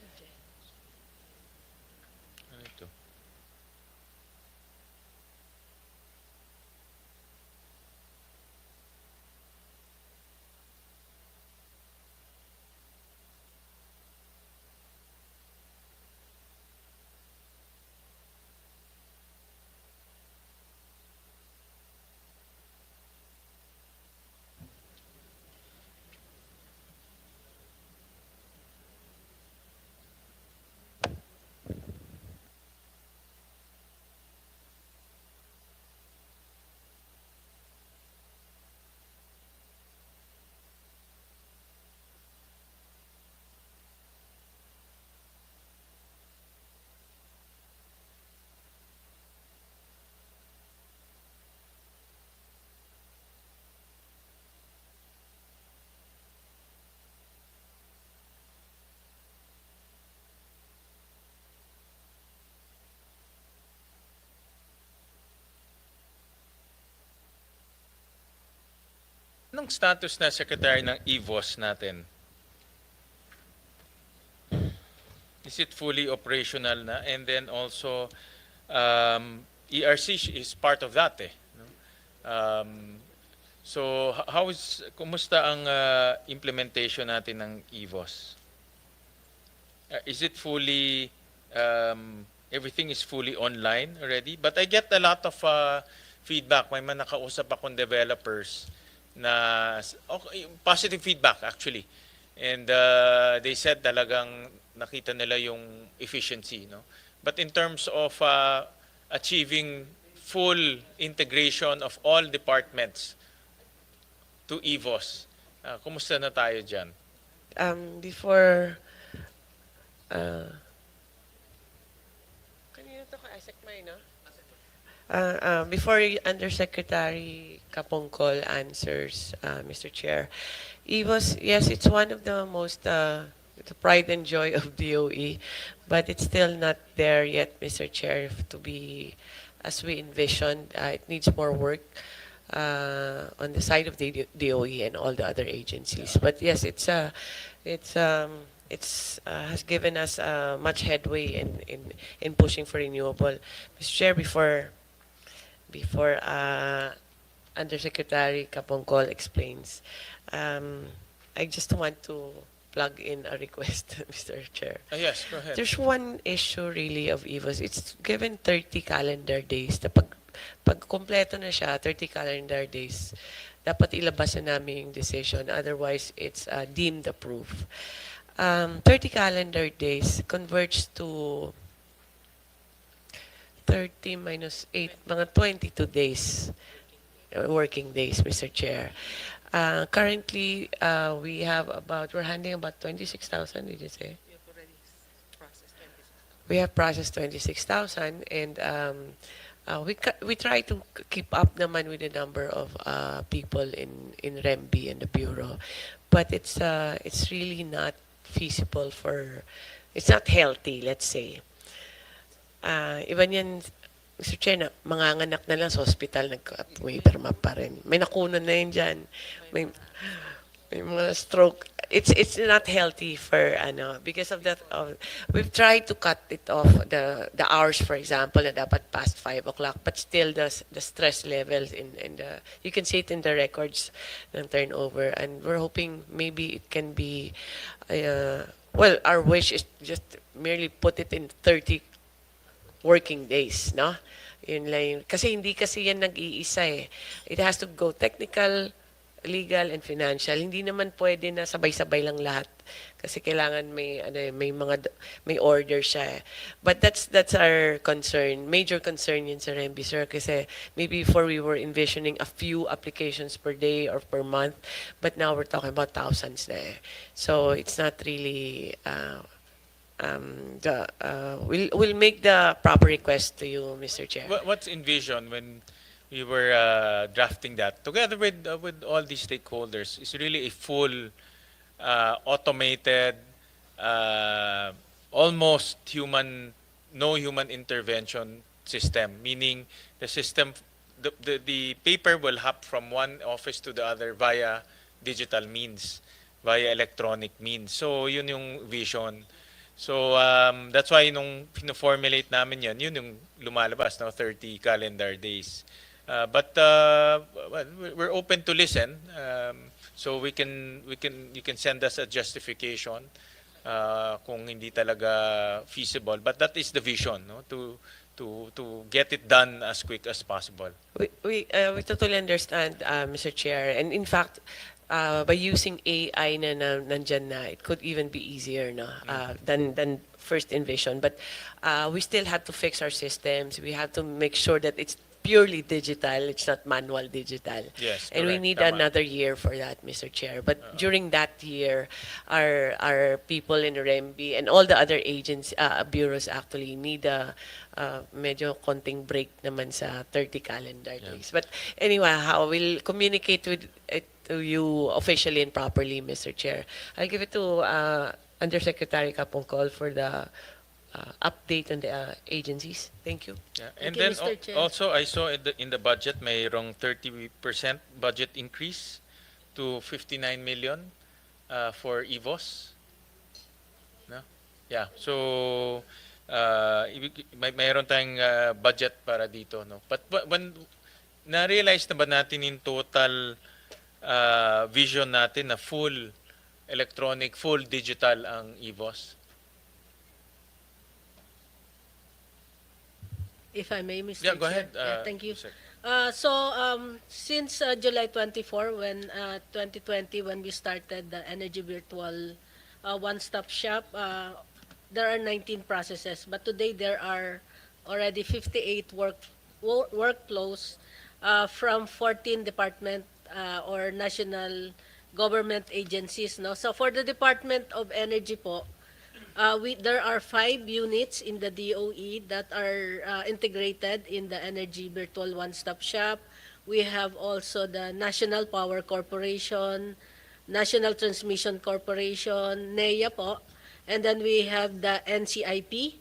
Anong status na secretary ng EVOS natin? Is it fully operational na? And then also, ERC is part of that eh. No? So kumusta ang implementation natin ng EVOS? Is it fully, everything is fully online already? But I get a lot of feedback. May mga nakausap akong developers na okay, positive feedback actually. And they said talagang nakita nila yung efficiency. No? But in terms of achieving full integration of all departments to EVOS, kumusta na tayo dyan? Before kanina to ka ASEC may no? Before Undersecretary Kapongkol answers, Mr. Chair, EVOS, yes, it's one of the most the pride and joy of DOE, but it's still not there yet, Mr. Chair, to be as we envisioned. It needs more work on the side of the DOE and all the other agencies. But yes, it's has given us much headway in pushing for renewable. Mr. Chair, before Undersecretary Kapongkol explains, I just want to plug in a request, Mr. Chair. Yes, go ahead. There's one issue really of EVOS. It's given 30 calendar days. Pag kompleto na siya, 30 calendar days, dapat ilabas na namin yung decision. Otherwise, it's deemed approved. 30 calendar days converts to 30 minus 8, mga 22 days, working days, Mr. Chair. Currently, we're handling about 26,000, did you say? We have processed 26,000, and we try to keep up naman with the number of people in REMB and the Bureau. But it's really not feasible it's not healthy, let's say. Iba niyan, Mr. Chair, na manganganak na lang sa hospital, may perma pa rin. May nakunan na yun dyan. May mga stroke. It's not healthy for, because of that. We've tried to cut it off, the hours, for example, na dapat past 5 o'clock, but still the stress levels you can see it in the records ng turnover, and we're hoping maybe it can be, our wish is just merely put it in 30 working days, no? Yun lang yun. Kasi hindi kasi yan nag-iisa eh. It has to go technical, legal, and financial. Hindi naman pwede na sabay-sabay lang lahat. Kasi kailangan may order siya eh. But that's our concern. Major concern yun sa REMB, sir. Kasi maybe before we were envisioning a few applications per day or per month, but now we're talking about thousands na eh. So it's not really... we'll make the proper request to you, Mr. Chair. What's envisioned when we were drafting that together with all these stakeholders is really a full automated, almost no human intervention system. Meaning the system, the paper will hop from one office to the other via digital means, via electronic means. So yun yung vision. So that's why nung pino-formulate namin yun yung lumalabas, no, 30 calendar days. But we're open to listen. So you can send us a justification kung hindi talaga feasible. But that is the vision, no, to get it done as quick as possible. We totally understand, Mr. Chair, and in fact, by using AI na nandyan na, it could even be easier than first envisioned. But we still have to fix our systems. We have to make sure that it's purely digital. It's not manual digital. Yes, and we correct. need Tama. another year for that, Mr. Chair. But during that year, our people in REMB and all the other bureaus actually need a medyo konting break naman sa 30 calendar days. But anyway, we'll communicate with it to you officially and properly, Mr. Chair. I'll give it to Undersecretary Kapongkol for the update on the agencies. Thank you. Yeah. And Thank you, then Mr. Chair. also I saw in the budget mayroong 30% budget increase to 59 million for EVOS. No? Yeah. So mayroon tayong budget para dito, no? But when na-realize na ba natin in total vision natin na full electronic, full digital ang EVOS? If I may, Mr. Yeah, go Chair. ahead. Thank you. Sir. Since July 24, when 2020, when we started the Energy Virtual One-Stop Shop, there are 19 processes, but today there are already 58 workflows from 14 department or national government agencies. No? So for the Department of Energy po, there are 5 units in the DOE that are integrated in the Energy Virtual One-Stop Shop. We have also the National Power Corporation, National Transmission Corporation, NEA po, and then we have the NCIP,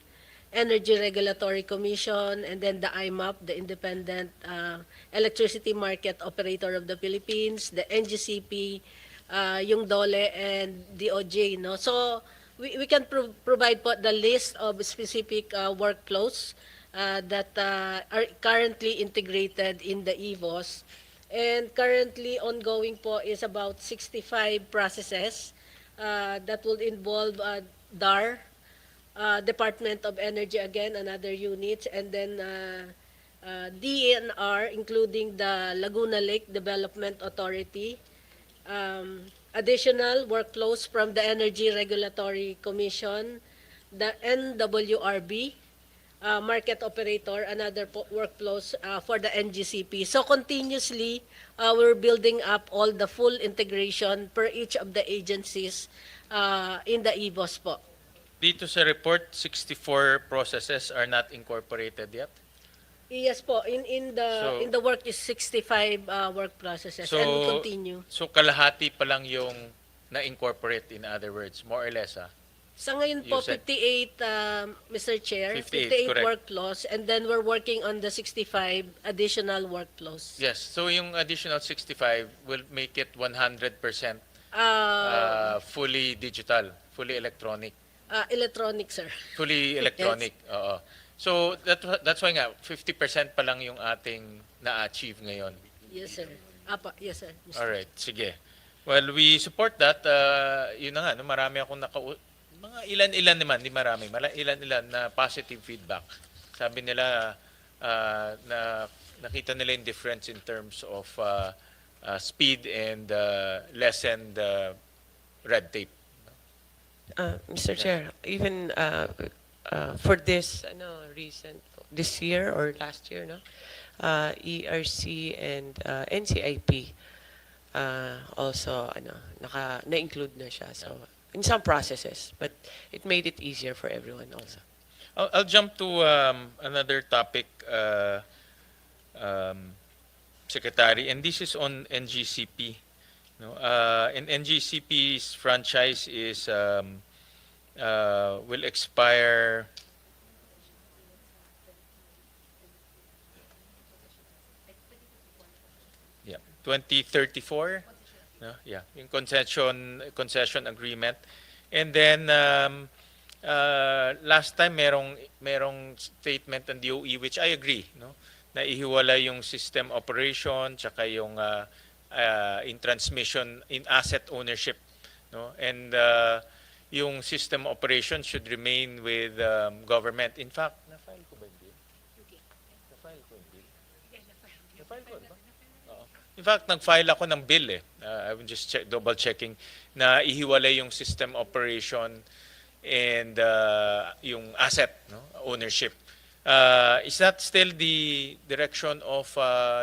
Energy Regulatory Commission, and then the IMAP, the Independent Electricity Market Operator of the Philippines, the NGCP, yung DOLE, and DOJ. No? So we can provide po the list of specific workflows that are currently integrated in the EVOS. And currently ongoing po is about 65 processes that will involve DAR, Department of Energy again, another unit, and then DENR, including the Laguna Lake Development Authority, additional workflows from the Energy Regulatory Commission, the NWRB, market operator, another workflows for the NGCP. So continuously, we're building up all the full integration per each of the agencies in the EVOS po. Dito sa report, 64 processes are not incorporated yet. Yes po, in the work is 65 work processes, and we continue. So kalahati pa lang yung na-incorporate, in other words, more or less, Sa ngayon po, You said- 58, Mr. Chair, 58, correct. workflows, and then we're working on the 65 additional workflows. Yes, so yung additional 65 will make it 100% fully digital, fully electronic. Electronic, sir. Fully electronic, oo. So that's why nga 50% pa lang yung ating na-achieve ngayon. Yes, sir. Yes, sir. Mr. All right, sige. Well, we support that. Yun na nga, no, marami akong mga ilan-ilan naman, di marami, ilan-ilan na positive feedback. Sabi nila na nakita nila yung difference in terms of speed and lessen the red tape. Mr. Chair, even for this recent, this year or last year, no, ERC and NCIP also na-include na siya. So in some processes, but it made it easier for everyone also. I'll jump to another topic, Secretary, and this is on NGCP. No, and NGCP's franchise is will expire 2034. No? Yeah, yung concession agreement. And then last time merong statement ng DOE, which I agree, no, na ihiwala yung system operation tsaka yung in transmission, in asset ownership, no, and yung system operation should remain with government. In fact, na-file ko ba yung bill? Na-file ko yung bill? Na-file ko, di ba? In fact, nag-file ako ng bill I'm just double checking na ihiwalay yung system operation and yung asset, no, ownership. Is that still the direction of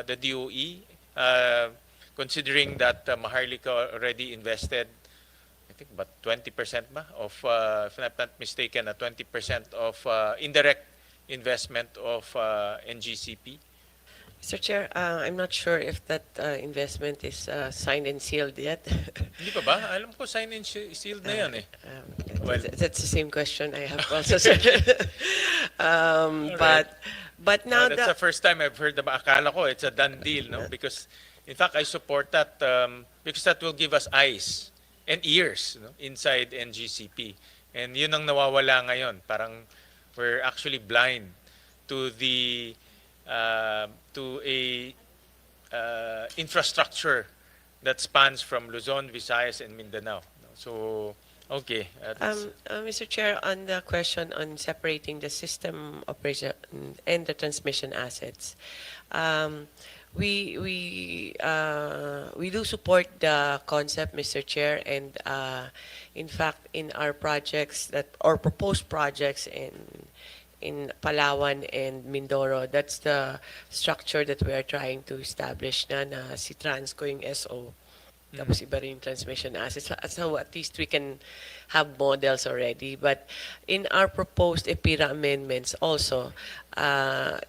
the DOE? Considering that Maharlika already invested, I think about 20% ba of, if I'm not mistaken, 20% of indirect investment of NGCP. Mr. Chair, I'm not sure if that investment is signed and sealed yet. Hindi pa ba? Alam ko signed and sealed na yan Well, that's the same question I have also, sir. But now that's the first time I've heard about. Akala ko it's a done deal, no? Because in fact I support that because that will give us eyes and ears, no, inside NGCP. And yun ang nawawala ngayon. Parang We're actually blind to the to a infrastructure that spans from Luzon, Visayas, and Mindanao. So, okay, Mr. Chair, on the question on separating the system operation and the transmission assets, um, we do support the concept, Mr. Chair, and in fact, in our projects that or proposed projects in Palawan and Mindoro, that's the structure that we are trying to establish na si Transco yung SO. Tapos iba rin yung transmission assets. So at least we can have models already. But in our proposed EPIRA amendments also,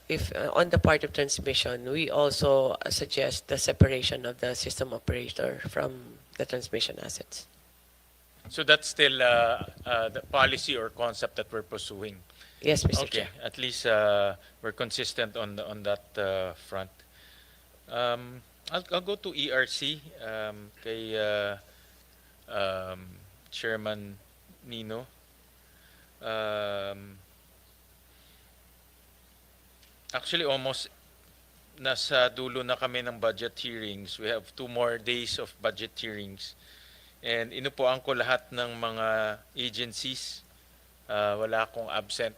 if on the part of transmission, we also suggest the separation of the system operator from the transmission assets. so that's still the policy or concept that we're pursuing. Yes, Mr. Okay, Chair. at least we're consistent on that front. I'll go to ERC kay Chairman Nino. Actually, almost nasa dulo na kami ng budget hearings. We have 2 more days of budget hearings. And inupuan ko lahat ng mga agencies. Wala akong absent.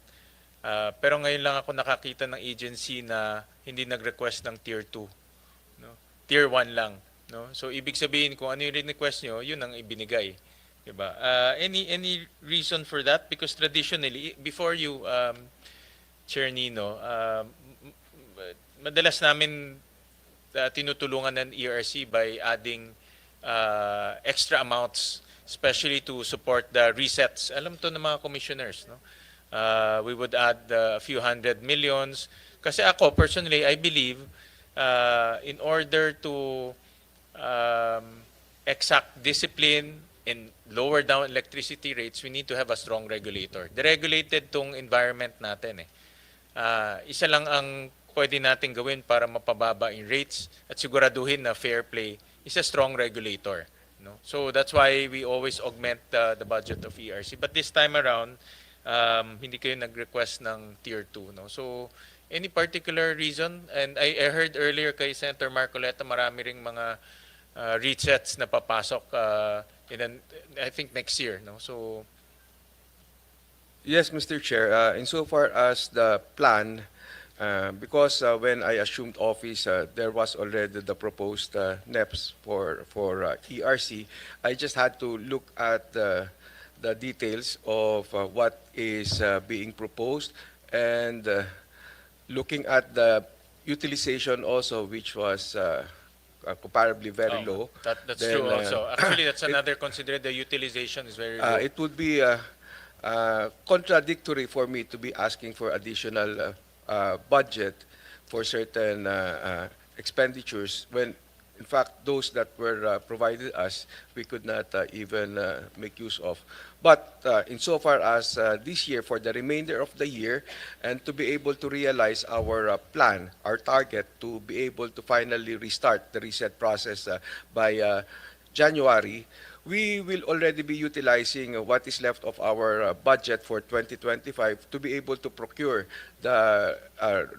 Pero ngayon lang ako nakakita ng agency na hindi nag-request ng Tier 2. No? Tier 1 lang. No? So, ibig sabihin kung ano yung request nyo, yun ang ibinigay. Diba? Any reason for that? Because traditionally, before you, Chair Nino, madalas namin tinutulungan ng ERC by adding extra amounts, especially to support the resets. Alam to ng mga commissioners, no? We would add a few hundred millions. Kasi ako, personally, I believe in order to exact discipline and lower down electricity rates, we need to have a strong regulator. Deregulated tong environment natin eh. Isa lang ang pwede natin gawin para mapababa yung rates at siguraduhin na fair play is a strong regulator. No? So that's why we always augment the budget of ERC. But this time around, hindi kayo nag-request ng Tier 2. No? So, any particular reason? And I heard earlier kay Senator Marcoleta, marami ring mga resets na papasok I think next year. No? So, Yes, Mr. Chair. Insofar as the plan, because when I assumed office, there was already the proposed NEPs for ERC. I just had to look at the details of what is being proposed and looking at the utilization also, which was comparably very low. that's Then, true also. Actually, that's another considered. The utilization is very low. It would be contradictory for me to be asking for additional budget for certain expenditures when, in fact, those that were provided us, we could not even make use of. But insofar as this year, for the remainder of the year, and to be able to realize our plan, our target to be able to finally restart the reset process by January, we will already be utilizing what is left of our budget for 2025 to be able to procure the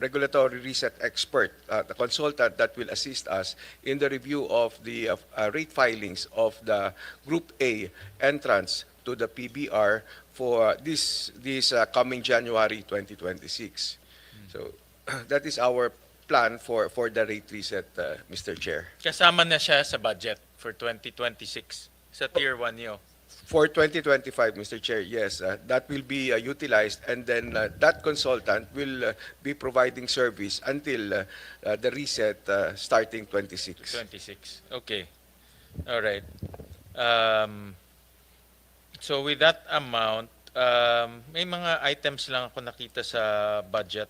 regulatory reset expert, the consultant that will assist us in the review of the rate filings of the Group A entrance to the PBR for this coming January 2026. So that is our plan for the rate reset, Mr. Chair. Kasama na siya sa budget for 2026 sa Tier 1 nyo. For 2025, Mr. Chair, yes, that will be utilized, and then that consultant will be providing service until the reset starting 26. 26. Okay. All right. So with that amount, may mga items lang ako nakita sa budget,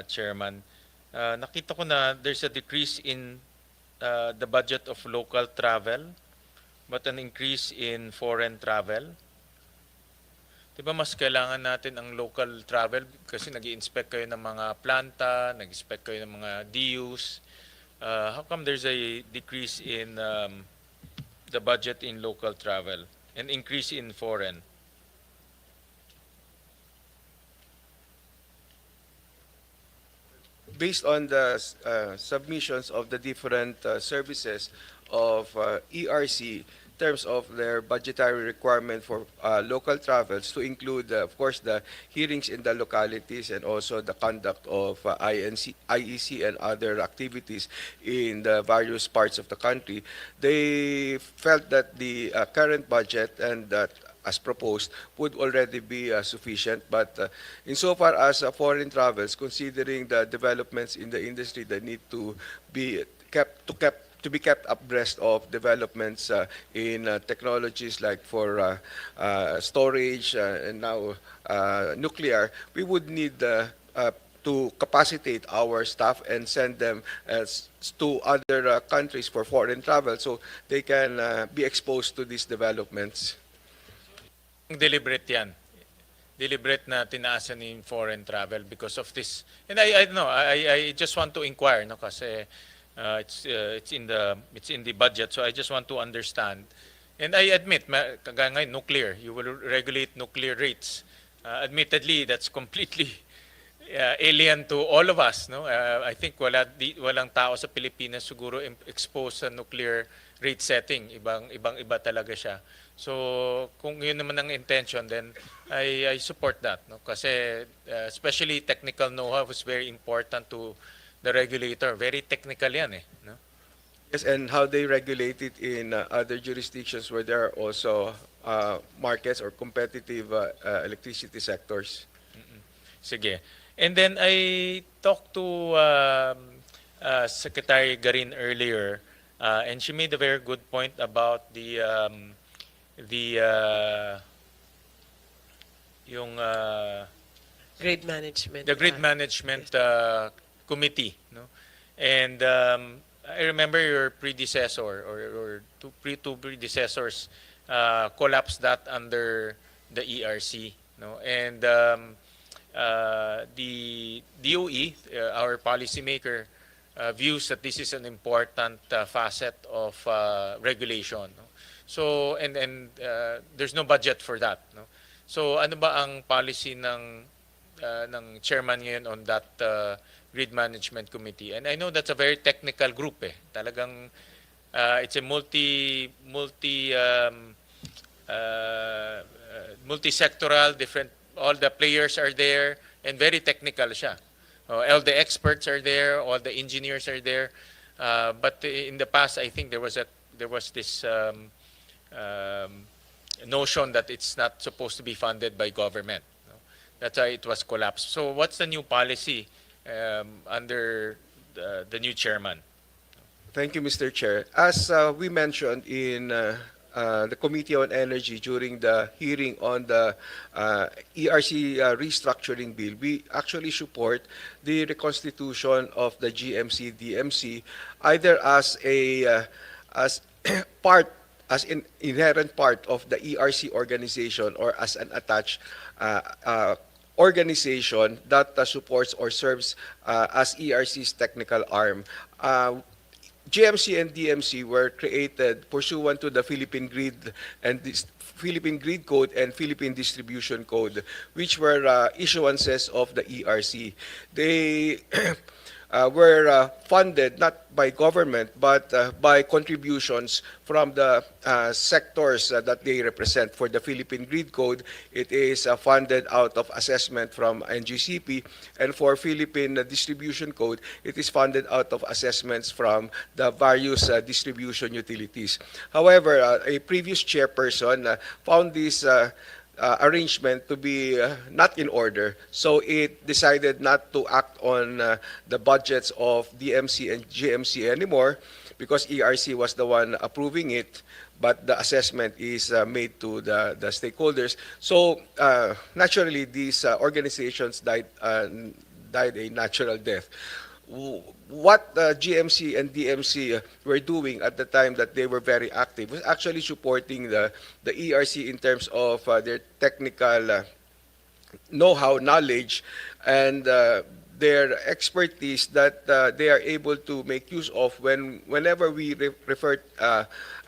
Chairman. Nakita ko na there's a decrease in the budget of local travel, but an increase in foreign travel. Diba mas kailangan natin ang local travel kasi nag-i-inspect kayo ng mga planta, nag-inspect kayo ng mga DUs. How come there's a decrease in the budget in local travel and increase in foreign? based on the submissions of the different services of ERC in terms of their budgetary requirement for local travels to include, of course, the hearings in the localities and also the conduct of IEC and other activities in the various parts of the country. They felt that the current budget and that as proposed would already be sufficient. But insofar as foreign travels, considering the developments in the industry that need to be to be kept abreast of developments in technologies like for storage and now nuclear, we would need to capacitate our staff and send them to other countries for foreign travel so they can be exposed to these developments. Deliberate yan. Deliberate na tinaasan yung foreign travel because of this. And I just want to inquire, no, kasi it's in the budget, so I just want to understand. And I admit, kagaya ngayon, nuclear, you will regulate nuclear rates. Admittedly, that's completely alien to all of us, no? I think walang tao sa Pilipinas siguro exposed sa nuclear rate setting. Ibang-iba talaga siya. So, kung yun naman ang intention, then I support that, no? Kasi especially technical know-how is very important to the regulator. Very technical yan, no? Yes, and how they regulate it in other jurisdictions where there are also markets or competitive electricity sectors. Sige. And then I talked to Secretary Garin earlier, and she made a very good point about yung Grid management. the grid management committee, no? And I remember your predecessor or two predecessors collapsed that under the ERC, no? And the DOE, our policymaker, views that this is an important facet of regulation, no? So and there's no budget for that, no? So ano ba ang policy ng chairman ngayon on that grid management committee? And I know that's a very technical group, Talagang it's a multi-sectoral, different, all the players are there and very technical siya. All the experts are there, all the engineers are there. But in the past, I think there was this notion that it's not supposed to be funded by government, no? That's why it was collapsed. So what's the new policy under the new chairman? Thank you, Mr. Chair. As we mentioned in the Committee on Energy during the hearing on the ERC restructuring bill, we actually support the reconstitution of the GMC-DMC either as an inherent part of the ERC organization or as an attached organization that supports or serves as ERC's technical arm. GMC and DMC were created pursuant to the Philippine Grid and Philippine Grid Code and Philippine Distribution Code, which were issuances of the ERC. They were funded not by government but by contributions from the sectors that they represent. For the Philippine Grid Code, it is funded out of assessment from NGCP, and for Philippine Distribution Code, it is funded out of assessments from the various distribution utilities. However, a previous chairperson found this arrangement to be not in order, so it decided not to act on the budgets of DMC and GMC anymore because ERC was the one approving it, but the assessment is made to the stakeholders. So naturally, these organizations died a natural death. What GMC and DMC were doing at the time that they were very active was actually supporting the ERC in terms of their technical know-how, knowledge, and their expertise that they are able to make use of whenever we refer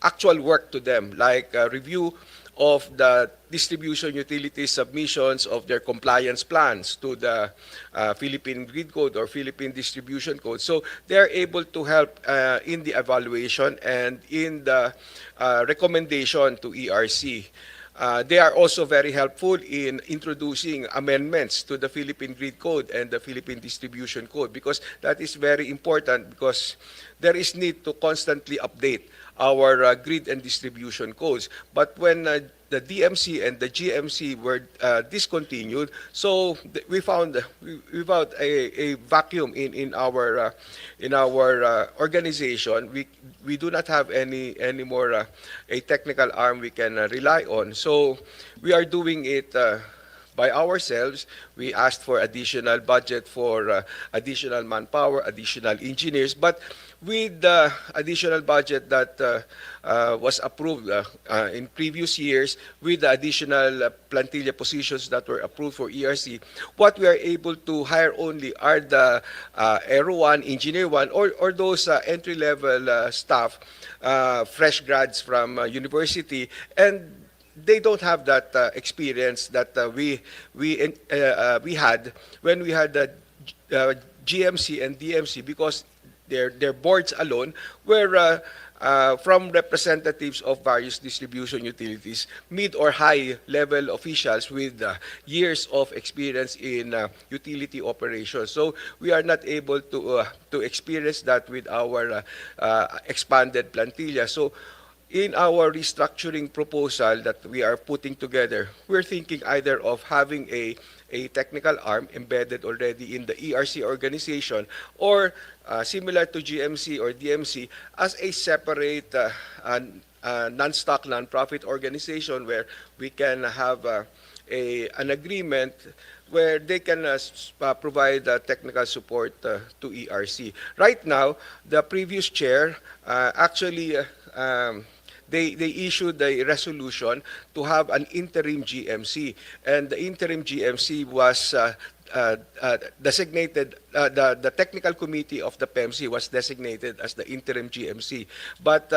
actual work to them, like review of the distribution utility submissions of their compliance plans to the Philippine Grid Code or Philippine Distribution Code. So they are able to help in the evaluation and in the recommendation to ERC. They are also very helpful in introducing amendments to the Philippine Grid Code and the Philippine Distribution Code, because that is very important, because there is need to constantly update our grid and distribution codes. But when the DMC and the GMC were discontinued, so we found a vacuum in our organization. We do not have any more a technical arm we can rely on. So we are doing it by ourselves. We asked for additional budget for additional manpower, additional engineers, but with the additional budget that was approved in previous years, with the additional plantilla positions that were approved for ERC, what we are able to hire only are the Aero 1, Engineer 1, or those entry-level staff, fresh grads from university, and they don't have that experience that we had when we had the GMC and DMC, because their boards alone were from representatives of various distribution utilities, mid or high level officials with years of experience in utility operations. So we are not able to experience that with our expanded plantilla. So in our restructuring proposal that we are putting together, we're thinking either of having a technical arm embedded already in the ERC organization, or similar to GMC or DMC, as a separate non-stock, non-profit organization where we can have an agreement where they can provide technical support to ERC. Right now, the previous chair actually they issued a resolution to have an interim GMC, and the interim GMC was designated, the technical committee of the PEMC was designated as the interim GMC. But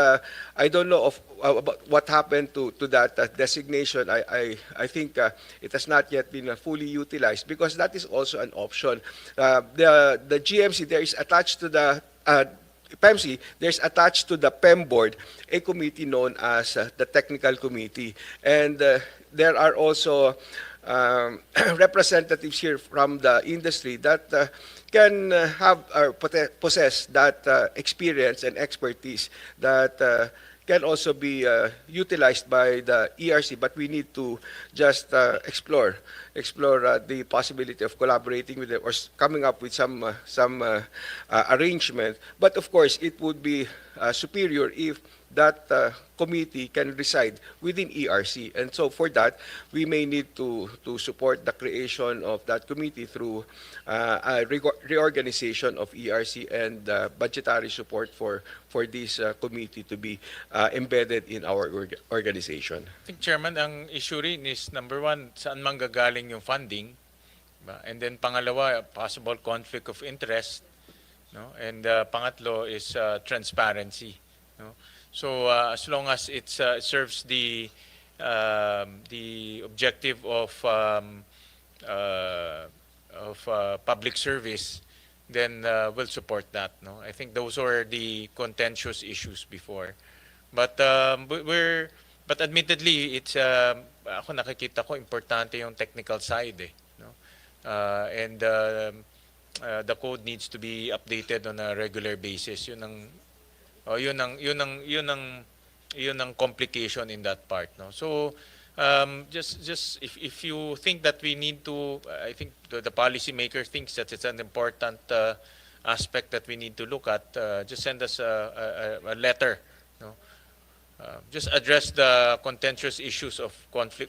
I don't know about what happened to that designation. I think it has not yet been fully utilized, because that is also an option. The GMC, there is attached to the PEMC, there's attached to the PEM board a committee known as the technical committee, and there are also representatives here from the industry that can have or possess that experience and expertise that can also be utilized by the ERC, but we need to just explore the possibility of collaborating with them or coming up with some arrangement. But of course, it would be superior if that committee can reside within ERC. And so for that, we may need to support the creation of that committee through a reorganization of ERC and budgetary support for this committee to be embedded in our organization. I think, Chairman, ang issue rin is, number one, saan manggagaling yung funding? And then pangalawa, possible conflict of interest. No? And pangatlo is transparency. No? So as long as it serves the objective of public service, then we'll support that. No, I think those are the contentious issues before, but but admittedly, it's ako nakikita ko importante yung technical side. No, and the code needs to be updated on a regular basis. Yun ang complication in that part, no. So just if you think that we need to, I think the policymaker thinks that it's an important aspect that we need to look at, just send us a letter, no. Just address the contentious issues of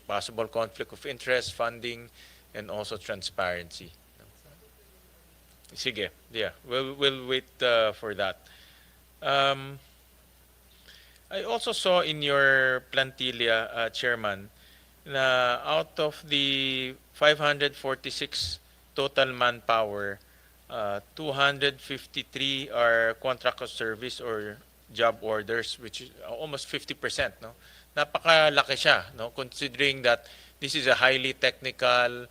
possible conflict of interest, funding, and also transparency. Sige, yeah, we'll wait for that. I also saw in your plantilla, Chairman, na out of the 546 total manpower, 253 are contract of service or job orders, which is almost 50%. No, napakalaki siya, no? Considering that this is a highly technical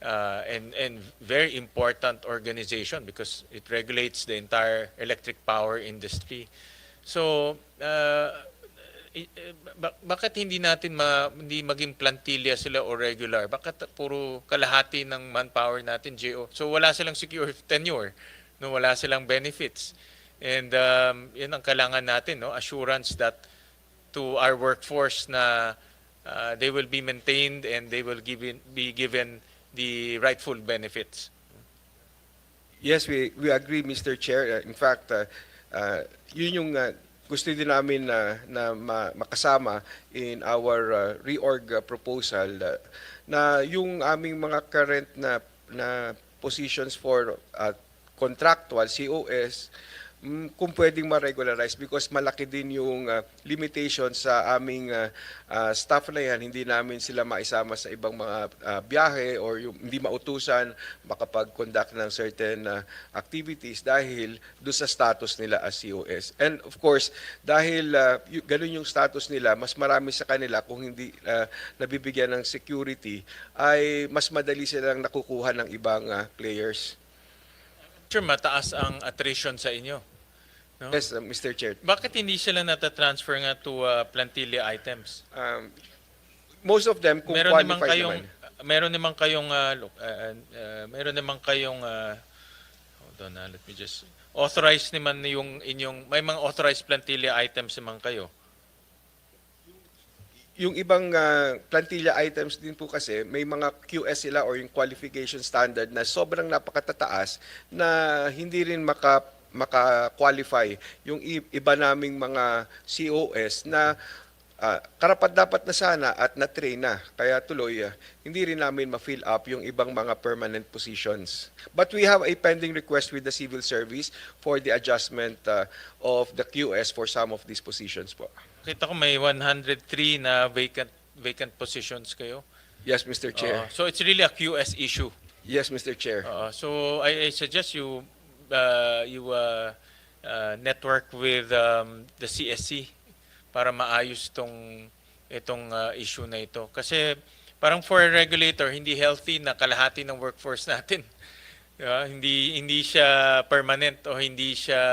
and very important organization because it regulates the entire electric power industry. So, bakit hindi natin hindi maging plantilla sila o regular? Bakit puro kalahati ng manpower natin GO? So wala silang secure tenure, no, wala silang benefits. And yan ang kailangan natin, no, assurance that to our workforce na they will be maintained and they will be given the rightful benefits. Yes, we agree, Mr. Chair. In fact, yun yung gusto din namin na makasama in our reorg proposal na yung aming mga current na positions for contractual COS kung pwedeng ma-regularize because malaki din yung limitation sa aming staff na yan. Hindi namin sila maisama sa ibang mga biyahe or yung hindi mautusan makapag-conduct ng certain activities dahil doon sa status nila as COS. And of course, dahil ganun yung status nila, mas marami sa kanila kung hindi nabibigyan ng security, ay mas madali silang nakukuha ng ibang players. Sure, mataas ang attrition sa inyo. No? Yes, Mr. Chair. Bakit hindi sila nata-transfer nga to plantilla items? Most of them kung qualified naman. Meron naman kayong hold on, let me just authorized naman yung inyong may mga authorized plantilla items naman kayo. Yung ibang plantilla items din po kasi may mga QS sila or yung qualification standard na sobrang napakatataas na hindi rin maka-qualify yung iba naming mga COS na karapat-dapat na sana at na-train na. Kaya tuloy, hindi rin namin ma-fill up yung ibang mga permanent positions. But we have a pending request with the civil service for the adjustment of the QS for some of these positions po. Kita ko may 103 na vacant positions kayo. Yes, Mr. Chair. So it's really a QS issue. Yes, Mr. Chair. So I suggest you network with the CSC para maayos itong issue na ito. Kasi parang for a regulator, hindi healthy na kalahati ng workforce natin. Hindi siya permanent o hindi siya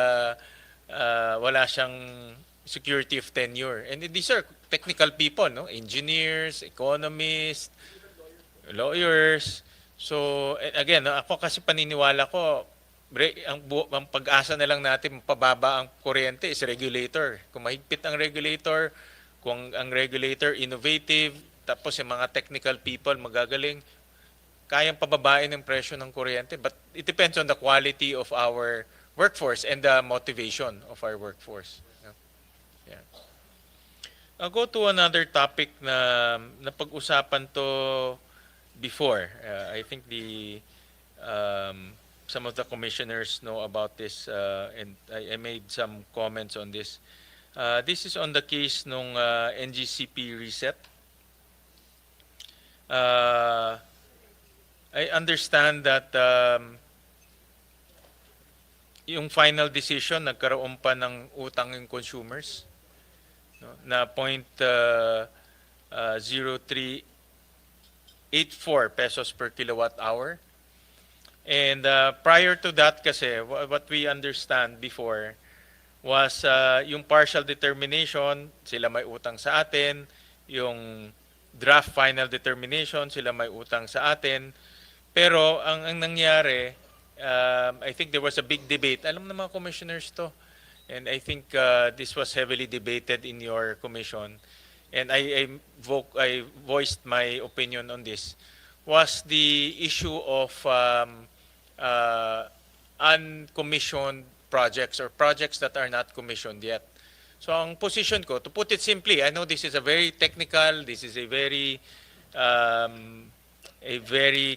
wala siyang security of tenure. And these are technical people, no? Engineers, economists, lawyers. So again, ako kasi paniniwala ko ang pag-asa na lang natin pababa ang kuryente is regulator. Kung mahigpit ang regulator, kung ang regulator innovative, tapos yung mga technical people magagaling, kayang pababain ng presyo ng kuryente. But it depends on the quality of our workforce and the motivation of our workforce. Yeah. I'll go to another topic na napag-usapan to before. I think some of the commissioners know about this and I made some comments on this. This is on the case nung NGCP reset. I understand that yung final decision nagkaroon pa ng utang ng consumers, no, na 0.0384 pesos per kilowatt hour. And prior to that kasi, what we understand before was yung partial determination, sila may utang sa atin, yung draft final determination, sila may utang sa atin. Pero ang nangyari, I think there was a big debate. Alam ng mga commissioners to. And I think this was heavily debated in your commission. And I voiced my opinion on this. Was the issue of uncommissioned projects or projects that are not commissioned yet. So ang position ko, to put it simply, I know this is a very technical, this is a very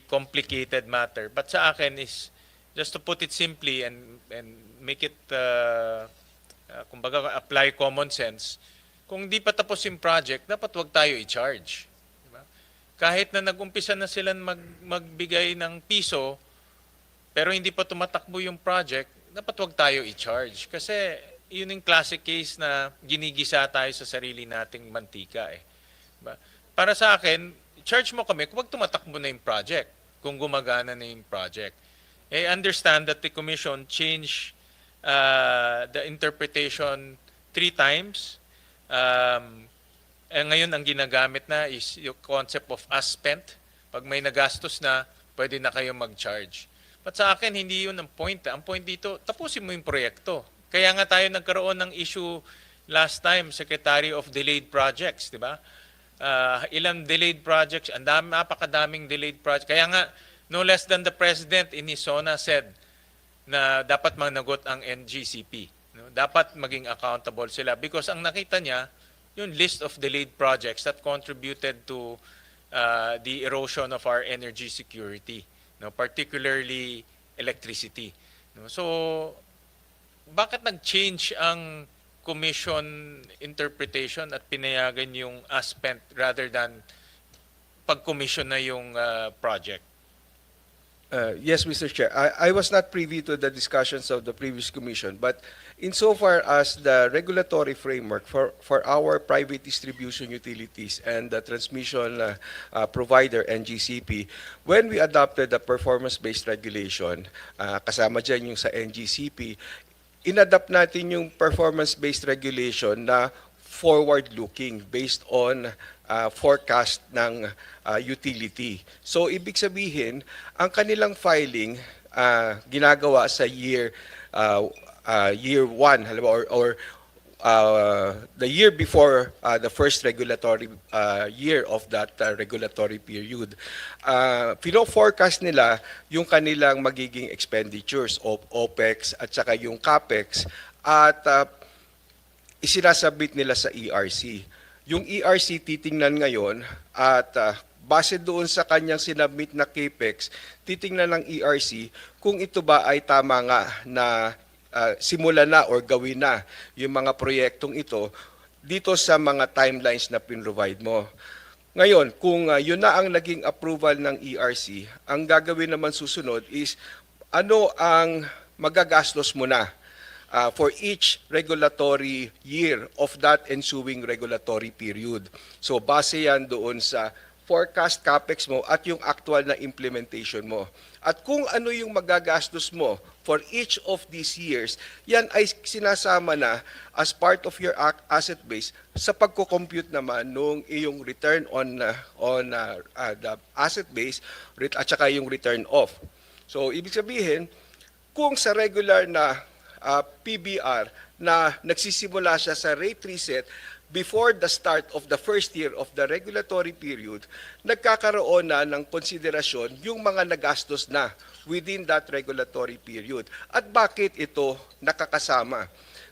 complicated matter. But sa akin is just to put it simply and make it kumbaga apply common sense. Kung di pa tapos yung project, dapat wag tayo i-charge. Diba? Kahit na nag-umpisa na sila magbigay ng piso, pero hindi pa tumatakbo yung project, dapat wag tayo i-charge. Kasi yun yung classic case na ginigisa tayo sa sarili nating mantika eh. Diba? Para sa akin, charge mo kami kung tumatakbo na yung project, kung gumagana na yung project. I understand that the Commission changed the interpretation 3 times. Ngayon ang ginagamit na is yung concept of as spent. Pag may nagastos na, pwede na kayo mag-charge. But sa akin, hindi yun ang point. Ang point dito, tapusin mo yung proyekto. Kaya nga tayo nagkaroon ng issue last time, Secretary of Delayed Projects, di ba? Ilang delayed projects, napakadaming delayed projects. Kaya nga, no less than the President in his SONA said na dapat managot ang NGCP. No? Dapat maging accountable sila because ang nakita niya, yung list of delayed projects that contributed to the erosion of our energy security, no? Particularly electricity. No? So, bakit nag-change ang commission interpretation at pinayagan yung as spent rather than pag-commission na yung project? Yes, Mr. Chair. I was not privy to the discussions of the previous commission, but insofar as the regulatory framework for our private distribution utilities and the transmission provider, NGCP, when we adopted the performance-based regulation, kasama dyan yung sa NGCP, inadapt natin yung performance-based regulation na forward-looking based on forecast ng utility. So, ibig sabihin, ang kanilang filing ginagawa sa year 1, or the year before the first regulatory year of that regulatory period. Pino-forecast nila yung kanilang magiging expenditures of OPEX at saka yung CAPEX at isinasabit nila sa ERC. Yung ERC titingnan ngayon at base doon sa kanyang sinabit na CAPEX, titingnan ng ERC kung ito ba ay tama nga na simulan na or gawin na yung mga proyektong ito dito sa mga timelines na pin-provide mo. Ngayon, kung yun na ang naging approval ng ERC, ang gagawin naman susunod is ano ang magagastos mo na for each regulatory year of that ensuing regulatory period. So base yan doon sa forecast CAPEX mo at yung actual na implementation mo. At kung ano yung magagastos mo for each of these years, yan ay sinasama na as part of your asset base sa pagko-compute naman nung iyong return on the asset base at saka yung return off. So ibig sabihin, kung sa regular na PBR na nagsisimula siya sa rate reset before the start of the first year of the regulatory period, nagkakaroon na ng konsiderasyon yung mga nagastos na within that regulatory period. At bakit ito nakakasama?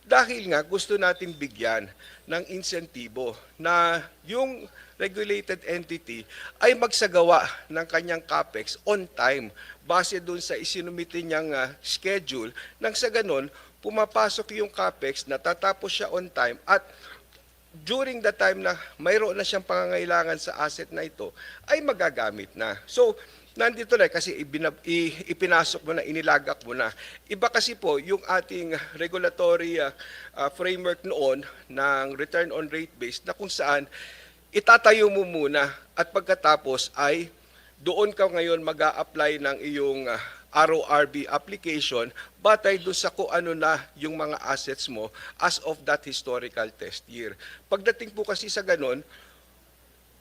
Dahil nga gusto natin bigyan ng insentibo na yung regulated entity ay magsagawa ng kanyang CAPEX on time base doon sa isinumite niyang schedule nang sa ganon pumapasok yung CAPEX, natatapos siya on time at during the time na mayroon na siyang pangangailangan sa asset na ito ay magagamit na. So nandito na kasi ipinasok mo na, inilagak mo na. Iba kasi po yung ating regulatory framework noon ng return on rate base na kung saan itatayo mo muna at pagkatapos ay doon ka ngayon mag-a-apply ng iyong RORB application batay doon sa kung ano na yung mga assets mo as of that historical test year. Pagdating po kasi sa ganon,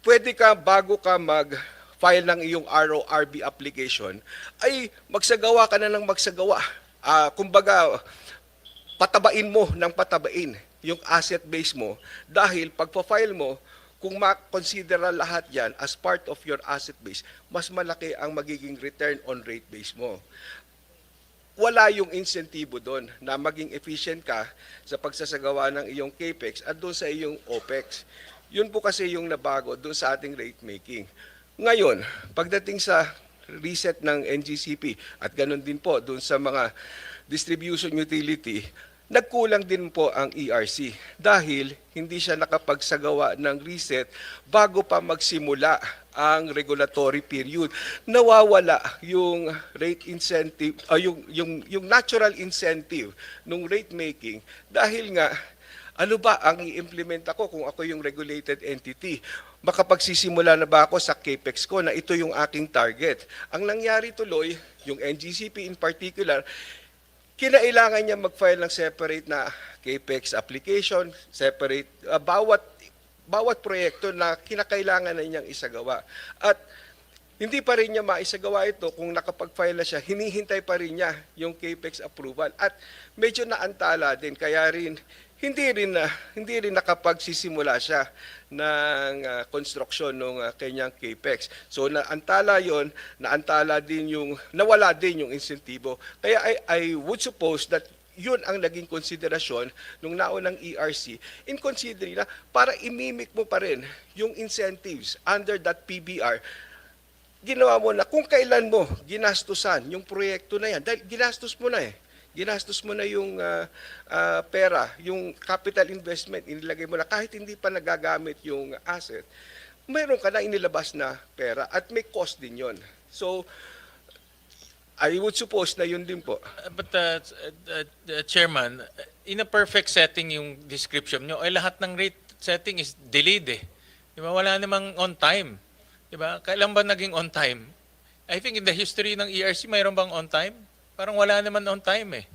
pwede ka bago ka mag-file ng iyong RORB application, ay magsagawa ka na ng magsagawa. Kumbaga, patabain mo ng patabain yung asset base mo dahil pagpa-file mo, kung ma-considera lahat yan as part of your asset base, mas malaki ang magiging return on rate base mo. Wala yung insentibo doon na maging efficient ka sa pagsasagawa ng iyong CAPEX at doon sa iyong OPEX. Yun po kasi yung nabago doon sa ating rate making. Ngayon, pagdating sa reset ng NGCP at ganun din po doon sa mga distribution utility, nagkulang din po ang ERC dahil hindi siya nakapagsagawa ng reset bago pa magsimula ang regulatory period. Nawawala yung rate incentive, yung natural incentive ng rate making dahil nga ano ba ang i-implement ako kung ako yung regulated entity? Makapagsisimula na ba ako sa CAPEX ko na ito yung aking target? Ang nangyari tuloy, yung NGCP in particular, kinailangan niya mag-file ng separate na CAPEX application, separate, bawat proyekto na kinakailangan na niyang isagawa. At hindi pa rin niya maisagawa ito kung nakapag-file na siya, hinihintay pa rin niya yung CAPEX approval. At medyo naantala din, kaya rin hindi rin nakapagsisimula siya ng construction ng kanyang CAPEX. So naantala nawala din yung insentibo. Kaya I would suppose that yun ang naging konsiderasyon nung naunang ERC in considering na para imimik mo pa rin yung incentives under that PBR. Ginawa mo na kung kailan mo ginastusan yung proyekto na yan. Dahil ginastos mo na yung pera, yung capital investment, inilagay mo na kahit hindi pa nagagamit yung asset, mayroon ka na inilabas na pera at may cost din yon. So, I would suppose na yun din po. But Chairman, in a perfect setting yung description nyo, ay lahat ng rate setting is delayed eh. Diba? Wala namang on time. Diba? Kailan ba naging on time? I think in the history ng ERC, mayroon bang on time? Parang wala naman on time eh.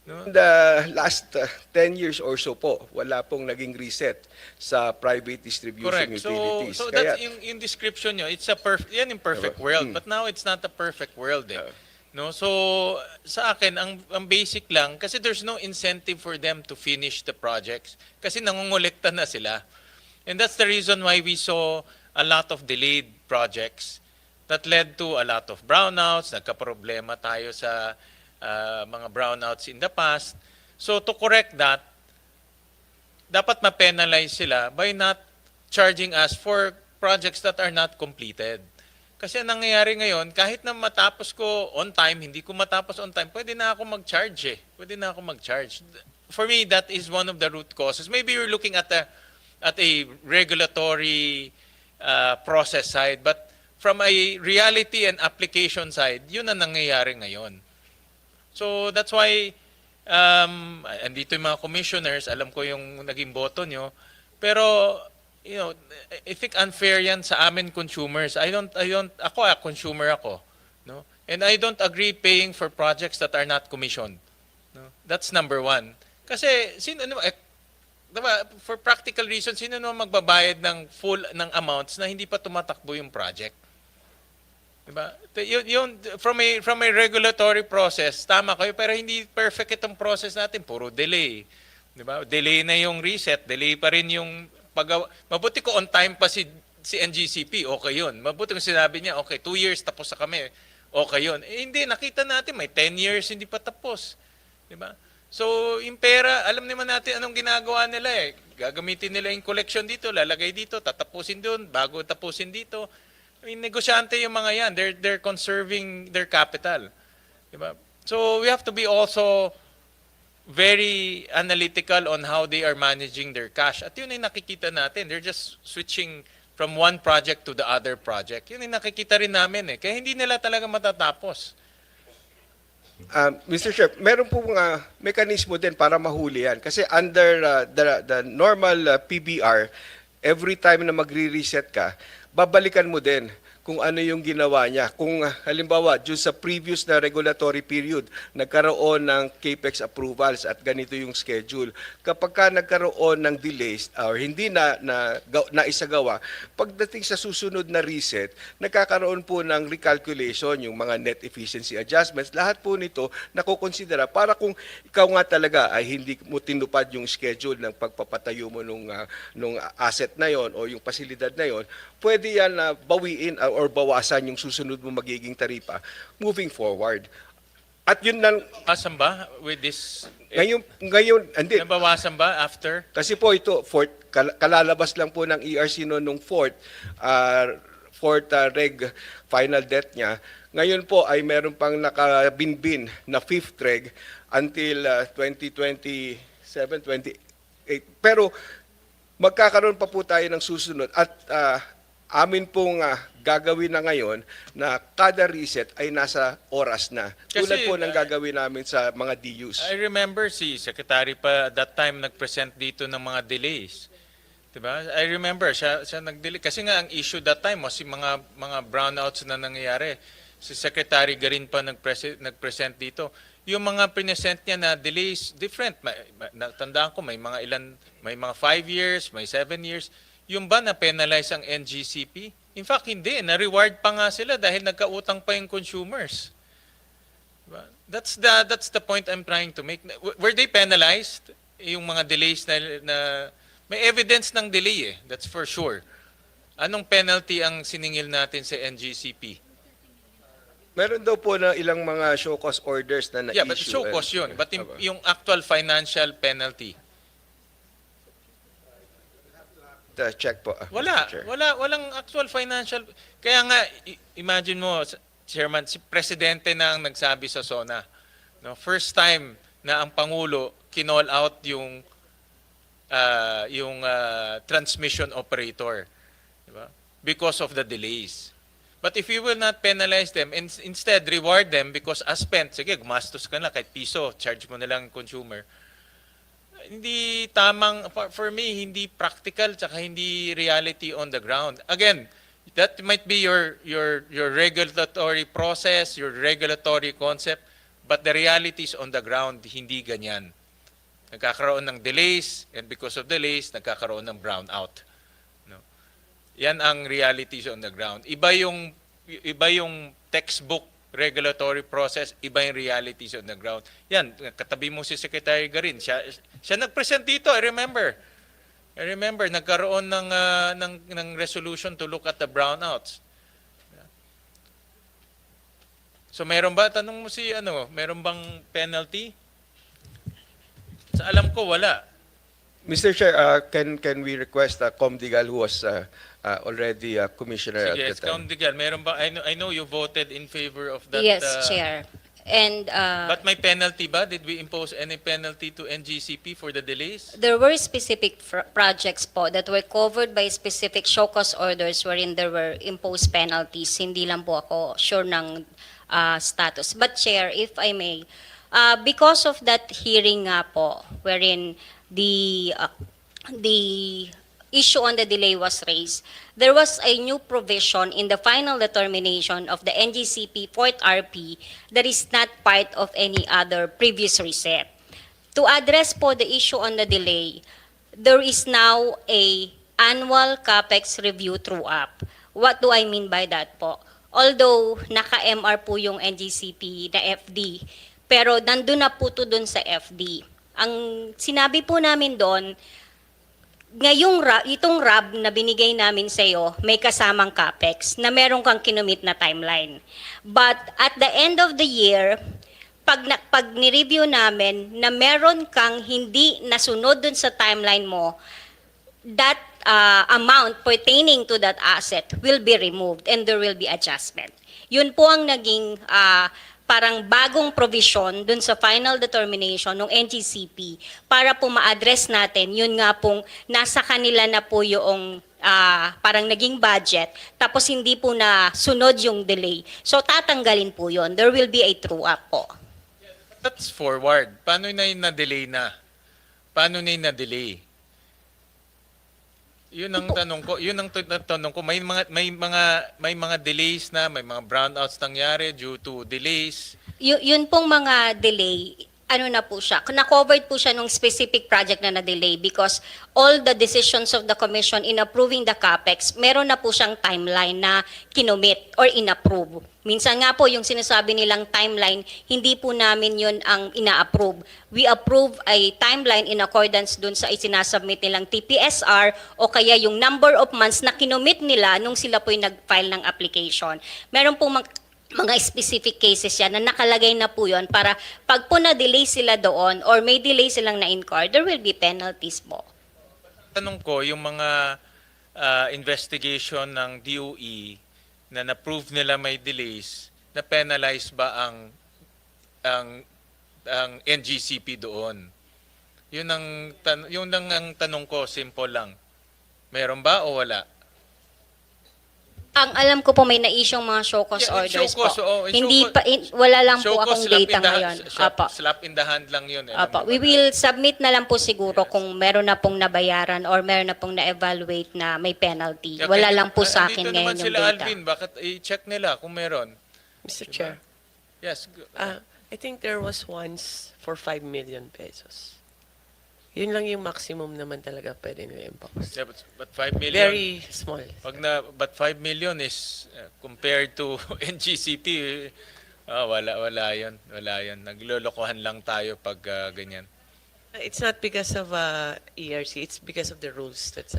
No? In the last 10 years or so po, wala pong naging reset sa private distribution Correct. utilities. So that's yung description nyo, it's a yan yung perfect world. But now it's not a perfect world eh. No? So sa akin, ang basic lang, kasi there's no incentive for them to finish the projects. Kasi nangungulekta na sila. And that's the reason why we saw a lot of delayed projects that led to a lot of brownouts. Nagka-problema tayo sa mga brownouts in the past. So to correct that, dapat ma-penalize sila by not charging us for projects that are not completed. Kasi ang nangyayari ngayon, kahit na matapos ko on time, hindi ko matapos on time, pwede na ako mag-charge eh. Pwede na ako mag-charge. For me, that is one of the root causes. Maybe you're looking at a regulatory process side, but from a reality and application side, yun ang nangyayari ngayon. So that's why, andito yung mga commissioners, alam ko yung naging boto nyo, pero, you know, I think unfair yan sa amin consumers. Ako consumer ako, no? And I don't agree paying for projects that are not commissioned. No? That's number one. Kasi, diba, for practical reasons, sino naman magbabayad ng ng amounts na hindi pa tumatakbo yung project? Diba? From a regulatory process, tama kayo, pero hindi perfect itong process natin. Puro delay. Diba? Delay na yung reset, delay pa rin yung paggawa. Mabuti ko on time pa si NGCP, okay yun. Mabuti kung sinabi niya, okay, 2 years tapos na kami, okay yun. Eh, hindi, nakita natin, may 10 years hindi pa tapos. Diba? So, yung pera, alam naman natin anong ginagawa nila eh. Gagamitin nila yung collection dito, lalagay dito, tatapusin doon, bago tapusin dito. I mean, negosyante yung mga yan. They're conserving their capital. Diba? So, we have to be also very analytical on how they are managing their cash. At yun ay nakikita natin. They're just switching from one project to the other project. Yun ay nakikita rin namin eh. Kaya hindi nila talaga matatapos. Mr. Chair, meron pong mekanismo din para mahuli yan. Kasi under the normal PBR, every time na magre-reset ka, babalikan mo din kung ano yung ginawa niya. Kung halimbawa, dun sa previous na regulatory period, nagkaroon ng CAPEX approvals at ganito yung schedule. Kapag ka nagkaroon ng delays or hindi na isagawa, pagdating sa susunod na reset, nagkakaroon po ng recalculation, yung mga net efficiency adjustments. Lahat po nito nakukonsidera para kung ikaw nga talaga ay hindi mo tinupad yung schedule ng pagpapatayo mo nung asset na yon o yung pasilidad na yon, pwede yan na bawiin or bawasan yung susunod mo magiging taripa moving forward. At yun lang. Nabawasan ba with this? Ngayon, hindi. Nabawasan ba after? Kasi po ito, kalalabas lang po ng ERC nung fourth reg final debt niya. Ngayon po ay meron pang nakabinbin na fifth reg until 2027, 28. Pero magkakaroon pa po tayo ng susunod at amin pong gagawin na ngayon na kada reset ay nasa oras na. Tulad Kasi, po ng gagawin namin sa mga DUs. I remember si Secretary pa that time nag-present dito ng mga delays. Diba? I remember siya nag-delay kasi nga ang issue that time was yung mga brownouts na nangyayari. Si Secretary Garin pa nag-present dito. Yung mga present niya na delays different. Natandaan ko may mga 5 years, may 7 years. Yung ba na penalize ang NGCP? In fact, hindi. Na-reward pa nga sila dahil nagkautang pa yung consumers. Diba? That's the point I'm trying to make. Were they penalized? Yung mga delays na may evidence ng delay that's for sure. Anong penalty ang siningil natin sa NGCP? Meron daw po na ilang mga show cause orders na na-issue. Yeah, but show cause yun. But yung actual financial penalty, check po. wala. Mr. Chair. Walang actual financial. Kaya nga, imagine mo, Chairman, si Presidente na ang nagsabi sa SONA. No, first time na ang Pangulo kinall out yung transmission operator, diba? Because of the delays. But if you will not penalize them, and instead reward them because as spent, sige, gumastos ka na kahit piso, charge mo na lang consumer. Hindi tamang, for me, hindi practical, tsaka hindi reality on the ground. Again, that might be your regulatory process, your regulatory concept, but the realities on the ground, hindi ganyan. Nagkakaroon ng delays, and because of delays, nagkakaroon ng brownout. No? Yan ang realities on the ground. Iba yung textbook regulatory process, iba yung realities on the ground. Yan, katabi mo si Secretary Garin. Siya nag-present dito, I remember, nagkaroon ng resolution to look at the brownouts. So meron ba, tanong mo si meron bang penalty? Sa alam ko, wala. Mr. Chair, can we request Comdigal who was already commissioner Sige, at the time? Digal, meron ba? I know you voted in favor of that. Yes, Chair. And But may penalty ba? Did we impose any penalty to NGCP for the delays? there were specific projects po that were covered by specific show cause orders wherein there were imposed penalties. Hindi lang po ako sure ng status. But Chair, if I may, because of that hearing nga po, wherein the issue on the delay was raised, there was a new provision in the final determination of the NGCP 4th RP that is not part of any other previous reset. To address po the issue on the delay, there is now a annual CAPEX review true-up. What do I mean by that po? Although naka-MR po yung NGCP na FD, pero nandun na po to dun sa FD. Ang sinabi po namin doon, itong RAB na binigay namin sa iyo, may kasamang CAPEX na meron kang kinumit na timeline. But at the end of the year, pag ni-review namin na meron kang hindi nasunod dun sa timeline mo, that amount pertaining to that asset will be removed and there will be adjustment. Yun po ang naging parang bagong provision dun sa final determination ng NGCP para po ma-address natin, yun nga pong nasa kanila na po yung parang naging budget, tapos hindi po na sunod yung delay. So tatanggalin po yun. There will be a true-up po. That's forward. Paano na yung na-delay na? Paano na yung na-delay? Yun ang tanong ko. May mga delays na, may mga brownouts nangyari due to delays. Yun pong mga delay, na po siya, na-covered po siya nung specific project na na-delay because all the decisions of the Commission in approving the CAPEX, meron na po siyang timeline na kinumit or inapprove. Minsan nga po yung sinasabi nilang timeline, hindi po namin yun ang ina-approve. We approve a timeline in accordance dun sa isinasubmit nilang TPSR o kaya yung number of months na kinumit nila nung sila po yung nag-file ng application. Meron pong mga specific cases yan na nakalagay na po yun para pag po na-delay sila doon or may delay silang na-incur, there will be penalties po. Tanong ko, yung mga investigation ng DOE na na-prove nila may delays, na penalize ba ang ang NGCP doon? Yun yun lang ang tanong ko, simple lang. Meron ba o wala? Ang alam ko po may na-isyong mga show cause Yeah, orders show cause, po. show Hindi cause- pa, wala lang Show po ko akong slap data in the ngayon. Apo. slap in the hand lang yun. Apo. Alam We mo ba? will submit na lang po siguro kung meron na pong nabayaran or meron na pong na-evaluate na may penalty. Yeah, Wala kaya- lang po sa akin andito ngayon naman yung sila, data. Alvin, bakit i-check nila kung meron? Mr. Chair, Yes. I think there was once for 5 million pesos. Yun lang yung maximum naman talaga pwede nila impose. Yeah, but 5 million. Very small. But 5 million is compared to NGCP, wala yun. Naglolokohan lang tayo pag ganyan. It's not because of ERC, it's because of the rules that's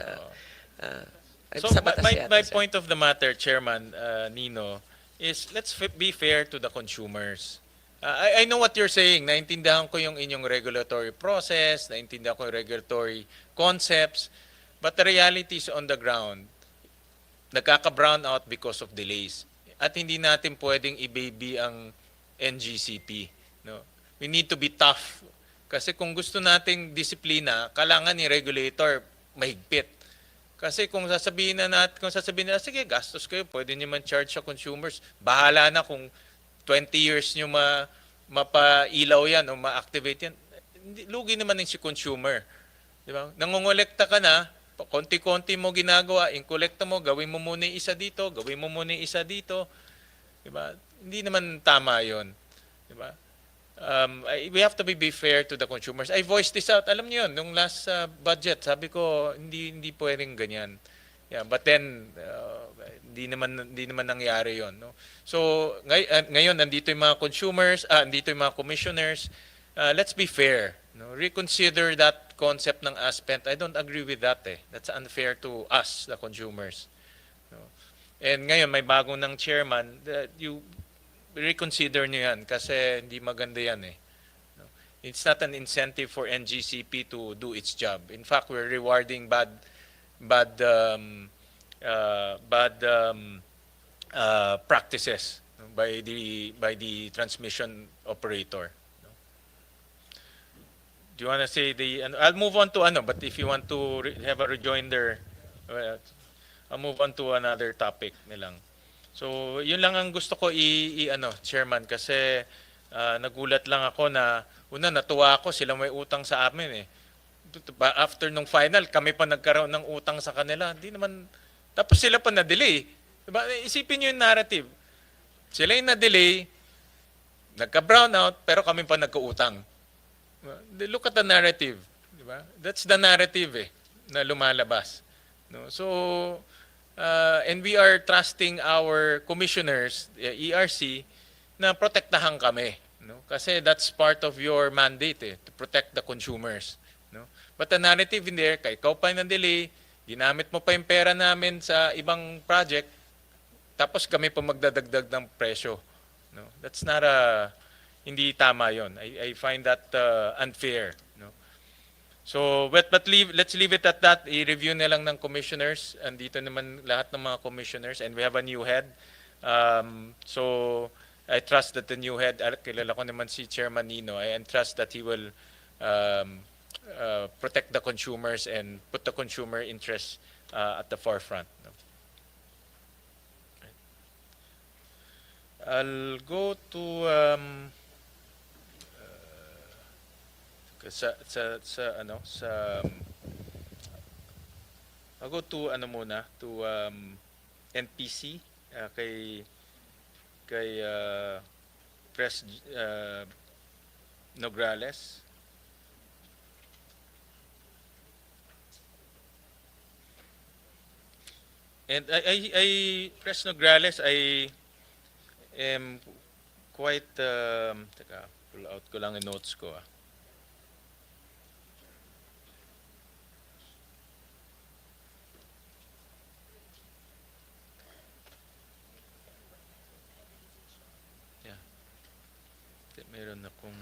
So sa batas yata, my sir. point of the matter, Chairman Nino, is let's be fair to the consumers. I know what you're saying. Naintindihan ko yung inyong regulatory process, naintindihan ko yung regulatory concepts, but the reality is on the ground, nagkaka-brown out because of delays. At hindi natin pwedeng i-baby ang NGCP. No? We need to be tough. Kasi kung gusto nating disiplina, kailangan ni regulator mahigpit. Kasi kung sasabihin nila, sige, gastos kayo, pwede niyo man charge sa consumers. Bahala na kung 20 years nyo mapailaw yan o ma-activate yan. Lugi naman yung si consumer. Di ba? Nangongolekta ka na, konti-konti mo ginagawa, in-collecta mo, gawin mo muna yung isa dito, gawin mo muna yung isa dito. Di ba? Hindi naman tama yon. Di ba? We have to be fair to the consumers. I voiced this out. Alam niyo yun, nung last budget, sabi ko, hindi pwedeng ganyan. Yeah, but then, hindi naman nangyari yon. No? So, ngayon, nandito yung mga consumers, nandito yung mga commissioners. Let's be fair. No? Reconsider that concept ng ASPENT. I don't agree with that. That's unfair to us, the consumers. No? And ngayon, may bagong ng chairman, you reconsider nyo yan kasi hindi maganda yan . No? It's not an incentive for NGCP to do its job. In fact, we're rewarding bad practices by the transmission operator. No? Do you want to say I'll move on to but if you want to have a rejoinder, I'll move on to another topic nilang. So, yun lang ang gusto ko Chairman, kasi nagulat lang ako na natuwa ako sila may utang sa amin . After nung final, kami pa nagkaroon ng utang sa kanila. Hindi naman, tapos sila pa na-delay. Diba? Isipin nyo yung narrative. Sila yung na-delay, nagka-brown out, pero kami pa nagka-utang. Look at the narrative. Diba? That's the narrative na lumalabas. No? So, and we are trusting our commissioners, ERC, na protektahan kami. No? Kasi that's part of your mandate to protect the consumers. No? But the narrative in there, kay ikaw pa yung delay, ginamit mo pa yung pera namin sa ibang project, tapos kami pa magdadagdag ng presyo. No? That's not hindi tama yon. I find that unfair. No? So, let's leave it at that. I-review na lang ng commissioners. Andito naman lahat ng mga commissioners and we have a new head. So, I trust that the new head, kilala ko naman si Chairman Nino, I trust that he will protect the consumers and put the consumer interests at the forefront. No? I'll go to I'll go to NPC kay Pres Nograles. And I Pres Nograles, I am quite teka, pull out ko lang yung notes ko . Meron akong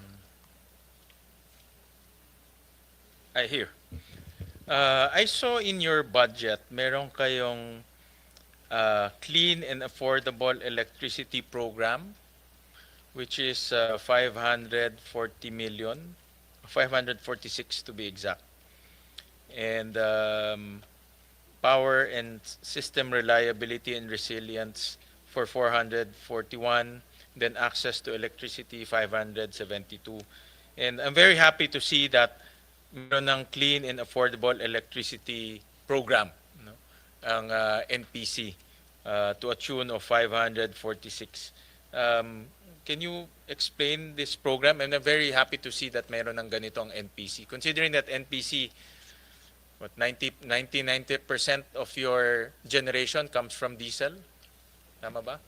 here. I saw in your budget meron kayong Clean and Affordable Electricity Program, which is 540 million, 546 to be exact. And Power and System Reliability and Resilience for 441, then Access to Electricity 572. And I'm very happy to see that meron ng Clean and Affordable Electricity Program, no? Ang NPC to a tune of 546. Can you explain this program? And I'm very happy to see that meron ng ganito ang NPC. Considering that NPC, what, 90% of your generation comes from diesel? Tama ba?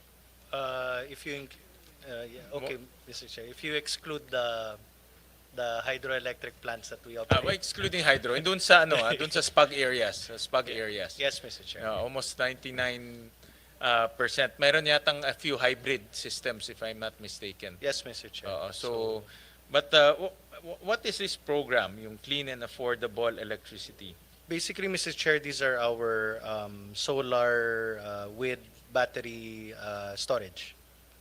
If you, okay, Mr. Chair, if you exclude the hydroelectric plants that we operate. Excluding hydro. Doon sa doon sa SPAG areas, Yes, Mr. Chair. Almost 99%. Meron yatang a few hybrid systems if I'm not mistaken. Yes, Mr. Chair. But what is this program, yung Clean and Affordable Electricity? Basically, Mr. Chair, these are our solar with battery storage.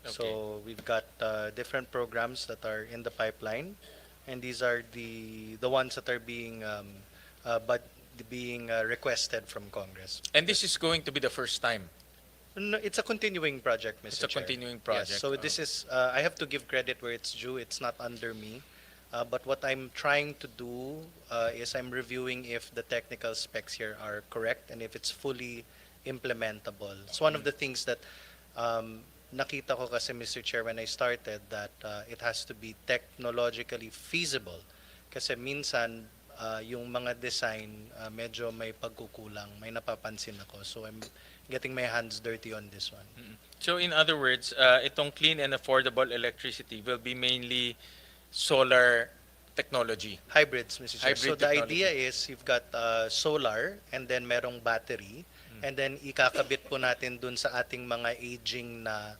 Okay. So we've got different programs that are in the pipeline, and these are the ones that are being requested from Congress. And this is going to be the first time. No, it's a continuing project, Mr. It's a Chair. continuing project. Yes, so this is, I have to give credit where it's due. It's not under me. But what I'm trying to do is I'm reviewing if the technical specs here are correct and if it's fully implementable. It's one of the things that nakita ko kasi, Mr. Chair, when I started, that it has to be technologically feasible. Kasi minsan, yung mga design, medyo may pagkukulang, may napapansin ako. So I'm getting my hands dirty on this one. So in other words, itong Clean and Affordable Electricity will be mainly solar technology. Hybrids, Mr. Chair. Hybrid So the technology. idea is you've got solar and then merong battery and then ikakabit po natin dun sa ating mga aging na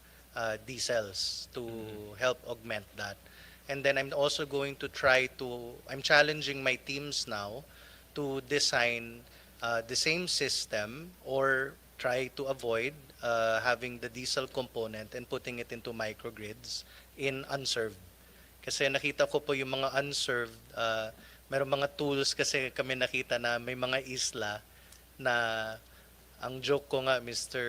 diesels to help augment that. And then I'm also going to I'm challenging my teams now to design the same system or try to avoid having the diesel component and putting it into microgrids in unserved. Kasi nakita ko po yung mga unserved, mayroong mga tools kasi kami nakita na may mga isla na, ang joke ko nga, Mr.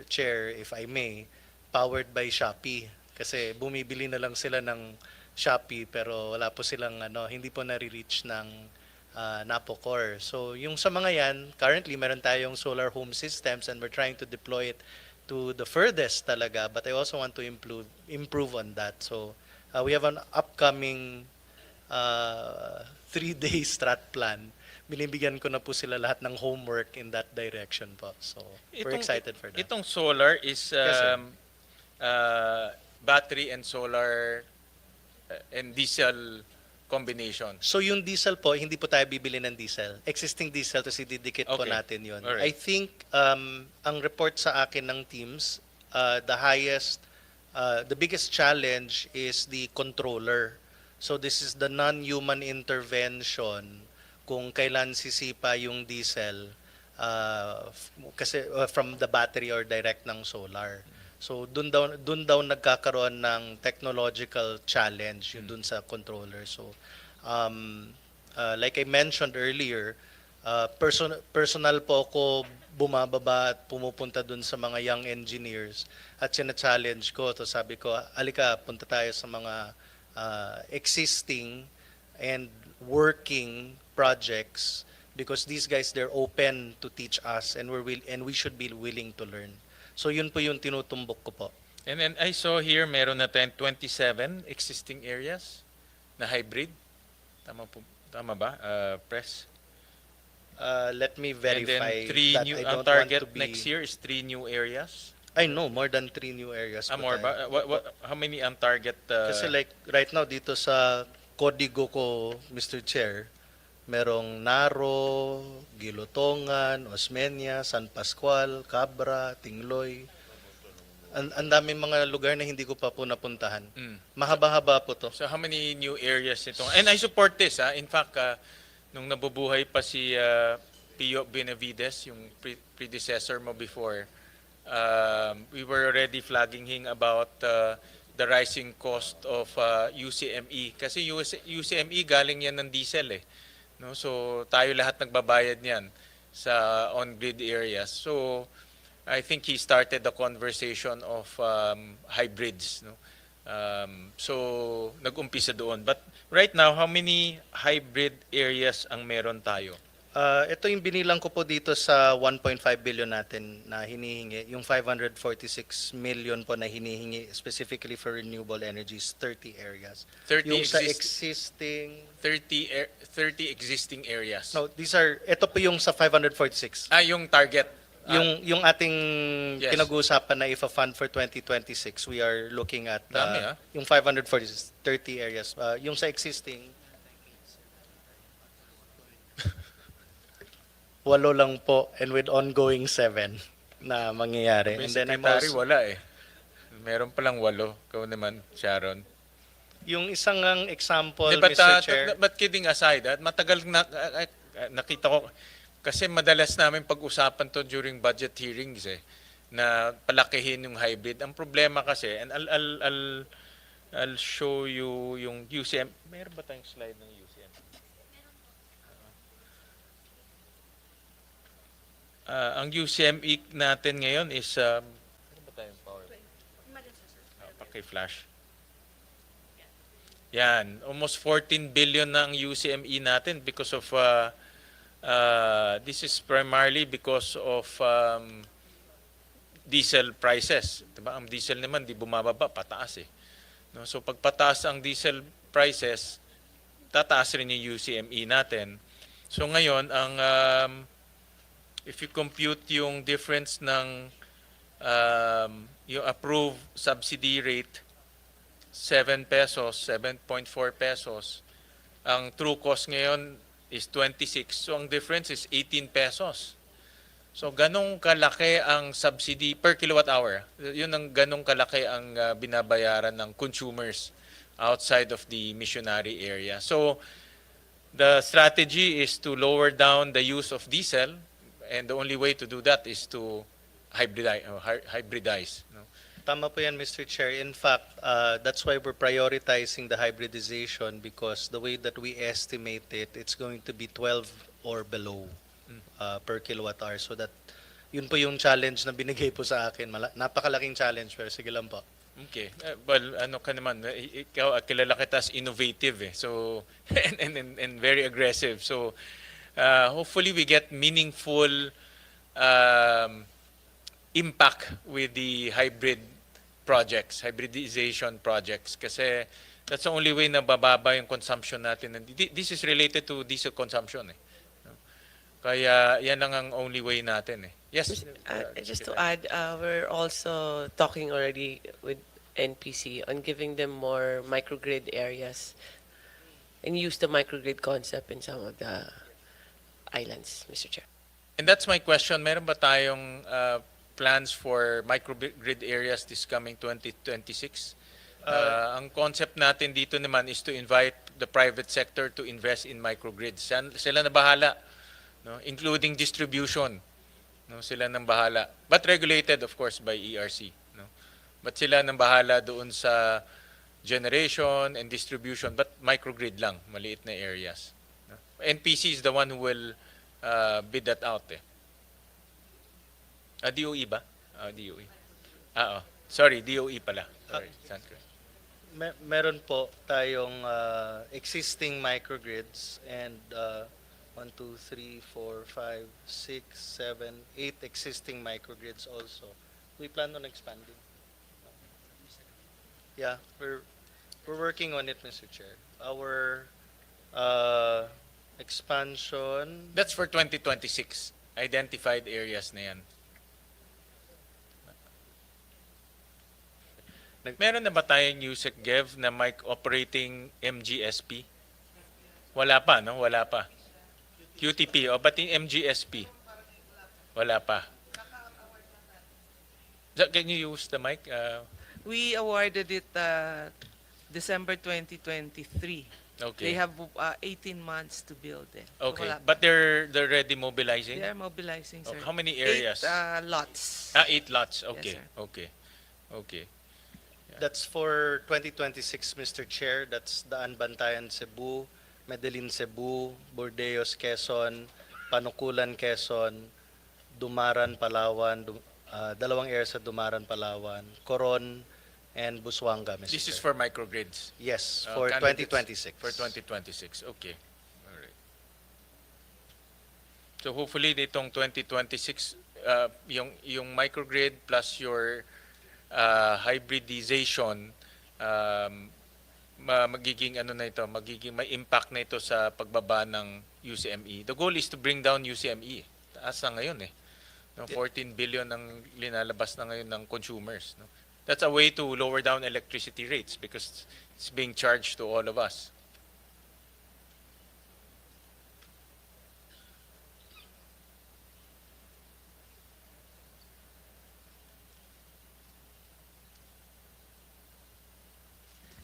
Chair, if I may, powered by Shopee. Kasi bumibili na lang sila ng Shopee pero wala po silang, hindi po nare-reach ng Napocor. So yung sa mga yan, currently meron tayong solar home systems and we're trying to deploy it to the furthest talaga, but I also want to improve on that. So we have an upcoming 3-day strat plan. Binibigyan ko na po sila lahat ng homework in that direction po. So we're excited for that. Itong solar is Yes, sir. Battery and solar and diesel combination. So yung diesel po, hindi po tayo bibili ng diesel. Existing diesel, tapos ididikit po Okay. natin yun. Alright. I think ang report sa akin ng teams, the biggest challenge is the controller. So this is the non-human intervention kung kailan sisipa yung diesel kasi from the battery or direct ng solar. So dun daw nagkakaroon ng technological challenge yung dun sa controller. So like I mentioned earlier, personal po ako bumababa at pumupunta dun sa mga young engineers at sina-challenge ko. To sabi ko, alika, punta tayo sa mga existing and working projects because these guys, they're open to teach us and we should be willing to learn. So yun po yung tinutumbok ko po. And then I saw here meron na tayong 27 existing areas na hybrid. Tama ba, Press? Let me And verify then three that new, I ang don't target want to be... next year is 3 new areas. I know, more than 3 new areas. po More tayo. ba? How many ang target? Kasi like right now dito sa kodigo ko, Mr. Chair, merong Naro, Gilotongan, Osmeña, San Pascual, Cabra, Tingloy. Ang daming mga lugar na hindi ko pa po napuntahan. Mahaba-haba po to. So how many new areas itong? And I support this. In fact, nung nabubuhay pa si Pio Benavides, yung predecessor mo before, we were already flagging him about the rising cost of UCME. Kasi UCME galing yan ng diesel eh. No? So tayo lahat nagbabayad niyan sa on-grid areas. So I think he started the conversation of hybrids. No? So nag-umpisa doon. But right now, how many hybrid areas ang meron tayo? Ito yung binilang ko po dito sa 1.5 billion natin na hinihingi. Yung 546 million po na hinihingi specifically for renewable energies, 30 areas. 30 Yung sa existing... 30 existing areas. No, ito po yung sa 546. Yung target. Yung ating Yes. pinag-uusapan na if a fund for 2026, we are looking at Dami, yung 546, 30 areas. Yung sa existing, 8 lang po and with ongoing 7 na mangyayari. May And then I'm secretary, also, wala eh. Meron palang 8. Ikaw naman, Sharon. yung isang ang example, But, Mr. Chair, but kidding aside, matagal na nakita ko, kasi madalas namin pag-usapan to during budget hearings eh, na palakihin yung hybrid. Ang problema kasi, and I'll show you yung UCM. Meron ba tayong slide ng UCM? Ang UCME natin ngayon is, ano ba tayong power? Paki-flash. Yan, almost 14 billion na ang UCME natin because of, this is primarily because of diesel prices. Diba? Ang diesel naman, di bumababa, pataas eh. No? So pag pataas ang diesel prices, tataas rin yung UCME natin. So ngayon, ang if you compute yung difference ng yung approved subsidy rate, 7 pesos, 7.4 pesos. Ang true cost ngayon is 26. So ang difference is 18 pesos. So ganong kalaki ang subsidy per kilowatt hour. Yun ang ganong kalaki ang binabayaran ng consumers outside of the missionary area. So the strategy is to lower down the use of diesel, and the only way to do that is to hybridize. No? tama po yan, Mr. Chair. In fact, that's why we're prioritizing the hybridization because the way that we estimate it, it's going to be 12 or below per kilowatt hour. So that, yun po yung challenge na binigay po sa akin. Napakalaking challenge, pero sige lang po. Okay. Well, ano ka naman, ikaw kilala kita as innovative eh. So and very aggressive. So hopefully we get meaningful impact with the hybridization projects kasi that's the only way na bababa yung consumption natin. And this is related to diesel consumption eh. Kaya yan lang ang only way natin eh. Yes. Just to add, we're also talking already with NPC on giving them more microgrid areas and use the microgrid concept in some of the islands, Mr. Chair. And that's my question. Meron ba tayong plans for microgrid areas this coming 2026? Ang concept natin dito naman is to invite the private sector to invest in microgrids. Sila na bahala, no? Including distribution. No? Sila nang bahala. But regulated, of course, by ERC. No? But sila nang bahala doon sa generation and distribution, but microgrid lang, maliit na areas. No? NPC is the one who will bid that out eh. DOE ba? DOE. Sorry, DOE pala. Sorry, Meron po tayong existing microgrids and 1, 2, 3, 4, 5, 6, 7, 8 existing microgrids also. We plan on expanding. Yeah, we're working on it, Mr. Chair. Our expansion. That's for 2026. Identified areas na yan. Meron na ba tayong USEC Gev na mic operating MGSP? Wala pa, no? Wala pa. QTP, o ba't yung MGSP? Wala pa. Can you use the mic? We awarded it December 2023. Okay. They have 18 months to build it. Okay. Wala pa. But they're already mobilizing? They are mobilizing, Oh, sir. how many areas? 8 lots. 8 lots. Okay. sir. Okay. Okay. That's for 2026, Mr. Chair. That's Daan Bantayan, Cebu, Medellin, Cebu, Bordeos, Quezon, Panukulan, Quezon, Dumaran, Palawan, dalawang areas sa Dumaran, Palawan, Coron, and Busuanga, Mr. This is Chair. for microgrids. Yes, for Candidates 2026. For 2026. Okay. All right. So hopefully nitong 2026 yung microgrid plus your hybridization magiging ano na ito, magiging may impact na ito sa pagbaba ng UCME. The goal is to bring down UCME. Taas na ngayon eh. No, 14 billion ang linalabas na ngayon ng consumers. No? That's a way to lower down electricity rates because it's being charged to all of us.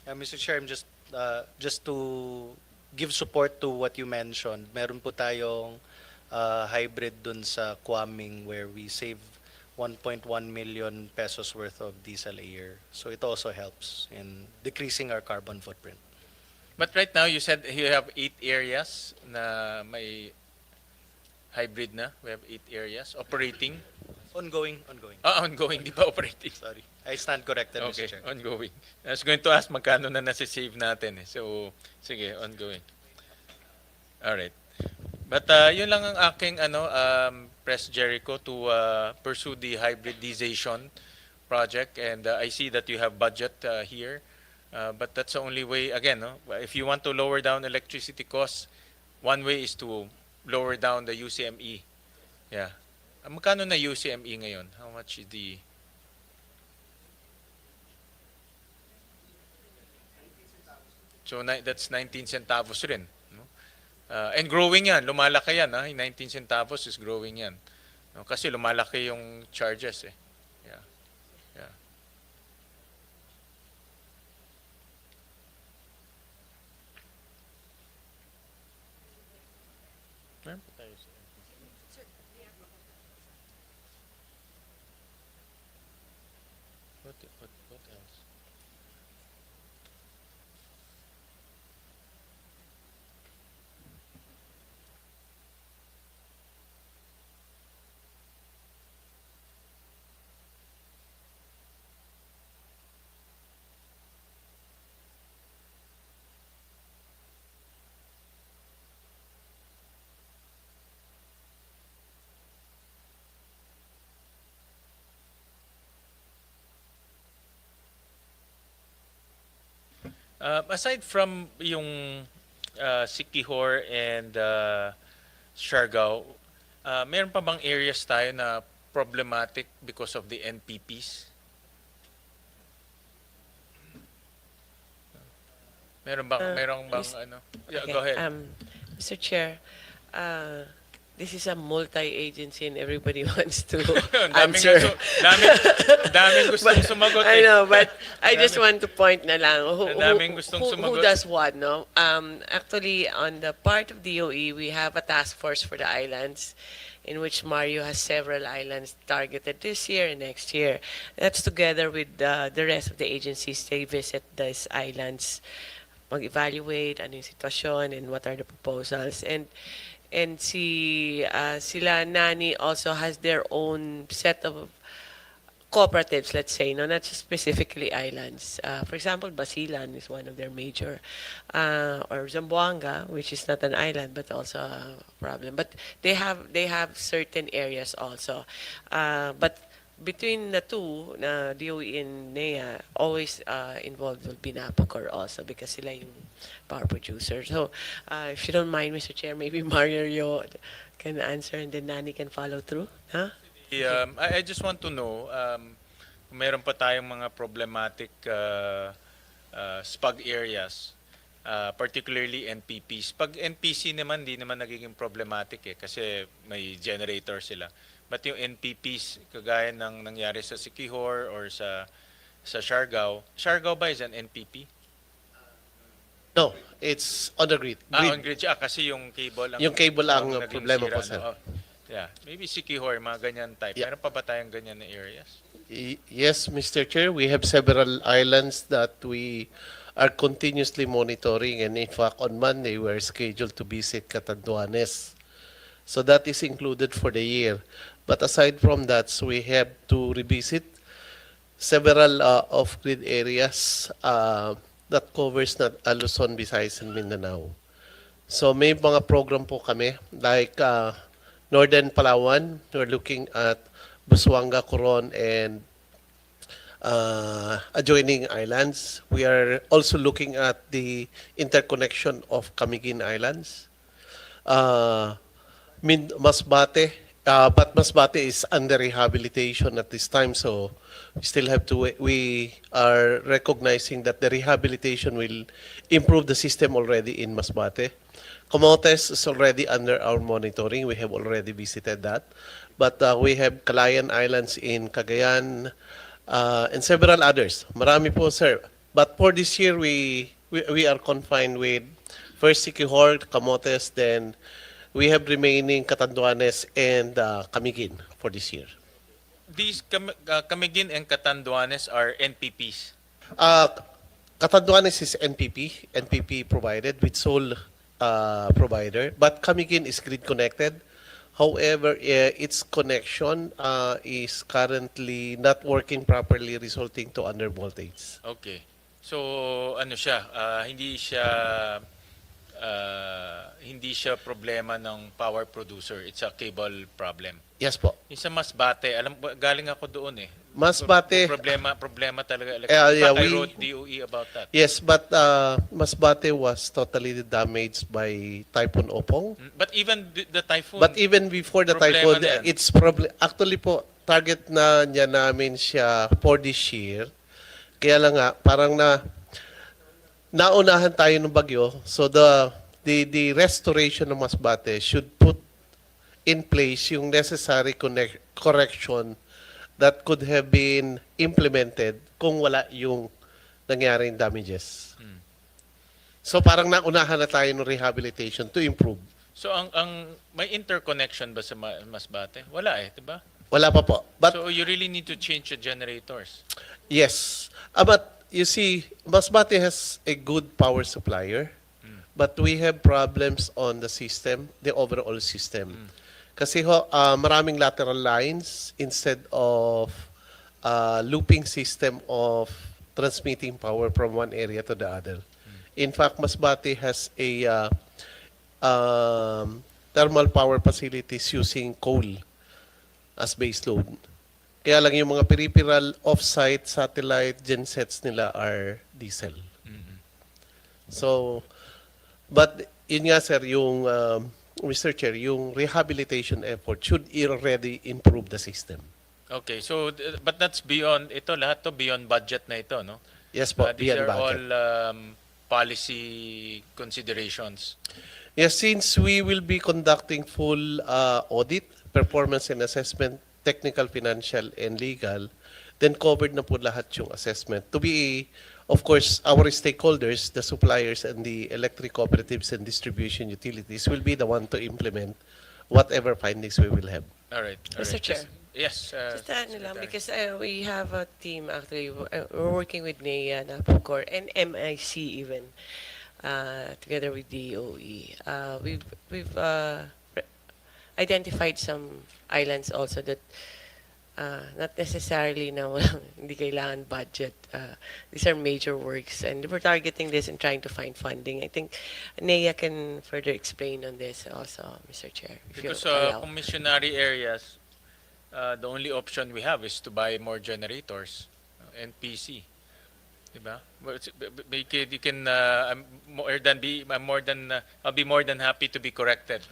Mr. Chair, I'm just to give support to what you mentioned. Meron po tayong hybrid dun sa Kwaming where we save 1.1 million pesos worth of diesel a year. So it also helps in decreasing our carbon footprint. But right now, you said you have 8 areas na may hybrid na. We have 8 areas operating. Ongoing. Ongoing, di pa operating. Sorry. I stand corrected, Okay, Mr. Chair. ongoing. I was going to ask magkano na nasa-save natin eh. So, sige, ongoing. Alright. But yun lang ang aking Press Jericho to pursue the hybridization project, and I see that you have budget here. But that's the only way, again, no? If you want to lower down electricity costs, one way is to lower down the UCME. Yeah. Magkano na UCME ngayon? How much is the... So that's 19 centavos rin. No? And growing yan, lumalaki yan. Ha? 19 centavos is growing yan. No? Kasi lumalaki yung charges eh. Yeah. Yeah. Meron pa tayo sa- What else? Aside from yung Siquijor and Siargao, meron pa bang areas tayo na problematic because of the NPPs? Meron bang ano? Yeah, Okay, go ahead. Mr. Chair, this is a multi-agency and everybody wants to Daming answer. daming gustong sumagot. I eh. know, but I just want to point na lang Ang daming gustong who sumagot. does what, no? Actually, on the part of DOE, we have a task force for the islands in which Mario has several islands targeted this year and next year. That's together with the rest of the agencies. They visit these islands, mag-evaluate ano yung sitwasyon and what are the proposals. And sila Nani also has their own set of cooperatives, let's say, no, not just specifically islands. For example, Basilan is one of their major, or Zamboanga, which is not an island but also a problem. But they have certain areas also. But between the two, DOE and NEA, always involved will be Napocor also because sila yung power producer. So, if you don't mind, Mr. Chair, maybe Mario can answer and then Nani can follow through. Huh? I just want to know, kung meron pa tayong mga problematic SPUG areas, particularly NPPs. Pag NPC naman, di naman nagiging problematic eh, kasi may generator sila. But yung NPPs, kagaya ng nangyari sa Siquijor or sa Siargao ba is an NPP? No, it's on the grid. On grid siya, kasi yung cable ang Yung cable ang naging problema sira, po, sir. no? Oh, yeah, maybe Sikihor, mga ganyan type. Yeah. Meron pa ba tayong ganyan na areas? Yes, Mr. Chair, we have several islands that we are continuously monitoring, and in fact, on Monday, we're scheduled to visit Catanduanes. So that is included for the year. But aside from that, so we have to revisit several off-grid areas that covers not Luzon, Visayas, and Mindanao. So may mga program po kami, like Northern Palawan, we're looking at Busuanga, Coron, and adjoining islands. We are also looking at the interconnection of Camiguin Islands. Masbate, but Masbate is under rehabilitation at this time, so we still have to, we are recognizing that the rehabilitation will improve the system already in Masbate. Camotes is already under our monitoring. We have already visited that. But we have Calayan Islands in Cagayan and several others. Marami po, sir. But for this year, we are confined with first Siquijor, Camotes, then we have remaining Catanduanes and Camiguin for this year. These Camiguin and Catanduanes are NPPs. Catanduanes is NPP provided with sole provider, but Camiguin is grid connected. However, its connection is currently not working properly, resulting to under voltage. Okay. So ano siya, hindi siya problema ng power producer. It's a cable problem. Yes po. Yung sa Masbate, galing ako doon eh. Masbate, Problema talaga. yeah, I wrote DOE about that. yes, but Masbate was totally damaged by Typhoon Opong. But even the typhoon, But even before the Problema typhoon, na yan. it's probably, actually po, target na niya namin siya for this year. Kaya lang nga, parang naunahan tayo ng bagyo. So the restoration ng Masbate should put in place yung necessary correction that could have been implemented kung wala yung nangyaring damages. So parang naunahan na tayo ng rehabilitation to improve. so ang may interconnection ba sa Masbate? Wala eh, 'di ba? Wala pa po. But So you really need to change the generators. yes. But you see, Masbate has a good power supplier, but we have problems on the system, the overall system. Kasi maraming lateral lines instead of looping system of transmitting power from one area to the other. In fact, Masbate has a thermal power facilities using coal as base load. Kaya lang yung mga peripheral off-site satellite gensets nila are diesel. So, but yun nga sir, yung Mr. Chair, yung rehabilitation effort should already improve the system. Okay, so but that's beyond ito, lahat to beyond budget na ito, no? Yes po, These beyond are budget. all policy considerations. Yes, since we will be conducting full audit, performance and assessment, technical, financial, and legal, then covered na po lahat yung assessment. To be, of course, our stakeholders, the suppliers and the electric cooperatives and distribution utilities will be the one to implement whatever findings we will have. All right. All Mr. right. Chair. Yes. Just ano lang, Secretary. because we have a team actually, we're working with NEA, NAPOCOR, and MIC even, together with DOE. We've identified some islands also that not necessarily na walang, hindi kailangan budget. These are major works, and we're targeting this and trying to find funding. I think NEA can further explain on this also, Mr. Chair. If you Because allow. commissionary areas, the only option we have is to buy more generators and PC. Diba? You can I'll be more than happy to be corrected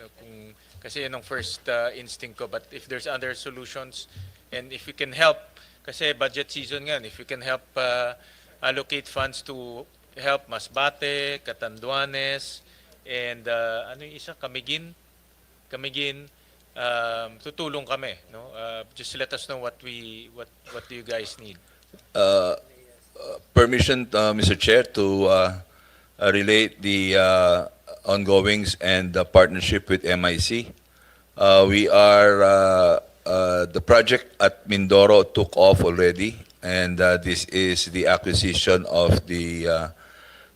kasi yun ang first instinct ko, but if there's other solutions and if you can help kasi budget season nga, if you can help allocate funds to help Masbate, Catanduanes, and ano yung isa, Camiguin, tutulong kami, no? Just let us know what do you guys need. Permission, Mr. Chair, to relate the ongoings and the partnership with MIC. The project at Mindoro took off already, and this is the acquisition of the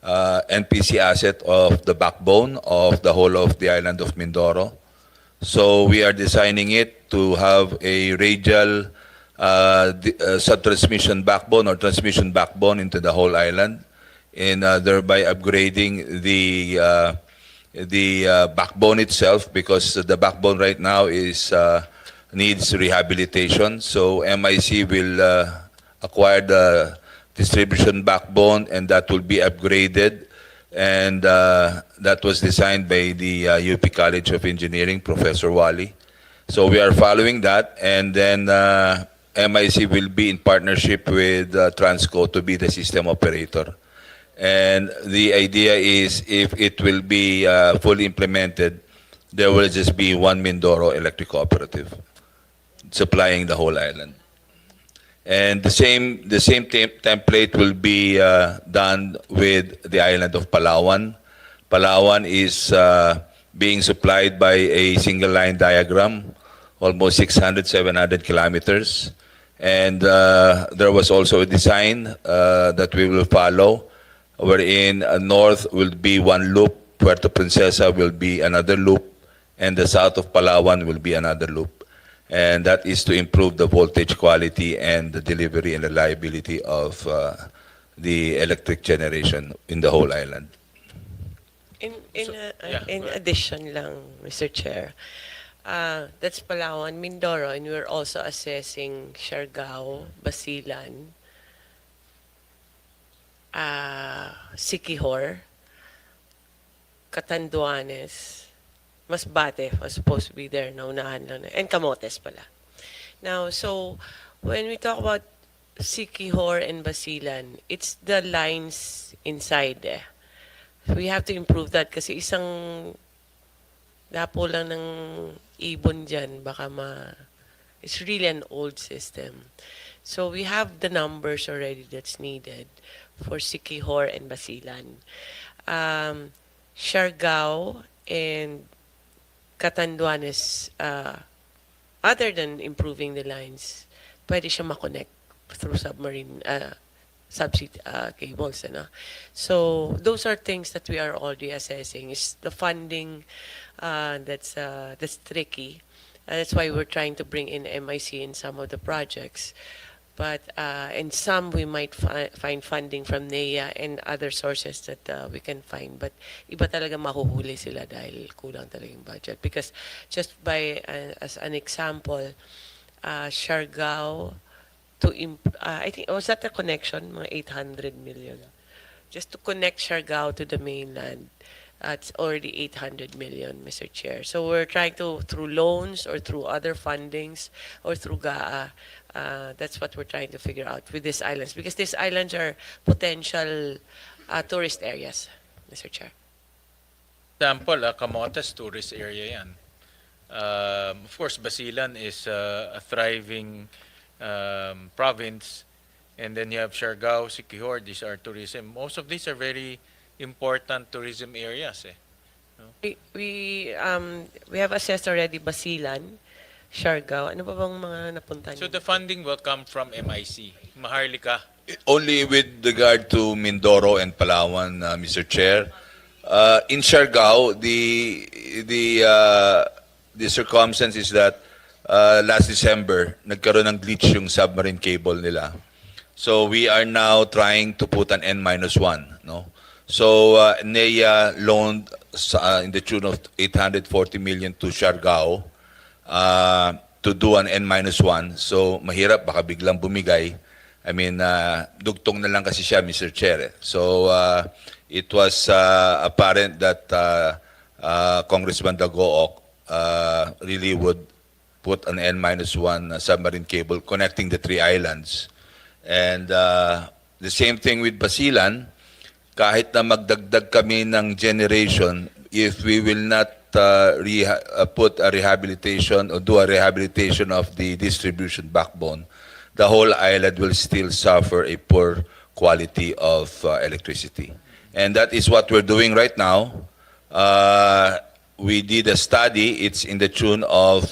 NPC asset of the backbone of the whole of the island of Mindoro. So we are designing it to have a radial sub-transmission backbone or transmission backbone into the whole island, and thereby upgrading the backbone itself, because the backbone right now is needs rehabilitation. So MIC will acquire the distribution backbone, and that will be upgraded. And that was designed by the UP College of Engineering, Professor Wali. So we are following that, and then MIC will be in partnership with Transco to be the system operator. And the idea is, if it will be fully implemented, there will just be one Mindoro Electric Cooperative supplying the whole island. And the same template will be done with the island of Palawan. Palawan is being supplied by a single line diagram, almost 600, 700 kilometers. And there was also a design that we will follow, wherein north will be one loop, Puerto Princesa will be another loop, and the south of Palawan will be another loop. And that is to improve the voltage quality and the delivery and reliability of the electric generation in the whole island. In addition lang, Mr. Chair, that's Palawan, Mindoro, and we're also assessing Siargao, Basilan, Siquijor, Catanduanes, Masbate was supposed to be there, naunahan lang na, and Camotes pala. Now, so when we talk about Siquijor and Basilan, it's the lines inside eh. We have to improve that kasi isang dapo lang ng ibon dyan, baka it's really an old system. So we have the numbers already that's needed for Siquijor and Basilan. Siargao and Catanduanes, other than improving the lines, pwede siya makonect through submarine subsea cables. So those are things that we are already assessing. It's the funding that's tricky. That's why we're trying to bring in MIC in some of the projects. But in some, we might find funding from NEA and other sources that we can find. But iba talaga mahuhuli sila dahil kulang talaga yung budget. Because just by, as an example, Siargao, I think, was that the connection? Mga 800 million. Just to connect Siargao to the mainland, it's already 800 million, Mr. Chair. So we're trying to, through loans or through other fundings or through GAA, that's what we're trying to figure out with these islands, because these islands are potential tourist areas, Mr. Chair. Example, Camotes tourist area yan. Of course, Basilan is a thriving province, and then you have Siargao, Siquijor, these are tourism. Most of these are very important tourism areas. We have assessed already Basilan, Siargao. Ano pa bang mga napunta niyo? So the funding will come from MIC, Maharlika. Only with regard to Mindoro and Palawan, Mr. Chair. In Siargao, the circumstance is that last December, nagkaroon ng glitch yung submarine cable nila. So we are now trying to put an N-1, no? So NEA loaned in the tune of 840 million to Siargao to do an N-1. So mahirap, baka biglang bumigay. I mean, dugtong na lang kasi siya, Mr. Chair. So it was apparent that Congressman Dagook really would put an N-1 submarine cable connecting the three islands. And the same thing with Basilan, kahit na magdagdag kami ng generation, if we will not put a rehabilitation or do a rehabilitation of the distribution backbone, the whole island will still suffer a poor quality of electricity. And that is what we're doing right now. We did a study. It's in the tune of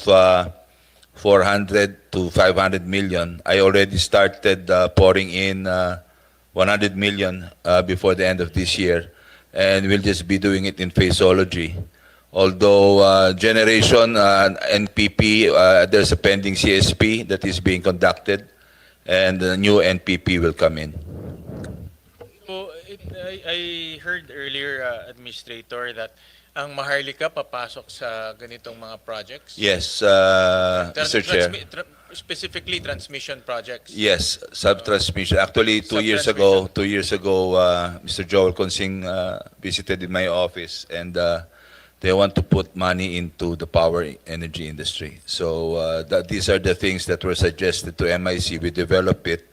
400 to 500 million. I already started pouring in 100 million before the end of this year, and we'll just be doing it in phaseology. Although generation NPP, there's a pending CSP that is being conducted, and the new NPP will come in. So I heard earlier, Administrator, that ang Maharlika papasok sa ganitong mga projects. Yes, Trans- Mr. Chair. Specifically transmission projects. Yes, sub-transmission. Actually, 2 years ago, Mr. Joel Consing visited in my office, and they want to put money into the power energy industry. So these are the things that were suggested to MIC. We develop it,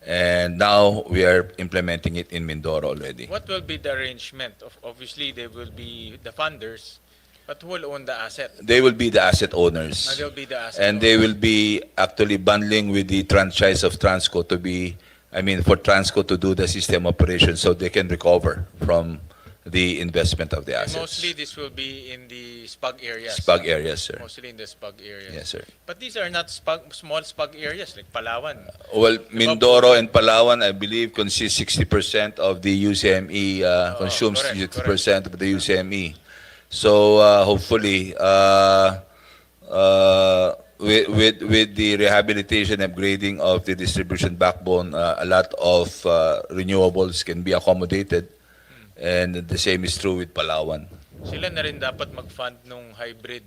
and now we are implementing it in Mindoro already. What will be the arrangement? Obviously, they will be the funders, but who will own the asset? They will be the asset owners. They'll be the asset And they will be actually bundling with the franchise of Transco for Transco to do the system operation so they can recover from the investment of the And assets. mostly this will be in the SPUG areas. SPUG areas, sir. Mostly in the SPUG areas. Yes, sir. But these are not small SPUG areas like Palawan. Well, Mindoro and Palawan, I believe, consist 60% of the UCME, consumes correct, 60% of the UCME. So hopefully, with the rehabilitation and upgrading of the distribution backbone, a lot of renewables can be accommodated. And the same is true with Palawan. Sila na rin dapat mag-fund nung hybrid.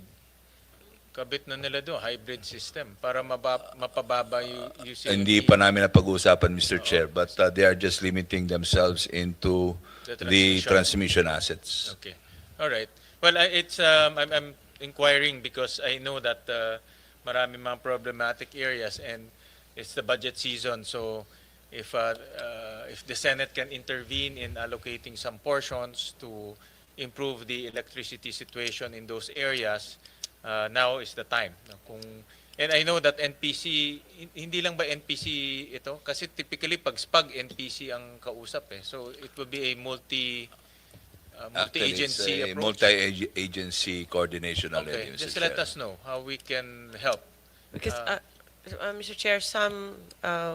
Kabit na nila doon, hybrid system, para mapababa yung UCMP. Hindi pa namin napag-uusapan, Mr. Chair, but they are just limiting themselves into the transmission assets. Okay. All right. Well, I'm inquiring because I know that marami mga problematic areas and it's the budget season. So if the Senate can intervene in allocating some portions to improve the electricity situation in those areas, now is the time. And I know that NPC, hindi lang ba NPC ito? Kasi typically pag SPUG, NPC ang kausap eh. So it will be a multi-agency Actually, it's a approach. multi-agency coordination Okay, already, Mr. just Chair. let us know how we can help. Because, Mr. Chair,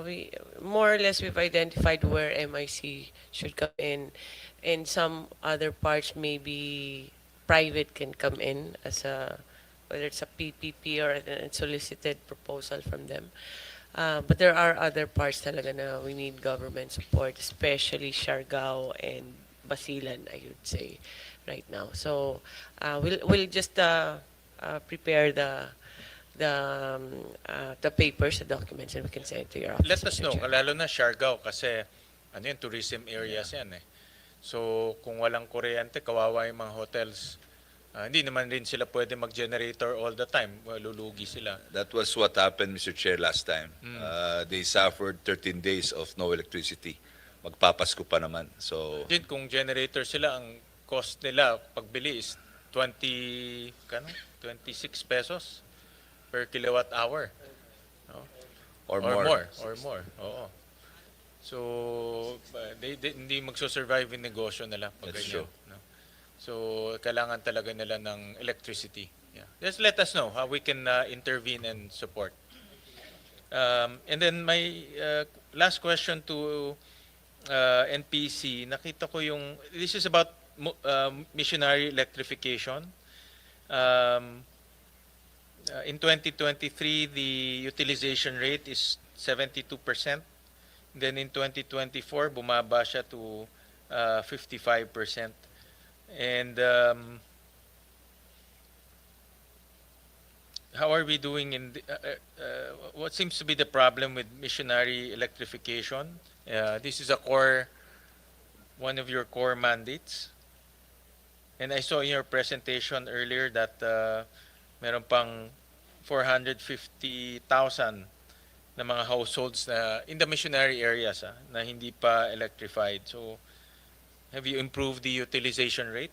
we more or less we've identified where MIC should come in, and some other parts maybe private can come in as whether it's a PPP or a solicited proposal from them. But there are other parts talaga na we need government support, especially Siargao and Basilan, I would say, right now. So we'll just prepare the papers, the documents, and we can send it to your office. Let us Mr. know, Chair. lalo na Siargao kasi tourism areas yan eh. So kung walang kuryente, kawawa yung mga hotels. Hindi naman rin sila pwede mag-generator all the time. Lulugi sila. That was what happened, Mr. Chair, last time. They suffered 13 days of no electricity. Magpapasko pa naman. So, Din kung generator sila, ang cost nila pagbili is 26 pesos per kilowatt hour. No? or more. Oo. So, they hindi magso-survive yung negosyo nila pag That's ganyan. true. No? So, kailangan talaga nila ng electricity. Yeah. Just let us know how we can intervene and support. And then my last question to NPC, nakita ko this is about missionary electrification. In 2023, the utilization rate is 72%. Then in 2024, bumaba siya to 55%. And how are we doing what seems to be the problem with missionary electrification? This is one of your core mandates. And I saw in your presentation earlier that meron pang 450,000 na mga households na in the missionary areas na hindi pa electrified. So have you improved the utilization rate?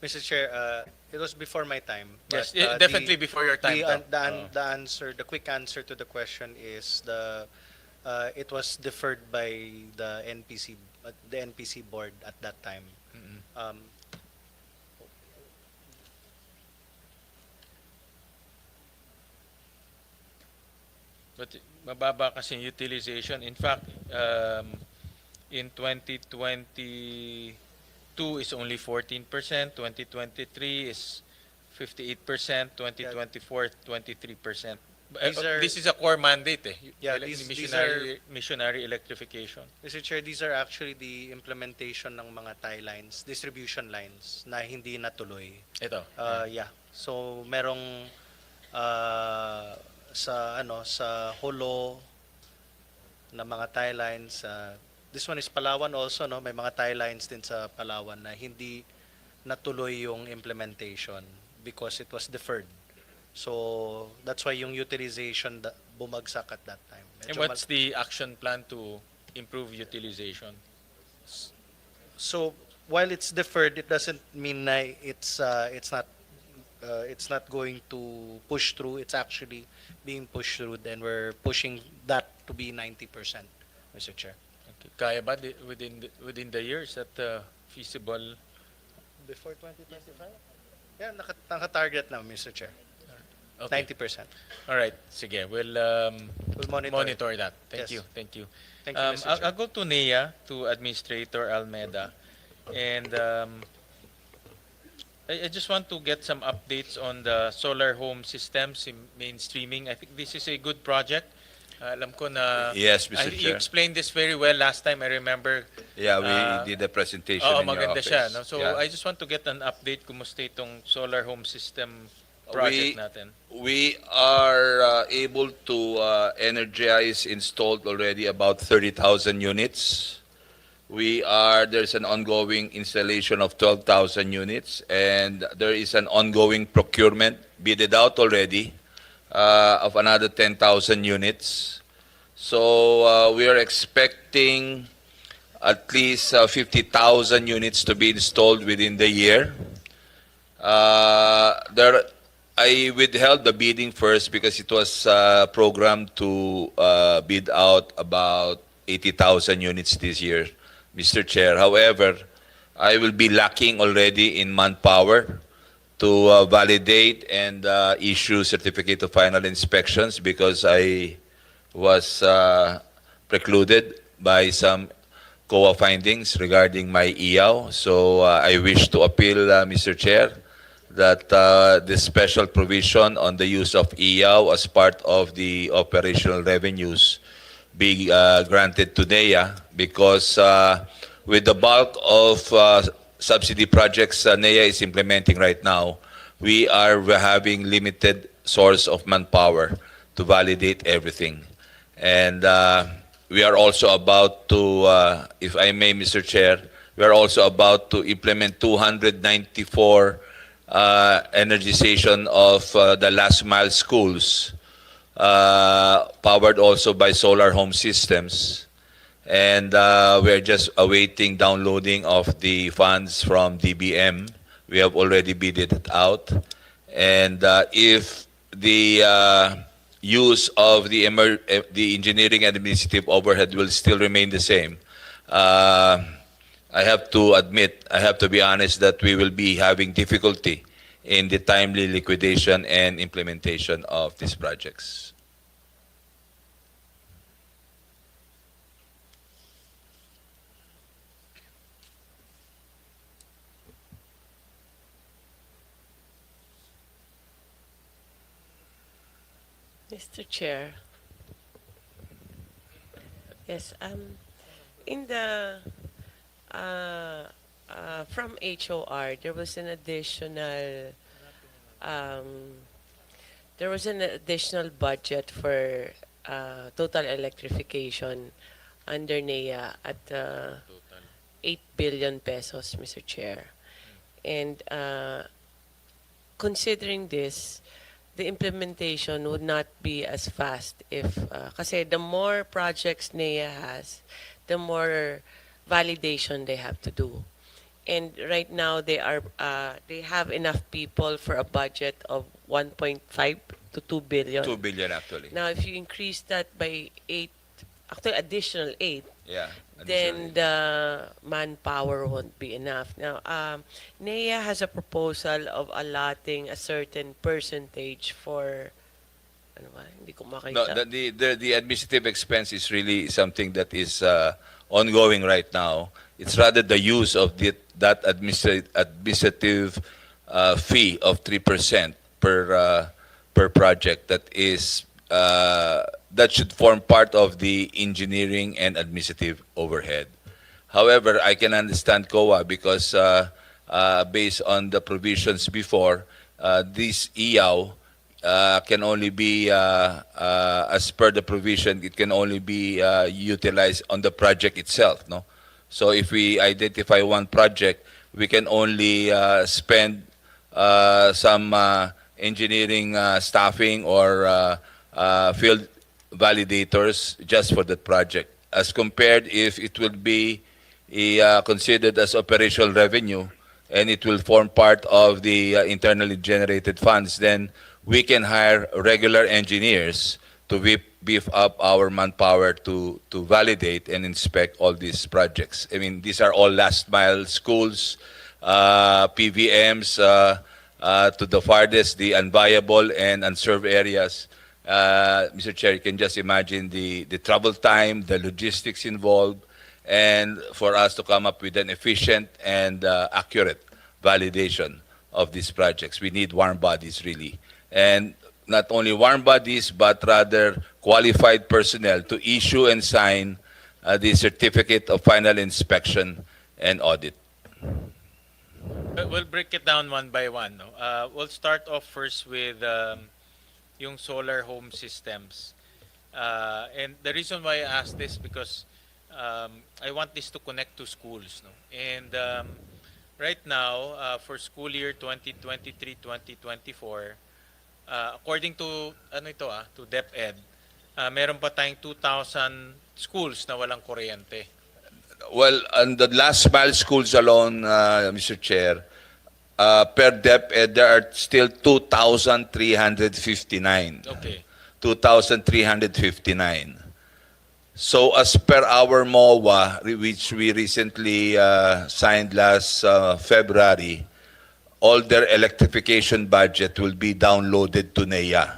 Mr. Chair, It was before my time. Yes, but, definitely before your time. The answer, the quick answer to the question is it was deferred by the NPC board at that time. Um, But mababa kasi yung utilization. In fact, in 2022 is only 14%, 2023 is 58%, 2024 23%. This is a core mandate Yeah, missionary electrification. Mr. Chair, these are actually the implementation ng mga tie lines, distribution lines na hindi natuloy. Ito. Yeah. So merong sa Holo na mga tie lines. This one is Palawan also, no? May mga tie lines din sa Palawan na hindi natuloy yung implementation because it was deferred. So that's why yung utilization bumagsak at that time. And what's the action plan to improve utilization? So while it's deferred, it doesn't mean na it's not going to push through. It's actually being pushed through. Then we're pushing that to be 90%, Mr. Chair. Okay. Kaya ba within the years that feasible? Before 2025? Yeah, naka-target na, Mr. Chair. Okay. 90%. All right. Sige, we'll monitor that. Thank Yes. you. Thank you. Thank you, Mr. Chair. I'll go to NEA, to Administrator Almeda. And I just want to get some updates on the solar home systems in mainstreaming. I think this is a good project. Alam ko na Yes, Mr. You Chair. explained this very well last time. I remember. Yeah, we did a presentation Oo, in your maganda office. siya. No? So Yeah. I just want to get an update. Kumusta itong solar home system project natin? We are able to energize, installed already about 30,000 units. There's an ongoing installation of 12,000 units, and there is an ongoing procurement bidded out already of another 10,000 units. So we are expecting at least 50,000 units to be installed within the year. I withheld the bidding first because it was programmed to bid out about 80,000 units this year, Mr. Chair. However, I will be lacking already in manpower to validate and issue certificate of final inspections because I was precluded by some COA findings regarding my EAW. So I wish to appeal, Mr. Chair, that this special provision on the use of EAW as part of the operational revenues be granted to NEA because with the bulk of subsidy projects NEA is implementing right now, we are having limited source of manpower to validate everything. And we are also about to, if I may, Mr. Chair, we are also about to implement 294 energization of the last mile schools, powered also by solar home systems. And we're just awaiting downloading of the funds from DBM. We have already bidded it out. And if the use of the engineering and administrative overhead will still remain the same, I have to admit, I have to be honest that we will be having difficulty in the timely liquidation and implementation of these projects. Mr. Chair. Yes, in the from HOR, there was an additional budget for total electrification under NEA at 8 billion pesos, Mr. Chair. And considering this, the implementation would not be as fast if, kasi the more projects NEA has, the more validation they have to do. and right now they have enough people for a budget of 1.5 to 2 billion. 2 billion actually. Now, if you increase that by 8, actually additional 8, Yeah. then the manpower won't be enough. Now, NEA has a proposal of allotting a certain percentage for, ano ba? Hindi ko No, makita. the administrative expense is really something that is ongoing right now. It's rather the use of that administrative fee of 3% per project that should form part of the engineering and administrative overhead. However, I can understand COA because based on the provisions before, this EAW can only be, as per the provision, it can only be utilized on the project itself. No, so if we identify one project, we can only spend some engineering staffing or field validators just for that project, as compared if it will be considered as operational revenue and it will form part of the internally generated funds, then we can hire regular engineers to beef up our manpower to validate and inspect all these projects. I mean, these are all last mile schools, PVMs, to the farthest, the unviable and unserved areas. Mr. Chair, you can just imagine the travel time, the logistics involved, and for us to come up with an efficient and accurate validation of these projects. We need warm bodies, really. And not only warm bodies, but rather qualified personnel to issue and sign the certificate of final inspection and audit. We'll break it down one by one. No? We'll start off first with yung solar home systems. And the reason why I asked this because I want this to connect to schools. No? And right now, for school year 2023-2024, according to to DepEd, meron pa tayong 2,000 schools na walang kuryente. Well, on the last mile schools alone, Mr. Chair, per DepEd, there are still 2,359. Okay. 2,359. So as per our MOA, which we recently signed last February, all their electrification budget will be downloaded to NEA.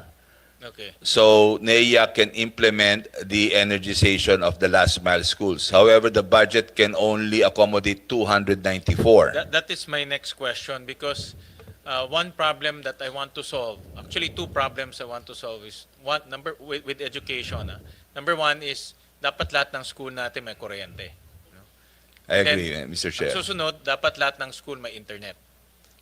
Okay. So NEA can implement the energization of the last mile schools. However, the budget can only accommodate 294. That is my next question because one problem that I want to solve, actually two problems I want to solve is with education. Number one is dapat lahat ng school natin may kuryente. I agree, Mr. Chair. Ang susunod, dapat lahat ng school may internet.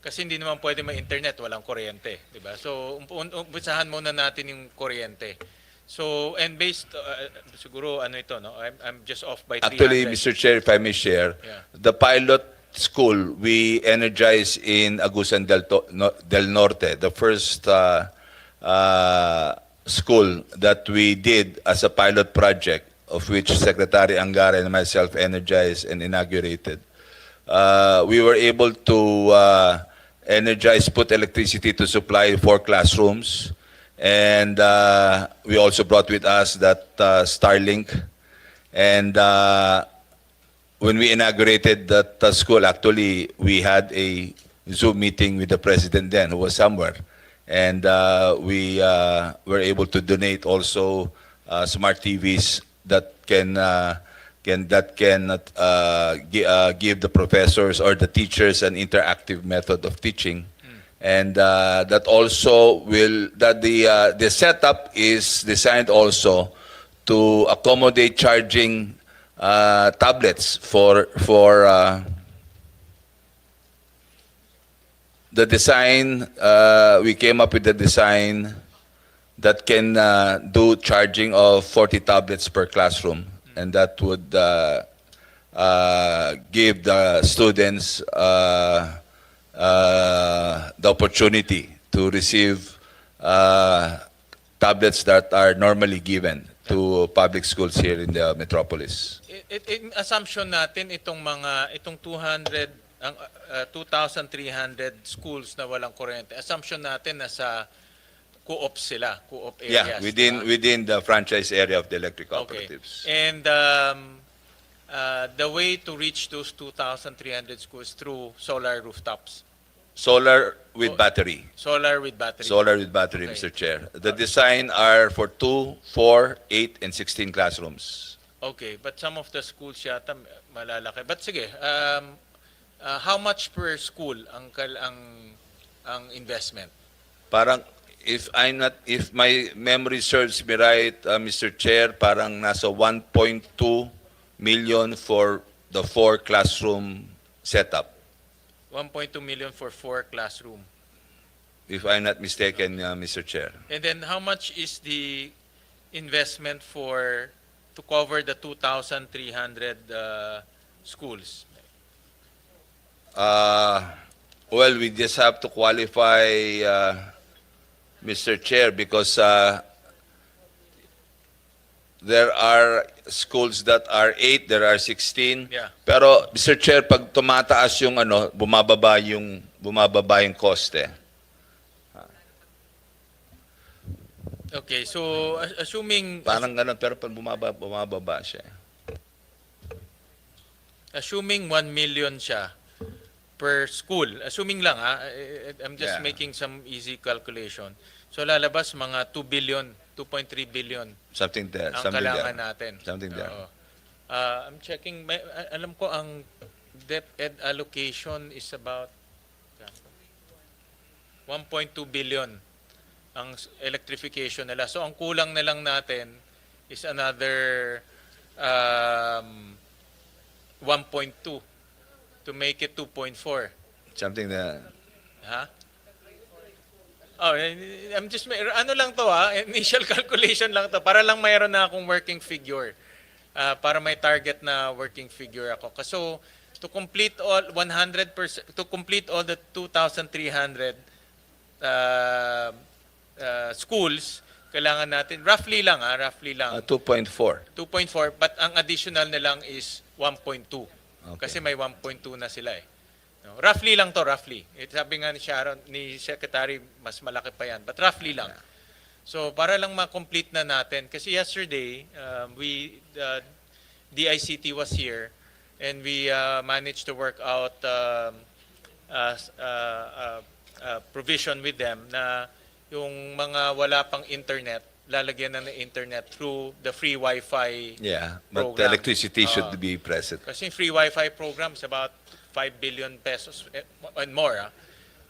Kasi hindi naman pwede may internet, walang kuryente, di ba? So, umpisahan muna natin yung kuryente. So, and based, siguro, no? I'm just off by 300. Actually, Mr. Chair, if I may share, the pilot school we energized in Agusan del Norte, the first school that we did as a pilot project, of which Secretary Angara and myself energized and inaugurated. We were able to energize, put electricity to supply 4 classrooms. And we also brought with us that Starlink. And when we inaugurated that school, actually, we had a Zoom meeting with the president then, who was somewhere. And we were able to donate also smart TVs that can give the professors or the teachers an interactive method of teaching. And that also the setup is designed also to accommodate charging tablets for the design. We came up with the design that can do charging of 40 tablets per classroom. And that would give the students the opportunity to receive tablets that are normally given to public schools here in the metropolis. In assumption natin itong 200 ang 2,300 schools na walang kuryente. Assumption natin na sa co-ops sila, co-op areas. Yeah, within the franchise area of the electric Okay. cooperatives. And the way to reach those 2,300 schools through solar rooftops. Solar with battery. Solar with battery. Solar with battery, Okay. Mr. Chair. The design are for 2, 4, 8, and 16 classrooms. Okay, but some of the schools yata malalaki. But sige, how much per school ang investment? Parang, if my memory serves me right, Mr. Chair, parang nasa 1.2 million for the 4 classroom setup, 1.2 million for 4 classroom. if I'm not mistaken, Mr. Chair. And then how much is the investment to cover the 2,300 schools? Well, we just have to qualify, Mr. Chair, because there are schools that are 8, there are 16. Yeah. Pero, Mr. Chair, pag tumataas yung bumababa yung coste. Okay, so assuming Parang ganun, pero pag bumababa siya. assuming 1 million siya per school, assuming lang I'm just Yeah. making some easy calculation. So lalabas mga 2 billion, 2.3 billion Something there. ang Something kailangan there. natin. Something there. Oo. I'm checking, alam ko ang DepEd allocation is about 1.2 billion ang electrification nila. So ang kulang na lang natin is another 1.2 to make it 2.4. Something there. Ha? Oh, I'm just ano lang to initial calculation lang to para lang mayroon na akong working figure. Para may target na working figure ako. So to complete all 100%, to complete all the 2,300 schools, kailangan natin roughly lang 2.4. 2.4, but ang additional na lang is 1.2. Okay. Kasi may 1.2 na sila eh. No, roughly lang to, roughly. Sabi nga ni Sharon, ni Secretary, mas malaki pa yan. But roughly lang. So, para lang ma-complete na natin. Kasi yesterday, DICT was here and we managed to work out provision with them na yung mga wala pang internet, lalagyan na ng internet through the free Wi-Fi Yeah, but the program. electricity should be present. Kasi yung free Wi-Fi program is about 5 billion pesos and more.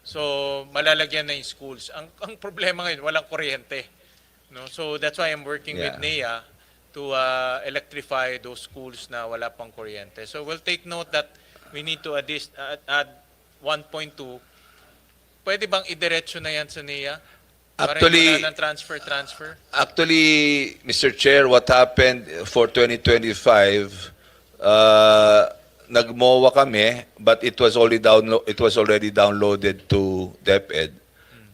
So, malalagyan na yung schools. Ang problema ngayon, walang kuryente. No? So, that's why I'm working with NEA to electrify those schools na wala pang kuryente. So, we'll take note that we need to add 1.2. Pwede bang idiretso na yan sa NEA? Para Actually, wala ng transfer? Actually, Mr. Chair, what happened for 2025, nagmowa kami, but it was already downloaded to DepEd.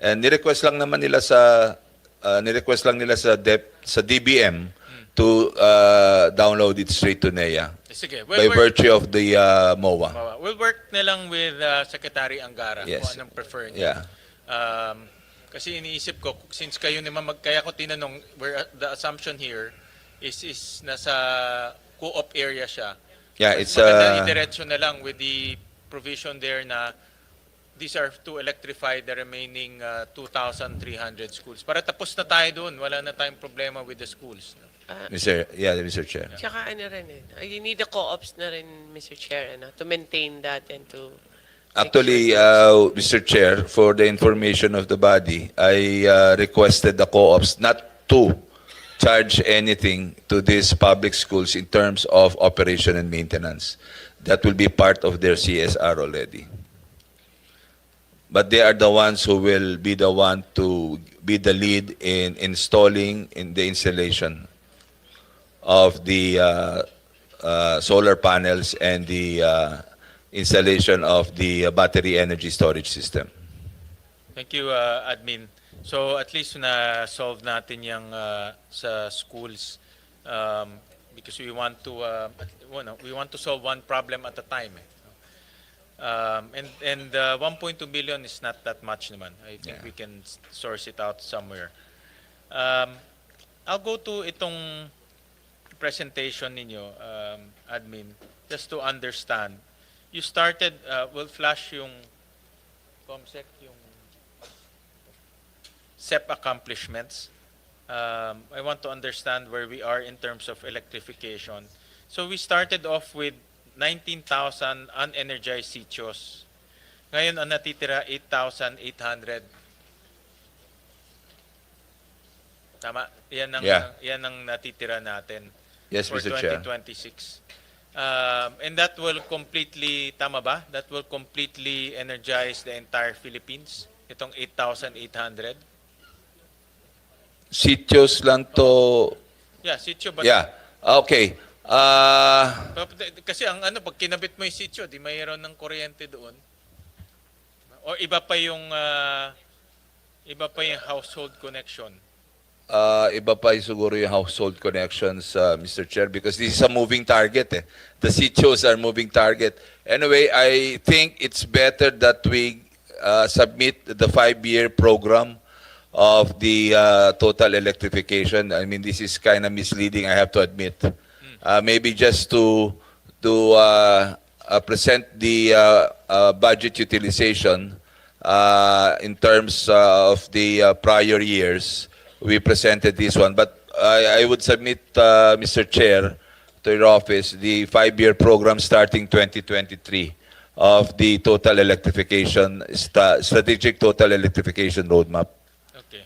And ni-request lang nila sa DBM to download it straight to NEA Sige, by virtue of the MOA. We'll work na lang with Secretary Angara Yes. kung anong prefer niya. Yeah. Kasi iniisip ko, since kayo naman kaya ko tinanong, the assumption here is nasa co-op area siya. Yeah, Mas it's maganda idiretso na lang with the provision there na these are to electrify the remaining 2,300 schools. Para tapos na tayo doon, wala na tayong problema with the schools. Mr. Chair. Tsaka you need the co-ops na rin, Mr. Chair, to maintain that and to... Actually, Mr. Chair, for the information of the body, I requested the co-ops not to charge anything to these public schools in terms of operation and maintenance. That will be part of their CSR already. But they are the ones who will be the one to be the lead in installing in the installation of the solar panels and the installation of the battery energy storage system. Thank you, Admin. So at least na-solve natin yung sa schools because we want to solve one problem at a time. And 1.2 billion is not that much naman. I think Yeah. we can source it out somewhere. Um, I'll go to itong presentation ninyo, admin, just to understand. You started, we'll flash yung ComSec, yung SEP accomplishments. I want to understand where we are in terms of electrification. So we started off with 19,000 unenergized sitios. Ngayon ang natitira 8,800. Tama? Yeah. Yan ang natitira natin Yes, for Mr. Chair. 2026. And that will completely, tama ba? That will completely energize the entire Philippines. Itong 8,800. Sitios lang to, Yeah, sitio ba? yeah, okay. Kasi ang ano, pag kinabit mo yung sitio, di mayroon ng kuryente doon. O iba pa yung household connection. Iba pa siguro yung household connections, Mr. Chair, because this is a moving target. The sitios are moving target. Anyway, I think it's better that we submit the 5-year program of the total electrification. I mean, this is kind of misleading, I have to admit. Maybe just to present the budget utilization in terms of the prior years. We presented this one, but I would submit, Mr. Chair, to your office, the 5-year program starting 2023 of the total electrification, strategic total electrification roadmap. Okay.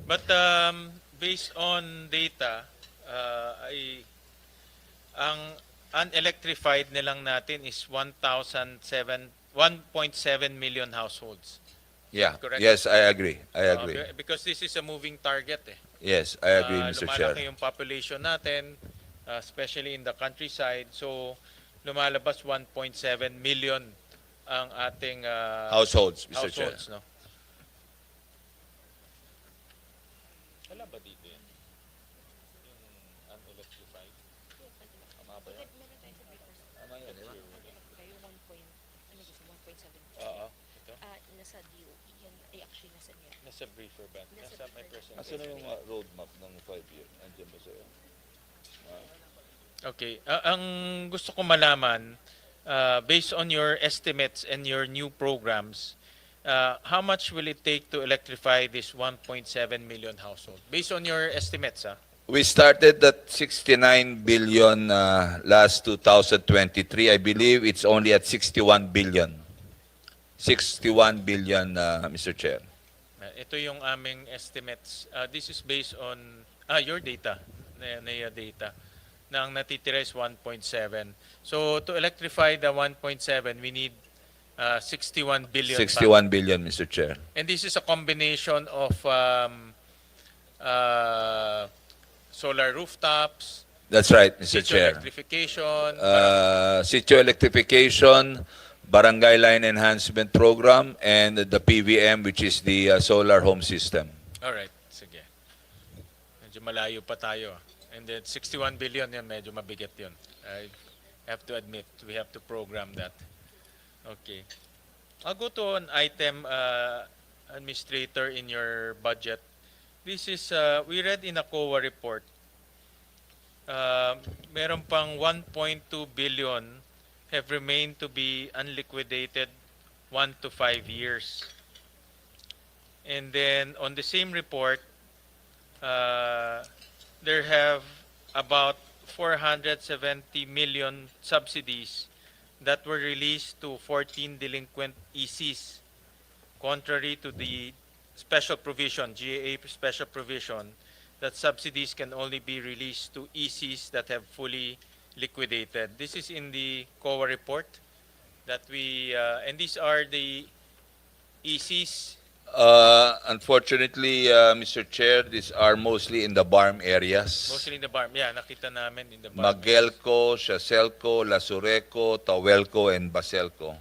But based on data, ang unelectrified nilang natin is 1.7 million households. Yeah. Correct? Yes, I agree. I agree. Because this is a moving target. Yes, I agree, Mr. Chair. Lumalaki yung population natin, especially in the countryside. So, lumalabas 1.7 million ang ating Households, Mr. Chair. households, no? Wala ba dito yan? Yung unelectrified? Tama ba yan? Tama yan. Oo. Ito? Nasa DOE yan. Actually, nasa niya. Nasa briefer ba? Nasa my presentation. Asan na yung roadmap ng 5-year? Andiyan ba sa'yo? Okay. Ang gusto ko malaman, based on your estimates and your new programs, how much will it take to electrify this 1.7 million household? Based on your estimates, We started at 69 billion last 2023. I believe it's only at 61 billion. 61 billion, Mr. Chair. Ito yung aming estimates. This is based on your data, NEA data, na ang natitira is 1.7. So to electrify the 1.7, we need 61 billion. 61 billion, Mr. Chair. And this is a combination of solar rooftops, That's right, Mr. sitio Chair. electrification, Sitio electrification, barangay line enhancement program, and the PVM, which is the solar home system. Alright, sige. Medyo malayo pa tayo. And then 61 billion yun, medyo mabigat yun. I have to admit, we have to program that. Okay. I'll go to an item, Administrator, in your budget. This is, we read in a COA report, meron pang 1.2 billion have remained to be unliquidated 1 to 5 years. And then on the same report, there have about 470 million subsidies that were released to 14 delinquent ECs, contrary to the special provision, GAA special provision, that subsidies can only be released to ECs that have fully liquidated. This is in the COA report that we, and these are the ECs. Unfortunately, Mr. Chair, these are mostly in the BARM areas. Mostly in the BARM. Yeah, nakita namin in the BARM. Magelco, Siaselco, Lasureco, Tawelco, and Baselco.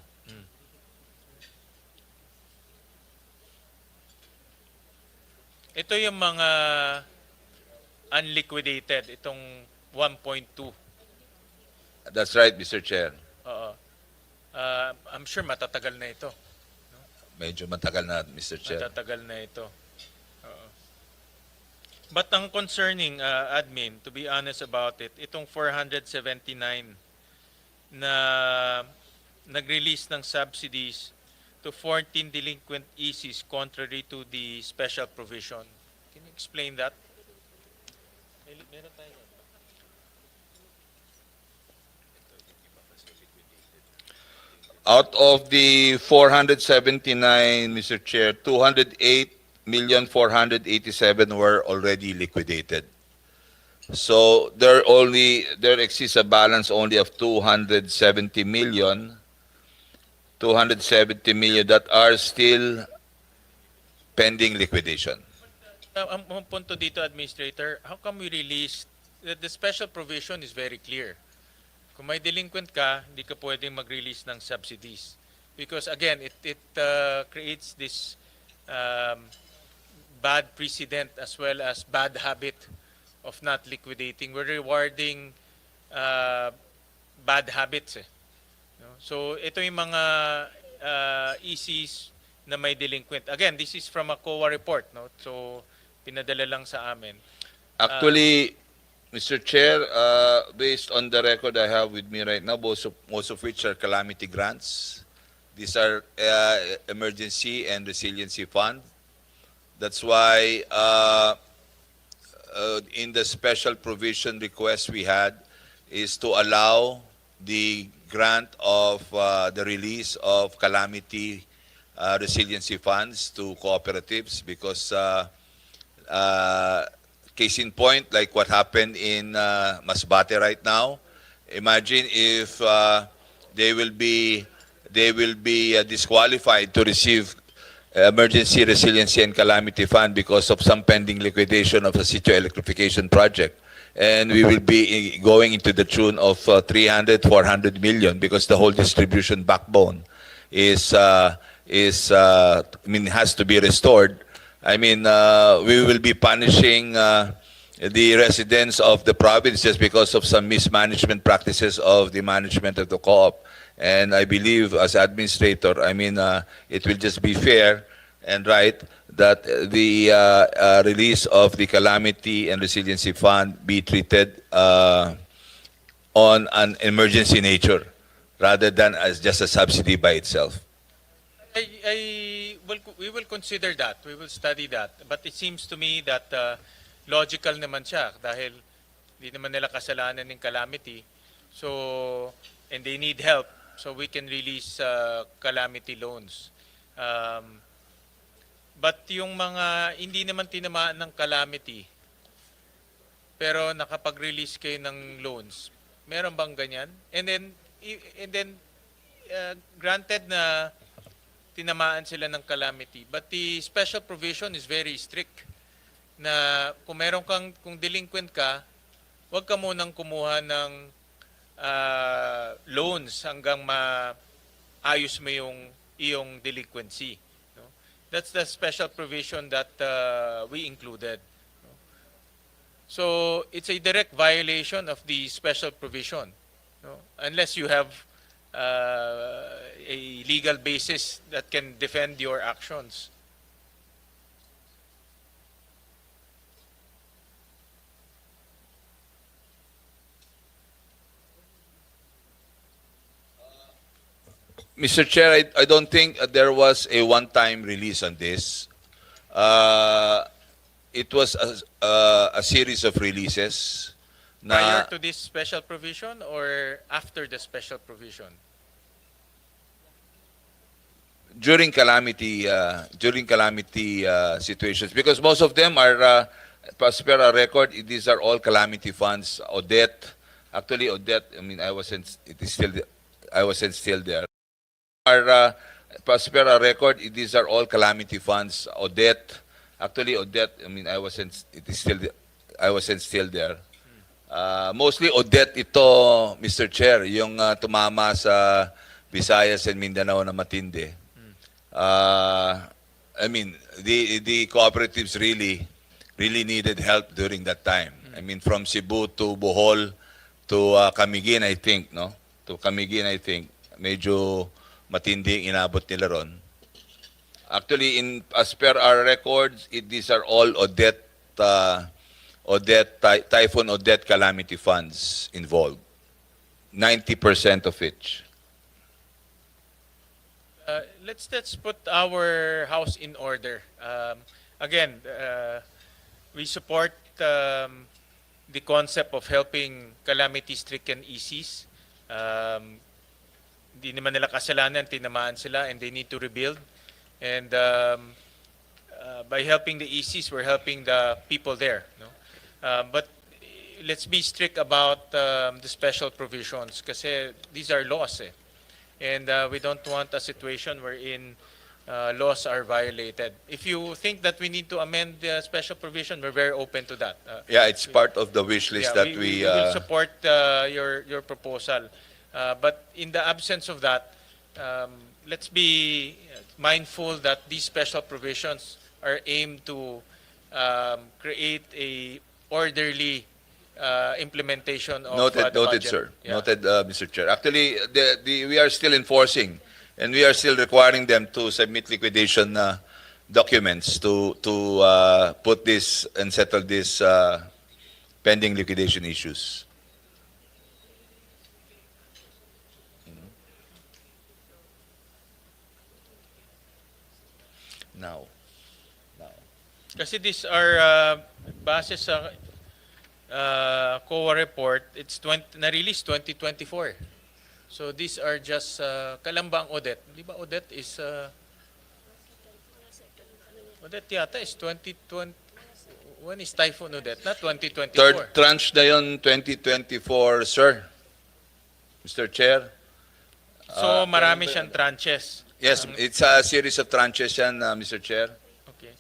Ito yung mga unliquidated, itong 1.2. That's right, Mr. Chair. Oo. I'm sure matatagal na ito. Medyo matagal na, Mr. Chair. Matatagal na ito. Oo. But ang concerning, admin, to be honest about it, itong 479 na nag-release ng subsidies to 14 delinquent ECs contrary to the special provision. Can you explain that? Meron tayo. Out of the 479, Mr. Chair, 208,487 were already liquidated. So there exists a balance only of 270 million that are still pending liquidation. Ang punto dito, Administrator, how come we released, the special provision is very clear. Kung may delinquent ka, hindi ka pwedeng mag-release ng subsidies. Because again, it creates this bad precedent as well as bad habit of not liquidating. We're rewarding bad habits. No? So ito yung mga ECs na may delinquent. Again, this is from a COA report. No? So pinadala lang sa amin. Actually, Mr. Chair, based on the record I have with me right now, most of which are calamity grants. These are emergency and resiliency fund. That's why in the special provision request we had is to allow the grant of the release of calamity resiliency funds to cooperatives because case in point, like what happened in Masbate right now. Imagine if they will be disqualified to receive emergency resiliency and calamity fund because of some pending liquidation of a sitio electrification project, and we will be going into the tune of 300, 400 million because the whole distribution backbone has to be restored. I mean, we will be punishing the residents of the province just because of some mismanagement practices of the management of the co-op. And I believe, as administrator, I mean, it will just be fair and right that the release of the calamity and resiliency fund be treated on an emergency nature rather than as just a subsidy by itself. We will consider that. We will study that. But it seems to me that logical naman siya dahil hindi naman nila kasalanan ng calamity. So, and they need help. So we can release calamity loans. But yung mga hindi naman tinamaan ng calamity, pero nakapag-release kayo ng loans, meron bang ganyan? And then granted na tinamaan sila ng calamity, but the special provision is very strict na kung kung delinquent ka, huwag ka munang kumuha ng loans hanggang maayos mo yung iyong delinquency. No? That's the special provision that we included. No? So it's a direct violation of the special provision, no? Unless you have a legal basis that can defend your actions. Mr. Chair, I don't think there was a one-time release on this. It was a series of releases. Prior to this special provision or after the special provision? During calamity situations, because most of them are, as per our record, these are all calamity funds. Odette, actually Odette, I mean, I wasn't still there. As per our record, these are all calamity funds. Odette, actually Odette, I mean, I wasn't still there. Mostly Odette ito, Mr. Chair, yung tumama sa Visayas and Mindanao na matindi. I mean, the cooperatives really needed help during that time. I mean, from Cebu to Bohol to Camiguin, I think, no? To Camiguin, I think. medyo matindi ang inabot nila ron. Actually, as per our records, these are all Typhoon Odette calamity funds involved. 90% of it. Let's put our house in order. Again, we support the concept of helping calamity-stricken ECs. Di naman nila kasalanan, tinamaan sila, and they need to rebuild. And by helping the ECs, we're helping the people there. No? But let's be strict about the special provisions kasi these are laws. And we don't want a situation wherein laws are violated. If you think that we need to amend the special provision, we're very open to that. Yeah, it's part of the wish list that we will support your proposal. But in the absence of that, let's be mindful that these special provisions are aimed to create a orderly implementation of the noted, budget. sir. Yeah. Noted, Mr. Chair. Actually, we are still enforcing, and we are still requiring them to submit liquidation documents to put this and settle this pending liquidation issues. Now. Kasi these are base sa COA report, it's na-release 2024. So these are just kalambang Odette. Di ba Odette is Odette yata is 2020. When is Typhoon Odette? Not 2024. Third tranche na yun, 2024, sir. Mr. Chair. So marami siyang tranches. Yes, it's a series of tranches yan, Mr. Chair. Okay.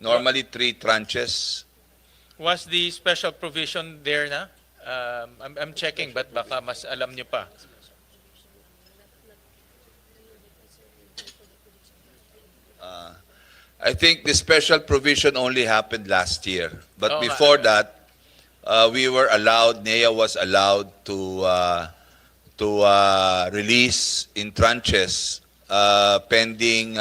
Normally 3 tranches. Was the special provision there na? I'm checking, but baka mas alam nyo pa. I think the special provision only happened last year. But Oo nga. before that, we were allowed, NEA was allowed to release in tranches pending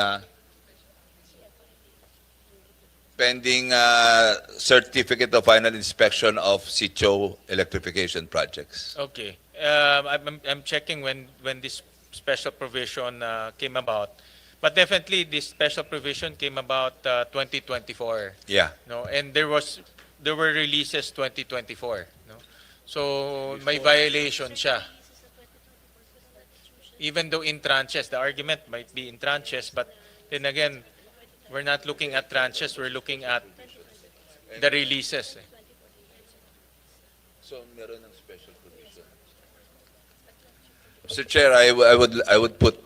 certificate of final inspection of sitio electrification projects. Okay. I'm checking when this special provision came about. But definitely this special provision came about 2024. Yeah. No, and there were releases 2024, no. So may violation siya. Even though in tranches, the argument might be in tranches, but then again, we're not looking at tranches, we're looking at the releases. So meron ng special provision. Mr. Chair, I would put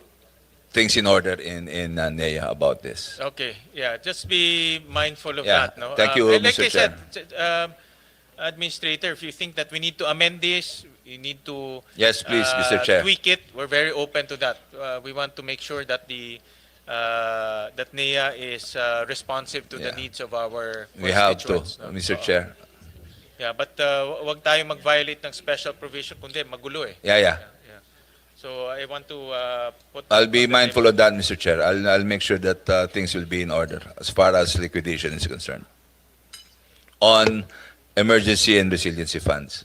things in order in NEA about this. Okay, yeah, just be mindful of Yeah, that, no. thank you, and like Mr. I said, Administrator, if you think that we need to amend this, you need to Yes, please, Mr. Chair. tweak it. We're very open to that. We want to make sure that that NEA is responsive to the Yeah. needs of our We have to, constituents, no? Mr. Chair. Yeah, but wag tayo mag-violate ng special provision kundi magulo eh. Yeah. Yeah. So I want to put I'll be on the mindful of that, Mr. Chair. I'll make sure that things will be in order as far as liquidation is concerned. On emergency and resiliency funds.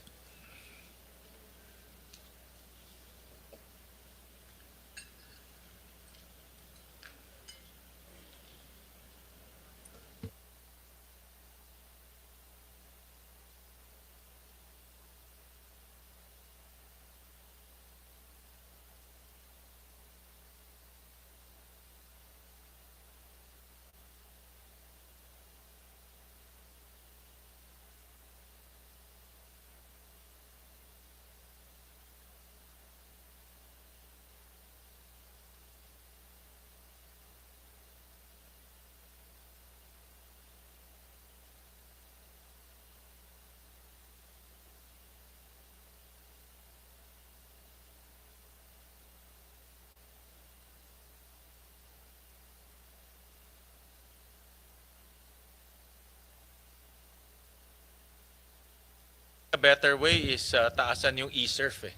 A better way is taasan yung e-surf eh.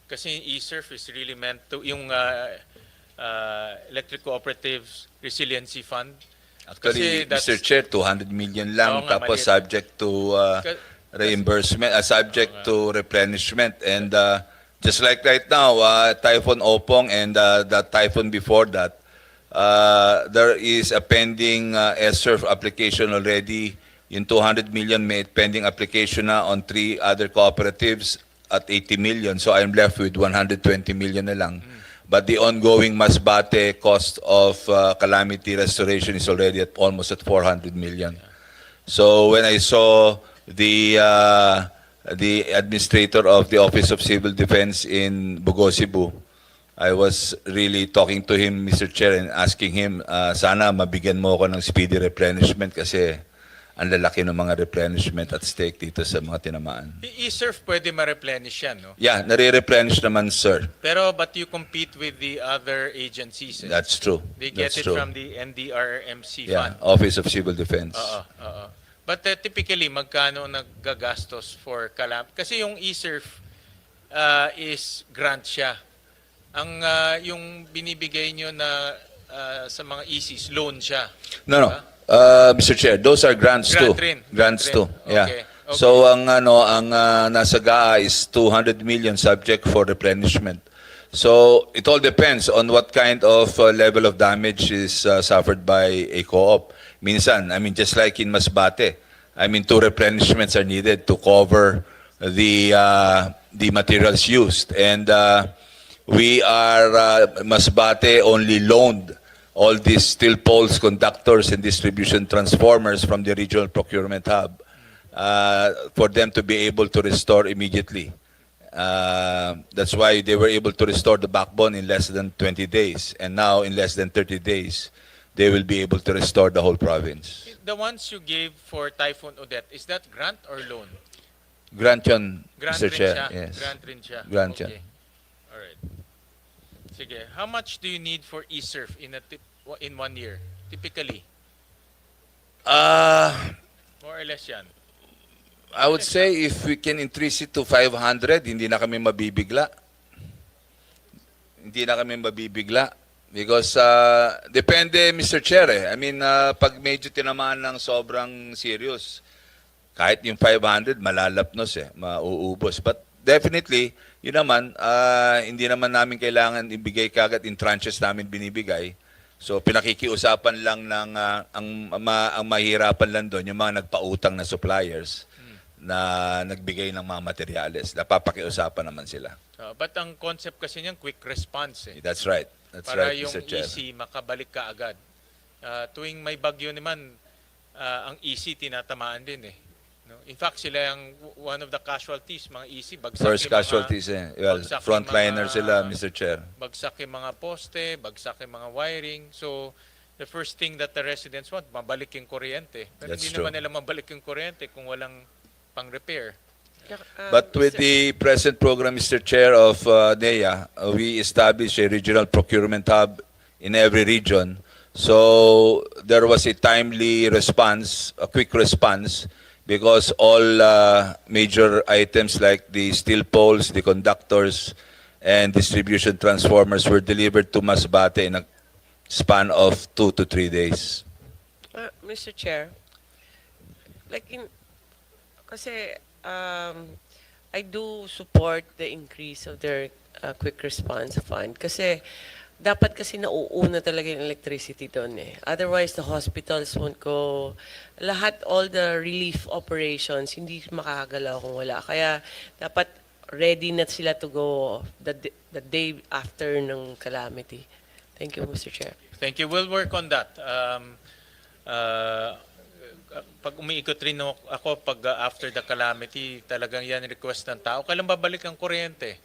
Kasi yung e-surf is really meant to, yung Electric Cooperatives Resiliency Fund. Actually, Kasi that's, Mr. Chair, 200 million Oo lang, nga, tapos maliit. subject to reimbursement, subject to replenishment. And just like right now, Typhoon Opong and the typhoon before that, there is a pending SSURF application already. Yung 200 million may pending application na on 3 other cooperatives at 80 million. So I'm left with 120 million na lang. But the ongoing Masbate cost of calamity restoration is already at almost at 400 million. So when I saw the administrator of the Office of Civil Defense in Bugosibu, I was really talking to him, Mr. Chair, and asking him, sana mabigyan mo ako ng speedy replenishment kasi ang lalaki ng mga replenishment at stake dito sa mga tinamaan. E-surf pwede ma-replenish yan, no? Yeah, nare-replenish naman, sir. Pero but you compete with the other agencies. That's true. They get That's it true. from the NDRRMC Yeah, fund. Office of Civil Defense. Oo. But typically, magkano naggagastos for Kasi yung e-surf is grant siya. Ang yung binibigay nyo na sa mga ECs, loan siya. No. Diba? Mr. Chair, those are grants Grant too. rin. Grants Grant too. rin. Yeah. Okay. So ang nasa GAA is 200 million subject for replenishment. So it all depends on what kind of level of damage is suffered by a co-op. Minsan, I mean, just like in Masbate, I mean, 2 replenishments are needed to cover the materials used. And we are, Masbate only loaned all these steel poles, conductors, and distribution transformers from the regional procurement hub for them to be able to restore immediately. That's why they were able to restore the backbone in less than 20 days. And now, in less than 30 days, they will be able to restore the whole province. The ones you gave for Typhoon Odette, is that grant or loan? Grant yun, Grant Mr. rin Chair. siya. Yes. Grant rin siya. Grant Okay. yan. Alright. Sige. How much do you need for e-surf in 1 year? Typically. More or less yan. I would say if we can increase it to 500, hindi na kami mabibigla. Hindi na kami mabibigla. Because depende, Mr. Chair. I mean, pag medyo tinamaan ng sobrang serious, kahit yung 500, malalapnos mauubos. But definitely, yun naman, hindi naman namin kailangan ibigay kagad in tranches namin binibigay. So pinakikiusapan lang ng, ang mahirapan lang doon, yung mga nagpautang na suppliers na nagbigay ng mga materyales. Napapakiusapan naman sila. But ang concept kasi niyan, quick response. That's right. That's Para right, yung Mr. Chair. EC makabalik ka agad. Tuwing may bagyo naman, ang EC tinatamaan din eh. No? In fact, sila yung one of the casualties, mga EC, bagsak First yung mga, casualties Well, bagsak yung frontliner mga- sila, Mr. Chair. bagsak yung mga poste, bagsak yung mga wiring. So, the first thing that the residents want, mabalik yung kuryente. Pero That's hindi true. naman nila mabalik yung kuryente kung walang pang-repair. But with the present program, Mr. Chair of NEA, we established a regional procurement hub in every region. So there was a timely response, a quick response, because all major items like the steel poles, the conductors, and distribution transformers were delivered to Masbate in a span of 2 to 3 days. Mr. Chair, kasi I do support the increase of their quick response fund kasi dapat kasi nauuna talaga yung electricity doon eh. Otherwise, the hospitals won't go. All the relief operations, hindi makakagalaw kung wala. Kaya dapat ready na sila to go the day after ng calamity. Thank you, Mr. Chair. Thank you. We'll work on that. Pag umiikot rin ako after the calamity, talagang yan request ng tao. Kailan babalik ang kuryente?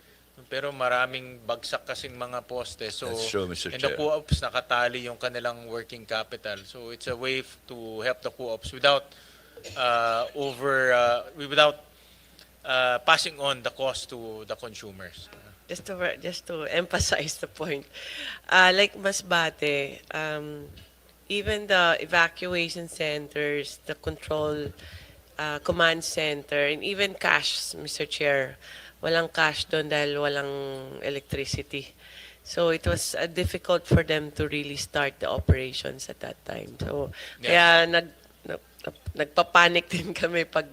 Pero maraming bagsak kasing mga poste. So, That's true, Mr. and the Chair. co-ops nakatali yung kanilang working capital. So, it's a way to help the co-ops without passing on the cost to the consumers. Just to emphasize the point, like Masbate, even the evacuation centers, the control command center, and even cash, Mr. Chair, walang cash doon dahil walang electricity. So it was difficult for them to really start the operations at that time. So kaya nagpapanik din kami pag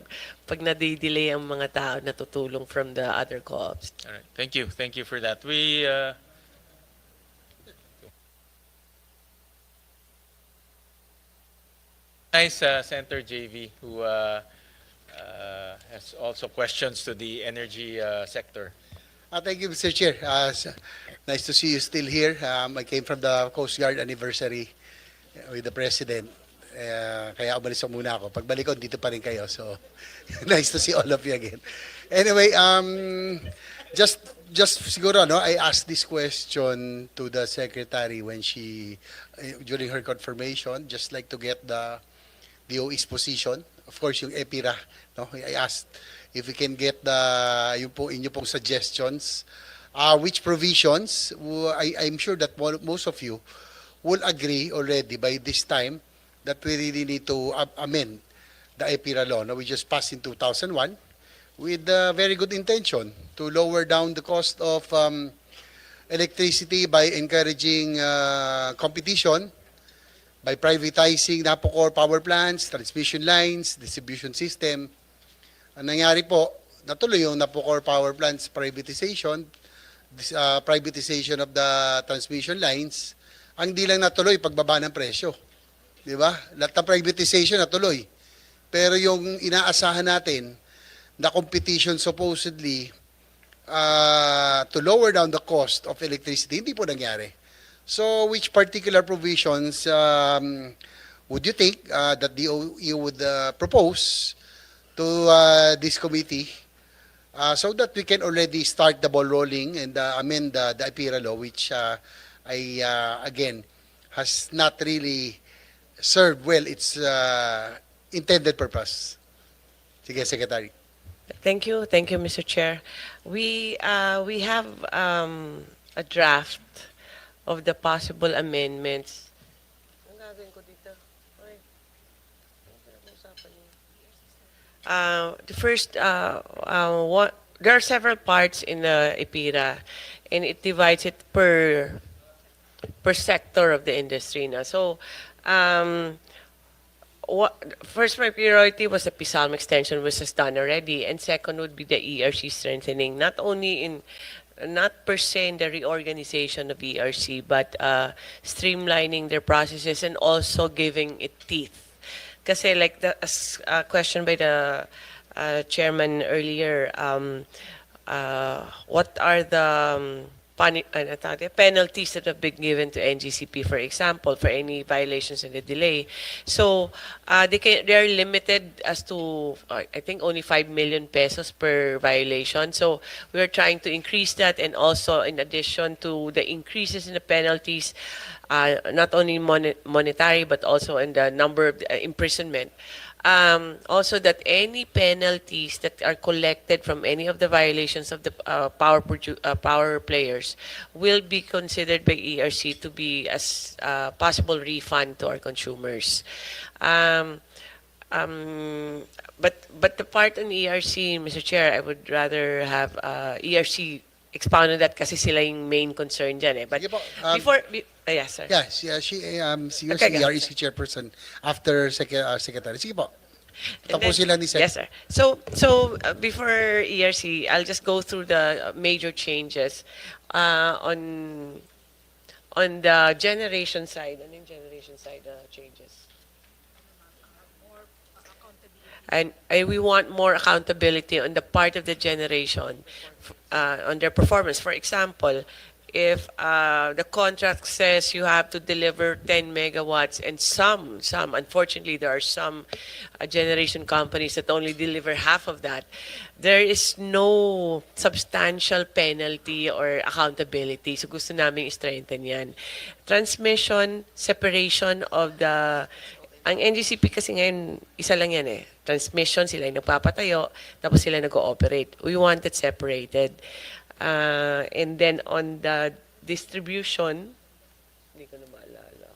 nadidelay ang mga tao na tutulong from the other co-ops. All right. Thank you. Thank you for that. Nice Senator JV who has also questions to the energy sector. Thank you, Mr. Chair. Nice to see you still here. I came from the Coast Guard anniversary with the President. Kaya umalis ako muna ako. Pagbalik ko, dito pa rin kayo. So, nice to see all of you again. Anyway, just siguro, no, I asked this question to the Secretary when she, during her confirmation, just like to get the DOE's position. Of course, yung EPIRA, no, I asked if we can get yung inyo pong suggestions, which provisions, I'm sure that most of you will agree already by this time that we really need to amend the EPIRA law. Now, we just passed in 2001 with very good intention to lower down the cost of electricity by encouraging competition, by privatizing Napocor power plants, transmission lines, distribution system. Ang nangyari po, natuloy yung Napocor power plants privatization, privatization of the transmission lines. Ang di lang natuloy, pagbaba ng presyo. Di ba? Lahat ng privatization natuloy. Pero yung inaasahan natin na competition supposedly to lower down the cost of electricity, hindi po nangyari. So, which particular provisions would you think that DOE would propose to this committee so that we can already start the ball rolling and amend the EPIRA law, which again, has not really served well its intended purpose. Sige, Secretary. Thank you, Mr. Chair. We have a draft of the possible amendments. Ang gagawin ko dito? The first, there are several parts in the EPIRA, and it divides it per sector of the industry. Na. So, first, my priority was the PSALM extension, which is done already, and second would be the ERC strengthening, not per se in the reorganization of ERC, but streamlining their processes and also giving it teeth. Kasi like the question by the chairman earlier, what are the penalties that have been given to NGCP, for example, for any violations and the delay? So they are limited as to, I think, only 5 million pesos per violation. So we are trying to increase that, and also in addition to the increases in the penalties, not only monetary but also in the number of imprisonment. Also that any penalties that are collected from any of the violations of the power players will be considered by ERC to be as possible refund to our consumers. But the part on ERC, Mr. Chair, I would rather have ERC expound on that kasi sila yung main concern dyan eh. But Sige po, yes, sir. Yes, yeah, she Okay, ERC chairperson after secretary. Sige po. And Tapusin lang ni Sec. Yes, sir. So before ERC, I'll just go through the major changes on the generation side. Ano yung generation side changes? And we want more accountability on the part of the generation on their performance. For example, if the contract says you have to deliver 10 megawatts and some, unfortunately, there are some generation companies that only deliver half of that, there is no substantial penalty or accountability. So gusto namin i-strengthen yan. Transmission, separation of the... Ang NGCP kasi ngayon, isa lang yan eh. Transmission, sila yung nagpapatayo, tapos sila nag-ooperate. We want it separated. And then on the distribution, hindi ko na maalala.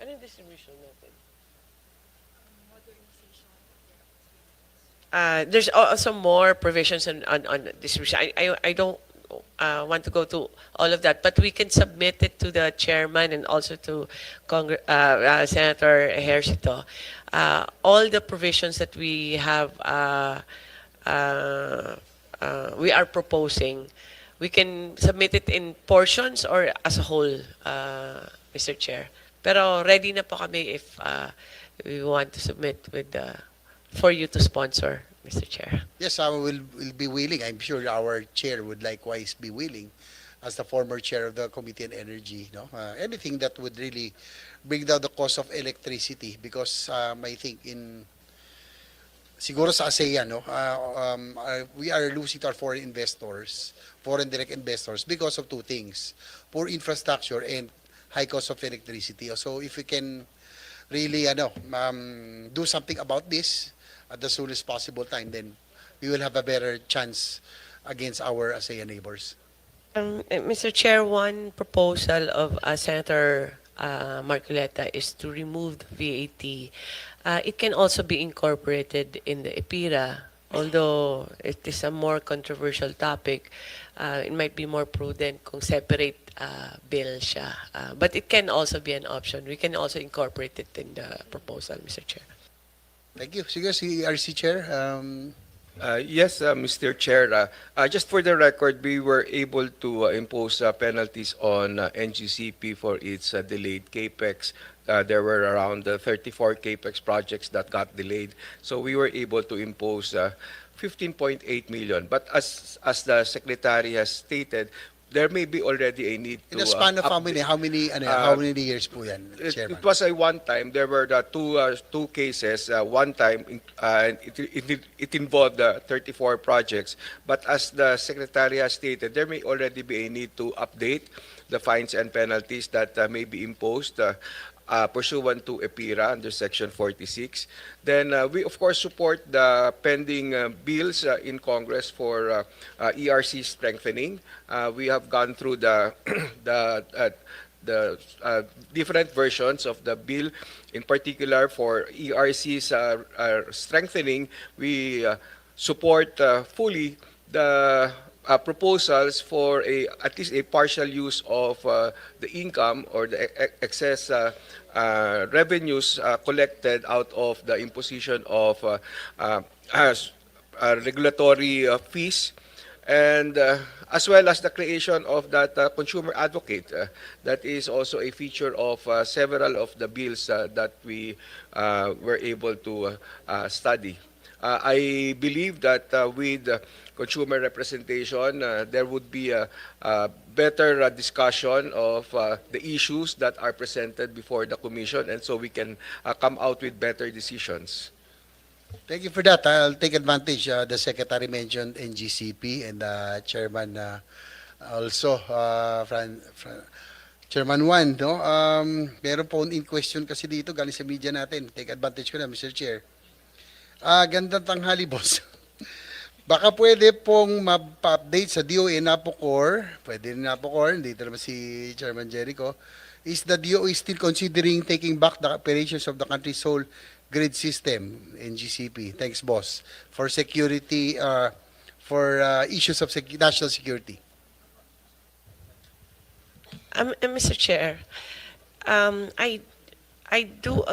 Ano yung distribution natin? There's also more provisions on distribution. I don't want to go to all of that, but we can submit it to the chairman and also to Senator Ejercito. All the provisions that we are proposing, we can submit it in portions or as a whole, Mr. Chair. Pero ready na po kami if we want to submit with for you to sponsor, Mr. Chair. Yes, I will be willing. I'm sure our chair would likewise be willing, as the former chair of the Committee on Energy. No, anything that would really bring down the cost of electricity, because I think siguro sa ASEAN, no, we are losing to our foreign investors, foreign direct investors, because of two things: poor infrastructure and high cost of electricity. So if we can really do something about this at the soonest possible time, then we will have a better chance against our ASEAN neighbors. Mr. Chair, one proposal of Senator Marcoleta is to remove the VAT. It can also be incorporated in the EPIRA, although it is a more controversial topic. It might be more prudent kung separate bill siya. But it can also be an option. We can also incorporate it in the proposal, Mr. Chair. Thank you. Sige, si RC Chair. Yes, Mr. Chair. Just for the record, we were able to impose penalties on NGCP for its delayed CAPEX. There were around 34 CAPEX projects that got delayed. So we were able to impose 15.8 million. But as the Secretary has stated, there may be already a need to In the span of how many years po yan, Chairman? It was a one time. There were the two cases. One time, it involved 34 projects. But as the Secretary has stated, there may already be a need to update the fines and penalties that may be imposed pursuant to EPIRA under Section 46. Then we, of course, support the pending bills in Congress for ERC strengthening. We have gone through the different versions of the bill. In particular, for ERC's strengthening, we support fully the proposals for at least a partial use of the income or the excess revenues collected out of the imposition of regulatory fees, and as well as the creation of that consumer advocate. That is also a feature of several of the bills that we were able to study. I believe that with consumer representation, there would be a better discussion of the issues that are presented before the Commission, and so we can come out with better decisions. Thank you for that. I'll take advantage. The Secretary mentioned NGCP and Chairman also, Chairman Juan. No? Meron po in question kasi dito, galing sa media natin. Take advantage ko na, Mr. Chair. Gandang tanghali, boss. Baka pwede pong ma-update sa DOE NAPOCOR, pwede rin NAPOCOR, dito naman si Chairman Jericho, is the DOE still considering taking back the operations of the country's sole grid system, NGCP? Thanks, boss. For security, for issues of national security. Mr. Chair, I do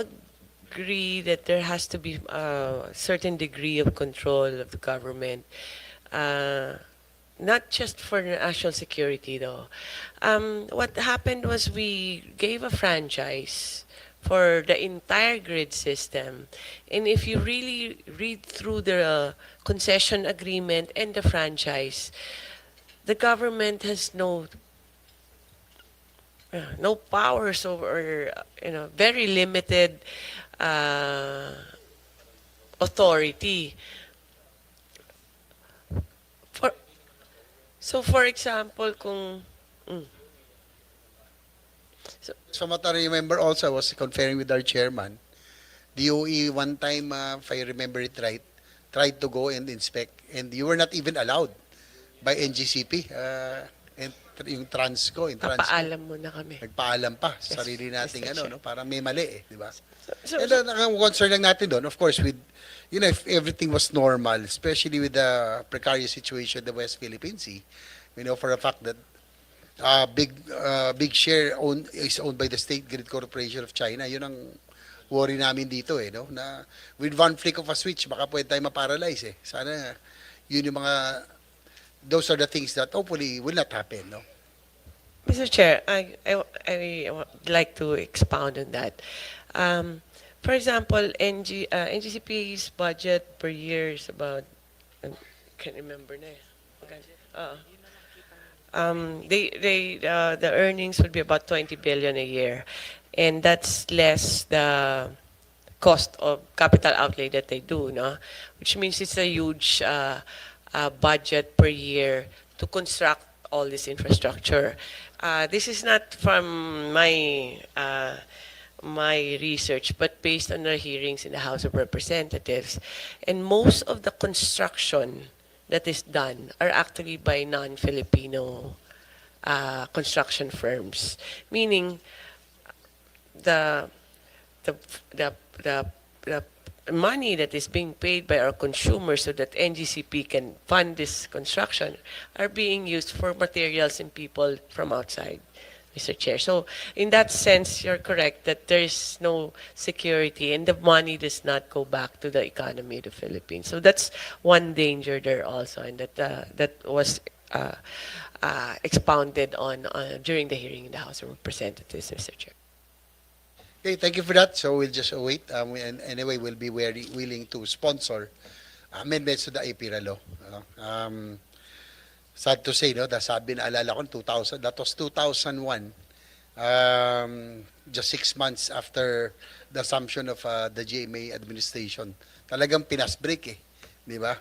agree that there has to be a certain degree of control of the government, not just for national security, though. What happened was we gave a franchise for the entire grid system, and if you really read through the concession agreement and the franchise, the government has no powers over, very limited authority. For example, kung So what I remember also, I was conferring with our chairman. DOE one time, if I remember it right, tried to go and inspect, and you were not even allowed by NGCP. And yung Transco, yung Transco. Papaalam muna kami. Nagpaalam pa Yes, sa sarili nating Mr. Chair. para may mali di ba? So, And ang concern lang natin doon, of course, with, if everything was normal, especially with the precarious situation in the West Philippine Sea, we know for a fact that big share is owned by the State Grid Corporation of China. Yun ang worry namin dito no? Na with one flick of a switch, baka pwede tayo maparalyze Sana yun yung those are the things that hopefully will not happen, no? Mr. Chair, I would like to expound on that. For example, NGCP's budget per year is about, I can't remember na the earnings would be about 20 billion a year, and that's less the cost of capital outlay that they do, no? Which means it's a huge budget per year to construct all this infrastructure. This is not from my research, but based on the hearings in the House of Representatives. And most of the construction that is done are actually by non-Filipino construction firms, meaning the money that is being paid by our consumers so that NGCP can fund this construction are being used for materials and people from outside, Mr. Chair. So in that sense, you're correct that there is no security and the money does not go back to the economy of the Philippines. So that's one danger there also, and that was expounded on during the hearing in the House of Representatives, Mr. Chair. Okay, thank you for that. So we'll just await. And anyway, we'll be willing to sponsor amendments to the APIRA law. Sad to say, no, sabi na alala ko, 2000, that was 2001, just 6 months after the assumption of the GMA administration. Talagang pinasbreak di ba?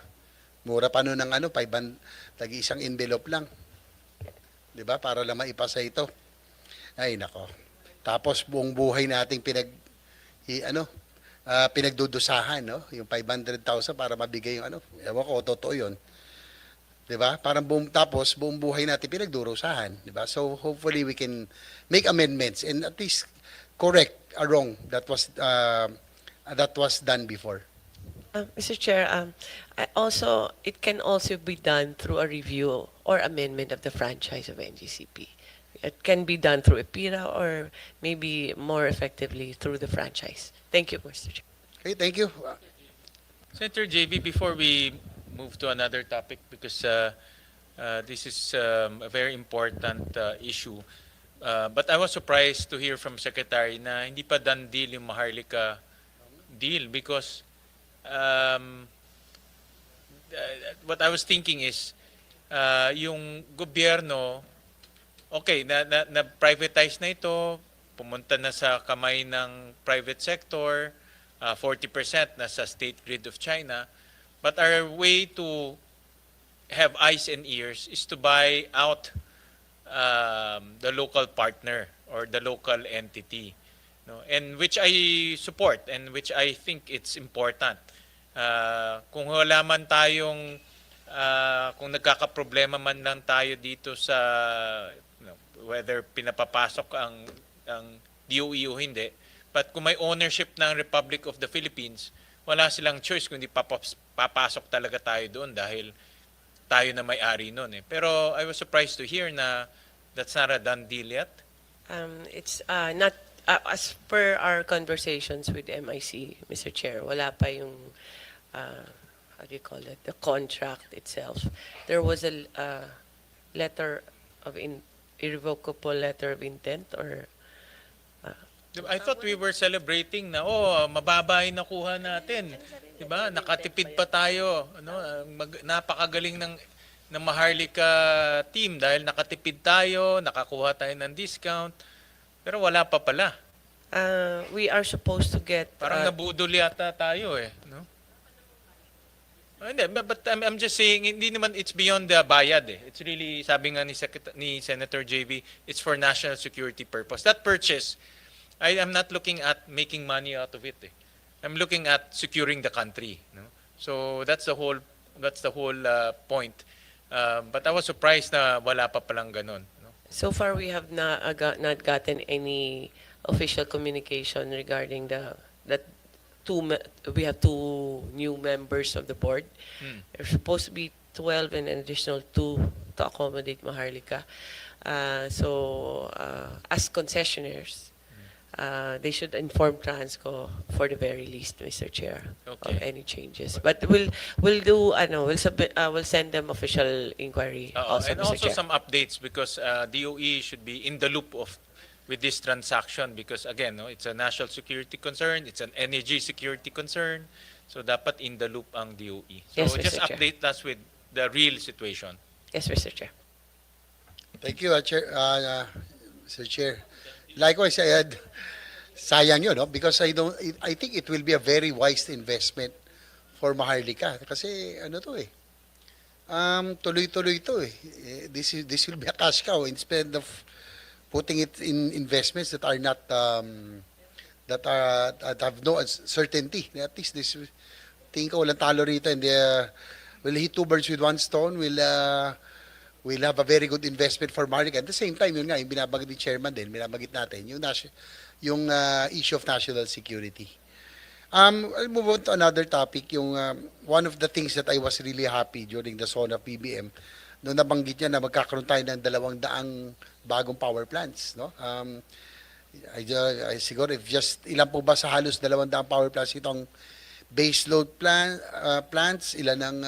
Mura pa noon ng lagi isang envelope lang. Di ba? Para lang maipasa ito. Ay, nako. Tapos buong buhay nating pinagdudusahan, no? Yung 500,000 para mabigay yung ewan ko, totoo yun. 'Di ba? Parang buong buhay natin pinagdurusahan, 'di ba? So hopefully we can make amendments and at least correct a wrong that was done before. Mr. Chair, it can also be done through a review or amendment of the franchise of NGCP. It can be done through EPIRA or maybe more effectively through the franchise. Thank you, Mr. Chair. Okay, thank you. Senator JV, before we move to another topic, because this is a very important issue, but I was surprised to hear from Secretary na hindi pa done deal yung Maharlika deal, because what I was thinking is yung gobyerno, okay, na-privatize na ito, pumunta na sa kamay ng private sector, 40% nasa State Grid of China, but our way to have eyes and ears is to buy out the local partner or the local entity, no? And which I support and which I think it's important. Kung wala man tayong kung nagkakaproblema man lang tayo dito sa whether pinapapasok ang DOE o hindi, but kung may ownership ng Republic of the Philippines, wala silang choice kundi papasok talaga tayo doon dahil tayo na may-ari noon Pero I was surprised to hear na that's not a done deal yet. It's not as per our conversations with MIC, Mr. Chair. Wala pa yung how do you call it, the contract itself. There was a letter of irrevocable letter of intent, or I thought we were celebrating na mababa yung nakuha natin. 'Di ba? Nakatipid pa tayo, napakagaling ng Maharlika team dahil nakatipid tayo, nakakuha tayo ng discount. Pero wala pa pala. We are supposed to get parang nabudol yata tayo no? Hindi, but I'm just saying, hindi naman it's beyond the bayad It's really, sabi nga ni Senator JV, it's for national security purpose. That purchase, I am not looking at making money out of it I'm looking at securing the country, no? So that's the whole point. But I was surprised na wala pa palang ganun, no? So far, we have not gotten any official communication regarding that we have two new members of the board. There's supposed to be 12 and an additional 2 to accommodate Maharlika. As concessionaires, they should inform Transco for the very least, Mr. Chair, of Okay. any changes. But we'll do we'll submit we'll send them official inquiry also, And Mr. also Chair. some updates because DOE should be in the loop of with this transaction because again, no, it's a national security concern, it's an energy security concern. So dapat in the loop ang DOE. So Yes, just Mr. Chair. update us with the real situation. Yes, Mr. Chair. Thank you, Mr. Chair. Likewise, I had sayang yun, no? Because I think it will be a very wise investment for Maharlika. Kasi ano to eh, tuloy-tuloy to eh. This will be a cash cow instead of putting it in investments that are not that have no certainty. At least this tingin ko walang talo rito and we'll hit two birds with one stone. We'll have a very good investment for Maharlika. At the same time, yun nga, yung binabagit ni Chairman din, binabagit natin, yung issue of national security. I'll move on to another topic, yung one of the things that I was really happy during the SONA PBM, noong nabanggit niya na magkakaroon tayo ng 200 bagong power plants, no? Siguro if just ilan po ba sa halos 200 power plants itong base load plants, ilan ng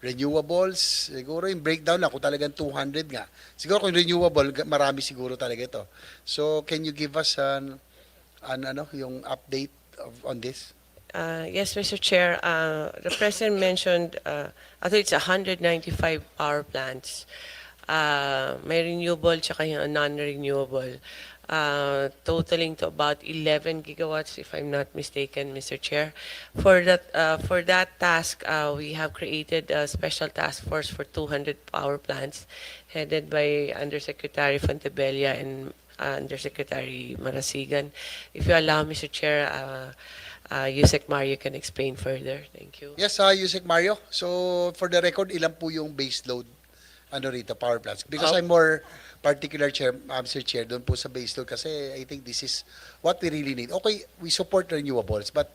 renewables, siguro yung breakdown lang kung talagang 200 nga. Siguro kung renewable, marami siguro talaga ito. So can you give us yung update on this? Yes, Mr. Chair. The President mentioned, I think it's 195 power plants. May renewable tsaka yung non-renewable. Totaling to about 11 gigawatts, if I'm not mistaken, Mr. Chair. For that task, we have created a special task force for 200 power plants, headed by Undersecretary Fontebella and Undersecretary Marasigan. If you allow, Mr. Chair, Yusek Mario can explain further. Thank you. Yes, Yusek Mario. So for the record, ilan po yung base load rito, power plants? Because I'm more particular, Mr. Chair, doon po sa base load kasi I think this is what we really need. Okay, we support renewables, but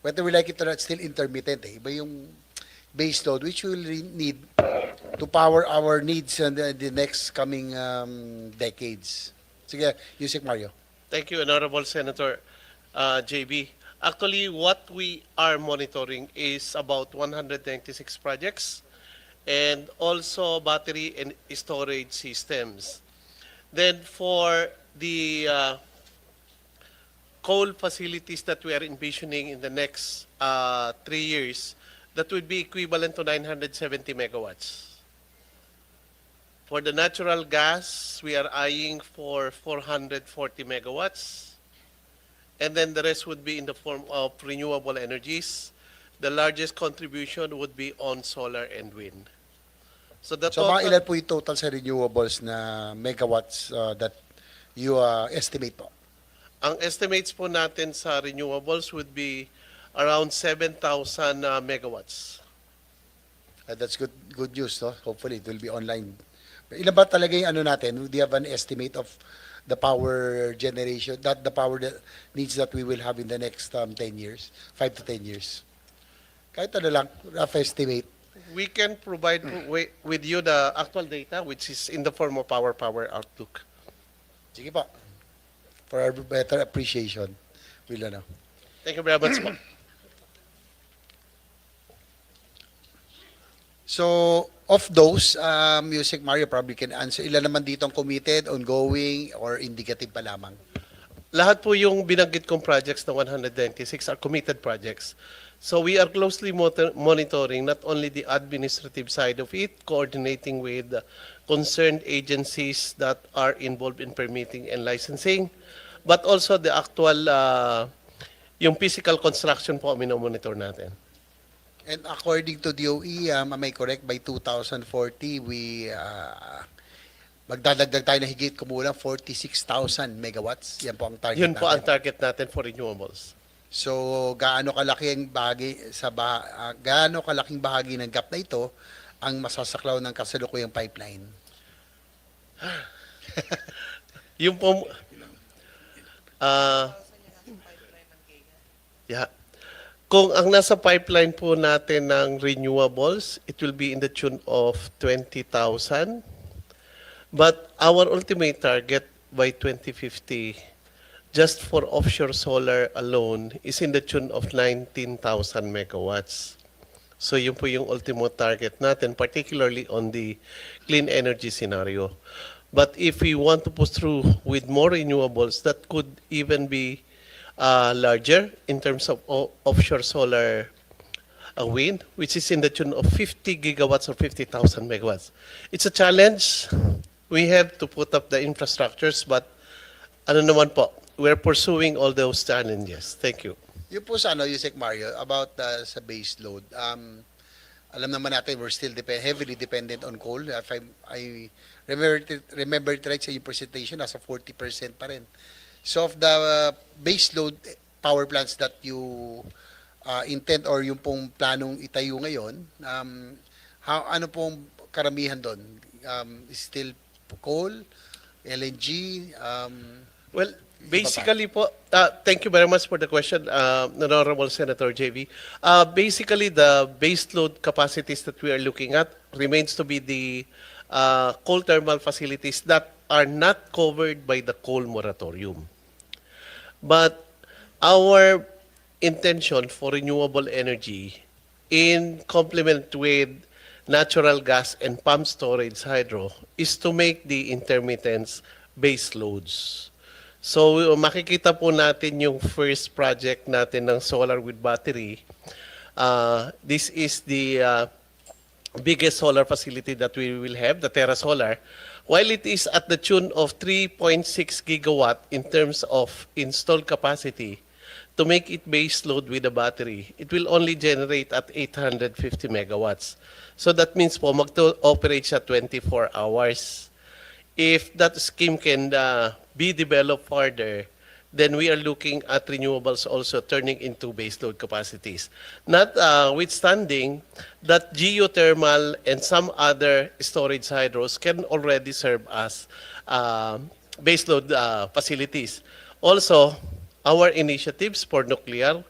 whether we like it or not, still intermittent. Iba yung base load which we will need to power our needs in the next coming decades. Sige, Yusek Mario. Thank you, Honorable Senator JB. Actually, what we are monitoring is about 196 projects and also battery and storage systems. Then for the coal facilities that we are envisioning in the next 3 years, that would be equivalent to 970 megawatts. For the natural gas, we are eyeing for 440 megawatts. And then the rest would be in the form of renewable energies. The largest contribution would be on solar and wind. So mga ilan po yung total sa renewables na megawatts that you estimate po? Ang estimates po natin sa renewables would be around 7,000 megawatts. That's good news, no? Hopefully it will be online. Ilan ba talaga yung natin? Do you have an estimate of the power generation, the power needs that we will have in the next 10 years, 5 to 10 years? Kahit lang, rough estimate. We can provide with you the actual data, which is in the form of our power outlook. Sige po. For our better appreciation, we'll know. Thank you very much po. So, of those, Music Mario probably can answer. Ilan naman dito ang committed, ongoing, or indicative pa lamang? Lahat po yung binanggit kong projects na 196 are committed projects. So we are closely monitoring not only the administrative side of it, coordinating with concerned agencies that are involved in permitting and licensing, but also the actual, yung physical construction po minomonitor natin. And according to DOE, am I correct, by 2040, magdadagdag tayo na higit kumulang 46,000 megawatts. Yan po ang target Yun po ang natin. target natin for renewables. So, gaano kalaking bahagi ng gap na ito ang masasaklaw ng kasalukuyang pipeline? Yung po, ah, yeah. Kung ang nasa pipeline po natin ng renewables, it will be in the tune of 20,000. But our ultimate target by 2050, just for offshore solar alone, is in the tune of 19,000 megawatts. So yun po yung ultimate target natin, particularly on the clean energy scenario. But if we want to push through with more renewables, that could even be larger in terms of offshore solar wind, which is in the tune of 50 gigawatts or 50,000 megawatts. It's a challenge. We have to put up the infrastructures, but ano naman po, we're pursuing all those challenges. Thank you. Yung po sa Yusek Mario, about sa base load, alam naman natin we're still heavily dependent on coal. If I remember it right sa yung presentation, nasa 40% pa rin. So of the base load power plants that you intend or yung pong planong itayo ngayon, ano pong karamihan doon? Is still coal, LNG? Well, basically po, thank you very much for the question, Honorable Senator JV. Basically, the base load capacities that we are looking at remains to be the coal thermal facilities that are not covered by the coal moratorium. But our intention for renewable energy in complement with natural gas and pump storage hydro is to make the intermittents base loads. So makikita po natin yung first project natin ng solar with battery. This is the biggest solar facility that we will have, the Terra Solar. While it is at the tune of 3.6 gigawatt in terms of installed capacity, to make it base load with a battery, it will only generate at 850 megawatts. So that means po mag-operate siya 24 hours. If that scheme can be developed further, then we are looking at renewables also turning into baseload capacities. Notwithstanding that geothermal and some other storage hydros can already serve as baseload facilities. Also, our initiatives for nuclear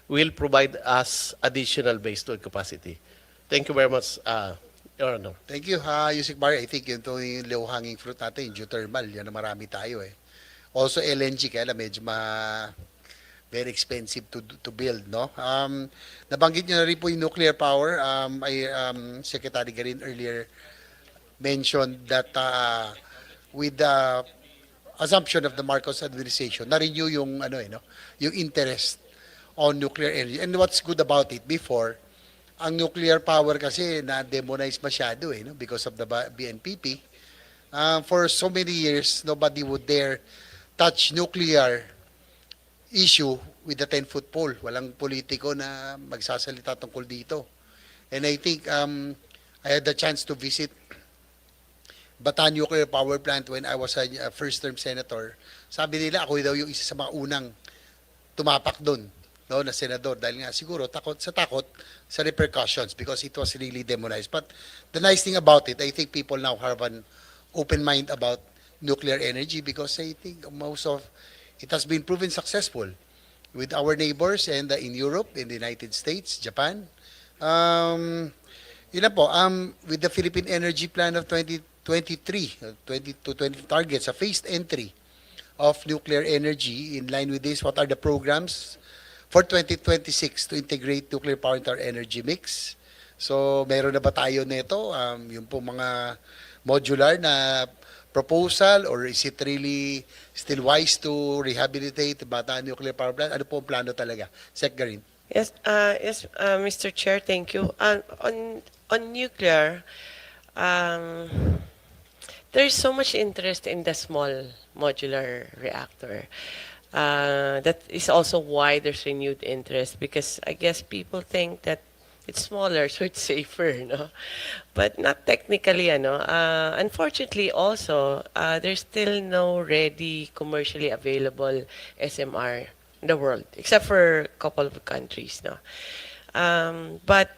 will provide us additional baseload capacity. Thank you very much, Your Honor. Thank you, Yusek Mario. I think yung low-hanging fruit natin, yung geothermal, yan na marami tayo eh. Also LNG, kaya lang medyo very expensive to build, no? Nabanggit niyo na rin po yung nuclear power. Secretary Garin earlier mentioned that with the assumption of the Marcos administration, na-renew yung yung interest on nuclear energy. And what's good about it, before ang nuclear power kasi na-demonize masyado no? Because of the BNPP. For so many years, nobody would dare touch nuclear issue with the 10-foot pole. Walang politiko na magsasalita tungkol dito. And I think I had the chance to visit Bataan Nuclear Power Plant when I was a first-term senator. Sabi nila, ako daw yung isa sa mga unang tumapak doon, no, na senador. Dahil nga siguro takot sa repercussions because it was really demonized. But the nice thing about it, I think people now have an open mind about nuclear energy because I think most of it has been proven successful with our neighbors and in Europe, in the United States, Japan. Yun na po, with the Philippine Energy Plan of 2023, 20 targets, a phased entry of nuclear energy. In line with this, what are the programs for 2026 to integrate nuclear power into our energy mix? So, meron na ba tayo nito? Yung po mga modular na proposal, or is it really still wise to rehabilitate Bataan Nuclear Power Plant? Ano po ang plano talaga? Sec Garin. Yes, Mr. Chair, thank you. On nuclear, there's so much interest in the small modular reactor. That is also why there's renewed interest, because I guess people think that it's smaller, so it's safer, no? But not technically, unfortunately, also, there's still no ready commercially available SMR in the world, except for a couple of countries, no? But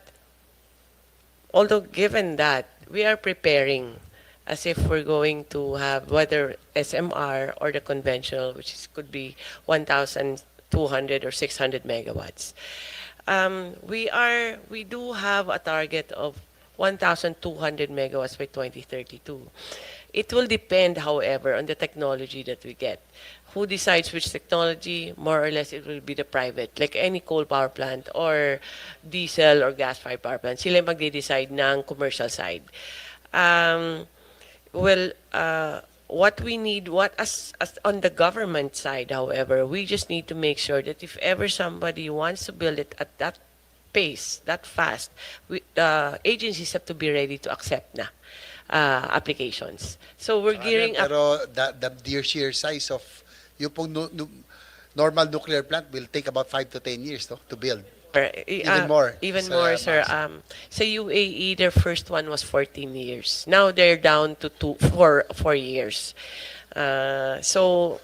although given that, we are preparing as if we're going to have whether SMR or the conventional, which could be 1,200 or 600 megawatts. We do have a target of 1,200 megawatts by 2032. It will depend, however, on the technology that we get. Who decides which technology? More or less, it will be the private, like any coal power plant or diesel or gas-fired power plant. Sila magde-decide ng commercial side. Um, well, what we need, as on the government side, however, we just need to make sure that if ever somebody wants to build it at that pace, that fast, agencies have to be ready to accept na applications. So we're gearing up. Pero the sheer size of yung pong normal nuclear plant will take about 5 to 10 years to build. Even more. Even Sa more, sir. Mars. Sa UAE, their first one was 14 years. Now they're down to 4 years. So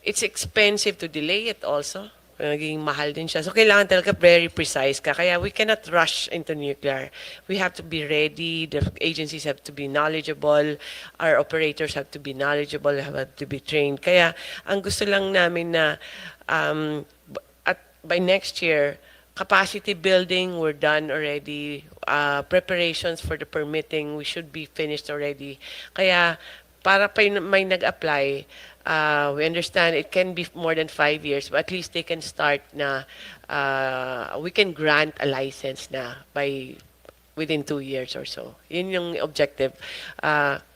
it's expensive to delay it also. Naging mahal din siya. So kailangan talaga very precise ka. Kaya we cannot rush into nuclear. We have to be ready. The agencies have to be knowledgeable. Our operators have to be knowledgeable, have to be trained. Kaya ang gusto lang namin na by next year, capacity building, we're done already. Preparations for the permitting, we should be finished already. Kaya, para pa may nag-apply, we understand it can be more than 5 years, but at least they can start na, we can grant a license na within 2 years or so. Yun yung objective.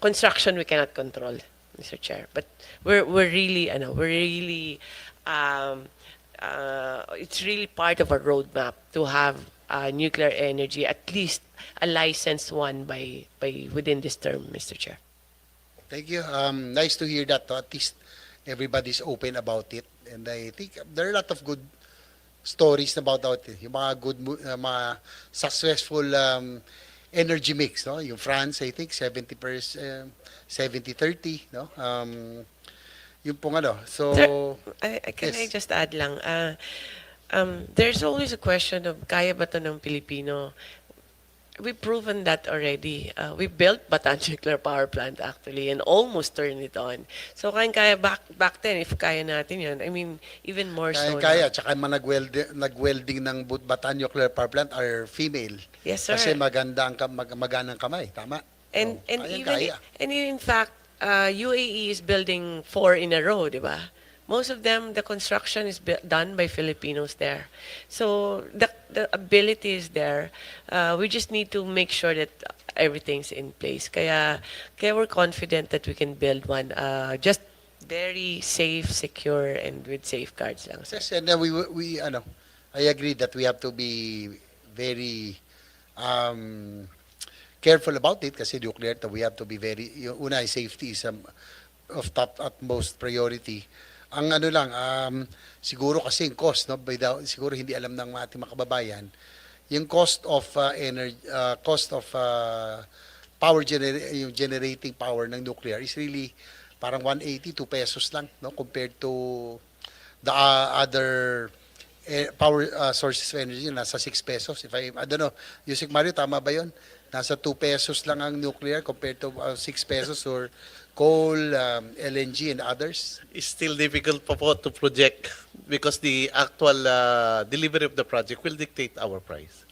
Construction, we cannot control, Mr. Chair. But we're really, it's really part of our roadmap to have nuclear energy, at least a licensed one by within this term, Mr. Chair. Thank you. Nice to hear that. At least everybody's open about it. And I think there are a lot of good stories about it. Yung mga good, mga successful energy mix. No? Yung France, I think, 70%, 70-30. No? Yung pong ano. So, Can I yes. just add lang? There's always a question of kaya ba to ng Pilipino? We've proven that already. We built Bataan Nuclear Power Plant actually and almost turned it on. So kaya back then, if kaya natin yun, I mean, even more so. Kaya. Tsaka yung mga nag-welding ng Bataan Nuclear Power Plant are female. Yes, sir. Kasi maganang kamay. Tama? And Kaya. in fact, UAE is building 4 in a row, di ba? Most of them, the construction is done by Filipinos there. So the ability is there. We just need to make sure that everything's in place. Kaya we're confident that we can build one just very safe, secure, and with safeguards lang. Sir. Yes, and then I agree that we have to be very careful about it kasi nuclear, we have to be very, yung una, safety is of top utmost priority. Ang siguro kasi yung cost, no? Siguro hindi alam ng ating mga kababayan, yung cost of energy, yung generating power ng nuclear is really parang 182 pesos lang, no? Compared to the other power sources of energy, nasa 6 pesos. I don't know, Yusek Mario, tama ba yun? Nasa 2 pesos lang ang nuclear compared to 6 pesos or coal, LNG, and others? It's still difficult po to project because the actual delivery of the project will dictate our price.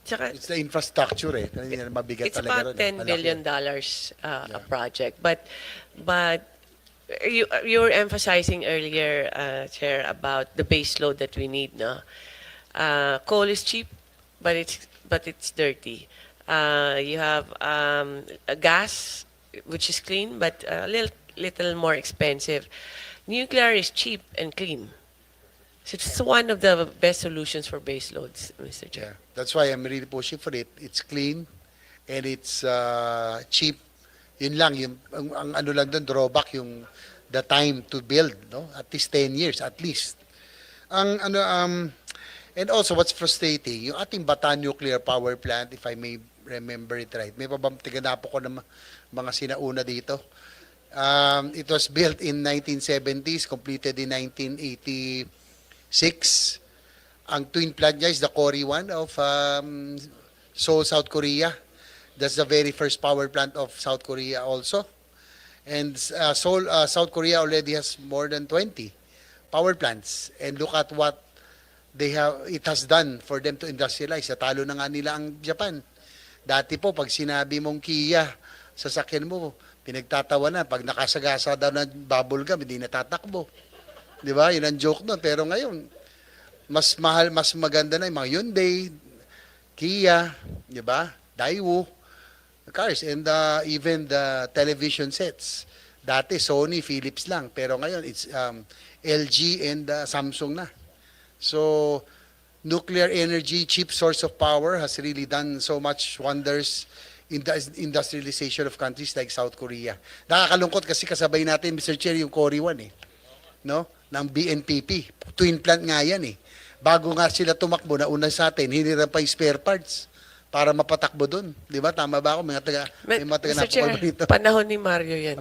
Tsaka, It's the infrastructure mabigat it's talaga about ron. $10 billion a project. But you were emphasizing earlier, Chair, about the base load that we need. No, coal is cheap, but it's dirty. You have gas, which is clean, but a little more expensive. Nuclear is cheap and clean. So it's one of the best solutions for base loads, Mr. Chair. Yeah, that's why I'm really pushing for it. It's clean and it's cheap. Yun lang, ang ano lang doon, drawback, yung the time to build, no? At least 10 years, at least. And also, what's frustrating, yung ating Bataan Nuclear Power Plant, if I may remember it right, may tiganap ko ng mga sinauna dito. It was built in 1970s, completed in 1986. Ang twin plant niya is the Cory 1 of Seoul, South Korea. That's the very first power plant of South Korea also. And South Korea already has more than 20 power plants. And look at what it has done for them to industrialize. Natalo na nga nila ang Japan. Dati po, pag sinabi mong Kia, sasakyan mo, pinagtatawa na. Pag nakasagasa daw ng bubble gum, hindi natatakbo. Di ba? Yun ang joke nun. Pero ngayon, mas mahal, mas maganda na yung mga Hyundai, Kia, di ba? Daewoo, cars, and even the television sets. Dati, Sony, Philips lang. Pero ngayon, it's LG and Samsung na. So, nuclear energy, cheap source of power, has really done so much wonders in the industrialization of countries like South Korea. Nakakalungkot kasi kasabay natin, Mr. Chair, yung Cory 1 no? Ng BNPP. Twin plant nga yan Bago nga sila tumakbo, nauna sa atin, hiniram pa yung spare parts para mapatakbo doon. Di ba? Tama ba ako? May mga taga Mr. Chair, dito. panahon ni Mario yan.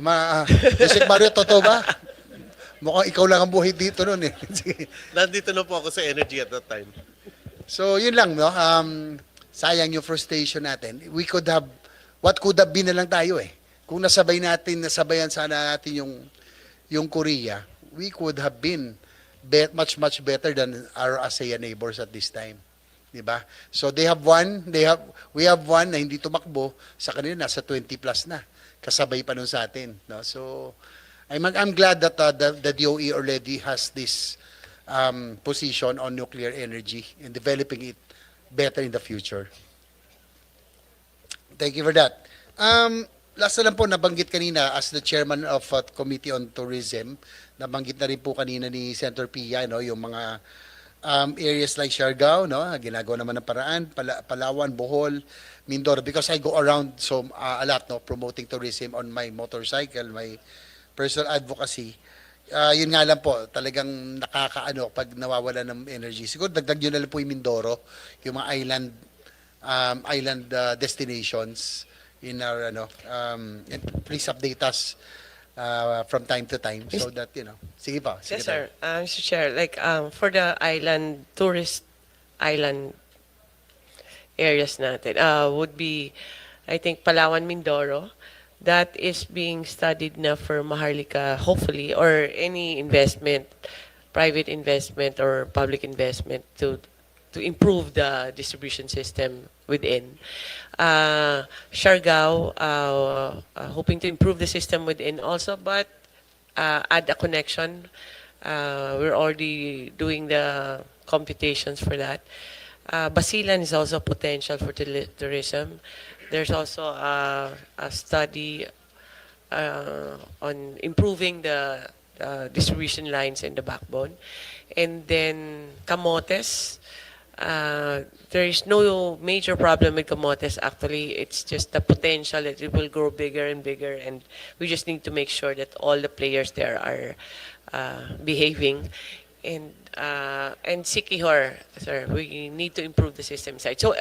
Joseph Mario, totoo ba? Mukhang ikaw lang ang buhay dito noon Sige. Nandito na po ako sa energy at that time. So, yun lang, no? Sayang yung frustration natin. What could have been na lang tayo Kung nasabayan sana natin yung Korea, we could have been much, much better than our ASEAN neighbors at this time. Diba? So, we have one na hindi tumakbo, sa kanila nasa 20 plus na. Kasabay pa nun sa atin. No? So, I'm glad that the DOE already has this position on nuclear energy and developing it better in the future. Thank you for that. Last na lang po, nabanggit kanina as the chairman of Committee on Tourism, nabanggit na rin po kanina ni Senator Pia, yung mga areas like Siargao, ginagawa naman ng paraan, Palawan, Bohol, Mindoro, because I go around a lot, promoting tourism on my motorcycle, my personal advocacy. Yun nga lang po, talagang nakakaano pag nawawala ng energy. Siguro dagdag yun na lang po yung Mindoro, yung mga island destinations in our and please update us from time to time so that sige pa. Yes, sir. Mr. Chair, like for the tourist island areas natin, would be, I think, Palawan, Mindoro. That is being studied na for Maharlika, hopefully, or any investment, private investment or public investment to improve the distribution system within. Siargao, hoping to improve the system within also, but add a connection. We're already doing the computations for that. Basilan is also potential for tourism. There's also a study on improving the distribution lines in the backbone. And then Camotes, there is no major problem with Camotes actually. It's just the potential that it will grow bigger and bigger, and we just need to make sure that all the players there are behaving. And Sikihor, sir, we need to improve the system side. So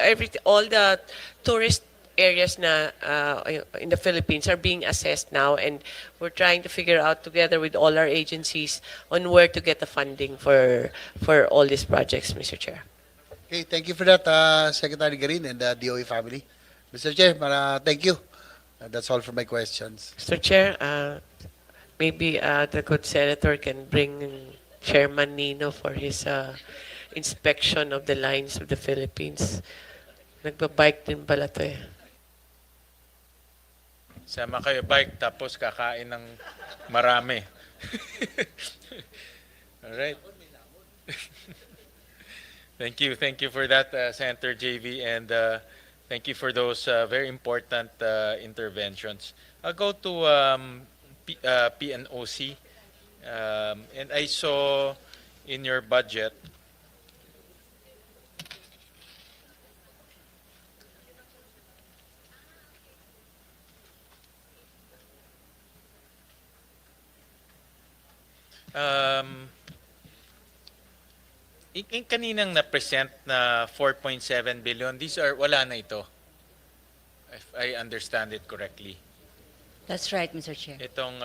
all the tourist areas na in the Philippines are being assessed now, and we're trying to figure out together with all our agencies on where to get the funding for all these projects, Mr. Chair. Okay, thank you for that, Secretary Garin and the DOE family. Mr. Chair, thank you. That's all for my questions. Mr. Chair, maybe the good senator can bring Chairman Nino for his inspection of the lines of the Philippines. Nagbabike din pala to Sama kayo bike tapos kakain ng marami. All right. Thank you for that, Senator JV, and thank you for those very important interventions. I'll go to PNOC, and I saw in your budget yung kaninang na-present na 4.7 billion, these are, wala na ito, if I understand it correctly. That's right, Mr. Chair. Itong,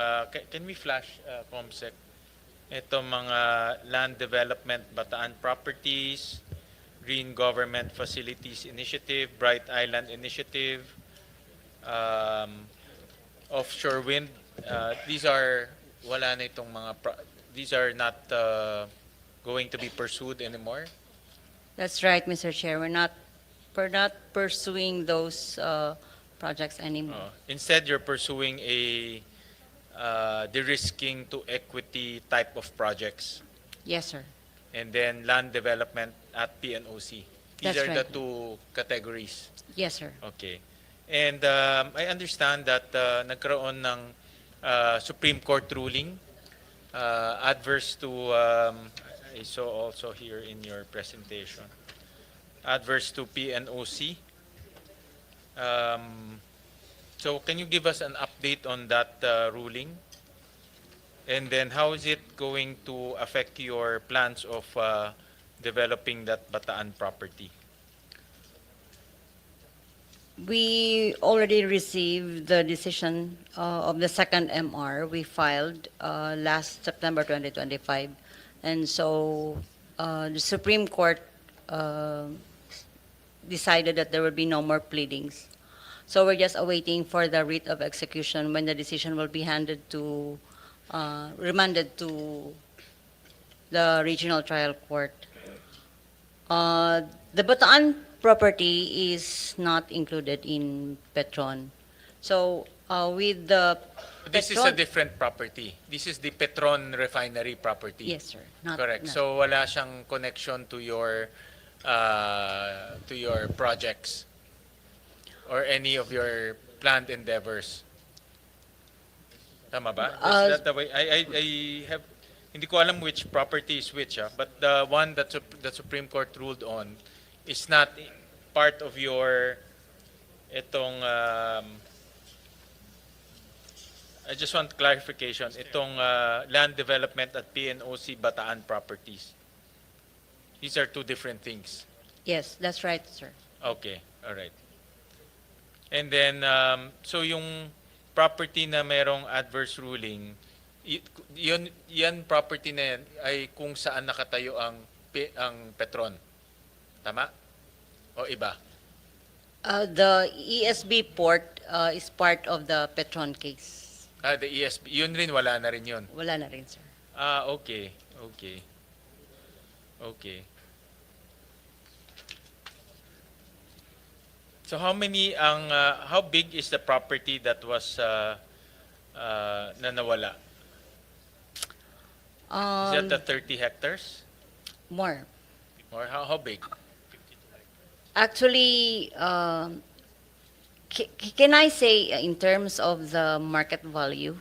can we flash, Comsec? Itong mga Land Development Bataan Properties, Green Government Facilities Initiative, Bright Island Initiative, offshore wind, these are wala na itong these are not going to be pursued anymore. That's right, Mr. Chair. We're not pursuing those projects anymore. Instead, you're pursuing a de-risking to equity type of projects, Yes, sir. and then land development at PNOC. These That's are the right. two categories. Yes, sir. Okay. And I understand that nagkaroon ng Supreme Court ruling adverse to, I saw also here in your presentation, adverse to PNOC. So can you give us an update on that ruling? And then how is it going to affect your plans of developing that Bataan property? We already received the decision of the second MR we filed last September 2025. And so the Supreme Court decided that there will be no more pleadings. So we're just awaiting for the writ of execution when the decision will be remanded to the regional trial court. The Bataan property is not included in Petron. So with the This is a different property. This is the Petron refinery property. Yes, sir. Not, Correct. not- So wala siyang connection to your projects or any of your planned endeavors. Tama ba? Is that the way? I have, hindi ko alam which property is which, but the one that the Supreme Court ruled on is not part of your itong I just want clarification. Itong land development at PNOC Bataan properties. These are two different things. Yes, that's right, sir. Okay, all right. And then, so yung property na merong adverse ruling, yan property na yan ay kung saan nakatayo ang Petron. Tama? O iba? The ESB port is part of the Petron case. The ESB. Yun rin, wala na rin yun. Wala na rin, sir. Okay. Okay. Okay. So how big is the property that was na nawala? Is that the 30 hectares? More. Or how big? Actually, can I say in terms of the market value?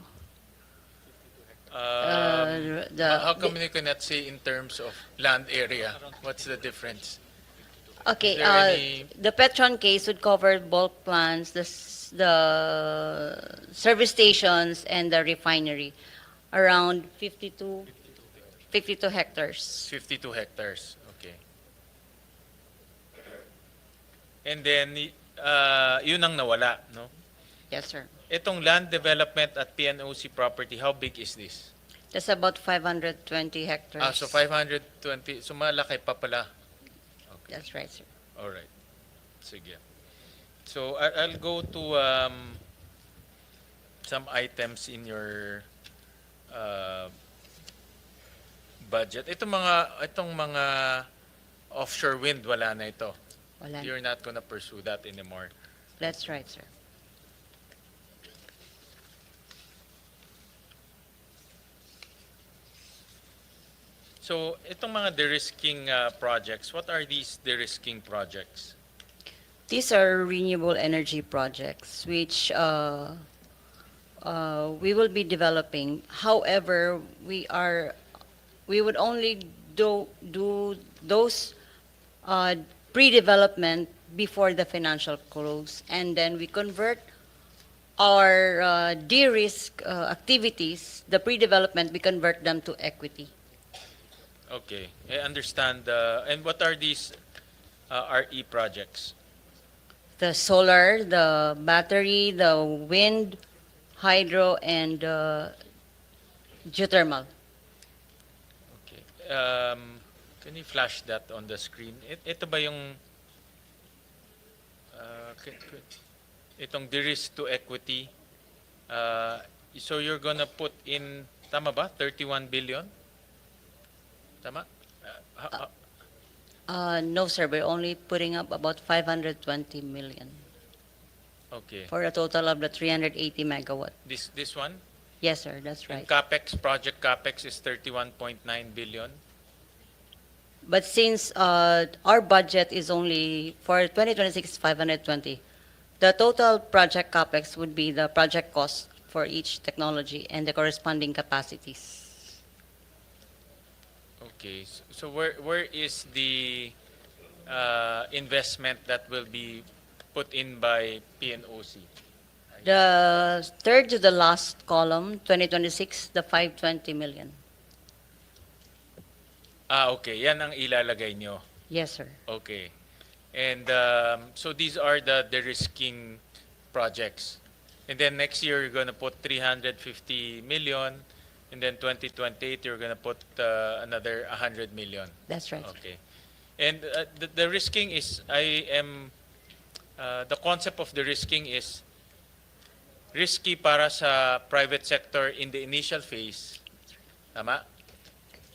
How come you cannot say in terms of land area? What's the difference? Okay, Is there any- the Petron case would cover bulk plants, the service stations, and the refinery, around 52 hectares. 52 hectares. Okay. And then, yun ang nawala, no? Yes, sir. Itong land development at PNOC property, how big is this? That's about 520 hectares. So 520, so malaki pa pala. That's right, sir. All right. Sige. So I'll go to some items in your budget. Itong mga offshore wind, wala na ito. Wala. You're not gonna pursue that anymore. That's right, sir. So itong mga de-risking projects, what are these de-risking projects? These are renewable energy projects which we will be developing. However, we would only do those pre-development before the financial close, and then we convert our de-risk activities, the pre-development, we convert them to equity. Okay, I understand. And what are these RE projects? The solar, the battery, the wind, hydro, and geothermal. Okay. Can you flash that on the screen? Ito ba yung itong de-risk to equity, so you're gonna put in, tama ba, 31 billion? Tama? No, sir, we're only putting up about 520 million Okay. for a total of the 380 megawatt. This one? Yes, sir, that's Yung right. capex, project capex is 31.9 billion. But since our budget is only for 2026 520, the total project capex would be the project cost for each technology and the corresponding capacities. Okay, so where is the investment that will be put in by PNOC? The third to the last column, 2026, the 520 million. Okay, yan ang ilalagay nyo. Yes, sir. Okay. And so these are the de-risking projects. And then next year, you're going to put 350 million. And then 2028, you're going to put another 100 million. That's right. Okay. And the risking is, the concept of the risking is risky para sa private sector in the initial phase. Tama?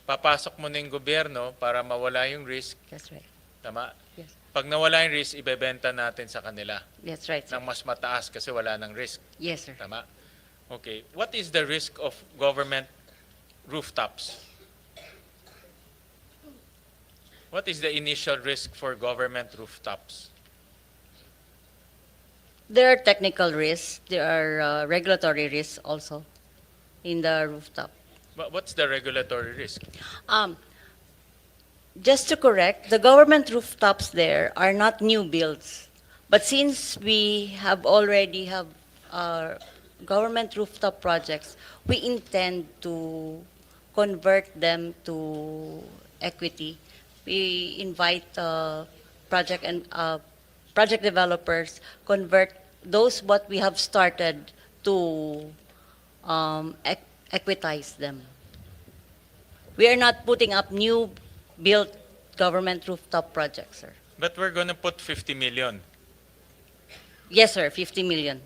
Papasok mo na yung gobyerno para mawala yung risk. That's right. Tama? Yes. Pag nawala yung risk, ibebenta natin sa kanila That's right, sir. ng mas mataas kasi wala ng risk. Yes, sir. Tama? Okay. What is the risk of government rooftops? What is the initial risk for government rooftops? There are technical risks. There are regulatory risks also in the rooftop. What's the regulatory risk? Just to correct, the government rooftops there are not new builds. But since we have already have government rooftop projects, we intend to convert them to equity. We invite project developers convert those what we have started to equitize them. We are not putting up new built government rooftop projects, sir. But we're going to put 50 million. Yes, sir, 50 million.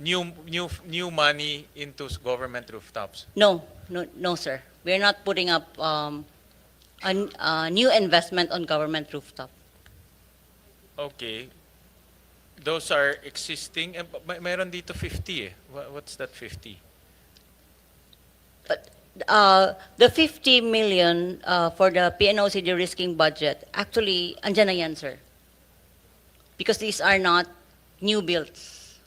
New money into government rooftops. No, sir. We are not putting up a new investment on government rooftop. Okay. Those are existing. Mayroon dito 50 eh. What's that 50? But the 50 million for the PNOC de-risking budget, actually, andyan na yan, sir. Because these are not new builds.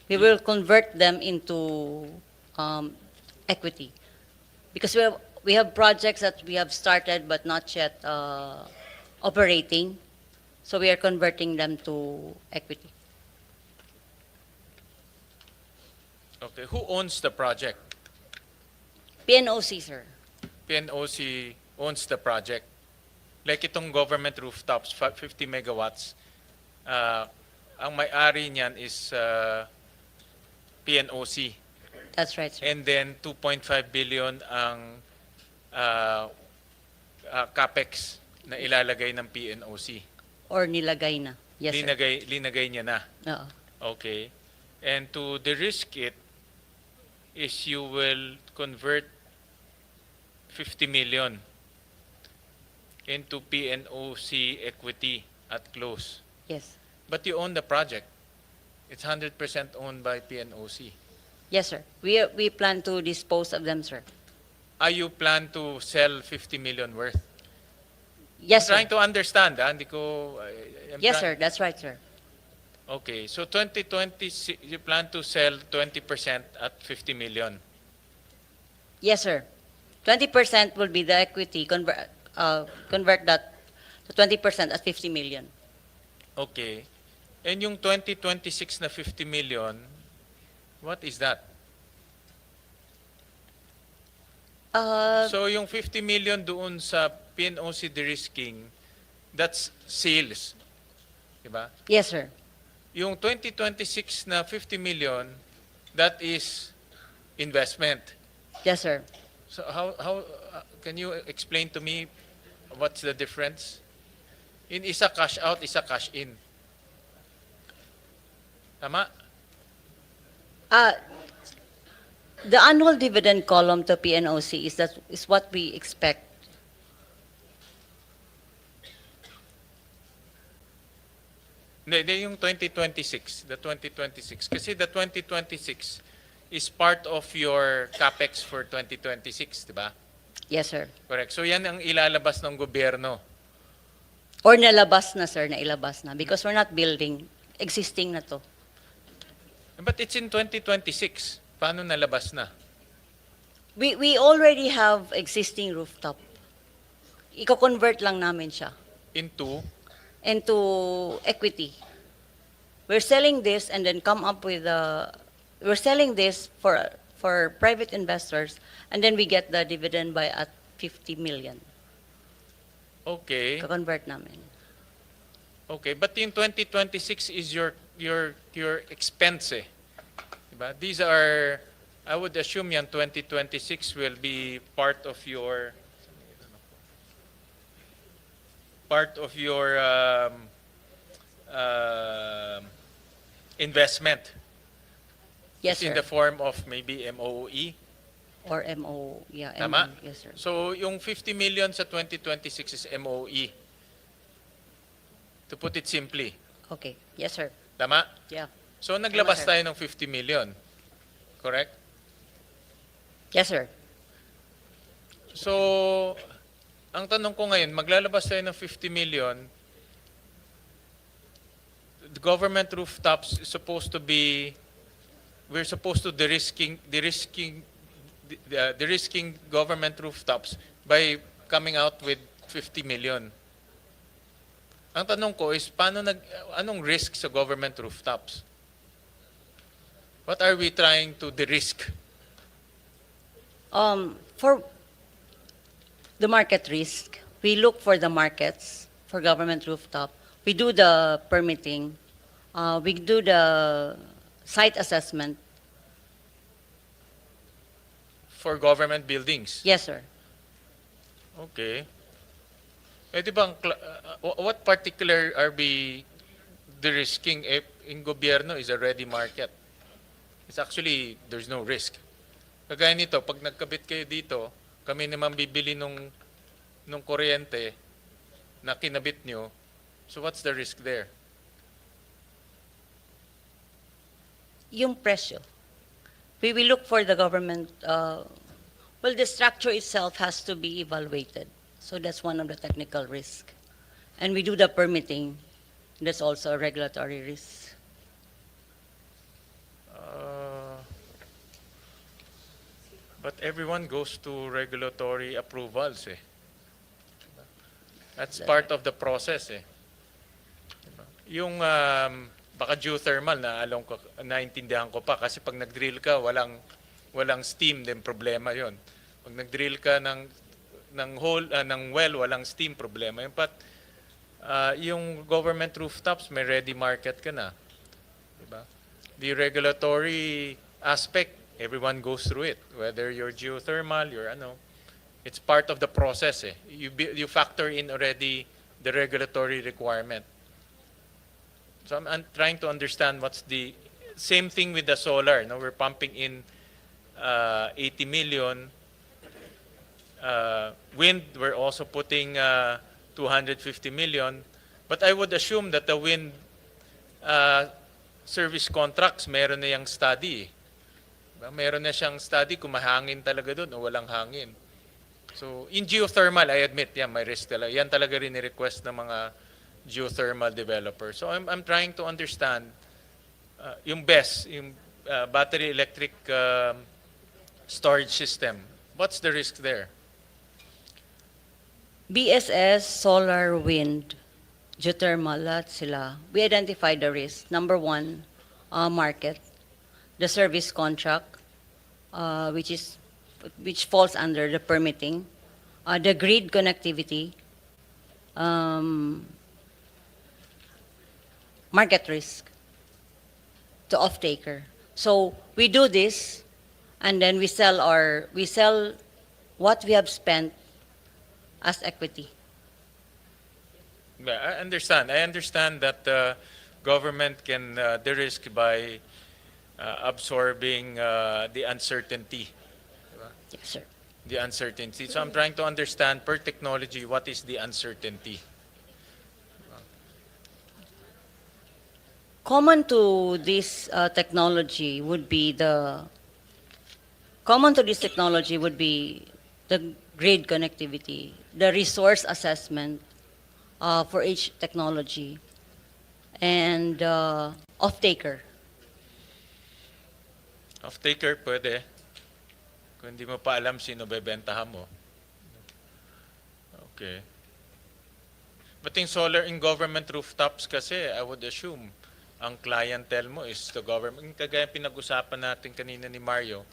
We will convert them into equity. Because we have projects that we have started but not yet operating. So we are converting them to equity. Okay. Who owns the project? PNOC, sir. PNOC owns the project. Like itong government rooftops, 50 megawatts, ang may-ari niyan is PNOC. That's right, sir. And then 2.5 billion ang capex na ilalagay ng PNOC. Or nilagay na. Yes, sir. Linagay niya na. Oo. Okay. And to de-risk it is you will convert 50 million into PNOC equity at close. Yes. But you own the project. It's 100% owned by PNOC. Yes, sir. We plan to dispose of them, sir. You plan to sell 50 million worth? Yes, sir. Trying to understand, hindi ko... Yes, sir. That's right, sir. Okay, so 2020, you plan to sell 20% at 50 million. Yes, sir. 20% will be the equity. Convert that to 20% at 50 million. Okay. And yung 2026 na 50 million, what is that? So yung 50 million doon sa PNOC de-risking, that's sales. Diba? Yes, sir. Yung 2026 na 50 million, that is investment. Yes, sir. So how can you explain to me what's the difference? In isa cash out, isa cash in. Tama? Uh, the annual dividend column to PNOC is what we expect. Hindi, yung 2026, the 2026. Kasi the 2026 is part of your capex for 2026, di ba? Yes, sir. Correct. So yan ang ilalabas ng gobyerno. Or nalabas na, sir, nailabas na. Because we're not building. Existing na to. But it's in 2026. Paano nalabas na? We already have existing rooftop. Iko-convert lang namin siya Into? into equity. We're selling this and then come up with we're selling this for private investors and then we get the dividend by at 50 million. Okay. Iko-convert namin. Okay, but in 2026 is your expense eh. Diba? These are, I would assume yan 2026 will be part of your investment. Yes, It's in sir. the form of maybe MOE. Or MO, yeah, Tama? MO, yes, sir. So yung 50 million sa 2026 is MOE. To put it simply. Okay, yes, sir. Tama? Yeah. So naglabas Tama, sir. tayo ng 50 million. Correct? Yes, sir. So, ang tanong ko ngayon, maglalabas tayo ng 50 million. The government rooftops is supposed to be, we're supposed to de-risking government rooftops by coming out with 50 million. Ang tanong ko is, anong risk sa government rooftops? What are we trying to de-risk? For the market risk, we look for the markets for government rooftop. We do the permitting. We do the site assessment. For government buildings? Yes, sir. Okay. Pwede bang, what particular are we de-risking if in gobyerno is a ready market? It's actually, there's no risk. Kagaya nito, pag nagkabit kayo dito, kami naman bibili nung kuryente na kinabit nyo, so what's the risk there? Yung presyo. We will look for the government, well, the structure itself has to be evaluated. So that's one of the technical risks. And we do the permitting. That's also a regulatory risk. But everyone goes to regulatory approvals eh. That's part of the process eh. Yung baka geothermal naintindihan ko pa kasi pag nag-drill ka walang steam din problema 'yon. Pag nag-drill ka ng well walang steam problema 'yon. But yung government rooftops may ready market ka na. Diba? The regulatory aspect everyone goes through it, whether you're geothermal, it's part of the process eh. You factor in already the regulatory requirement. So I'm trying to understand what's the same thing with the solar. No, we're pumping in 80 million. Wind, we're also putting 250 million. But I would assume that the wind service contracts, meron na yung study. Meron na siyang study kung mahangin talaga doon o walang hangin. So, in geothermal, I admit, may risk talaga. Yan talaga rin ni-request ng mga geothermal developers. So, I'm trying to understand yung BESS, yung battery electric storage system. What's the risk there? BSS, solar, wind, geothermal, lahat sila. We identify the risk. Number one, market. The service contract, which falls under the permitting, the grid connectivity, market risk, the off-taker. So we do this, and then we sell what we have spent as equity. I understand. I understand that government can de-risk by absorbing the uncertainty. Yes, sir. The uncertainty. So I'm trying to understand per technology what is the uncertainty. Common to this technology would be the grid connectivity, the resource assessment for each technology, and off-taker. Off-taker, pwede. Kung hindi mo pa alam sino bebentahan mo. Okay. But in solar in government rooftops kasi, I would assume, ang clientele mo is the government. Kagaya pinag-usapan natin kanina ni Mario,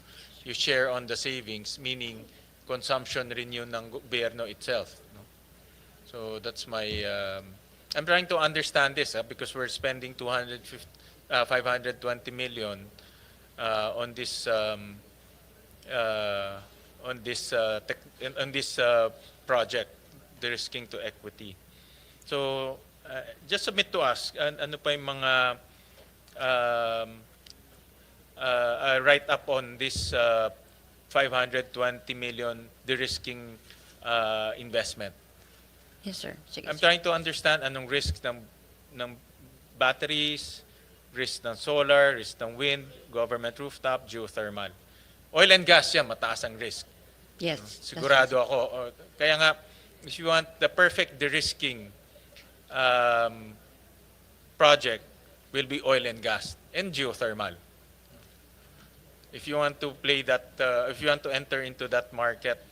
you share on the savings, meaning consumption rin yun ng gobyerno itself. No? So that's my, I'm trying to understand this because we're spending 520 million on this project, de-risking to equity. So just submit to us ano pa yung mga write-up on this 520 million de-risking investment. Yes, sir. Sige, I'm sir. trying to understand anong risk ng batteries, risk ng solar, risk ng wind, government rooftop, geothermal. Oil and gas yan, mataas ang risk. Yes. Sigurado ako. Kaya nga, if you want the perfect de-risking project, will be oil and gas and geothermal. If you want to play that, if you want to enter into that market,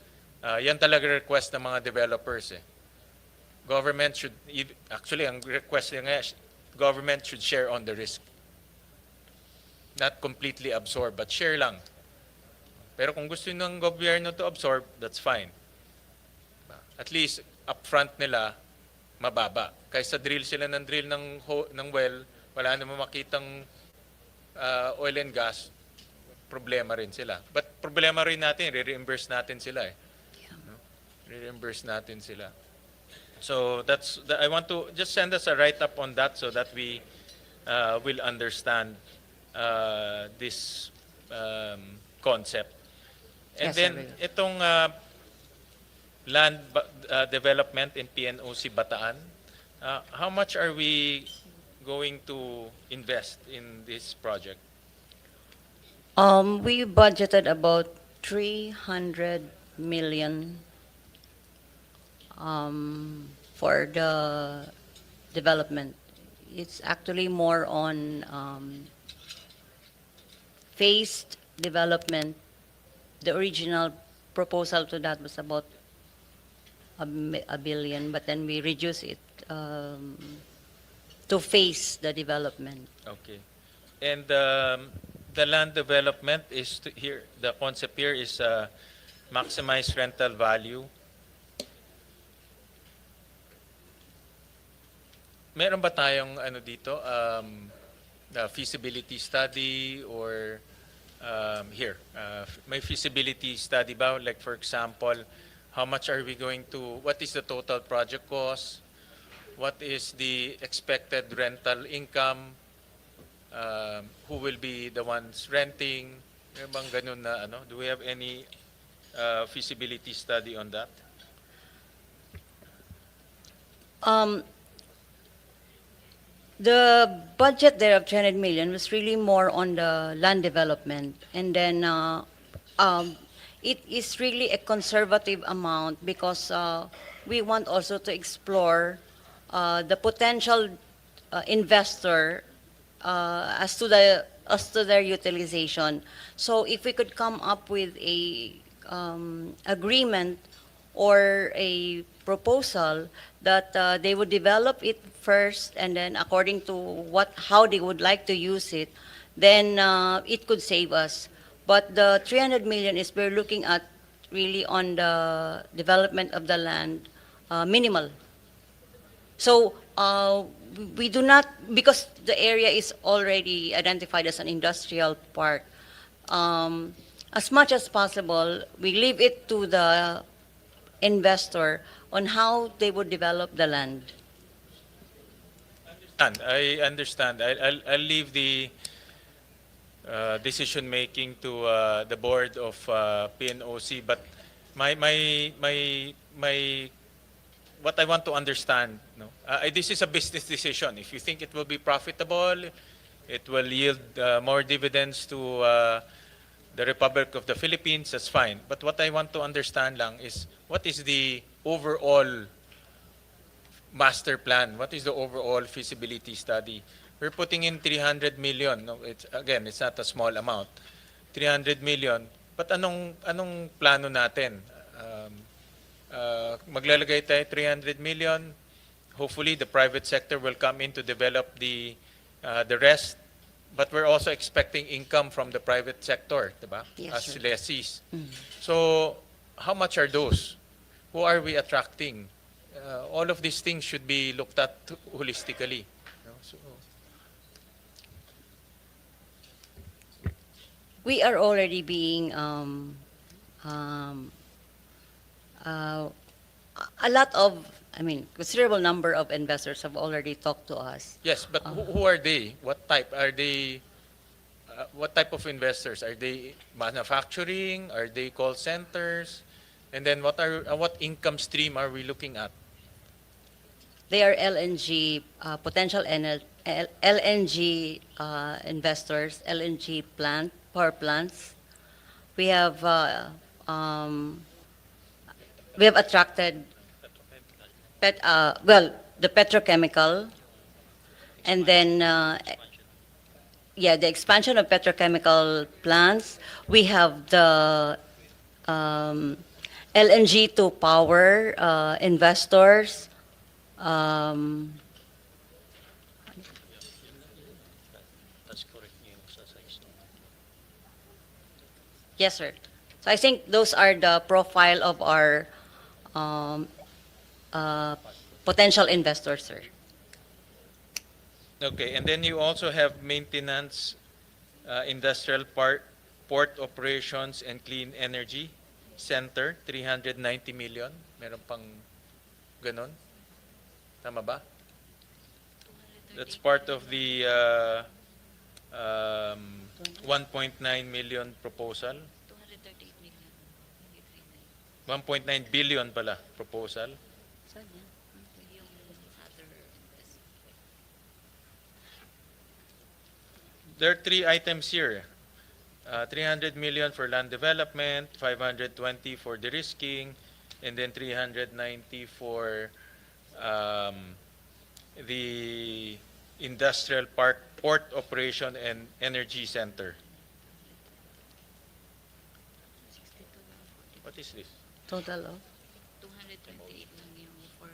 yan talaga request ng mga developers. Government should, actually, ang request nga, government should share on the risk. Not completely absorb, but share lang. Pero kung gusto ng gobyerno to absorb, that's fine. At least, upfront nila, mababa. Kaysa drill sila ng drill ng well, wala naman makitang oil and gas, problema rin sila. But problema rin natin, re-reimburse natin sila eh. No? Re-reimburse natin sila. So I want to just send us a write-up on that so that we will understand this concept. And Yes, then sir. itong land development in PNOC Bataan, how much are we going to invest in this project? We budgeted about 300 million for the development. It's actually more on phased development. The original proposal to that was about a billion, but then we reduce it to phase the development. Okay. And the land development is here, the concept here is maximize rental value. Meron ba tayong ano dito, feasibility study or here, may feasibility study ba? Like for example, how much are we going to, what is the total project cost? What is the expected rental income? Who will be the ones renting? Meron bang ganun na ano? Do we have any feasibility study on that? The budget there of 300 million was really more on the land development. And then it is really a conservative amount because we want also to explore the potential investor as to their utilization. So if we could come up with a agreement or a proposal that they would develop it first, and then according to how they would like to use it, then it could save us. But the 300 million is we're looking at really on the development of the land, minimal. So we do not, because the area is already identified as an industrial park, as much as possible, we leave it to the investor on how they would develop the land. I understand. I'll leave the decision making to the board of PNOC, but my what I want to understand, no, this is a business decision. If you think it will be profitable, it will yield more dividends to the Republic of the Philippines, that's fine. But what I want to understand lang is what is the overall master plan? What is the overall feasibility study? We're putting in 300 million. No, it's not a small amount. 300 million. But anong plano natin? Maglalagay tayo 300 million. Hopefully the private sector will come in to develop the rest. But we're also expecting income from the private sector, diba? Yes, As sir. lessees. So how much are those? Who are we attracting? All of these things should be looked at holistically. You know, so, We are already being a lot of, considerable number of investors have already talked to us. yes, but who are they? What type are they? What type of investors are they? Manufacturing? Are they call centers? And then what income stream are we looking at? They are LNG, potential LNG investors, LNG power plants. We have attracted, the petrochemical, and then, the expansion of petrochemical plants. We have the LNG to power investors. Yes, sir. So I think those are the profile of our potential investors, sir. Okay, and then you also have maintenance, industrial port operations and clean energy center, 390 million. Meron pang ganon. Tama ba? That's part of the 1.9 million proposal. 1.9 billion pala proposal. There are three items here. 300 million for land development, 520 for de-risking, and then 390 for the industrial park, port operation and energy center. What is this? Total of? 228 lang yung for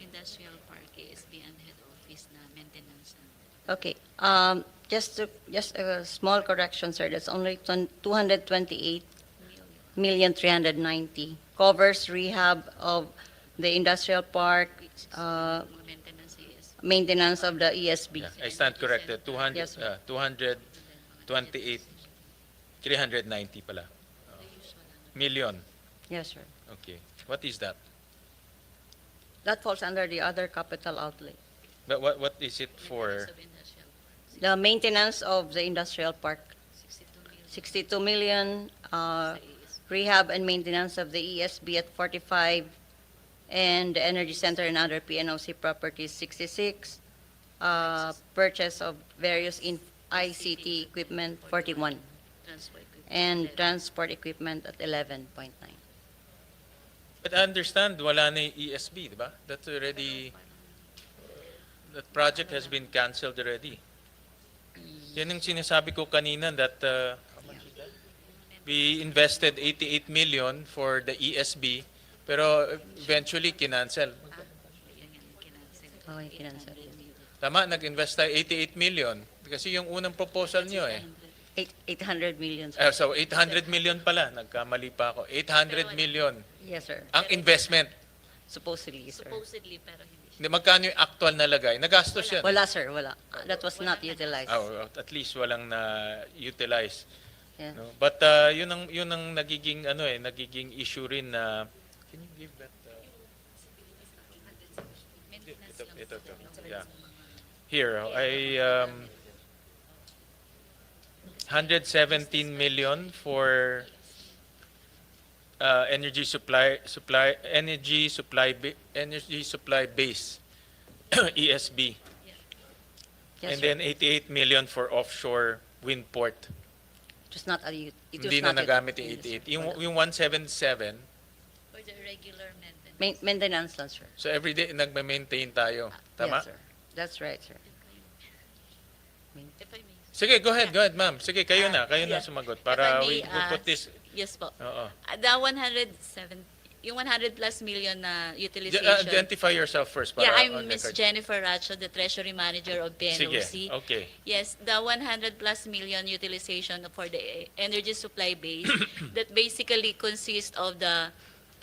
industrial park, ASB and head office na maintenance. Okay. Just a small correction, sir. That's only 228 million 390. Covers rehab of the industrial park, Maintenance ASB. maintenance of the ESB. Yeah, I stand corrected. 200, Yes, sir. 228, 390 pala. Million. Yes, sir. Okay. What is that? That falls under the other capital outlay. But what is it for? Of industrial park, The maintenance of the industrial park, 62 million. 62 million, rehab and maintenance of the ESB at 45, and the energy center and other PNOC properties, 66, purchase of various ICT equipment, 41, Transport equipment. and transport equipment at 11.9. But I understand wala na yung ESB, di ba? That's already, that project has been canceled already. Yan yung sinasabi ko kanina that we invested 88 million for the ESB, pero eventually kinancel. Yan yung kinancel. Oh, yung kinancel. Tama, nag-invest tayo 88 million. Kasi yung unang proposal nyo 800 million, sir. So 800 million pala, nagkamali pa ako. 800 million Yes, sir. ang investment. Supposedly, sir. Supposedly, pero hindi siya. Hindi, magkano yung actual na lagay? Nagastos yan. Wala, sir, wala. That was not utilized. Oh, at least walang na-utilize. Yeah. No? But yun ang nagiging nagiging issue rin na can you give that Maintenance lang. ito. Yeah. Here, 117 million for energy supply base ESB, Yes, and sir. then 88 million for offshore wind port. It was not, it was Hindi na not nagamit yung utilized. 88. Yung 177, For the regular maintenance. Maintenance lang, sir. so everyday nagme-maintain tayo. Tama? Yes, sir. That's right, sir. If I may. Sige, go ahead, ma'am. Sige, kayo na yeah. sumagot If para I may, we put this. Yes po. Oo. The 107, yung 100 plus million na utilization. Identify yourself first para Yeah, I'm on Miss record. Jennifer Racho, the Treasury Manager of PNOC. Sige, okay. Yes, the 100 plus million utilization for the energy supply base that basically consists of the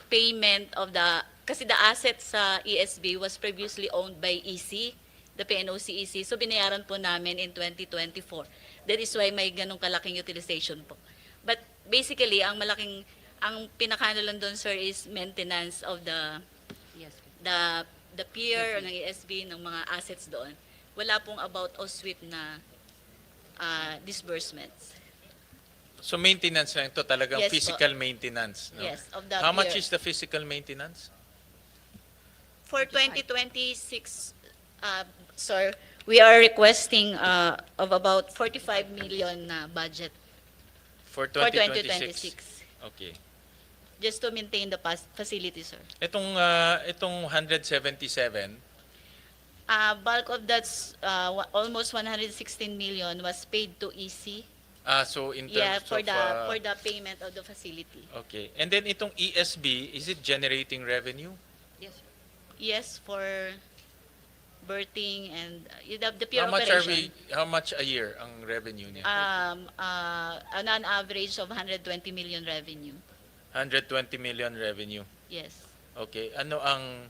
payment of kasi the assets sa ESB was previously owned by EC, the PNOC EC. So binayaran po namin in 2024. That is why may ganong kalaking utilization po. But basically, ang pinakano lang doon, sir, is maintenance of the Yes. the pier ng ESB, ng mga assets doon. Wala pong about or sweep na disbursements. So maintenance lang ito, talagang Yes po. physical maintenance. No? Yes, of the How much pier. is the physical maintenance? For 2026, sir, we are requesting of about 45 million na budget For for 2026? 2026. Okay. Just to maintain the facility, sir. Itong 177, Bulk of that's almost 116 million was paid to EC. so in terms Yeah, for of... for the payment of the facility. okay. And then itong ESB, is it generating revenue? Yes, sir. Yes, for berthing and the pier How much operation. how much a year ang revenue niya? On an average of 120 million revenue. 120 million revenue. Yes. Okay. Ano ang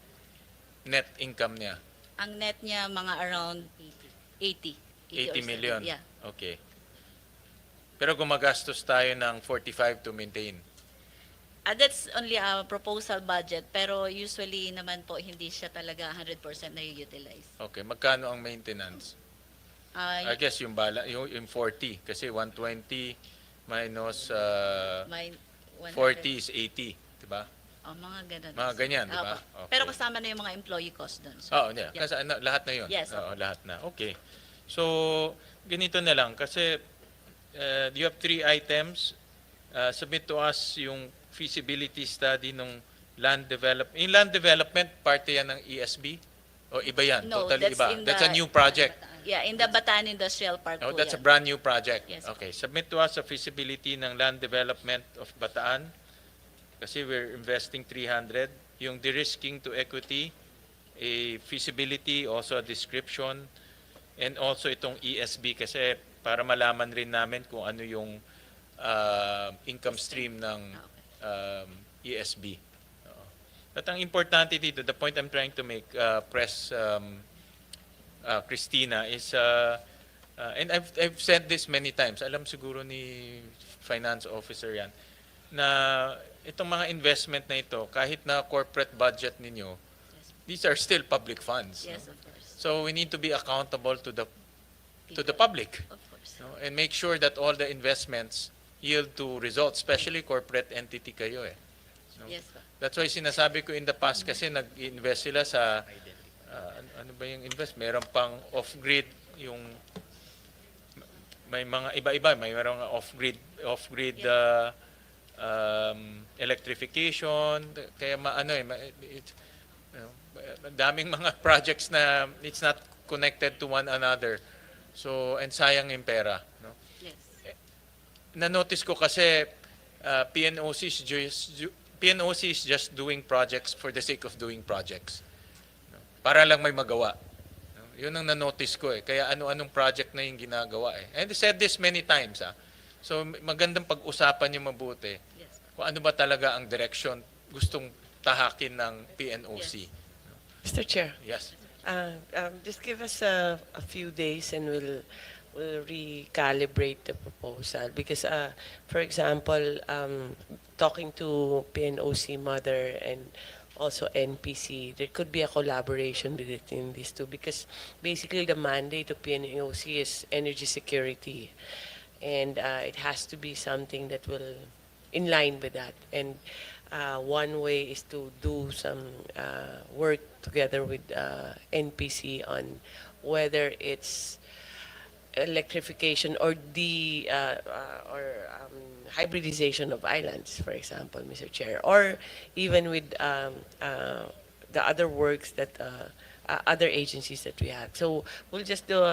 net income niya? Ang net niya mga around 80. 80 or million? 70, yeah. Okay. Pero gumagastos tayo ng 45 to maintain. That's only a proposal budget, pero usually naman po hindi siya talaga 100% na-utilize. Okay. Magkano ang maintenance? I guess yung 40 kasi 120 minus May 40 is 80, 'di ba? mga ganun. Mga ganyan, di ba? Opo. Okay. Pero kasama na yung mga employee cost doon. So, Oo, yeah. yeah. Kasi lahat na 'yon. Yes, Oo, lahat na. Okay. So, ganito na lang kasi you have 3 items. Submit to us yung feasibility study ng land development. In land development, parte yan ng ESB? O iba yan? No, Totally that's iba. in That's a the- new project. Yeah, in the Bataan Industrial Park Oh, po that's a yan. brand new project. Yes. Okay. Submit to us a feasibility ng land development of Bataan. Kasi we're investing 300. Yung de-risking to equity, a feasibility, also a description, and also itong ESB kasi para malaman rin namin kung ano yung income stream ng ESB. Oo. At ang importante dito, the point I'm trying to make, Christina, is, and I've said this many times, alam siguro ni finance officer yan, na itong mga investment na ito, kahit na corporate budget ninyo, these are still public funds. Yes, No? of course. So we need to be accountable to the public, Of course. no? And make sure that all the investments yield to results, especially corporate entity kayo eh. No? Yes, po. That's why sinasabi ko in the past kasi nag-invest sila sa ano ba yung invest? Meron pang off-grid yung may mga iba-iba, may merong off-grid electrification, kaya daming mga projects na it's not connected to one another. So, and sayang yung pera, no? Yes. Na-notice ko kasi PNOC is just doing projects for the sake of doing projects. No? Para lang may magawa. No? Yun ang na-notice ko eh. Kaya ano-anong project na yung ginagawa eh. And I said this many times. So magandang pag-usapan yung mabuti Yes. kung ano ba talaga ang direction gustong tahakin ng PNOC. Mr. Chair, Yes. just give us a few days and we'll recalibrate the proposal because, for example, talking to PNOC mother and also NPC. There could be a collaboration between these two because basically the mandate of PNOC is energy security, and it has to be something that will in line with that. And one way is to do some work together with NPC on whether it's electrification or the hybridization of islands, for example, Mr. Chair, or even with the other works that other agencies that we have. So we'll just do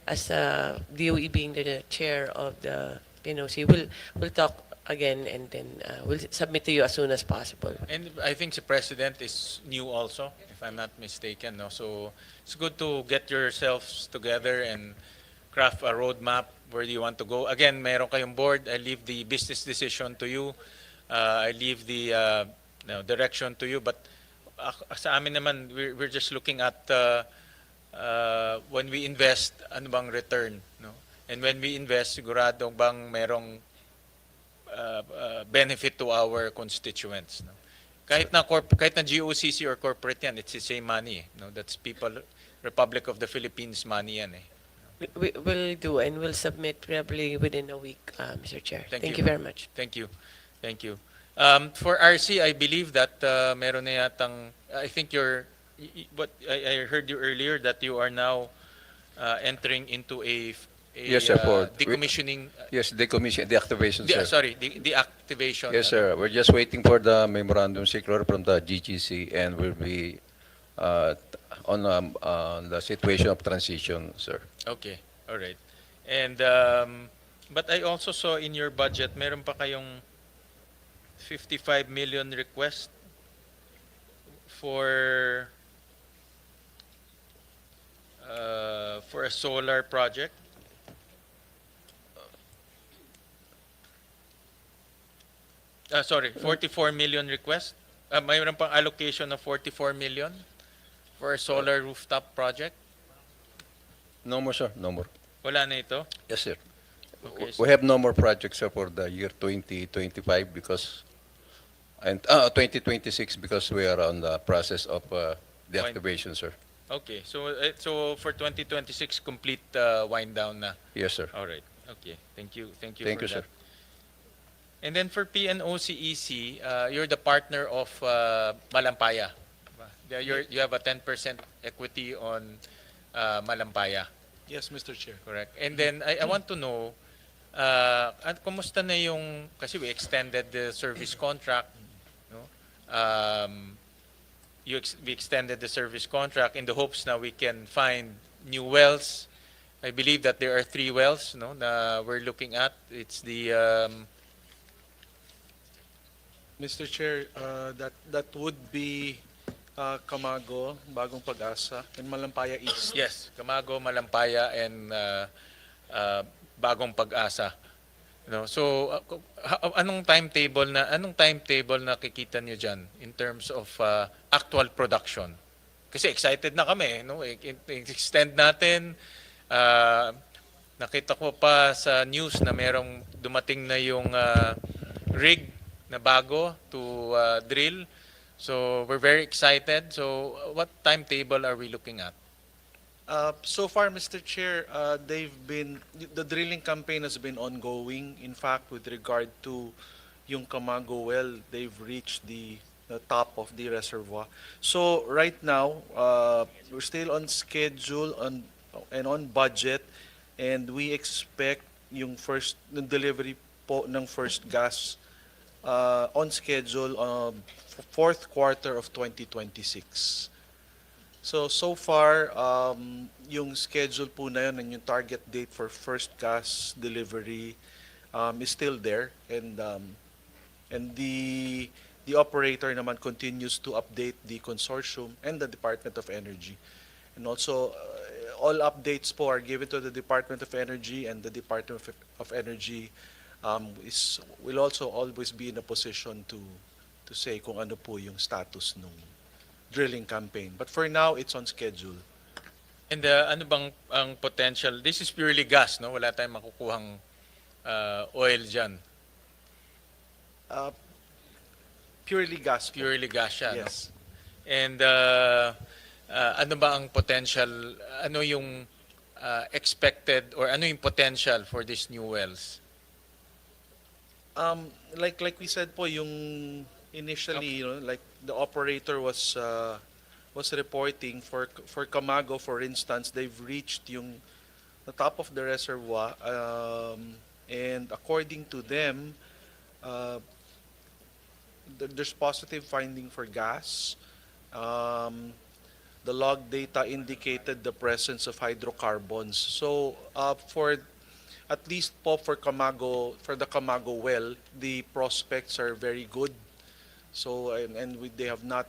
as DOE being the chair of the PNOC, we'll talk again and then we'll submit to you as soon as possible. And I think the president is new also, if I'm not mistaken. No? So it's good to get yourselves together and craft a roadmap. Where do you want to go? Again, meron kayong board. I leave the business decision to you. I leave the direction to you. But sa amin naman, we're just looking at when we invest, ano bang return. No? And when we invest, sigurado bang merong benefit to our constituents. No? Kahit na GOCC or corporate yan, it's the same money. No? That's Republic of the Philippines money yan eh. We'll do and we'll submit probably within a week, Mr. Chair. Thank you very much. Thank you. Thank you. For RC, I believe that meron na yatang, I think what I heard you earlier that you are now entering into a Yes, sir, for decommissioning. Yes, deactivation, sir. Sorry, the activation. Yes, sir. We're just waiting for the memorandum circular from the GGC, and we'll be on the situation of transition, sir. Okay, all right. And but I also saw in your budget, meron pa kayong 55 million request for a solar project. Sorry, 44 million request. Mayroon pang allocation of 44 million for a solar rooftop project. No more, sir. No more. Wala na ito? Yes, sir. Okay. We have no more projects, sir, for the year 2025 and 2026 because we are on the process of deactivation, sir. Okay. So for 2026, complete wind down na. Yes, sir. All right. Okay. Thank you. Thank you Thank for you, that. sir. And then for PNOCEC, you're the partner of Malampaya. You have a 10% equity on Malampaya. Yes, Mr. Chair. Correct. And then I want to know, kumusta na yung, kasi we extended the service contract, no? We extended the service contract in the hopes na we can find new wells. I believe that there are 3 wells, no, na we're looking at. It's the Mr. Chair, that would be Camago, Bagong Pag-asa, and Malampaya East. yes, Camago, Malampaya, and Bagong Pag-asa. No, so anong timetable na kikita niyo diyan in terms of actual production? Kasi excited na kami, no? Extend natin. Nakita ko pa sa news na merong dumating na yung rig na bago to drill. So we're very excited. So what timetable are we looking at? So far, Mr. Chair, the drilling campaign has been ongoing. In fact, with regard to yung Camago well, they've reached the top of the reservoir. So right now, we're still on schedule and on budget, and we expect yung delivery po ng first gas on schedule fourth quarter of 2026. So far, yung schedule po na yun and yung target date for first gas delivery is still there, and the operator naman continues to update the consortium and the Department of Energy. And also, all updates po are given to the Department of Energy, and the Department of Energy will also always be in a position to say kung ano po yung status nung drilling campaign. But for now, it's on schedule. And ano bang ang potential? This is purely gas, no? Wala tayong makukuhang oil dyan. Purely gas po. Purely gas siya, no? Yes. And ano ba ang potential, ano yung expected or ano yung potential for these new wells? Like we said po, yung initially, you know, like the operator was reporting for Camago, for instance, they've reached yung the top of the reservoir, and according to them, there's positive finding for gas. The log data indicated the presence of hydrocarbons. So for at least po for Camago, for the Camago well, the prospects are very good. So they have not,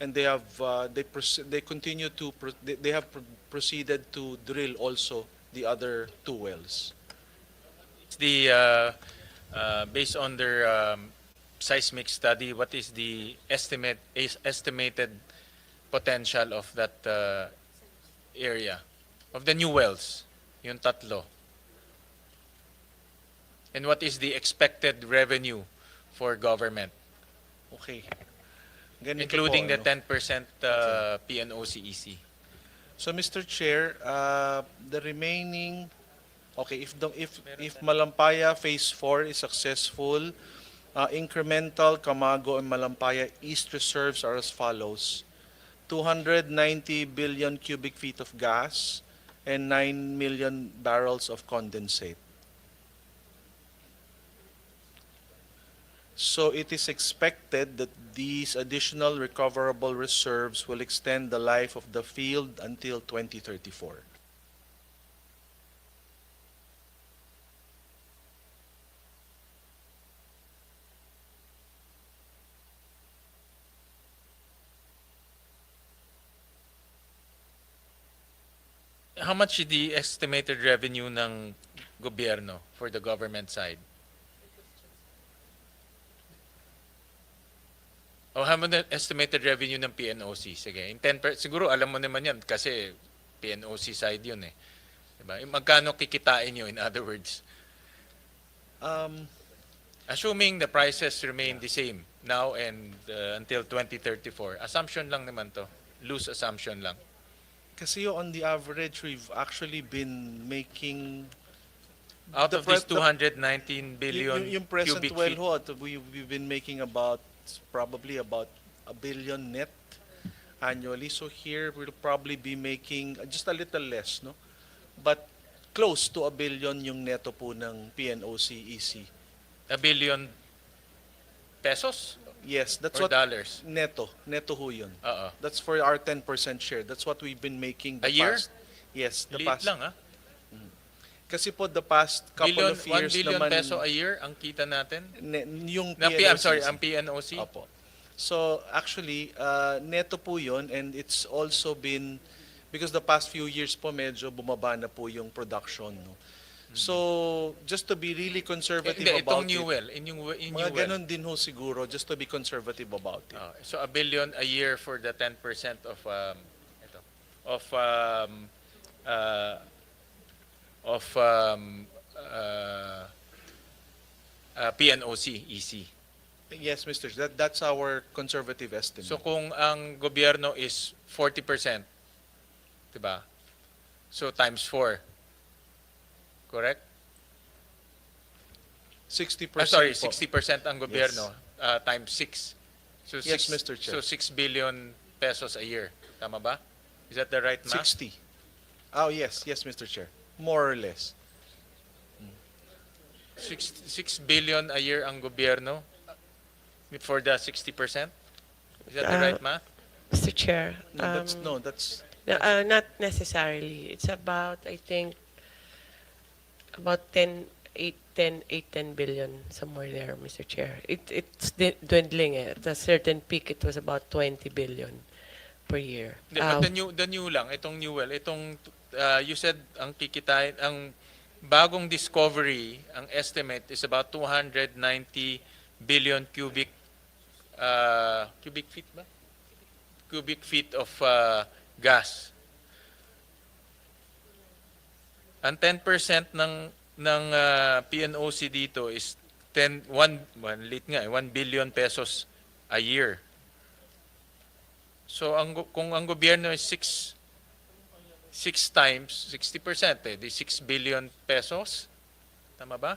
and they have they continue to they have proceeded to drill also the other two wells. It's the based on their seismic study, what is the estimated potential of that area of the new wells, yung tatlo? And what is the expected revenue for government, Okay. Ganito including po, the ano. 10% PNOCEC? So Mr. Chair, the remaining, okay, if Malampaya Phase 4 is successful, incremental Camago and Malampaya East reserves are as follows: 290 billion cubic feet of gas and 9 million barrels of condensate. So it is expected that these additional recoverable reserves will extend the life of the field until 2034. How much is the estimated revenue ng gobyerno for the government side? O how much estimated revenue ng PNOC? Sige, in 10%, siguro alam mo naman yan kasi PNOC side yun eh. Diba? Magkano kikitain nyo, in other words? Assuming the prices remain the same now and until 2034. Assumption lang naman to. Loose assumption lang. Kasi on the average, we've actually been making Out the of these pre- 219 billion yung present cubic well feet. ho, we've been making probably about $1 billion net annually. So here we'll probably be making just a little less, no? But close to $1 billion yung neto po ng PNOCEC. $1 billion pesos Yes, that's or what dollars? neto ho yun. Oo. That's for our 10% share. That's what we've been making the A year? past. Yes, the Liit past. lang ah. Kasi po the past couple of 1 years billion naman peso a year ang kita natin? yung I'm sorry, PNOCEC. ang PNOC? Opo. So actually, neto po yun, and it's also been, because the past few years po medyo bumaba na po yung production. No? So just to be really conservative Hindi, itong about new it, well. In new mga well. ganun din ho siguro, just to be conservative about it. So $1 billion a year for the 10% of PNOC EC. Yes, Mr. That's our conservative estimate. So kung ang gobyerno is 40%, 'di ba? So times 4. Correct? 60% Sorry, po. 60% ang gobyerno times 6. So Yes, Mr. Chair. So 6 billion pesos a year. Tama ba? Is that the right math? 60. Oh, yes, Mr. Chair. More or less. 6 billion a year ang gobyerno for the 60%? Is that the right math? Mr. Chair, That's not necessarily. It's about, I think, about 10 billion, somewhere there, Mr. Chair. It's dwindling. At a certain peak, it was about 20 billion per year. Hindi, but the new lang, itong new well, you said ang kikitain, ang bagong discovery, ang estimate is about 290 billion cubic feet ba? Cubic feet of gas. Ang 10% ng PNOC dito is 1 billion pesos a year. So kung ang gobyerno is 6 times 60%, di 6 billion pesos. Tama ba?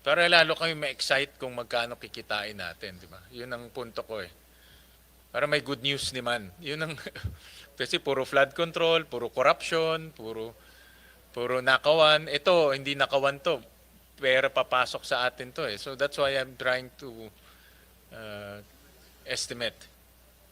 Para lalo kami ma-excite kung magkano kikitain natin, di ba? Yun ang punto ko eh. Para may good news naman. Yun ang kasi puro flood control, puro corruption, puro nakawan. Ito, hindi nakawan to. Pera papasok sa atin to eh. So that's why I'm trying to estimate.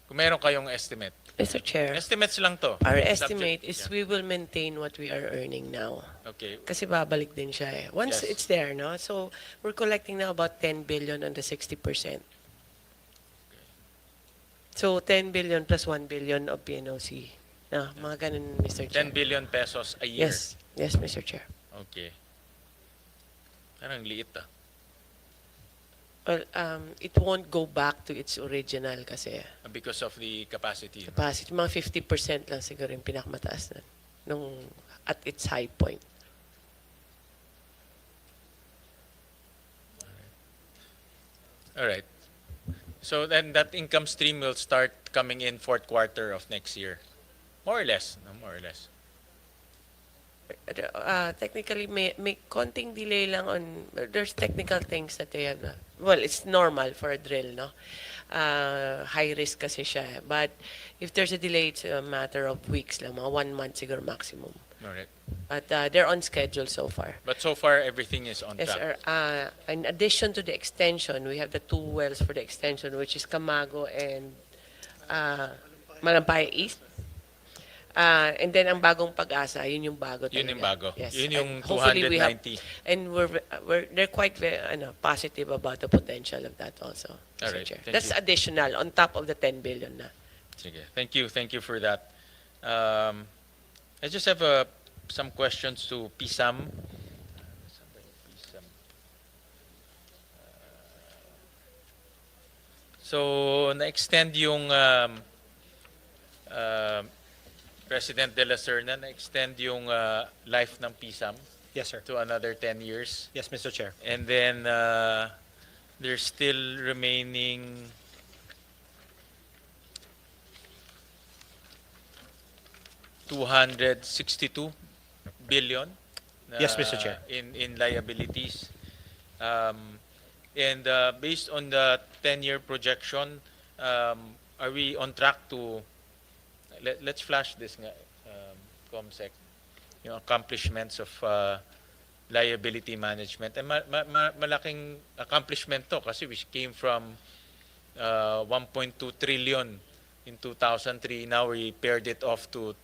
Kung meron kayong estimate. Mr. Chair, Estimates lang to. our Subject- estimate is yeah. we will maintain what we are earning now. Okay. Kasi babalik din siya eh. Once Yes. it's there, no? So, we're collecting now about 10 billion on the 60%. So, 10 billion plus 1 billion of PNOC. Mga ganun, Mr. Chair. 10 billion pesos a year. Yes. Yes, Mr. Chair. Okay. Parang liit ah. Well, it won't go back to its original kasi Because of the capacity. capacity. Mga 50% lang siguro yung pinakamataas na nung at its high point. All right. So then that income stream will start coming in fourth quarter of next year. More or less. No, more or less. Technically, may konting delay lang on, there's technical things that they have na. Well, it's normal for a drill, no? High risk kasi siya. But if there's a delay, it's a matter of weeks lang, mga 1 month siguro maximum. All right. But they're on schedule so far. But so far, everything is on Yes, track. sir. In addition to the extension, we have the 2 wells for the extension, which is Camago and Malampaya East. And then ang bagong Pag-asa, yun yung bago talaga. Yun yung bago. Yes. Yun yung And hopefully we have- 290. And they're quite positive about the potential of that also, All Mr. right. Chair. Thank That's you. additional on top of the 10 billion na. Sige. Thank you. Thank you for that. I just have some questions to PSAM. So, na-extend yung President De La Serna, na-extend yung life ng PSAM Yes, sir. to another 10 years. Yes, Mr. Chair. And then there's still remaining $262 billion Yes, Mr. Chair. in liabilities. And based on the 10-year projection, are we on track to let's flash this nga, ComSec, yung accomplishments of liability management. And malaking accomplishment to kasi we came from 1.2 trillion in 2003. Now we paired it off to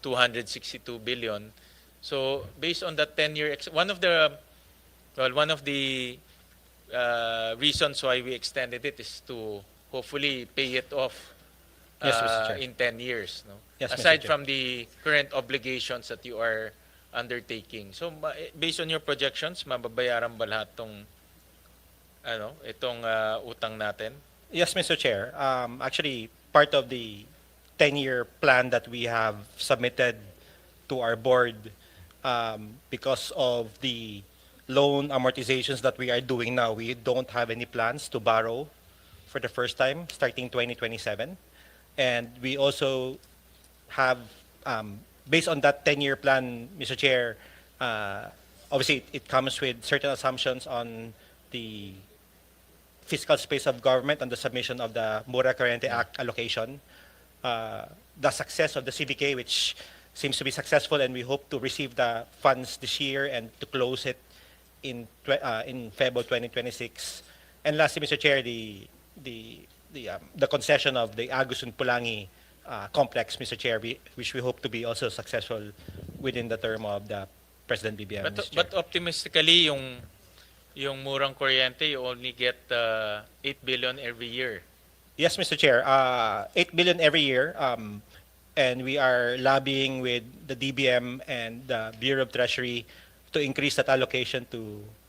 262 billion. So based on that 10-year, one of the reasons why we extended it is to hopefully pay it off Yes, Mr. Chair. in 10 years. No? Yes, Mr. Aside Chair. from the current obligations that you are undertaking. So based on your projections, mababayaran ba lahat tong itong utang natin? Yes, Mr. Chair. Actually, part of the 10-year plan that we have submitted to our board, because of the loan amortizations that we are doing now, we don't have any plans to borrow for the first time starting 2027. And we also have, based on that 10-year plan, Mr. Chair, obviously it comes with certain assumptions on the fiscal space of government and the submission of the Mura Corriente Act allocation, the success of the CBK, which seems to be successful, and we hope to receive the funds this year and to close it in February 2026. And lastly, Mr. Chair, the concession of the Agusun Pulangi complex, Mr. Chair, which we hope to be also successful within the term of the President BBM. Mr. Chair. But optimistically, yung murang kuryente, you only get 8 billion every year. Yes, Mr. Chair. 8 billion every year, and we are lobbying with the DBM and the Bureau of Treasury to increase that allocation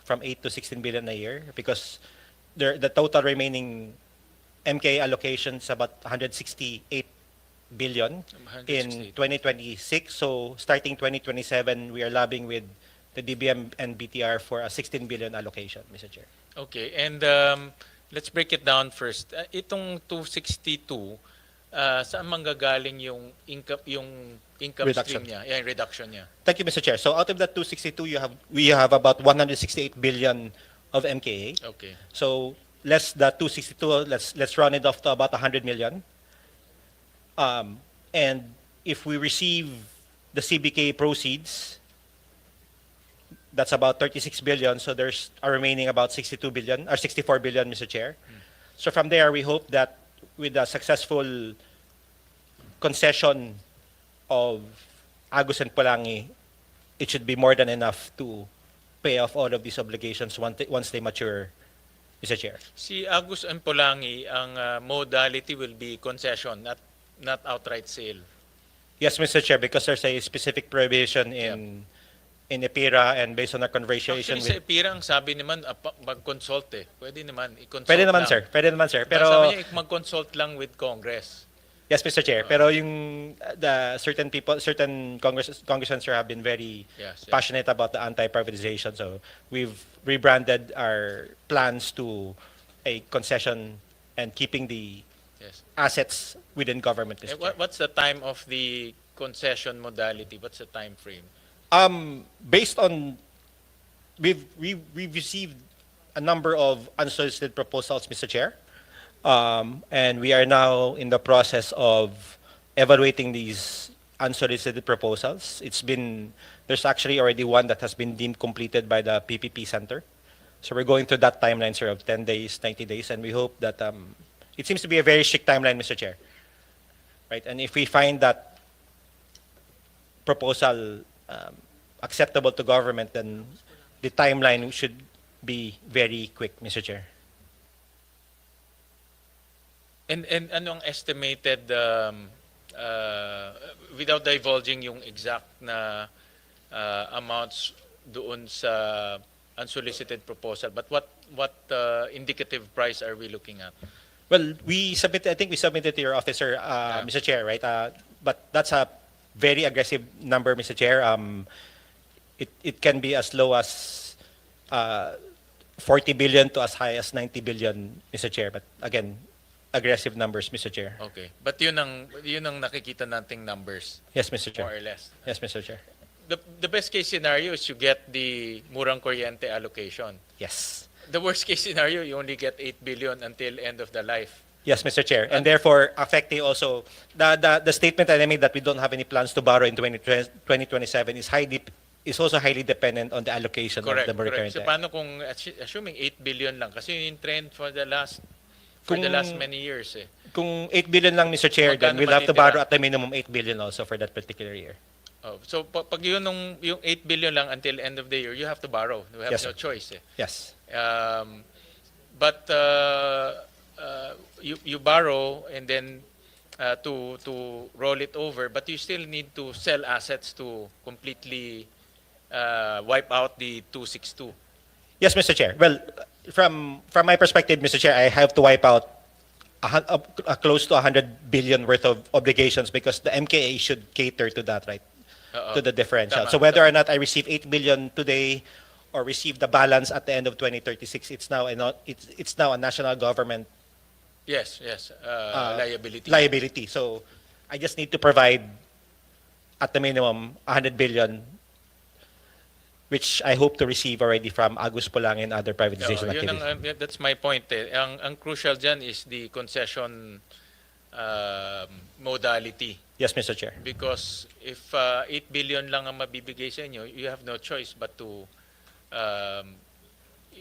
from 8 to 16 billion a year, because the total remaining MK allocation is about 168 billion in 168. 2026. So starting 2027, we are lobbying with the DBM and BTR for a 16 billion allocation, Mr. Chair. Okay, and let's break it down first. Itong 262, saan manggagaling yung income Reduction. stream niya, yung reduction niya? Thank you, Mr. Chair. So out of that 262, we have about 168 billion of MKA. Okay. So less the 262, let's run it off to about 100 million. And if we receive the CBK proceeds, that's about 36 billion. So there's a remaining about 62 billion or 64 billion, Mr. Chair. So from there, we hope that with a successful concession of Agus and Polangi, it should be more than enough to pay off all of these obligations once they mature, Mr. Chair. Si Agus and Polangi, ang modality will be concession, not outright sale. Yes, Mr. Chair, because there's a specific prohibition in EPIRA and based on our conversation Actually, sa EPIRA, ang sabi naman, mag-consult eh. Pwede naman, i-consult Pwede naman, lang. sir. Pwede naman, sir. Pero, Pero sabi niya, mag-consult lang with Congress. yes, Mr. Chair. Pero yung the certain people, certain congressmen sir have been very Yes, yes. passionate about the anti-privatization. So we've rebranded our plans to a concession and keeping the Yes. assets within government, Mr. Chair. What's the time of the concession modality? What's the time frame? Based on we've received a number of unsolicited proposals, Mr. Chair, and we are now in the process of evaluating these unsolicited proposals. There's actually already one that has been deemed completed by the PPP Center. So we're going through that timeline, sir, of 10 days, 90 days, and we hope that it seems to be a very strict timeline, Mr. Chair. Right, and if we find that proposal acceptable to government, then the timeline should be very quick, Mr. Chair. And anong estimated, without divulging yung exact na amounts doon sa unsolicited proposal, but what indicative price are we looking at? Well, I think we submitted to your officer, Mr. Chair, right? But that's a very aggressive number, Mr. Chair. It can be as low as 40 billion to as high as 90 billion, Mr. Chair. But again, aggressive numbers, Mr. Chair. Okay. But yun ang nakikita nating numbers, Yes, Mr. Chair. more or less. Yes, Mr. Chair. The best case scenario is you get the murang kuryente allocation. Yes. The worst case scenario, you only get 8 billion until end of the life. Yes, Mr. Chair. And therefore, affecting also, the statement that I made that we don't have any plans to borrow in 2027 is also highly dependent on the allocation Correct, of the correct. current. So paano kung, assuming 8 billion lang, kasi yun yung trend for the last many years eh. Kung 8 billion lang, Mr. Chair, then Magkano we'll have to matitira? borrow at the minimum 8 billion also for that particular year. Oh, so pag yung 8 billion lang until end of the year, you have to borrow. You have Yes, no sir. choice eh. Yes. But you borrow and then to roll it over, but you still need to sell assets to completely wipe out the 262. Yes, Mr. Chair. Well, from my perspective, Mr. Chair, I have to wipe out close to 100 billion worth of obligations because the MKA should cater to that, right? To the differential. Tama, So whether or not I receive 8 billion today or receive the balance at the end of 2036, it's now a national government Yes, liability. liability. So I just need to provide at the minimum 100 billion, which I hope to receive already from Agus Polangi and other privatization Yun activities. that's my point eh. Ang crucial dyan is the concession modality. Yes, Mr. Chair. Because if 8 billion lang ang mabibigay sa inyo, you have no choice but to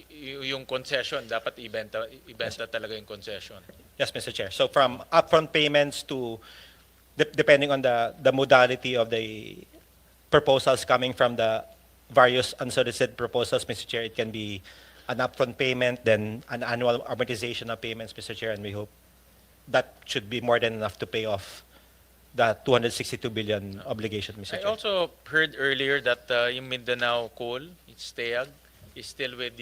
yung concession, dapat ibenta talaga yung concession. Yes, Mr. Chair. So from upfront payments to, depending on the modality of the proposals coming from the various unsolicited proposals, Mr. Chair, it can be an upfront payment, then an annual amortization of payments, Mr. Chair, and we hope that should be more than enough to pay off the 262 billion obligation, Mr. I Chair. also heard earlier that yung Mindanao coal, it's STEAG, is still with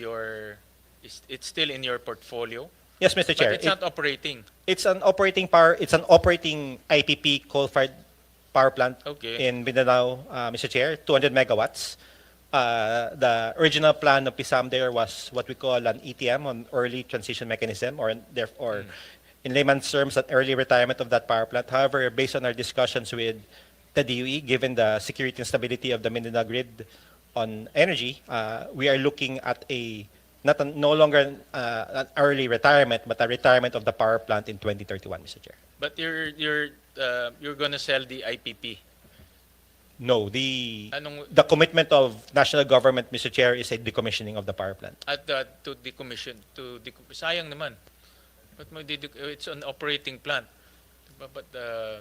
it's still in your portfolio. Yes, Mr. But Chair. it's not operating. It's an operating IPP coal-fired power plant Okay. in Mindanao, Mr. Chair, 200 megawatts. The original plan of PISAM there was what we call an ETM, on early transition mechanism, or therefore, in layman's terms, an early retirement of that power plant. However, based on our discussions with the DOE, given the security and stability of the Mindanao grid on energy, we are looking at no longer an early retirement, but a retirement of the power plant in 2031, Mr. Chair. But you're gonna sell the IPP. No, the Anong commitment of national government, Mr. Chair, is a decommissioning of the power plant. at to decommission sayang naman. But it's an operating plant. But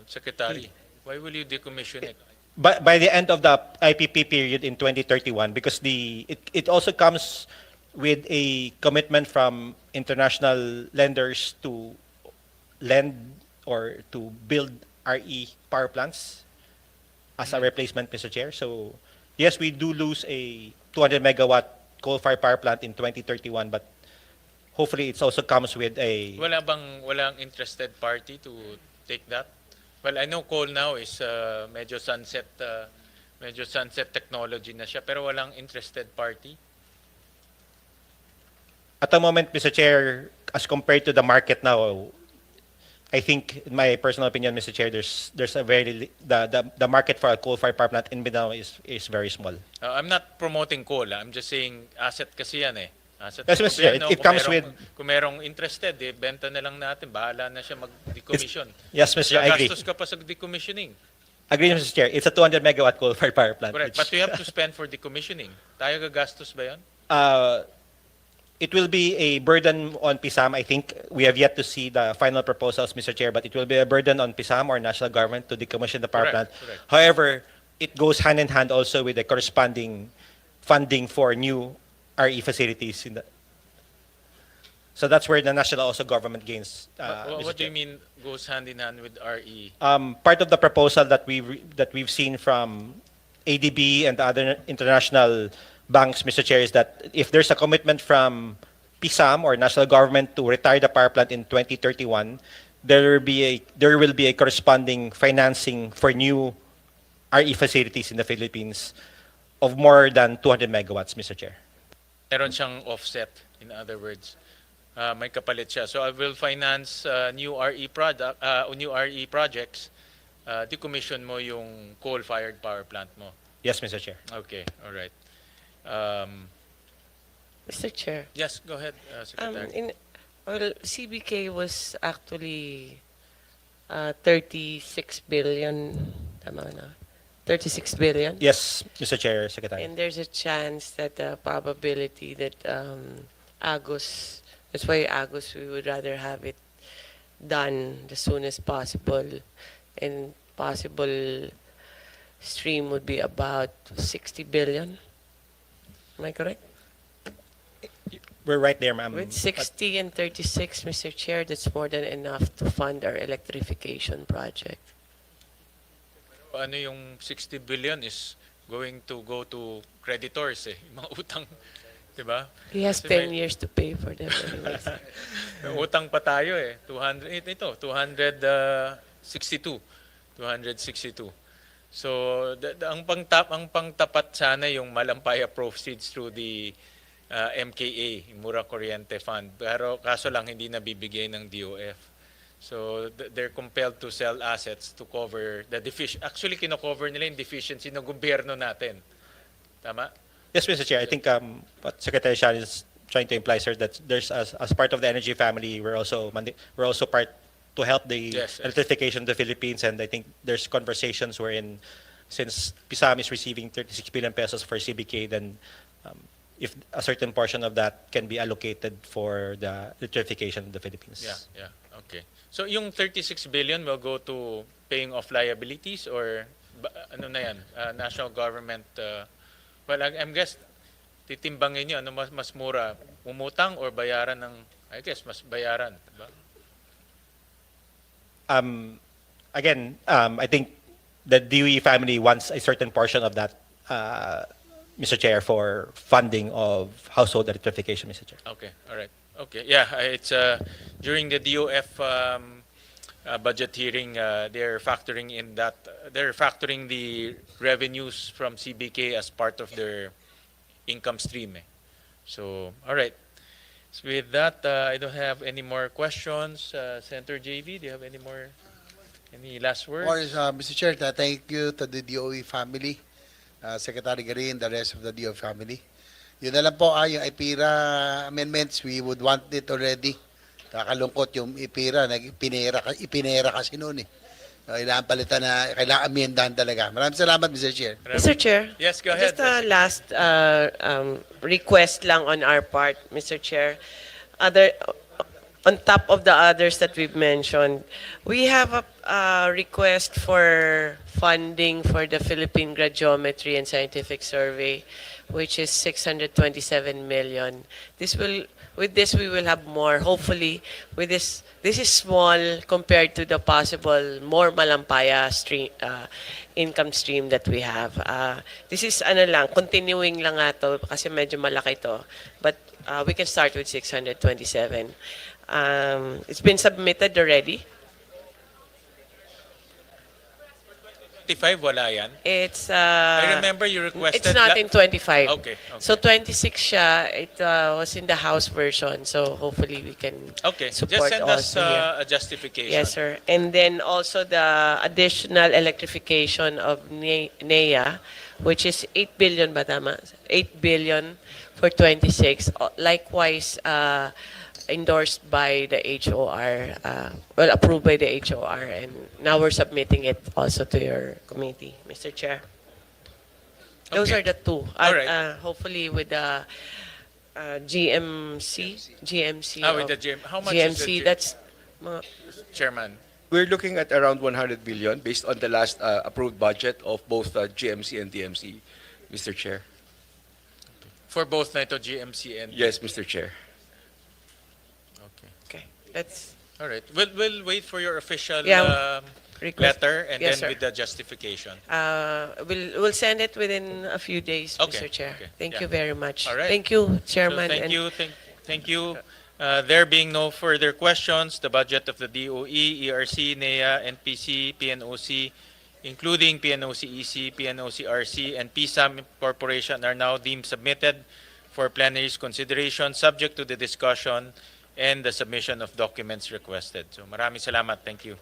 secretary, why will you decommission it? By the end of the IPP period in 2031, because it also comes with a commitment from international lenders to lend or to build RE power plants as a replacement, Mr. Chair. So, yes, we do lose a 200 megawatt coal-fired power plant in 2031, but hopefully it also comes with a... Walang interested party to take that? Well, I know coal now is medyo sunset technology na siya, pero walang interested party. At the moment, Mr. Chair, as compared to the market now, I think, in my personal opinion, Mr. Chair, there's a the market for a coal-fired power plant in Mindanao is very small. I'm not promoting coal. I'm just saying asset kasi yan eh. Asset Yes, ng Mr. Chair, gobyerno. it comes with... Kung merong interested, benta na lang natin. Bahala na siya mag-decommission. Yes, Mr. Chair, I agree. Gagastos ka pa sa decommissioning. Agree, Mr. Chair. It's a 200 megawatt coal-fired power plant. Correct. But you have to spend for decommissioning. Tayo gagastos ba yun? It will be a burden on PISAM. I think we have yet to see the final proposals, Mr. Chair, but it will be a burden on PISAM or national government to decommission the power plant. Correct. However, it goes hand in hand also with the corresponding funding for new RE facilities. So that's where the national also government gains. What do you mean goes hand in hand with RE? Part of the proposal that we've seen from ADB and the other international banks, Mr. Chair, is that if there's a commitment from PISAM or national government to retire the power plant in 2031, there will be a corresponding financing for new RE facilities in the Philippines of more than 200 megawatts, Mr. Chair. Meron siyang offset, in other words. May kapalit siya. So I will finance new RE projects. Decommission mo yung coal-fired power plant mo. Yes, Mr. Chair. Okay, all right. Mr. Chair, Yes, go ahead, Secretary. CBK was actually 36 billion, tama na? 36 billion? Yes, Mr. Chair, Secretary. And there's a chance that the probability that Agus, that's why Agus, we would rather have it done as soon as possible, and possible stream would be about 60 billion. Am I correct? We're right there, ma'am. With 60 and 36, Mr. Chair, that's more than enough to fund our electrification project. Ano yung 60 billion is going to go to creditors eh. Mga utang, di ba? He has Kasi 10 years to pay for them anyways. May utang pa tayo eh. 262. So, ang pangtapat sana yung Malampaya proceeds through the MKA, Mura Kuryente Fund. Pero kaso lang hindi nabibigay ng DOF. So, they're compelled to sell assets to cover the deficiency. Actually, kino-cover nila yung deficiency ng gobyerno natin. Tama? Yes, Mr. Chair. I think what Secretary Shan is trying to imply, sir, that there's as part of the energy family, we're also part to help the Yes. electrification of the Philippines, and I think there's conversations wherein, since PISAM is receiving 36 billion pesos for CBK, then if a certain portion of that can be allocated for the electrification of the Philippines. Yeah, okay. So yung 36 billion will go to paying off liabilities or ano na yan, national government, well, I'm guess, titimbangin nyo, ano mas mura, umutang or bayaran ng, I guess, mas bayaran, diba? Again, I think the DOE family wants a certain portion of that, Mr. Chair, for funding of household electrification, Mr. Chair. Okay, all right. Okay, yeah, it's during the DOF budget hearing, they're factoring the revenues from CBK as part of their income stream. So, all right. So with that, I don't have any more questions. Senator JV, do you have any last words? Mr. Chair, thank you to the DOE family, Secretary Garin, the rest of the DOE family. Yun na lang po, yung IPIRA amendments, we would want it already. Kakalungkot yung IPIRA, ipinera kasi noon eh. Kailangan palitan na, kailangan amendahan talaga. Maraming salamat, Mr. Chair. Mr. Chair? Yes, go ahead. Just a last request lang on our part, Mr. Chair. On top of the others that we've mentioned, we have a request for funding for the Philippine Gradiometry and Scientific Survey, which is 627 million. With this we will have more. Hopefully, with this is small compared to the possible more malampaya income stream that we have. This is continuing lang to kasi medyo malaki to. But we can start with 627. It's been submitted already. 25, wala yan. It's I remember you requested. it's not in 25. Okay. So 26 siya. It was in the House version. So hopefully we can Okay, just support send us also here. a justification. Yes, sir. And then also the additional electrification of NEA, which is 8 billion ba tama? 8 billion for 26. Likewise, endorsed by the HOR, approved by the HOR, and now we're submitting it also to your committee, Mr. Chair. Those Okay. are the two. All right. Hopefully with the GMC. With the GM. How much is GMC, the that's Chairman? We're looking at around 100 billion based on the last approved budget of both GMC and DMC, Mr. Chair. For both Nito GMC and... Yes, Mr. Chair. Okay. okay. That's All right. We'll wait for your official request. letter and Yes, then sir. with the justification. We'll send it within a few days, Okay, Mr. Chair. okay, Thank yeah. you very much. All right. Thank you, So Chairman. thank and you. Thank you. There being no further questions, the budget of the DOE, ERC, NEA, NPC, PNOC, including PNOC-EC, PNOC-RC, and PSAM Corporation are now deemed submitted for plenary's consideration, subject to the discussion and the submission of documents requested. So maraming salamat. Thank you.